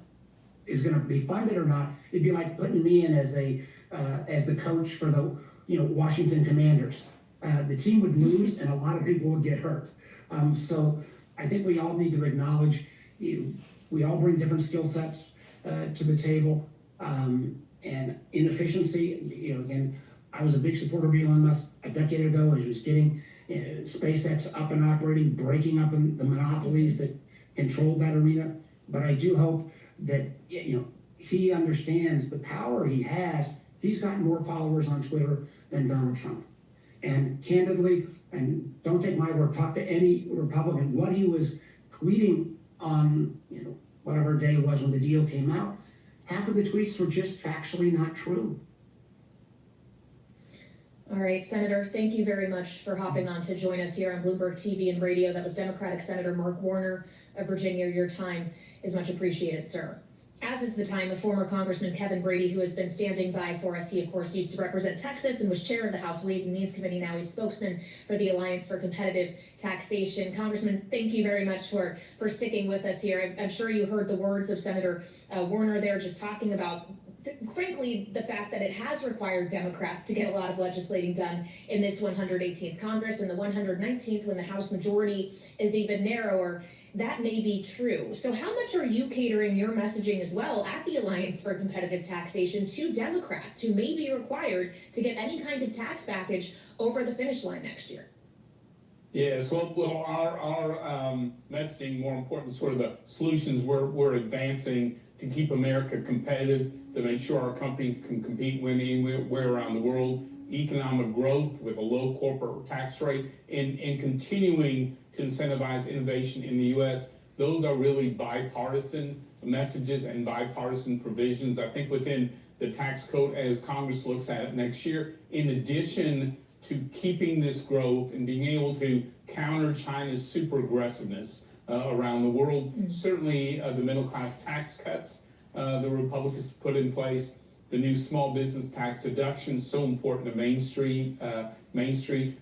is going to be funded or not. It'd be like putting me in as the coach for the Washington Commanders. The team would lose and a lot of people would get hurt. So I think we all need to acknowledge we all bring different skill sets to the table, and inefficiency. Again, I was a big supporter of Elon Musk a decade ago as he was getting SpaceX up and operating, breaking up the monopolies that controlled that arena. But I do hope that he understands the power he has. He's got more followers on Twitter than Donald Trump. And candidly, and don't take my word, talk to any Republican, what he was tweeting on whatever day it was when the deal came out, half of the tweets were just factually not true. All right, Senator, thank you very much for hopping on to join us here on Bloomberg TV and radio. That was Democratic Senator Mark Warner of Virginia. Your time is much appreciated, sir. As is the time of former Congressman Kevin Brady, who has been standing by for us. He, of course, used to represent Texas and was chair of the House Ways and Means Committee. Now he's spokesman for the Alliance for Competitive Taxation. Congressman, thank you very much for sticking with us here. I'm sure you heard the words of Senator Warner there, just talking about frankly, the fact that it has required Democrats to get a lot of legislating done in this 118th Congress, and the 119th, when the House majority is even narrower. That may be true. So how much are you catering your messaging as well at the Alliance for Competitive Taxation to Democrats who may be required to get any kind of tax package over the finish line next year? Yes, well, our messaging, more important, sort of the solutions we're advancing to keep America competitive, to make sure our companies can compete when anywhere around the world, economic growth with a low corporate tax rate, and continuing to incentivize innovation in the U.S. Those are really bipartisan messages and bipartisan provisions, I think, within the tax code as Congress looks at it next year, in addition to keeping this growth and being able to counter China's super aggressiveness around the world. Certainly the middle class tax cuts the Republicans put in place, the new small business tax deduction, so important to Main Street,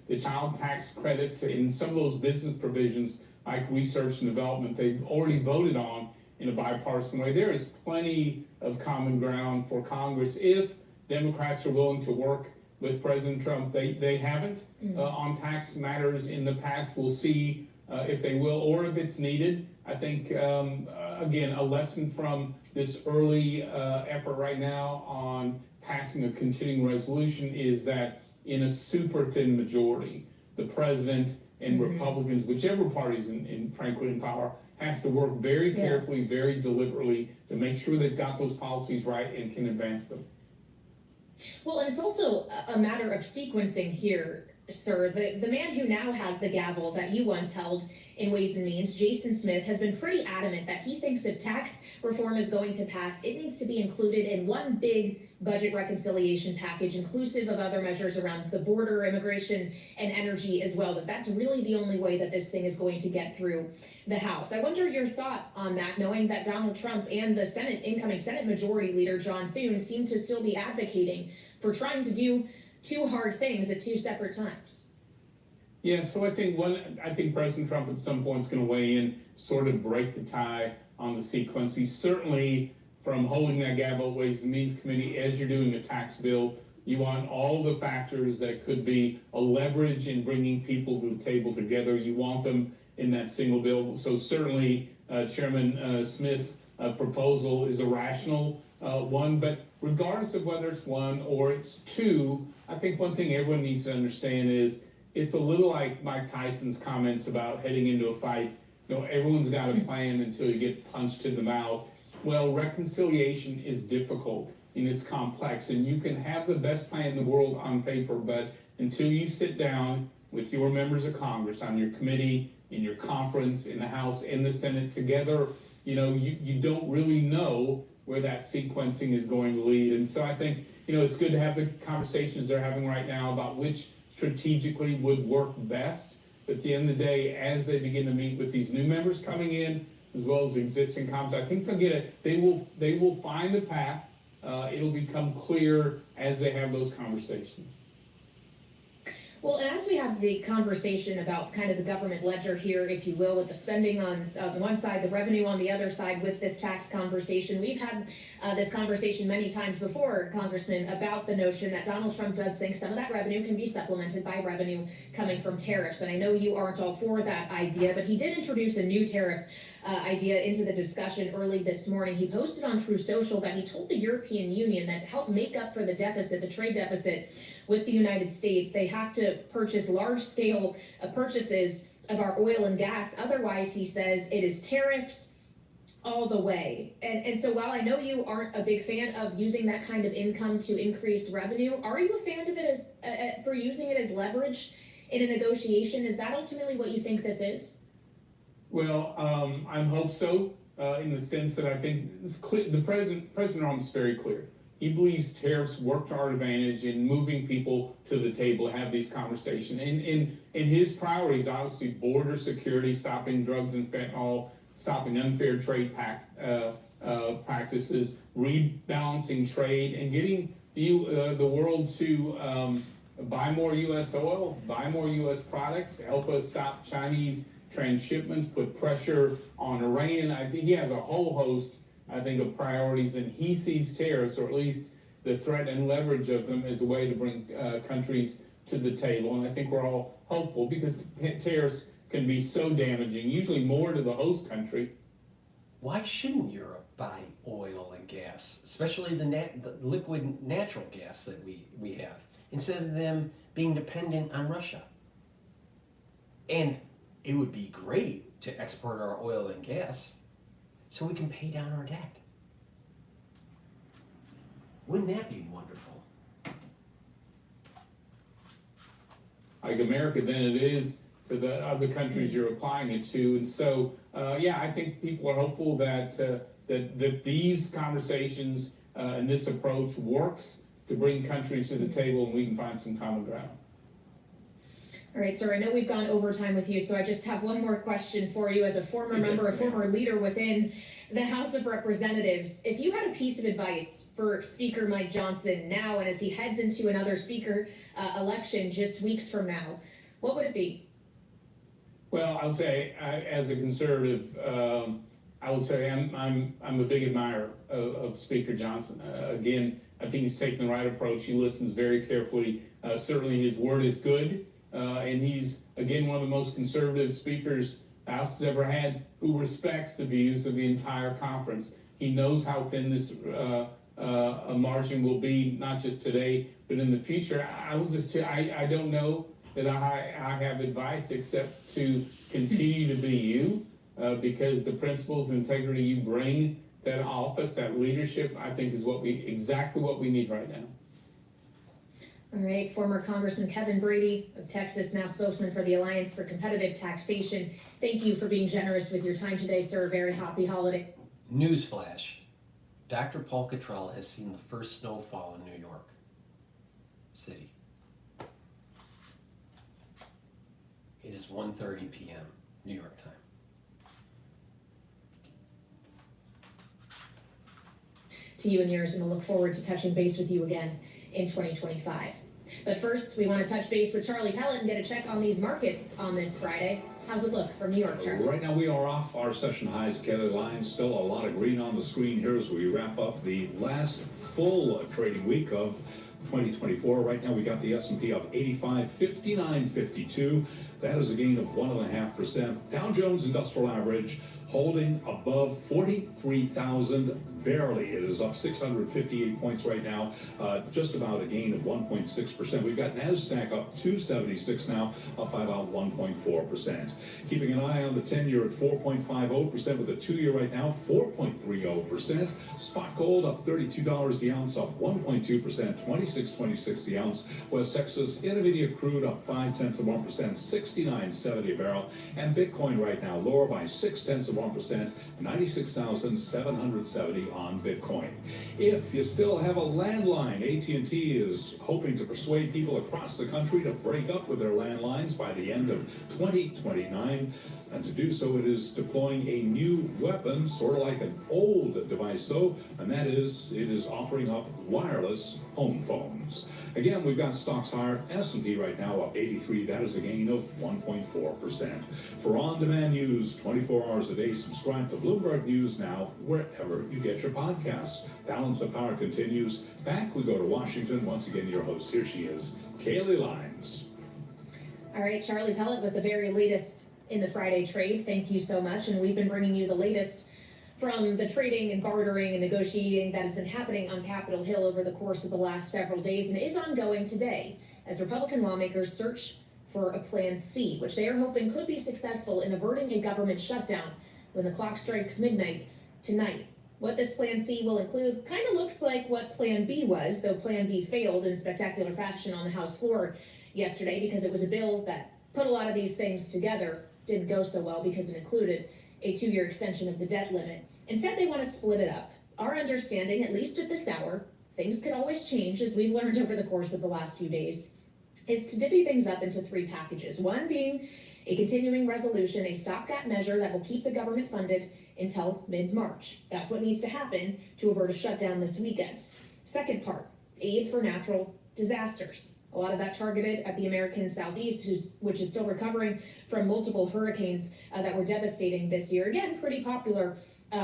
the child tax credit, and some of those business provisions like research and development they've already voted on in a bipartisan way. There is plenty of common ground for Congress if Democrats are willing to work with President Trump. They haven't on tax matters in the past. We'll see if they will or if it's needed. I think, again, a lesson from this early effort right now on passing a continuing resolution is that in a super thin majority, the president and Republicans, whichever party's frankly in power, has to work very carefully, very deliberately to make sure they've got those policies right and can advance them. Well, and it's also a matter of sequencing here, sir. The man who now has the gavel that you once held in Ways and Means, Jason Smith, has been pretty adamant that he thinks if tax reform is going to pass, it needs to be included in one big budget reconciliation package, inclusive of other measures around the border, immigration, and energy as well. That's really the only way that this thing is going to get through the House. I wonder your thought on that, knowing that Donald Trump and the incoming Senate Majority Leader John Thune seem to still be advocating for trying to do two hard things at two separate times. Yeah, so I think President Trump at some point is going to weigh in, sort of break the tie on the sequence. He's certainly, from holding that gavel at Ways and Means Committee, as you're doing a tax bill, you want all the factors that could be a leverage in bringing people to the table together. You want them in that single bill. So certainly Chairman Smith's proposal is a rational one, but regardless of whether it's one or it's two, I think one thing everyone needs to understand is it's a little like Mike Tyson's comments about heading into a fight. You know, everyone's got a plan until you get punched in the mouth. Well, reconciliation is difficult and it's complex, and you can have the best plan in the world on paper, but until you sit down with your members of Congress on your committee, in your conference, in the House, in the Senate together, you know, you don't really know where that sequencing is going to lead. And so I think, you know, it's good to have the conversations they're having right now about which strategically would work best. But at the end of the day, as they begin to meet with these new members coming in, as well as existing Congress, I think they'll get it. They will find a path. It'll become clear as they have those conversations. Well, and as we have the conversation about kind of the government ledger here, if you will, with the spending on one side, the revenue on the other side with this tax conversation, we've had this conversation many times before, Congressman, about the notion that Donald Trump does think some of that revenue can be supplemented by revenue coming from tariffs. And I know you aren't all for that idea, but he did introduce a new tariff idea into the discussion early this morning. He posted on True Social that he told the European Union that to help make up for the deficit, the trade deficit with the United States, they have to purchase large-scale purchases of our oil and gas. Otherwise, he says, it is tariffs all the way. And so while I know you aren't a big fan of using that kind of income to increase revenue, are you a fan of it as for using it as leverage in a negotiation? Is that ultimately what you think this is? Well, I hope so, in the sense that I think it's clear, President Trump's very clear. He believes tariffs work to our advantage in moving people to the table to have these conversations. And his priorities, obviously, border security, stopping drugs and fentanyl, stopping unfair trade practices, rebalancing trade, and getting the world to buy more U.S. oil, buy more U.S. products, help us stop Chinese transshipments, put pressure on Iran. I think he has a whole host, I think, of priorities, and he sees tariffs, or at least the threat and leverage of them, as a way to bring countries to the table. And I think we're all hopeful, because tariffs can be so damaging, usually more to the host country. Why shouldn't Europe buy oil and gas, especially the liquid natural gas that we have, instead of them being dependent on Russia? And it would be great to export our oil and gas so we can pay down our debt. Wouldn't that be wonderful? Like America than it is to the other countries you're applying it to. And so, yeah, I think people are hopeful that that these conversations and this approach works to bring countries to the table, and we can find some common ground. All right, sir, I know we've gone over time with you, so I just have one more question for you as a former member, a former leader within the House of Representatives. If you had a piece of advice for Speaker Mike Johnson now and as he heads into another speaker election just weeks from now, what would it be? Well, I would say, as a conservative, I will tell you, I'm a big admirer of Speaker Johnson. Again, I think he's taken the right approach. He listens very carefully. Certainly his word is good, and he's, again, one of the most conservative speakers the House has ever had, who respects the views of the entire conference. He knows how thin this a margin will be, not just today, but in the future. I will just tell you, I don't know that I have advice except to continue to be you, because the principles and integrity you bring, that office, that leadership, I think is exactly what we need right now. All right, former Congressman Kevin Brady of Texas, now spokesman for the Alliance for Competitive Taxation. Thank you for being generous with your time today, sir. Very happy holiday. Newsflash. Dr. Paul Cottrell has seen the first snowfall in New York City. It is 1:30 p.m. New York time. To you and yours, and we'll look forward to touching base with you again in 2025. But first, we want to touch base with Charlie Pellet and get a check on these markets on this Friday. How's it look from New York, Charlie? Right now we are off our session highs, Kelly line. Still a lot of green on the screen here as we wrap up the last full trading week of 2024. Right now we got the S&P up 85, 59.52. That is a gain of 1.5%. Dow Jones Industrial Average holding above 43,000 barely. It is up 658 points right now, just about a gain of 1.6%. We've got NASDAQ up 276 now, up by about 1.4%. Keeping an eye on the 10-year at 4.50%, with the 2-year right now 4.30%. Spot gold up $32 the ounce, up 1.2%, 26.26 the ounce. West Texas Intermediate crude up 0.5%, 69.70 a barrel. And Bitcoin right now lower by 0.6%, 96,770 on Bitcoin. If you still have a landline, AT&T is hoping to persuade people across the country to break up with their landlines by the end of 2029. And to do so, it is deploying a new weapon, sort of like an old device, though, and that is, it is offering up wireless home phones. Again, we've got stocks higher. S&P right now up 83. That is a gain of 1.4%. For on-demand news, 24 hours a day, subscribe to Bloomberg News Now, wherever you get your podcasts. Balance of Power continues. Back we go to Washington. Once again, your host, here she is, Kaylee Lyons. All right, Charlie Pellet with the very latest in the Friday trade. Thank you so much. And we've been bringing you the latest from the trading and bartering and negotiating that has been happening on Capitol Hill over the course of the last several days and is ongoing today as Republican lawmakers search for a Plan C, which they are hoping could be successful in averting a government shutdown when the clock strikes midnight tonight. What this Plan C will include kind of looks like what Plan B was, though Plan B failed in spectacular fashion on the House floor yesterday because it was a bill that put a lot of these things together. Didn't go so well because it included a 2-year extension of the debt limit. Instead, they want to split it up. Our understanding, at least at this hour, things could always change, as we've learned over the course of the last few days, is to divvy things up into 3 packages. One being a continuing resolution, a stopgap measure that will keep the government funded until mid-March. That's what needs to happen to avert a shutdown this weekend. Second part, aid for natural disasters. A lot of that targeted at the American Southeast, which is still recovering from multiple hurricanes that were devastating this year. Again, pretty popular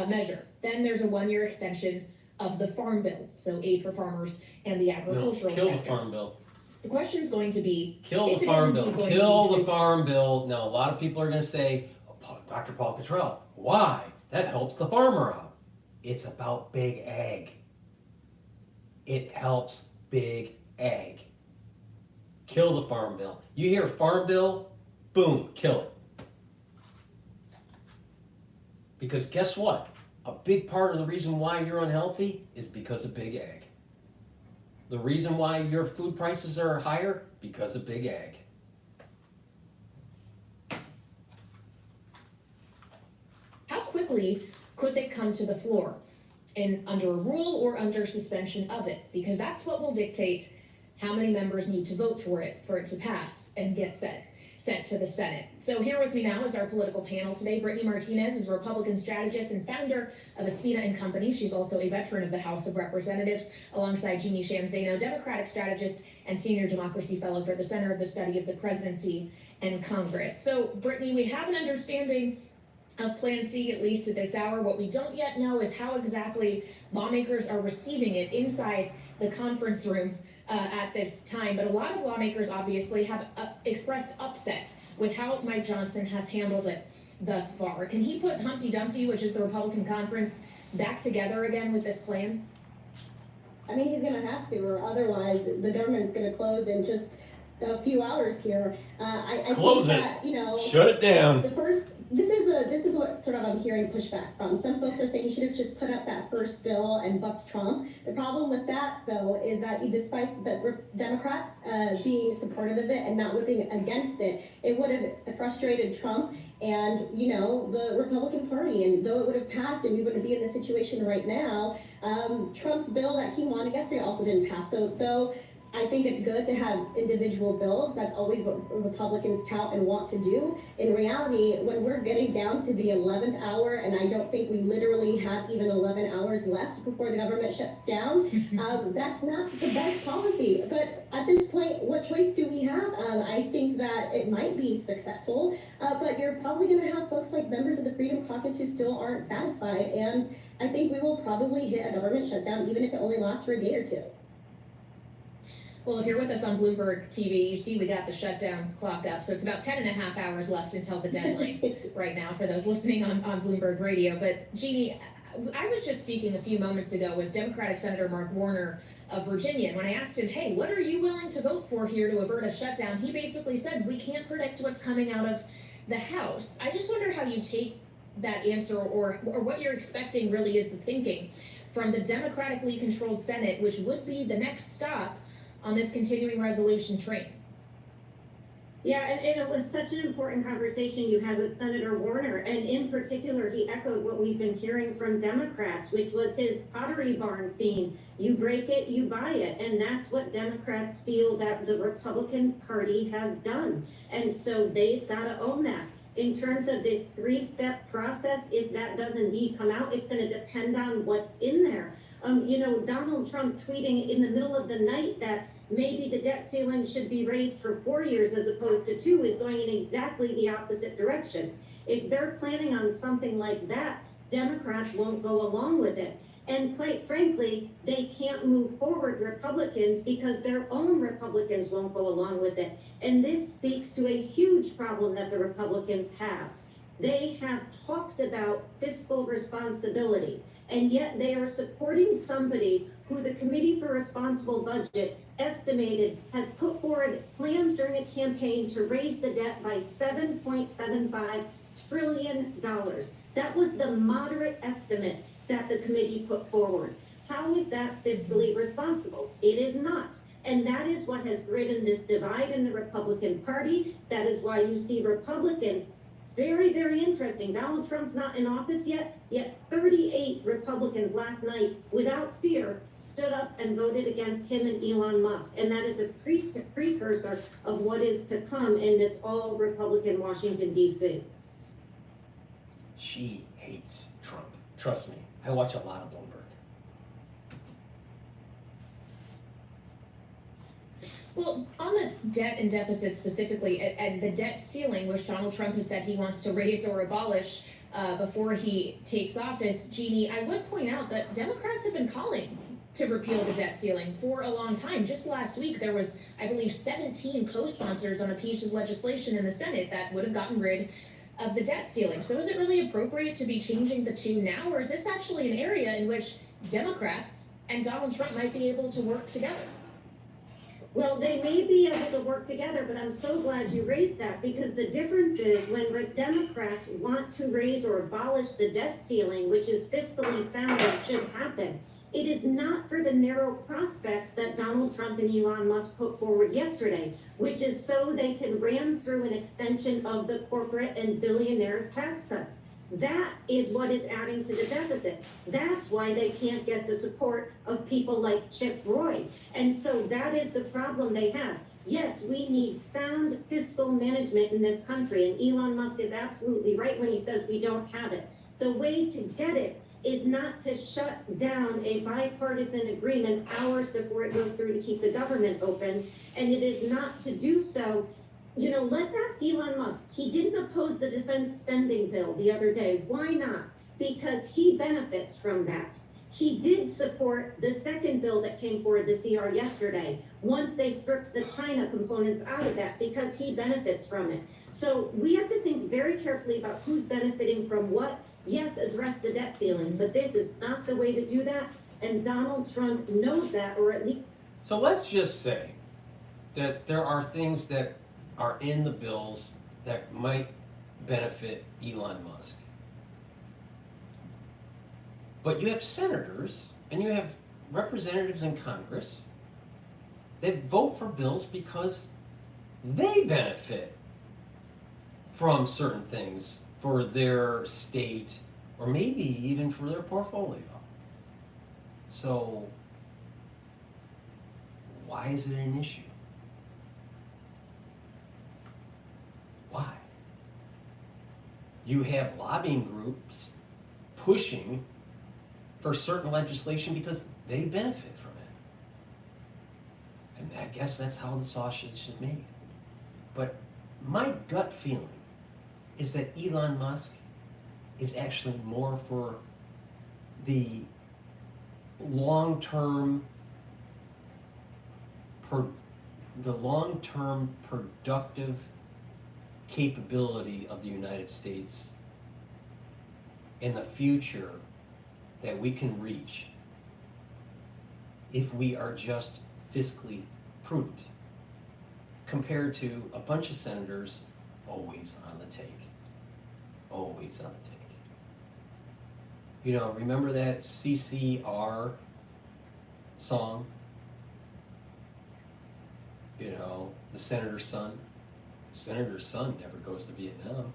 measure. Then there's a 1-year extension of the Farm Bill, so aid for farmers and the agricultural Kill sector. the Farm Bill. The question is going to be, Kill the Farm Bill. Kill the Farm Bill. Now, a lot of people are going to say, oh, Dr. Paul Cottrell, why? That helps the farmer out. It's about big ag. It helps big ag. Kill the Farm Bill. You hear Farm Bill, boom, kill it. Because guess what? A big part of the reason why you're unhealthy is because of big ag. The reason why your food prices are higher, because of big ag. How quickly could they come to the floor? And under a rule or under suspension of it? Because that's what will dictate how many members need to vote for it to pass and get sent to the Senate. So here with me now is our political panel today. Brittany Martinez is a Republican strategist and founder of Espina & Company. She's also a veteran of the House of Representatives, alongside Jeannie Shanzano, Democratic strategist and senior democracy fellow for the Center of the Study of the Presidency and Congress. So Brittany, we have an understanding of Plan C, at least at this hour. What we don't yet know is how exactly lawmakers are receiving it inside the conference room at this time. But a lot of lawmakers obviously have expressed upset with how Mike Johnson has handled it thus far. Can he put Humpty Dumpty, which is the Republican conference, back together again with this plan? I mean, he's going to have to, or otherwise the government's going to close in just a few hours here. I Close think it. that, you know, Shut it down. This is what sort of I'm hearing pushback from. Some folks are saying he should have just put up that first bill and bucked Trump. The problem with that, though, is that despite the Democrats being supportive of it and not whipping against it, it would have frustrated Trump and, you know, the Republican Party. And though it would have passed and we wouldn't be in the situation right now, Trump's bill that he wanted yesterday also didn't pass. So though I think it's good to have individual bills. That's always what Republicans tout and want to do. In reality, when we're getting down to the 11th hour, and I don't think we literally have even 11 hours left before the government shuts down, that's not the best policy. But at this point, what choice do we have? I think that it might be successful, but you're probably going to have folks like members of the Freedom Caucus who still aren't satisfied. And I think we will probably hit a government shutdown, even if it only lasts for a day or two. Well, if you're with us on Bloomberg TV, you see we got the shutdown clock up. So it's about 10.5 hours left until the deadline right now for those listening on Bloomberg Radio. But Jeannie, I was just speaking a few moments ago with Democratic Senator Mark Warner of Virginia. And when I asked him, hey, what are you willing to vote for here to avert a shutdown? He basically said, we can't predict what's coming out of the House. I just wonder how you take that answer or what you're expecting really is the thinking from the democratically controlled Senate, which would be the next stop on this continuing resolution train. Yeah, and it was such an important conversation you had with Senator Warner, and in particular, he echoed what we've been hearing from Democrats, which was his Pottery Barn theme. You break it, you buy it, and that's what Democrats feel that the Republican Party has done, and so they've got to own that. In terms of this three-step process, if that does indeed come out, it's going to depend on what's in there. You know, Donald Trump tweeting in the middle of the night that maybe the debt ceiling should be raised for 4 years as opposed to 2 is going in exactly the opposite direction. If they're planning on something like that, Democrats won't go along with it. And quite frankly, they can't move forward, Republicans, because their own Republicans won't go along with it. And this speaks to a huge problem that the Republicans have. They have talked about fiscal responsibility, and yet they are supporting somebody who the Committee for Responsible Budget estimated has put forward plans during a campaign to raise the debt by $7.75 trillion. That was the moderate estimate that the committee put forward. How is that fiscally responsible? It is not. And that is what has driven this divide in the Republican Party. That is why you see Republicans, very, very interesting. Donald Trump's not in office yet 38 Republicans last night, without fear, stood up and voted against him and Elon Musk. And that is a precursor of what is to come in this all Republican Washington, D.C. She hates Trump. Trust me. I watch a lot of Bloomberg. Well, on the debt and deficit specifically, and the debt ceiling, which Donald Trump has said he wants to raise or abolish before he takes office, Jeannie, I would point out that Democrats have been calling to repeal the debt ceiling for a long time. Just last week, there was, I believe, 17 co-sponsors on a piece of legislation in the Senate that would have gotten rid of the debt ceiling. So is it really appropriate to be changing the two now, or is this actually an area in which Democrats and Donald Trump might be able to work together? Well, they may be able to work together, but I'm so glad you raised that, because the difference is when Democrats want to raise or abolish the debt ceiling, which is fiscally sound and should happen, it is not for the narrow prospects that Donald Trump and Elon Musk put forward yesterday, which is so they can ram through an extension of the corporate and billionaires' tax cuts. That is what is adding to the deficit. That's why they can't get the support of people like Chip Roy. And so that is the problem they have. Yes, we need sound fiscal management in this country, and Elon Musk is absolutely right when he says we don't have it. The way to get it is not to shut down a bipartisan agreement hours before it goes through to keep the government open, and it is not to do so You know, let's ask Elon Musk. He didn't oppose the defense spending bill the other day. Why not? Because he benefits from that. He did support the second bill that came forward, the CR, yesterday, once they stripped the China components out of that, because he benefits from it. So we have to think very carefully about who's benefiting from what. Yes, address the debt ceiling, but this is not the way to do that, and Donald Trump knows that, or at least... So let's just say that there are things that are in the bills that might benefit Elon Musk. But you have senators and you have representatives in Congress that vote for bills because they benefit from certain things for their state or maybe even for their portfolio. So why is it an issue? Why? You have lobbying groups pushing for certain legislation because they benefit from it. And I guess that's how the sausage is made. But my gut feeling is that Elon Musk is actually more for the long-term productive capability of the United States in the future that we can reach if we are just fiscally prudent, compared to a bunch of senators always on the take. Always on the take. You know, remember that CCR song? You know, the senator's son. The senator's son never goes to Vietnam.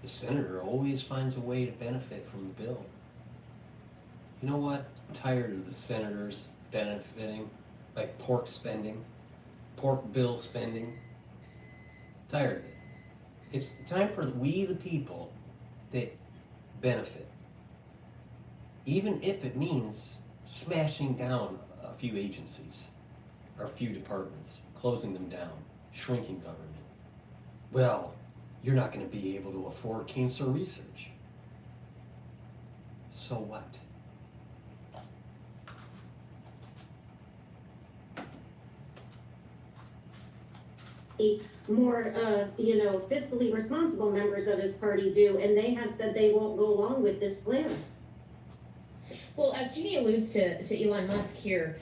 The senator always finds a way to benefit from the bill. You know what? I'm tired of the senators benefiting by pork bill spending. Tired of it. It's time for we the people that benefit. Even if it means smashing down a few agencies or a few departments, closing them down, shrinking government. Well, you're not going to be able to afford cancer research. So what? More, fiscally responsible members of his party do, and they have said they won't go along with this plan. Well, as Jeannie alludes to Elon Musk here,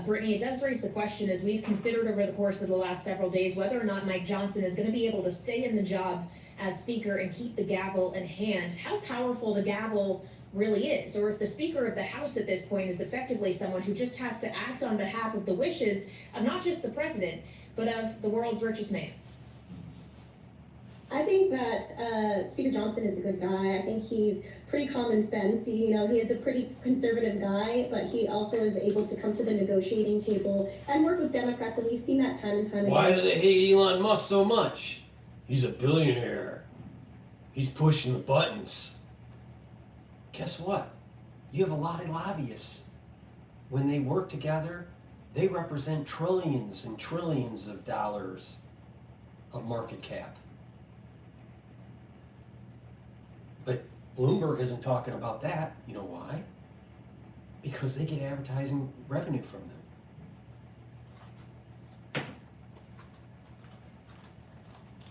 Brittany, it does raise the question, as we've considered over the course of the last several days, whether or not Mike Johnson is going to be able to stay in the job as Speaker and keep the gavel in hand, how powerful the gavel really is, or if the Speaker of the House at this point is effectively someone who just has to act on behalf of the wishes of not just the president, but of the world's richest man. I think that Speaker Johnson is a good guy. I think he's pretty common sense. He is a pretty conservative guy, but he also is able to come to the negotiating table and work with Democrats, and we've seen that time and time again. Why do they hate Elon Musk so much? He's a billionaire. He's pushing the buttons. Guess what? You have a lot of lobbyists. When they work together, they represent trillions and trillions of dollars of market cap. But Bloomberg isn't talking about that. You know why? Because they get advertising revenue from them.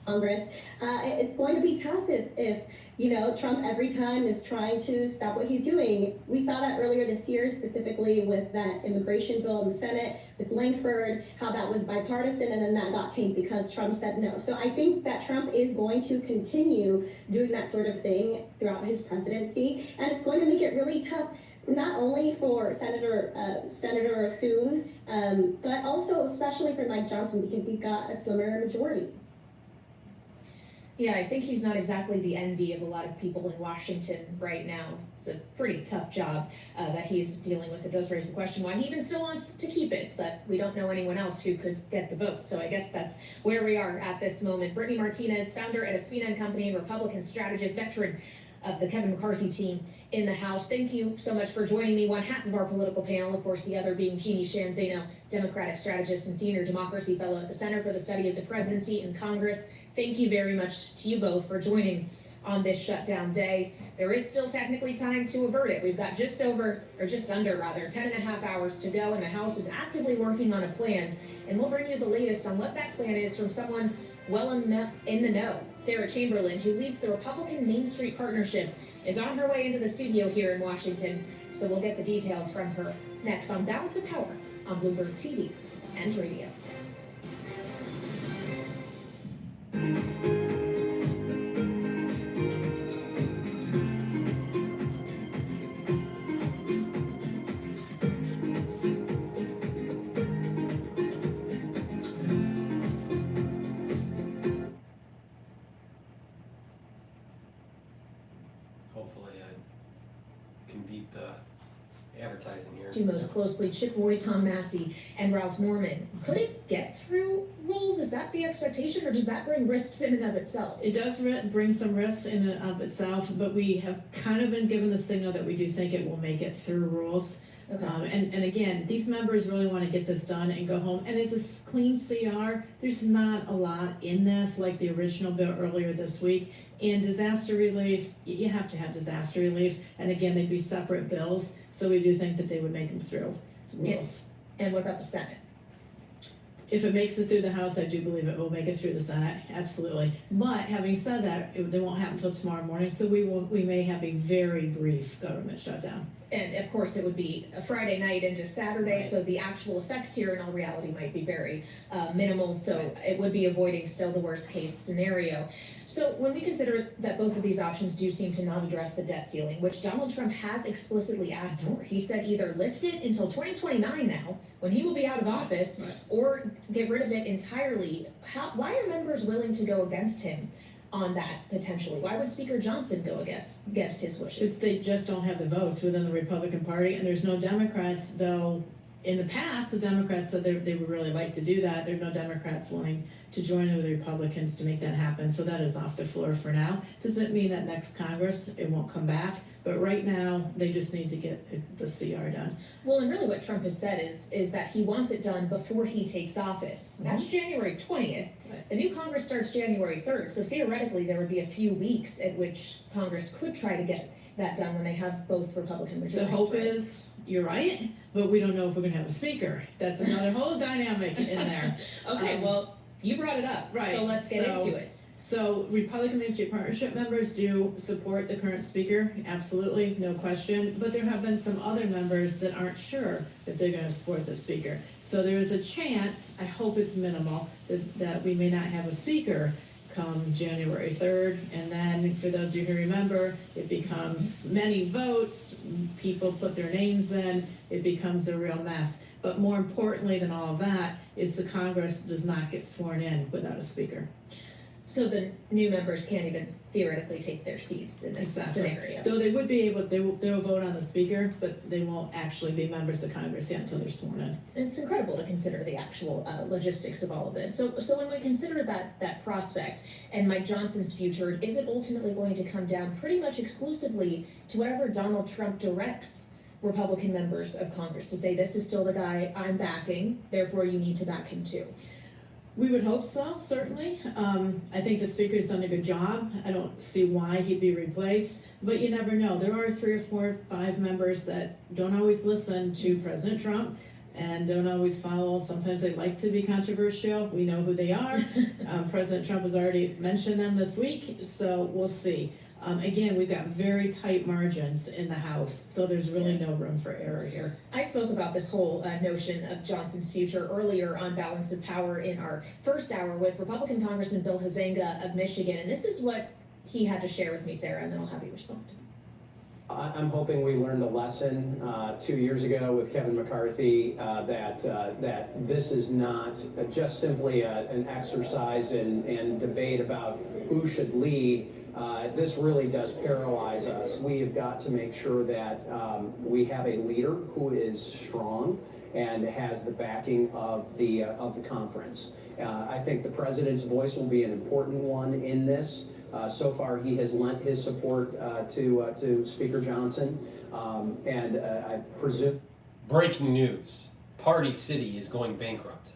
Congress, it's going to be tough if Trump every time is trying to stop what he's doing. We saw that earlier this year, specifically with that immigration bill in the Senate, with Langford, how that was bipartisan, and then that got tanked because Trump said no. So I think that Trump is going to continue doing that sort of thing throughout his presidency, and it's going to make it really tough, not only for Senator Thune, but also especially for Mike Johnson, because he's got a slimmer majority. Yeah, I think he's not exactly the envy of a lot of people in Washington right now. It's a pretty tough job that he's dealing with. It does raise the question why he even still wants to keep it, but we don't know anyone else who could get the vote. So I guess that's where we are at this moment. Brittany Martinez, founder at Espina & Company, Republican strategist, veteran of the Kevin McCarthy team in the House. Thank you so much for joining me. One half of our political panel, of course, the other being Jeannie Shanzano, Democratic strategist and senior democracy fellow at the Center for the Study of the Presidency and Congress. Thank you very much to you both for joining on this shutdown day. There is still technically time to avert it. We've got just under 10.5 hours to go, and the House is actively working on a plan, and we'll bring you the latest on what that plan is from someone well in the know. Sarah Chamberlain, who leads the Republican Main Street Partnership, is on her way into the studio here in Washington, so we'll get the details from her next on Balance of Power on Bloomberg TV and radio. Hopefully I can beat the advertising here. Two most closely, Chip Roy, Tom Massey, and Ralph Norman. Could it get through rules? Is that the expectation, or does that bring risks in and of itself? It does bring some risks in and of itself, but we have kind of been given the signal that we do think it will make it through rules. Okay. And again, these members really want to get this done and go home. And it's a clean CR. There's not a lot in this like the original bill earlier this week. And disaster relief, you have to have disaster relief. And again, they'd be separate bills. So we do think that they would make them through rules. And what about the Senate? If it makes it through the House, I do believe it will make it through the Senate, absolutely. But having said that, they won't happen until tomorrow morning, so we may have a very brief government shutdown. And of course, it would be a Friday night into Saturday, Right. so the actual effects here in all reality might be very minimal, so it would be avoiding still the worst case scenario. So when we consider that both of these options do seem to not address the debt ceiling, which Donald Trump has explicitly asked for, he said either lift it until 2029 now, when he will be out of office, or get rid of it entirely. Why are members willing to go against him on that potentially? Why would Speaker Johnson go against his wishes? Because they just don't have the votes within the Republican Party, and there's no Democrats, though in the past, the Democrats said they would really like to do that. There's no Democrats willing to join with the Republicans to make that happen, so that is off the floor for now. Doesn't mean that next Congress, it won't come back, but right now, they just need to get the CR done. Well, and really what Trump has said is that he wants it done before he takes office. That's January 20th. The new Congress starts January 3rd, so theoretically there would be a few weeks at which Congress could try to get that done when they have both Republican majorities. The hope is, you're right, but we don't know if we're gonna have a speaker. That's another whole dynamic in there. Okay, well, you brought it up, Right. so let's get into it. So Republican Main Street Partnership members do support the current speaker, absolutely, no question. But there have been some other members that aren't sure if they're gonna support the speaker. So there is a chance, I hope it's minimal, that we may not have a speaker come January 3rd. And then for those of you who remember, it becomes many votes, people put their names in, it becomes a real mess. But more importantly than all of that is the Congress does not get sworn in without a speaker. So the new members can't even theoretically take their seats in this scenario. Though they would be able, they will vote on the speaker, but they won't actually be members of Congress yet until they're sworn in. It's incredible to consider the actual logistics of all of this. So when we consider that prospect and Mike Johnson's future, is it ultimately going to come down pretty much exclusively to whatever Donald Trump directs Republican members of Congress to say, this is still the guy I'm backing, therefore you need to back him too? We would hope so, certainly. I think the speaker's done a good job. I don't see why he'd be replaced, but you never know. There are 3 or 4 or 5 members that don't always listen to President Trump and don't always follow. Sometimes they like to be controversial. We know who they are. President Trump has already mentioned them this week, so we'll see. Again, we've got very tight margins in the House, so there's really no room for error here. I spoke about this whole notion of Johnson's future earlier on Balance of Power in our first hour with Republican Congressman Bill Huizenga of Michigan, and this is what he had to share with me, Sarah, and then I'll have you respond. I'm hoping we learned a lesson 2 years ago with Kevin McCarthy that this is not just simply an exercise in debate about who should lead. This really does paralyze us. We have got to make sure that we have a leader who is strong and has the backing of the conference. I think the president's voice will be an important one in this. So far, he has lent his support to Speaker Johnson, and I presume. Breaking news. Party City is going bankrupt.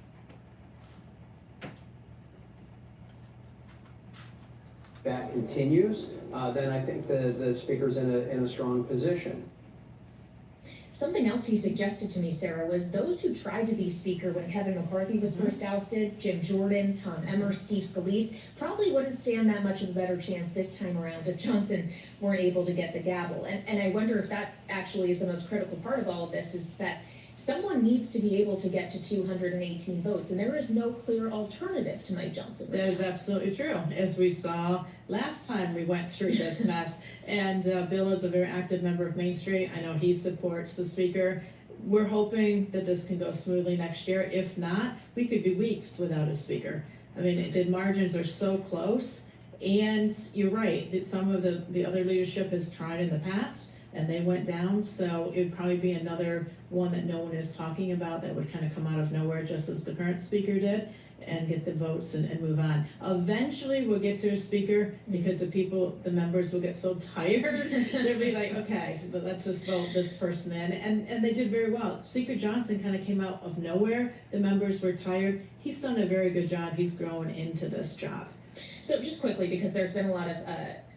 That continues, then I think the speaker's in a strong position. Something else he suggested to me, Sarah, was those who tried to be speaker when Kevin McCarthy was first ousted, Jim Jordan, Tom Emmer, Steve Scalise, probably wouldn't stand that much of a better chance this time around if Johnson weren't able to get the gavel. And I wonder if that actually is the most critical part of all of this, is that someone needs to be able to get to 218 votes, and there is no clear alternative to Mike Johnson. That is absolutely true. As we saw last time we went through this mess, and Bill is a very active member of Main Street. I know he supports the speaker. We're hoping that this can go smoothly next year. If not, we could be weeks without a speaker. I mean, the margins are so close, and you're right, that some of the other leadership has tried in the past, and they went down, so it would probably be another one that no one is talking about that would kind of come out of nowhere, just as the current speaker did, and get the votes and move on. Eventually, we'll get to a speaker, because the members will get so tired, they'll be like, okay, but let's just vote this person in, and they did very well. Speaker Johnson kind of came out of nowhere, the members were tired. He's done a very good job, he's grown into this job. So just quickly, because there's been a lot of,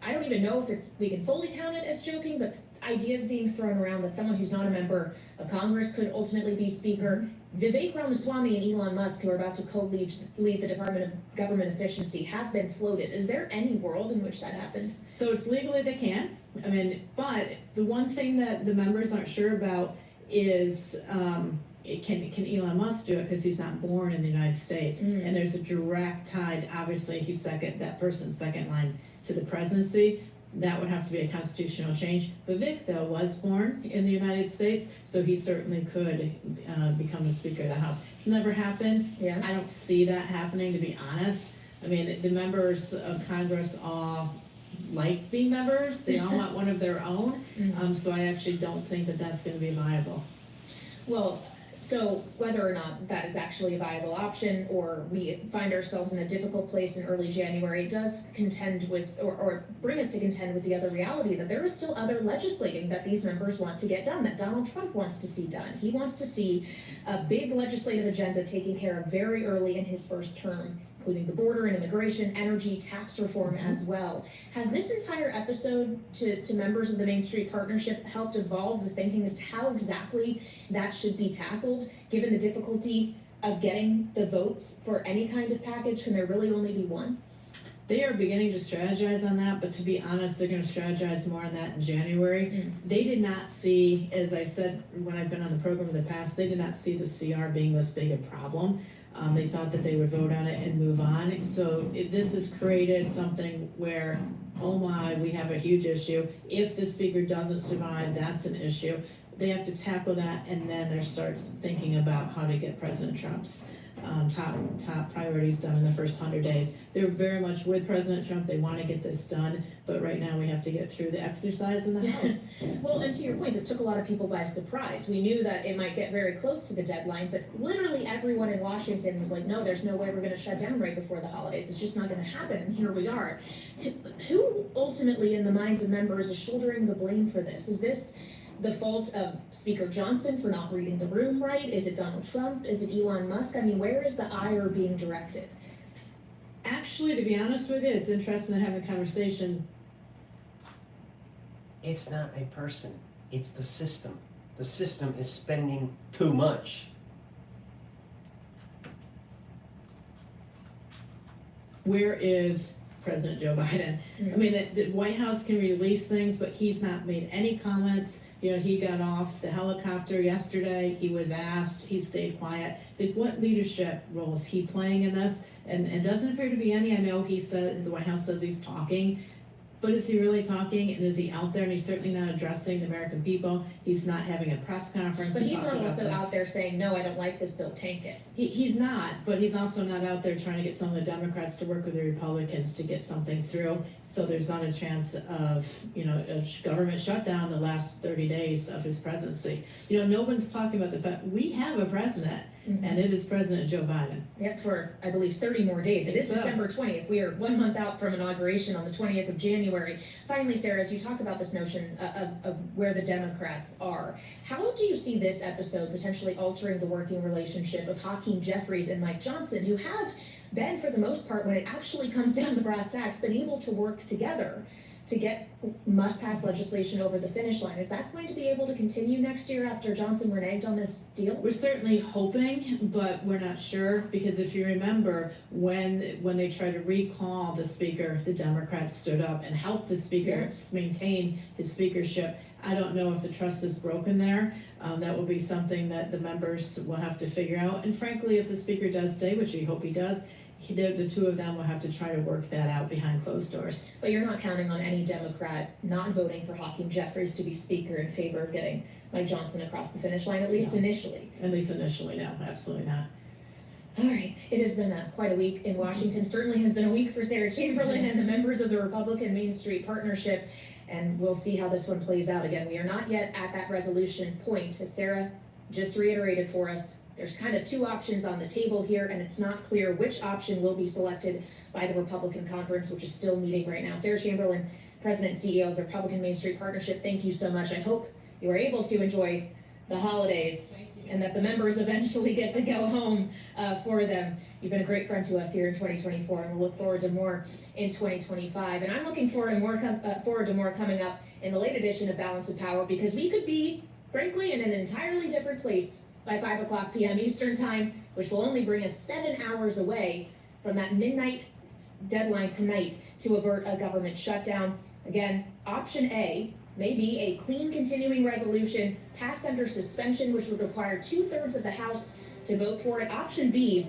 I don't even know if we can fully count it as joking, but ideas being thrown around that someone who's not a member of Congress could ultimately be speaker. Vivek Ramaswamy and Elon Musk, who are about to co-lead the Department of Government Efficiency, have been floated. Is there any world in which that happens? So it's legally they can. I mean, but the one thing that the members aren't sure about is can Elon Musk do it, because he's not born in the United States, and there's a direct tie. Obviously, he's that person's second line to the presidency. That would have to be a constitutional change. Vivek, though, was born in the United States, so he certainly could become the Speaker of the House. It's never happened. Yeah. I don't see that happening, to be honest. I mean, the members of Congress all like being members. They all want one of their own. So I actually don't think that that's going to be viable. Well, so whether or not that is actually a viable option, or we find ourselves in a difficult place in early January, it does contend with, or bring us to contend with the other reality that there is still other legislating that these members want to get done, that Donald Trump wants to see done. He wants to see a big legislative agenda taken care of very early in his first term, including the border and immigration, energy, tax reform as well. Has this entire episode to members of the Main Street Partnership helped evolve the thinking as to how exactly that should be tackled, given the difficulty of getting the votes for any kind of package? Can there really only be one? They are beginning to strategize on that, but to be honest, they're going to strategize more on that in January. They did not see, as I said when I've been on the program in the past, they did not see the CR being this big a problem. They thought that they would vote on it and move on. So this has created something where, oh my, we have a huge issue. If the speaker doesn't survive, that's an issue. They have to tackle that, and then they start thinking about how to get President Trump's top priorities done in the first 100 days. They're very much with President Trump. They want to get this done, but right now we have to get through the exercise in the House. Well, and to your point, this took a lot of people by surprise. We knew that it might get very close to the deadline, but literally everyone in Washington was like, no, there's no way we're going to shut down right before the holidays. It's just not going to happen, and here we are. Who ultimately, in the minds of members, is shouldering the blame for this? Is this the fault of Speaker Johnson for not reading the room right? Is it Donald Trump? Is it Elon Musk? I mean, where is the ire being directed? Actually, to be honest with you, it's interesting to have a conversation. It's not a person, it's the system. The system is spending too much. Where is President Joe Biden? I mean, the White House can release things, but he's not made any comments. You know, he got off the helicopter yesterday. He was asked. He stayed quiet. What leadership role is he playing in this? And doesn't appear to be any. I know he said, the White House says he's talking. But is he really talking, and is he out there, and he's certainly not addressing the American people? He's not having a press conference. But and he's not talking about also this. out there saying, no, I don't like this bill, tank it. He's not, but he's also not out there trying to get some of the Democrats to work with the Republicans to get something through. So there's not a chance of, a government shutdown the last 30 days of his presidency. No one's talking about the fact we have a president, and it is President Joe Biden. Yep, for, I believe, 30 more days. It is So- December 20th. We are 1 month out from inauguration on the 20th of January. Finally, Sarah, as you talk about this notion of where the Democrats are, how do you see this episode potentially altering the working relationship of Hakeem Jeffries and Mike Johnson, who have been, for the most part, when it actually comes down to brass tacks, been able to work together to get must-pass legislation over the finish line? Is that going to be able to continue next year after Johnson reneged on this deal? We're certainly hoping, but we're not sure, because if you remember, when they tried to recall the speaker, the Democrats stood up and helped the speaker maintain his speakership. I don't know if the trust is broken there. That will be something that the members will have to figure out. And frankly, if the speaker does stay, which we hope he does, the two of them will have to try to work that out behind closed doors. But you're not counting on any Democrat not voting for Hakeem Jeffries to be speaker in favor of getting Mike Johnson across the finish line, at least initially? At least initially, no, absolutely not. All right, it has been quite a week in Washington. Certainly has been a week for Sarah Chamberlain and the members of the Republican Main Street Partnership, and we'll see how this one plays out. Again, we are not yet at that resolution point, as Sarah just reiterated for us. There's kind of two options on the table here, and it's not clear which option will be selected by the Republican Conference, which is still meeting right now. Sarah Chamberlain, President and CEO of the Republican Main Street Partnership, thank you so much. I hope you are able to enjoy the holidays and that the members eventually get to go home for them. You've been a great friend to us here in 2024, and we'll look forward to more in 2025. And I'm looking forward to more coming up in the late edition of Balance of Power, because we could be, frankly, in an entirely different place by 5 o'clock p.m. Eastern Time, which will only bring us 7 hours away from that midnight deadline tonight to avert a government shutdown. Again, option A may be a clean continuing resolution passed under suspension, which would require 2/3 of the House to vote for it. Option B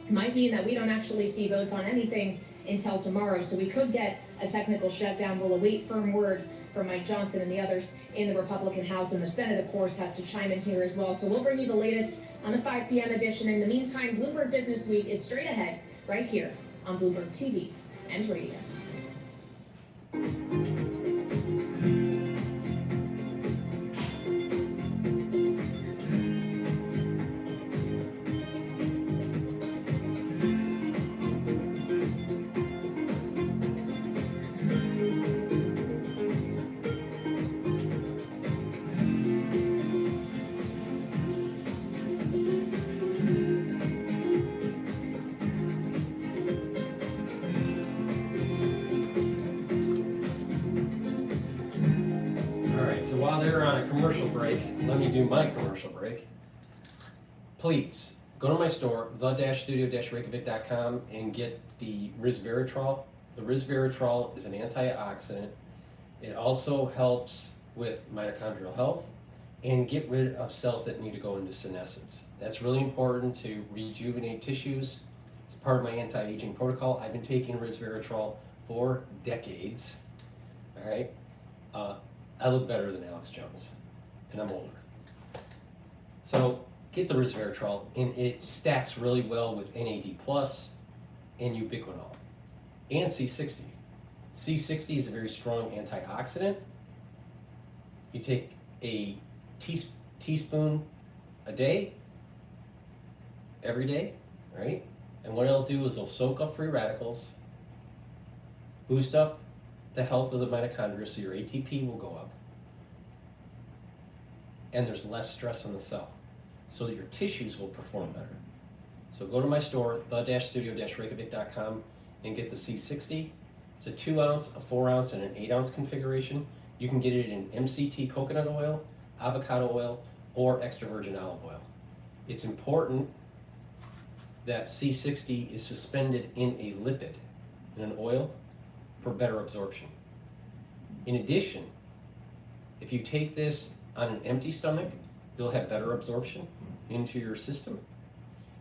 might mean that we don't actually see votes on anything until tomorrow, so we could get a technical shutdown. We'll await firm word from Mike Johnson and the others in the Republican House, and the Senate, of course, has to chime in here as well. So we'll bring you the latest on the 5 p.m. edition. In the meantime, Bloomberg Business Week is straight ahead right here on Bloomberg TV and radio. While they're on a commercial break, let me do my commercial break. Please go to my store, the-studio-reykjavik.com, and get the resveratrol. The resveratrol is an antioxidant. It also helps with mitochondrial health and get rid of cells that need to go into senescence. That's really important to rejuvenate tissues. It's part of my anti-aging protocol. I've been taking resveratrol for decades. All right. I look better than Alex Jones, and I'm older. So get the resveratrol, and it stacks really well with NAD+ and ubiquinol and C60. C60 is a very strong antioxidant. You take a teaspoon a day, every day, right? And what it'll do is it'll soak up free radicals, boost up the health of the mitochondria, so your ATP will go up, and there's less stress on the cell, so that your tissues will perform better. So go to my store, the-studio-reykjavik.com, and get the C60. It's a 2 ounce, a 4 ounce, and an 8 ounce configuration. You can get it in MCT coconut oil, avocado oil, or extra virgin olive oil. It's important that C60 is suspended in a lipid, in an oil, for better absorption. In addition, if you take this on an empty stomach, you'll have better absorption into your system.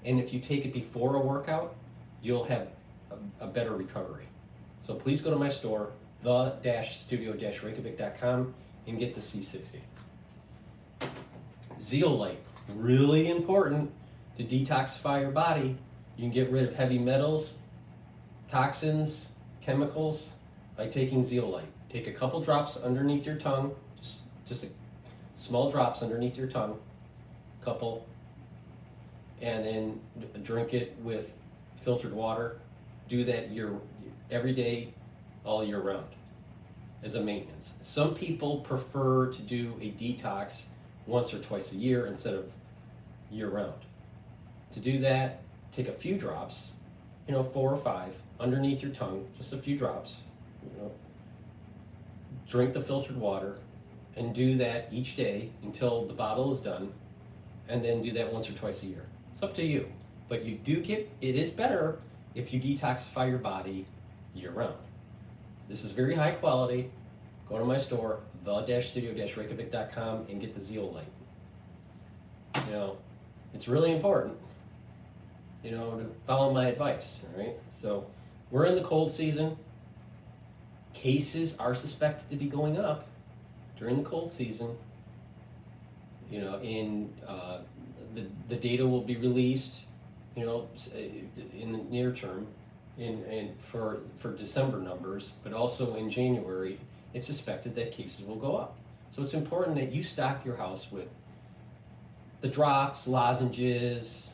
And if you take it before a workout, you'll have a better recovery. So please go to my store, the-studio-reykjavik.com and get the C60. Zeolite, really important to detoxify your body. You can get rid of heavy metals, toxins, chemicals by taking zeolite. Take a couple drops underneath your tongue, just a small drops underneath your tongue, couple, and then drink it with filtered water. Do that every day, all year round, as a maintenance. Some people prefer to do a detox once or twice a year instead of year round. To do that, take a few drops, 4 or 5, underneath your tongue, just a few drops, drink the filtered water, and do that each day until the bottle is done, and then do that once or twice a year. It's up to you, but it is better if you detoxify your body year round. This is very high quality. Go to my store, the-studio-reykjavik.com, and get the zeolite. It's really important, to follow my advice, all right? So we're in the cold season. Cases are suspected to be going up during the cold season. The data will be released, in the near term, for December numbers, but also in January, it's suspected that cases will go up. So it's important that you stock your house with the drops, lozenges,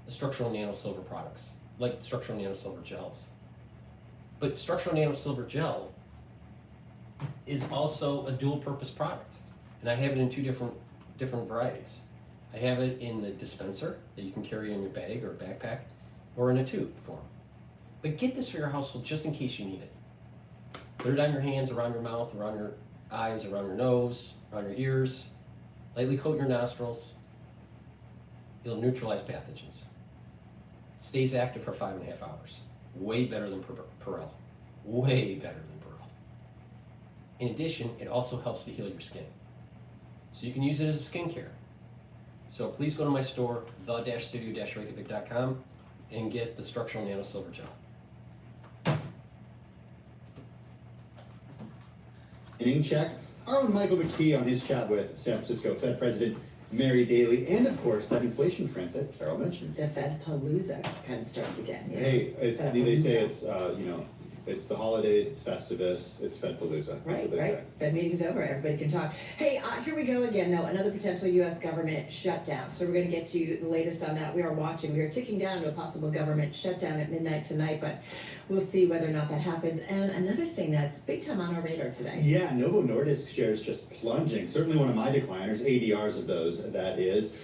the structural nanosilver products, like structural nanosilver gels. But structural nanosilver gel is also a dual-purpose product, and I have it in 2 different varieties. I have it in the dispenser that you can carry in your bag or backpack, or in a tube form. But get this for your household just in case you need it. Put it on your hands, around your mouth, around your eyes, around your nose, around your ears. Lightly coat your nostrils. It'll neutralize pathogens. Stays active for 5.5 hours. Way better than Perel. Way better than Perel. In addition, it also helps to heal your skin. So you can use it as a skincare. So please go to my store, the-studio-reykjavik.com, and get the structural nanosilver gel. Inning check. Our own Michael McKee on his chat with San Francisco Fed President Mary Daly, and of course that inflation print that Carol mentioned. The Fed Palooza kind of starts again. Hey, they say it's it's the holidays, it's Festivus, it's Fed Palooza. Right. Fed meeting's over, everybody can talk. Hey, here we go again though, another potential U.S. government shutdown. So we're going to get to the latest on that. We are ticking down to a possible government shutdown at midnight tonight, but we'll see whether or not that happens. And another thing that's big time on our radar today. Yeah, Novo Nordisk shares just plunging. Certainly one of my decliners, ADRs of those, that is.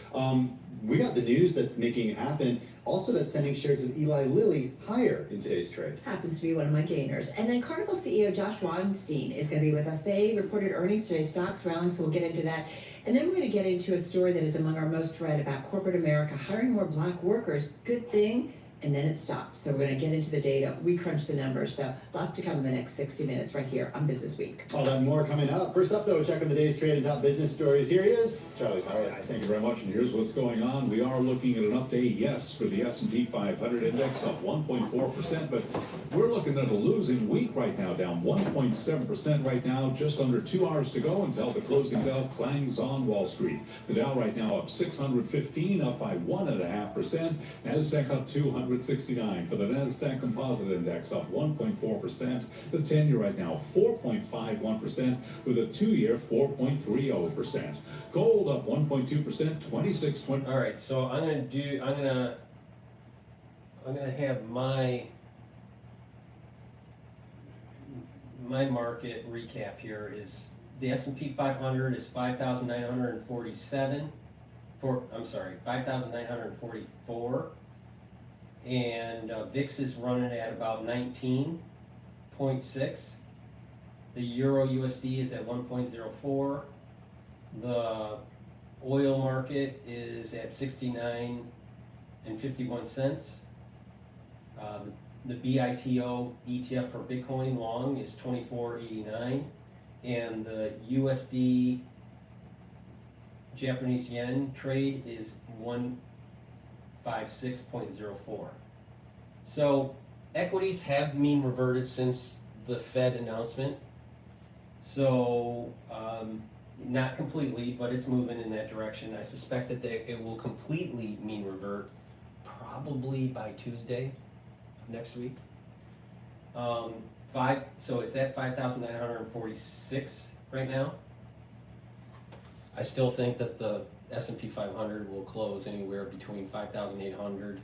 We got the news that's making it happen. Also, that's sending shares of Eli Lilly higher in today's trade. Happens to be one of my gainers. And then Carnival CEO Josh Weinstein is going to be with us. They reported earnings today, stocks rallying, so we'll get into that. And then we're going to get into a story that is among our most read about corporate America hiring more black workers. Good thing. And then it stops. So we're going to get into the data. We crunch the numbers. So lots to come in the next 60 minutes right here on Business Week. All that and more coming up. First up, though, checking the day's trade and top business stories. Here he is, Charlie Powell. Thank you very much. And here's what's going on. We are looking at an update, yes, for the S&P 500 index up 1.4%, but we're looking at a losing week right now, down 1.7% right now, just under 2 hours to go until the closing bell clangs on Wall Street. The Dow right now up 615, up by 1.5%. NASDAQ up 269 for the NASDAQ Composite Index, up 1.4%. The 10-year right now 4.51%, with a 2-year 4.30%. Gold up 1.2%, 26.20. All right, so I'm gonna have my market recap here. Is the S&P 500 is 5,947. 5,944. And VIX is running at about 19.6. The Euro USD is at 1.04. The oil market is at 69.51 cents. The BITO ETF for Bitcoin long is 24.89, and the USD Japanese yen trade is 156.04. So equities have mean reverted since the Fed announcement. So, not completely, but it's moving in that direction. I suspect that it will completely mean revert probably by Tuesday of next week. So it's at 5,946 right now. I still think that the S&P 500 will close anywhere between 5,800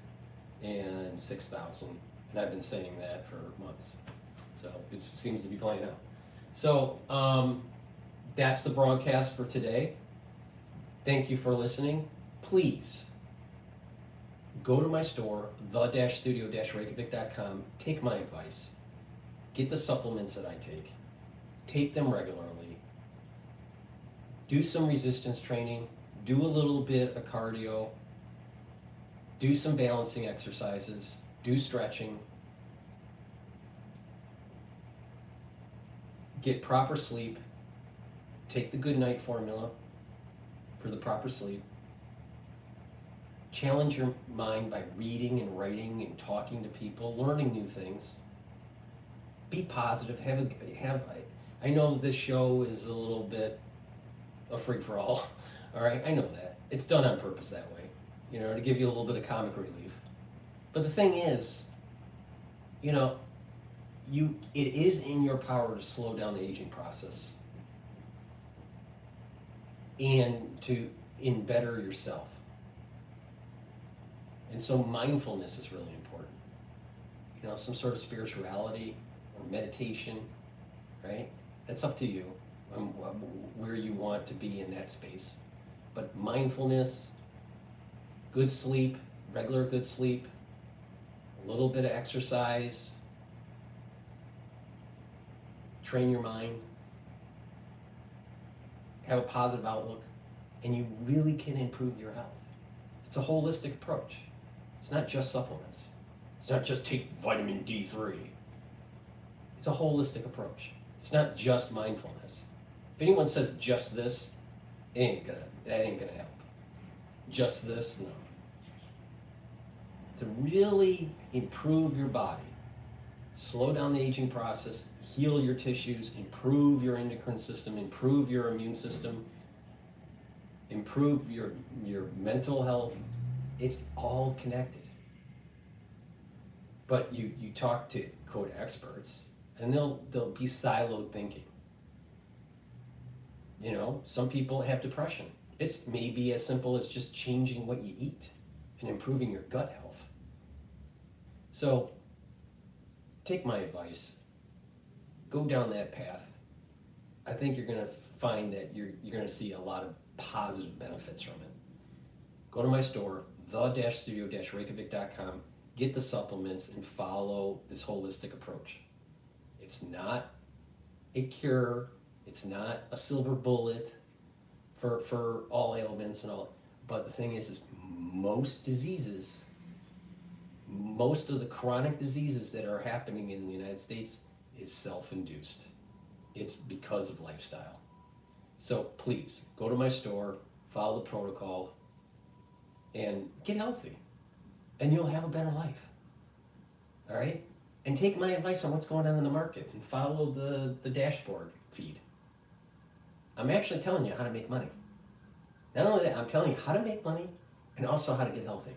and 6,000, and I've been saying that for months. So it seems to be playing out. So that's the broadcast for today. Thank you for listening. Please go to my store, the-studio-reykjavik.com. Take my advice. Get the supplements that I take. Take them regularly. Do some resistance training. Do a little bit of cardio. Do some balancing exercises. Do stretching. Get proper sleep. Take the good night formula for the proper sleep. Challenge your mind by reading and writing and talking to people, learning new things. Be positive. I know this show is a little bit a free-for-all. All right, I know that. It's done on purpose that way, to give you a little bit of comic relief. But the thing is, it is in your power to slow down the aging process and to better yourself. And so mindfulness is really important. Some sort of spirituality or meditation, right? That's up to you, where you want to be in that space. But mindfulness, good sleep, regular good sleep, a little bit of exercise, train your mind, have a positive outlook, and you really can improve your health. It's a holistic approach. It's not just supplements. It's not just take vitamin D3. It's a holistic approach. It's not just mindfulness. If anyone says just this, that ain't gonna help. Just this, no. To really improve your body, slow down the aging process, heal your tissues, improve your endocrine system, improve your immune system, improve your mental health, it's all connected. But you talk to quote experts, and they'll be siloed thinking. Some people have depression. It's maybe as simple as just changing what you eat and improving your gut health. So take my advice. Go down that path. I think you're going to find that you're going to see a lot of positive benefits from it. Go to my store, the-studio-reykjavik.com. Get the supplements and follow this holistic approach. It's not a cure. It's not a silver bullet for all ailments and all. But the thing is most diseases, most of the chronic diseases that are happening in the United States is self-induced. It's because of lifestyle. So please, go to my store, follow the protocol, and get healthy. And you'll have a better life. All right? And take my advice on what's going on in the market and follow the dashboard feed. I'm actually telling you how to make money. Not only that, I'm telling you how to make money and also how to get healthy.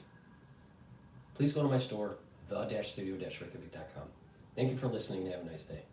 Please go to my store, the-studio-reykjavik.com. Thank you for listening and have a nice day.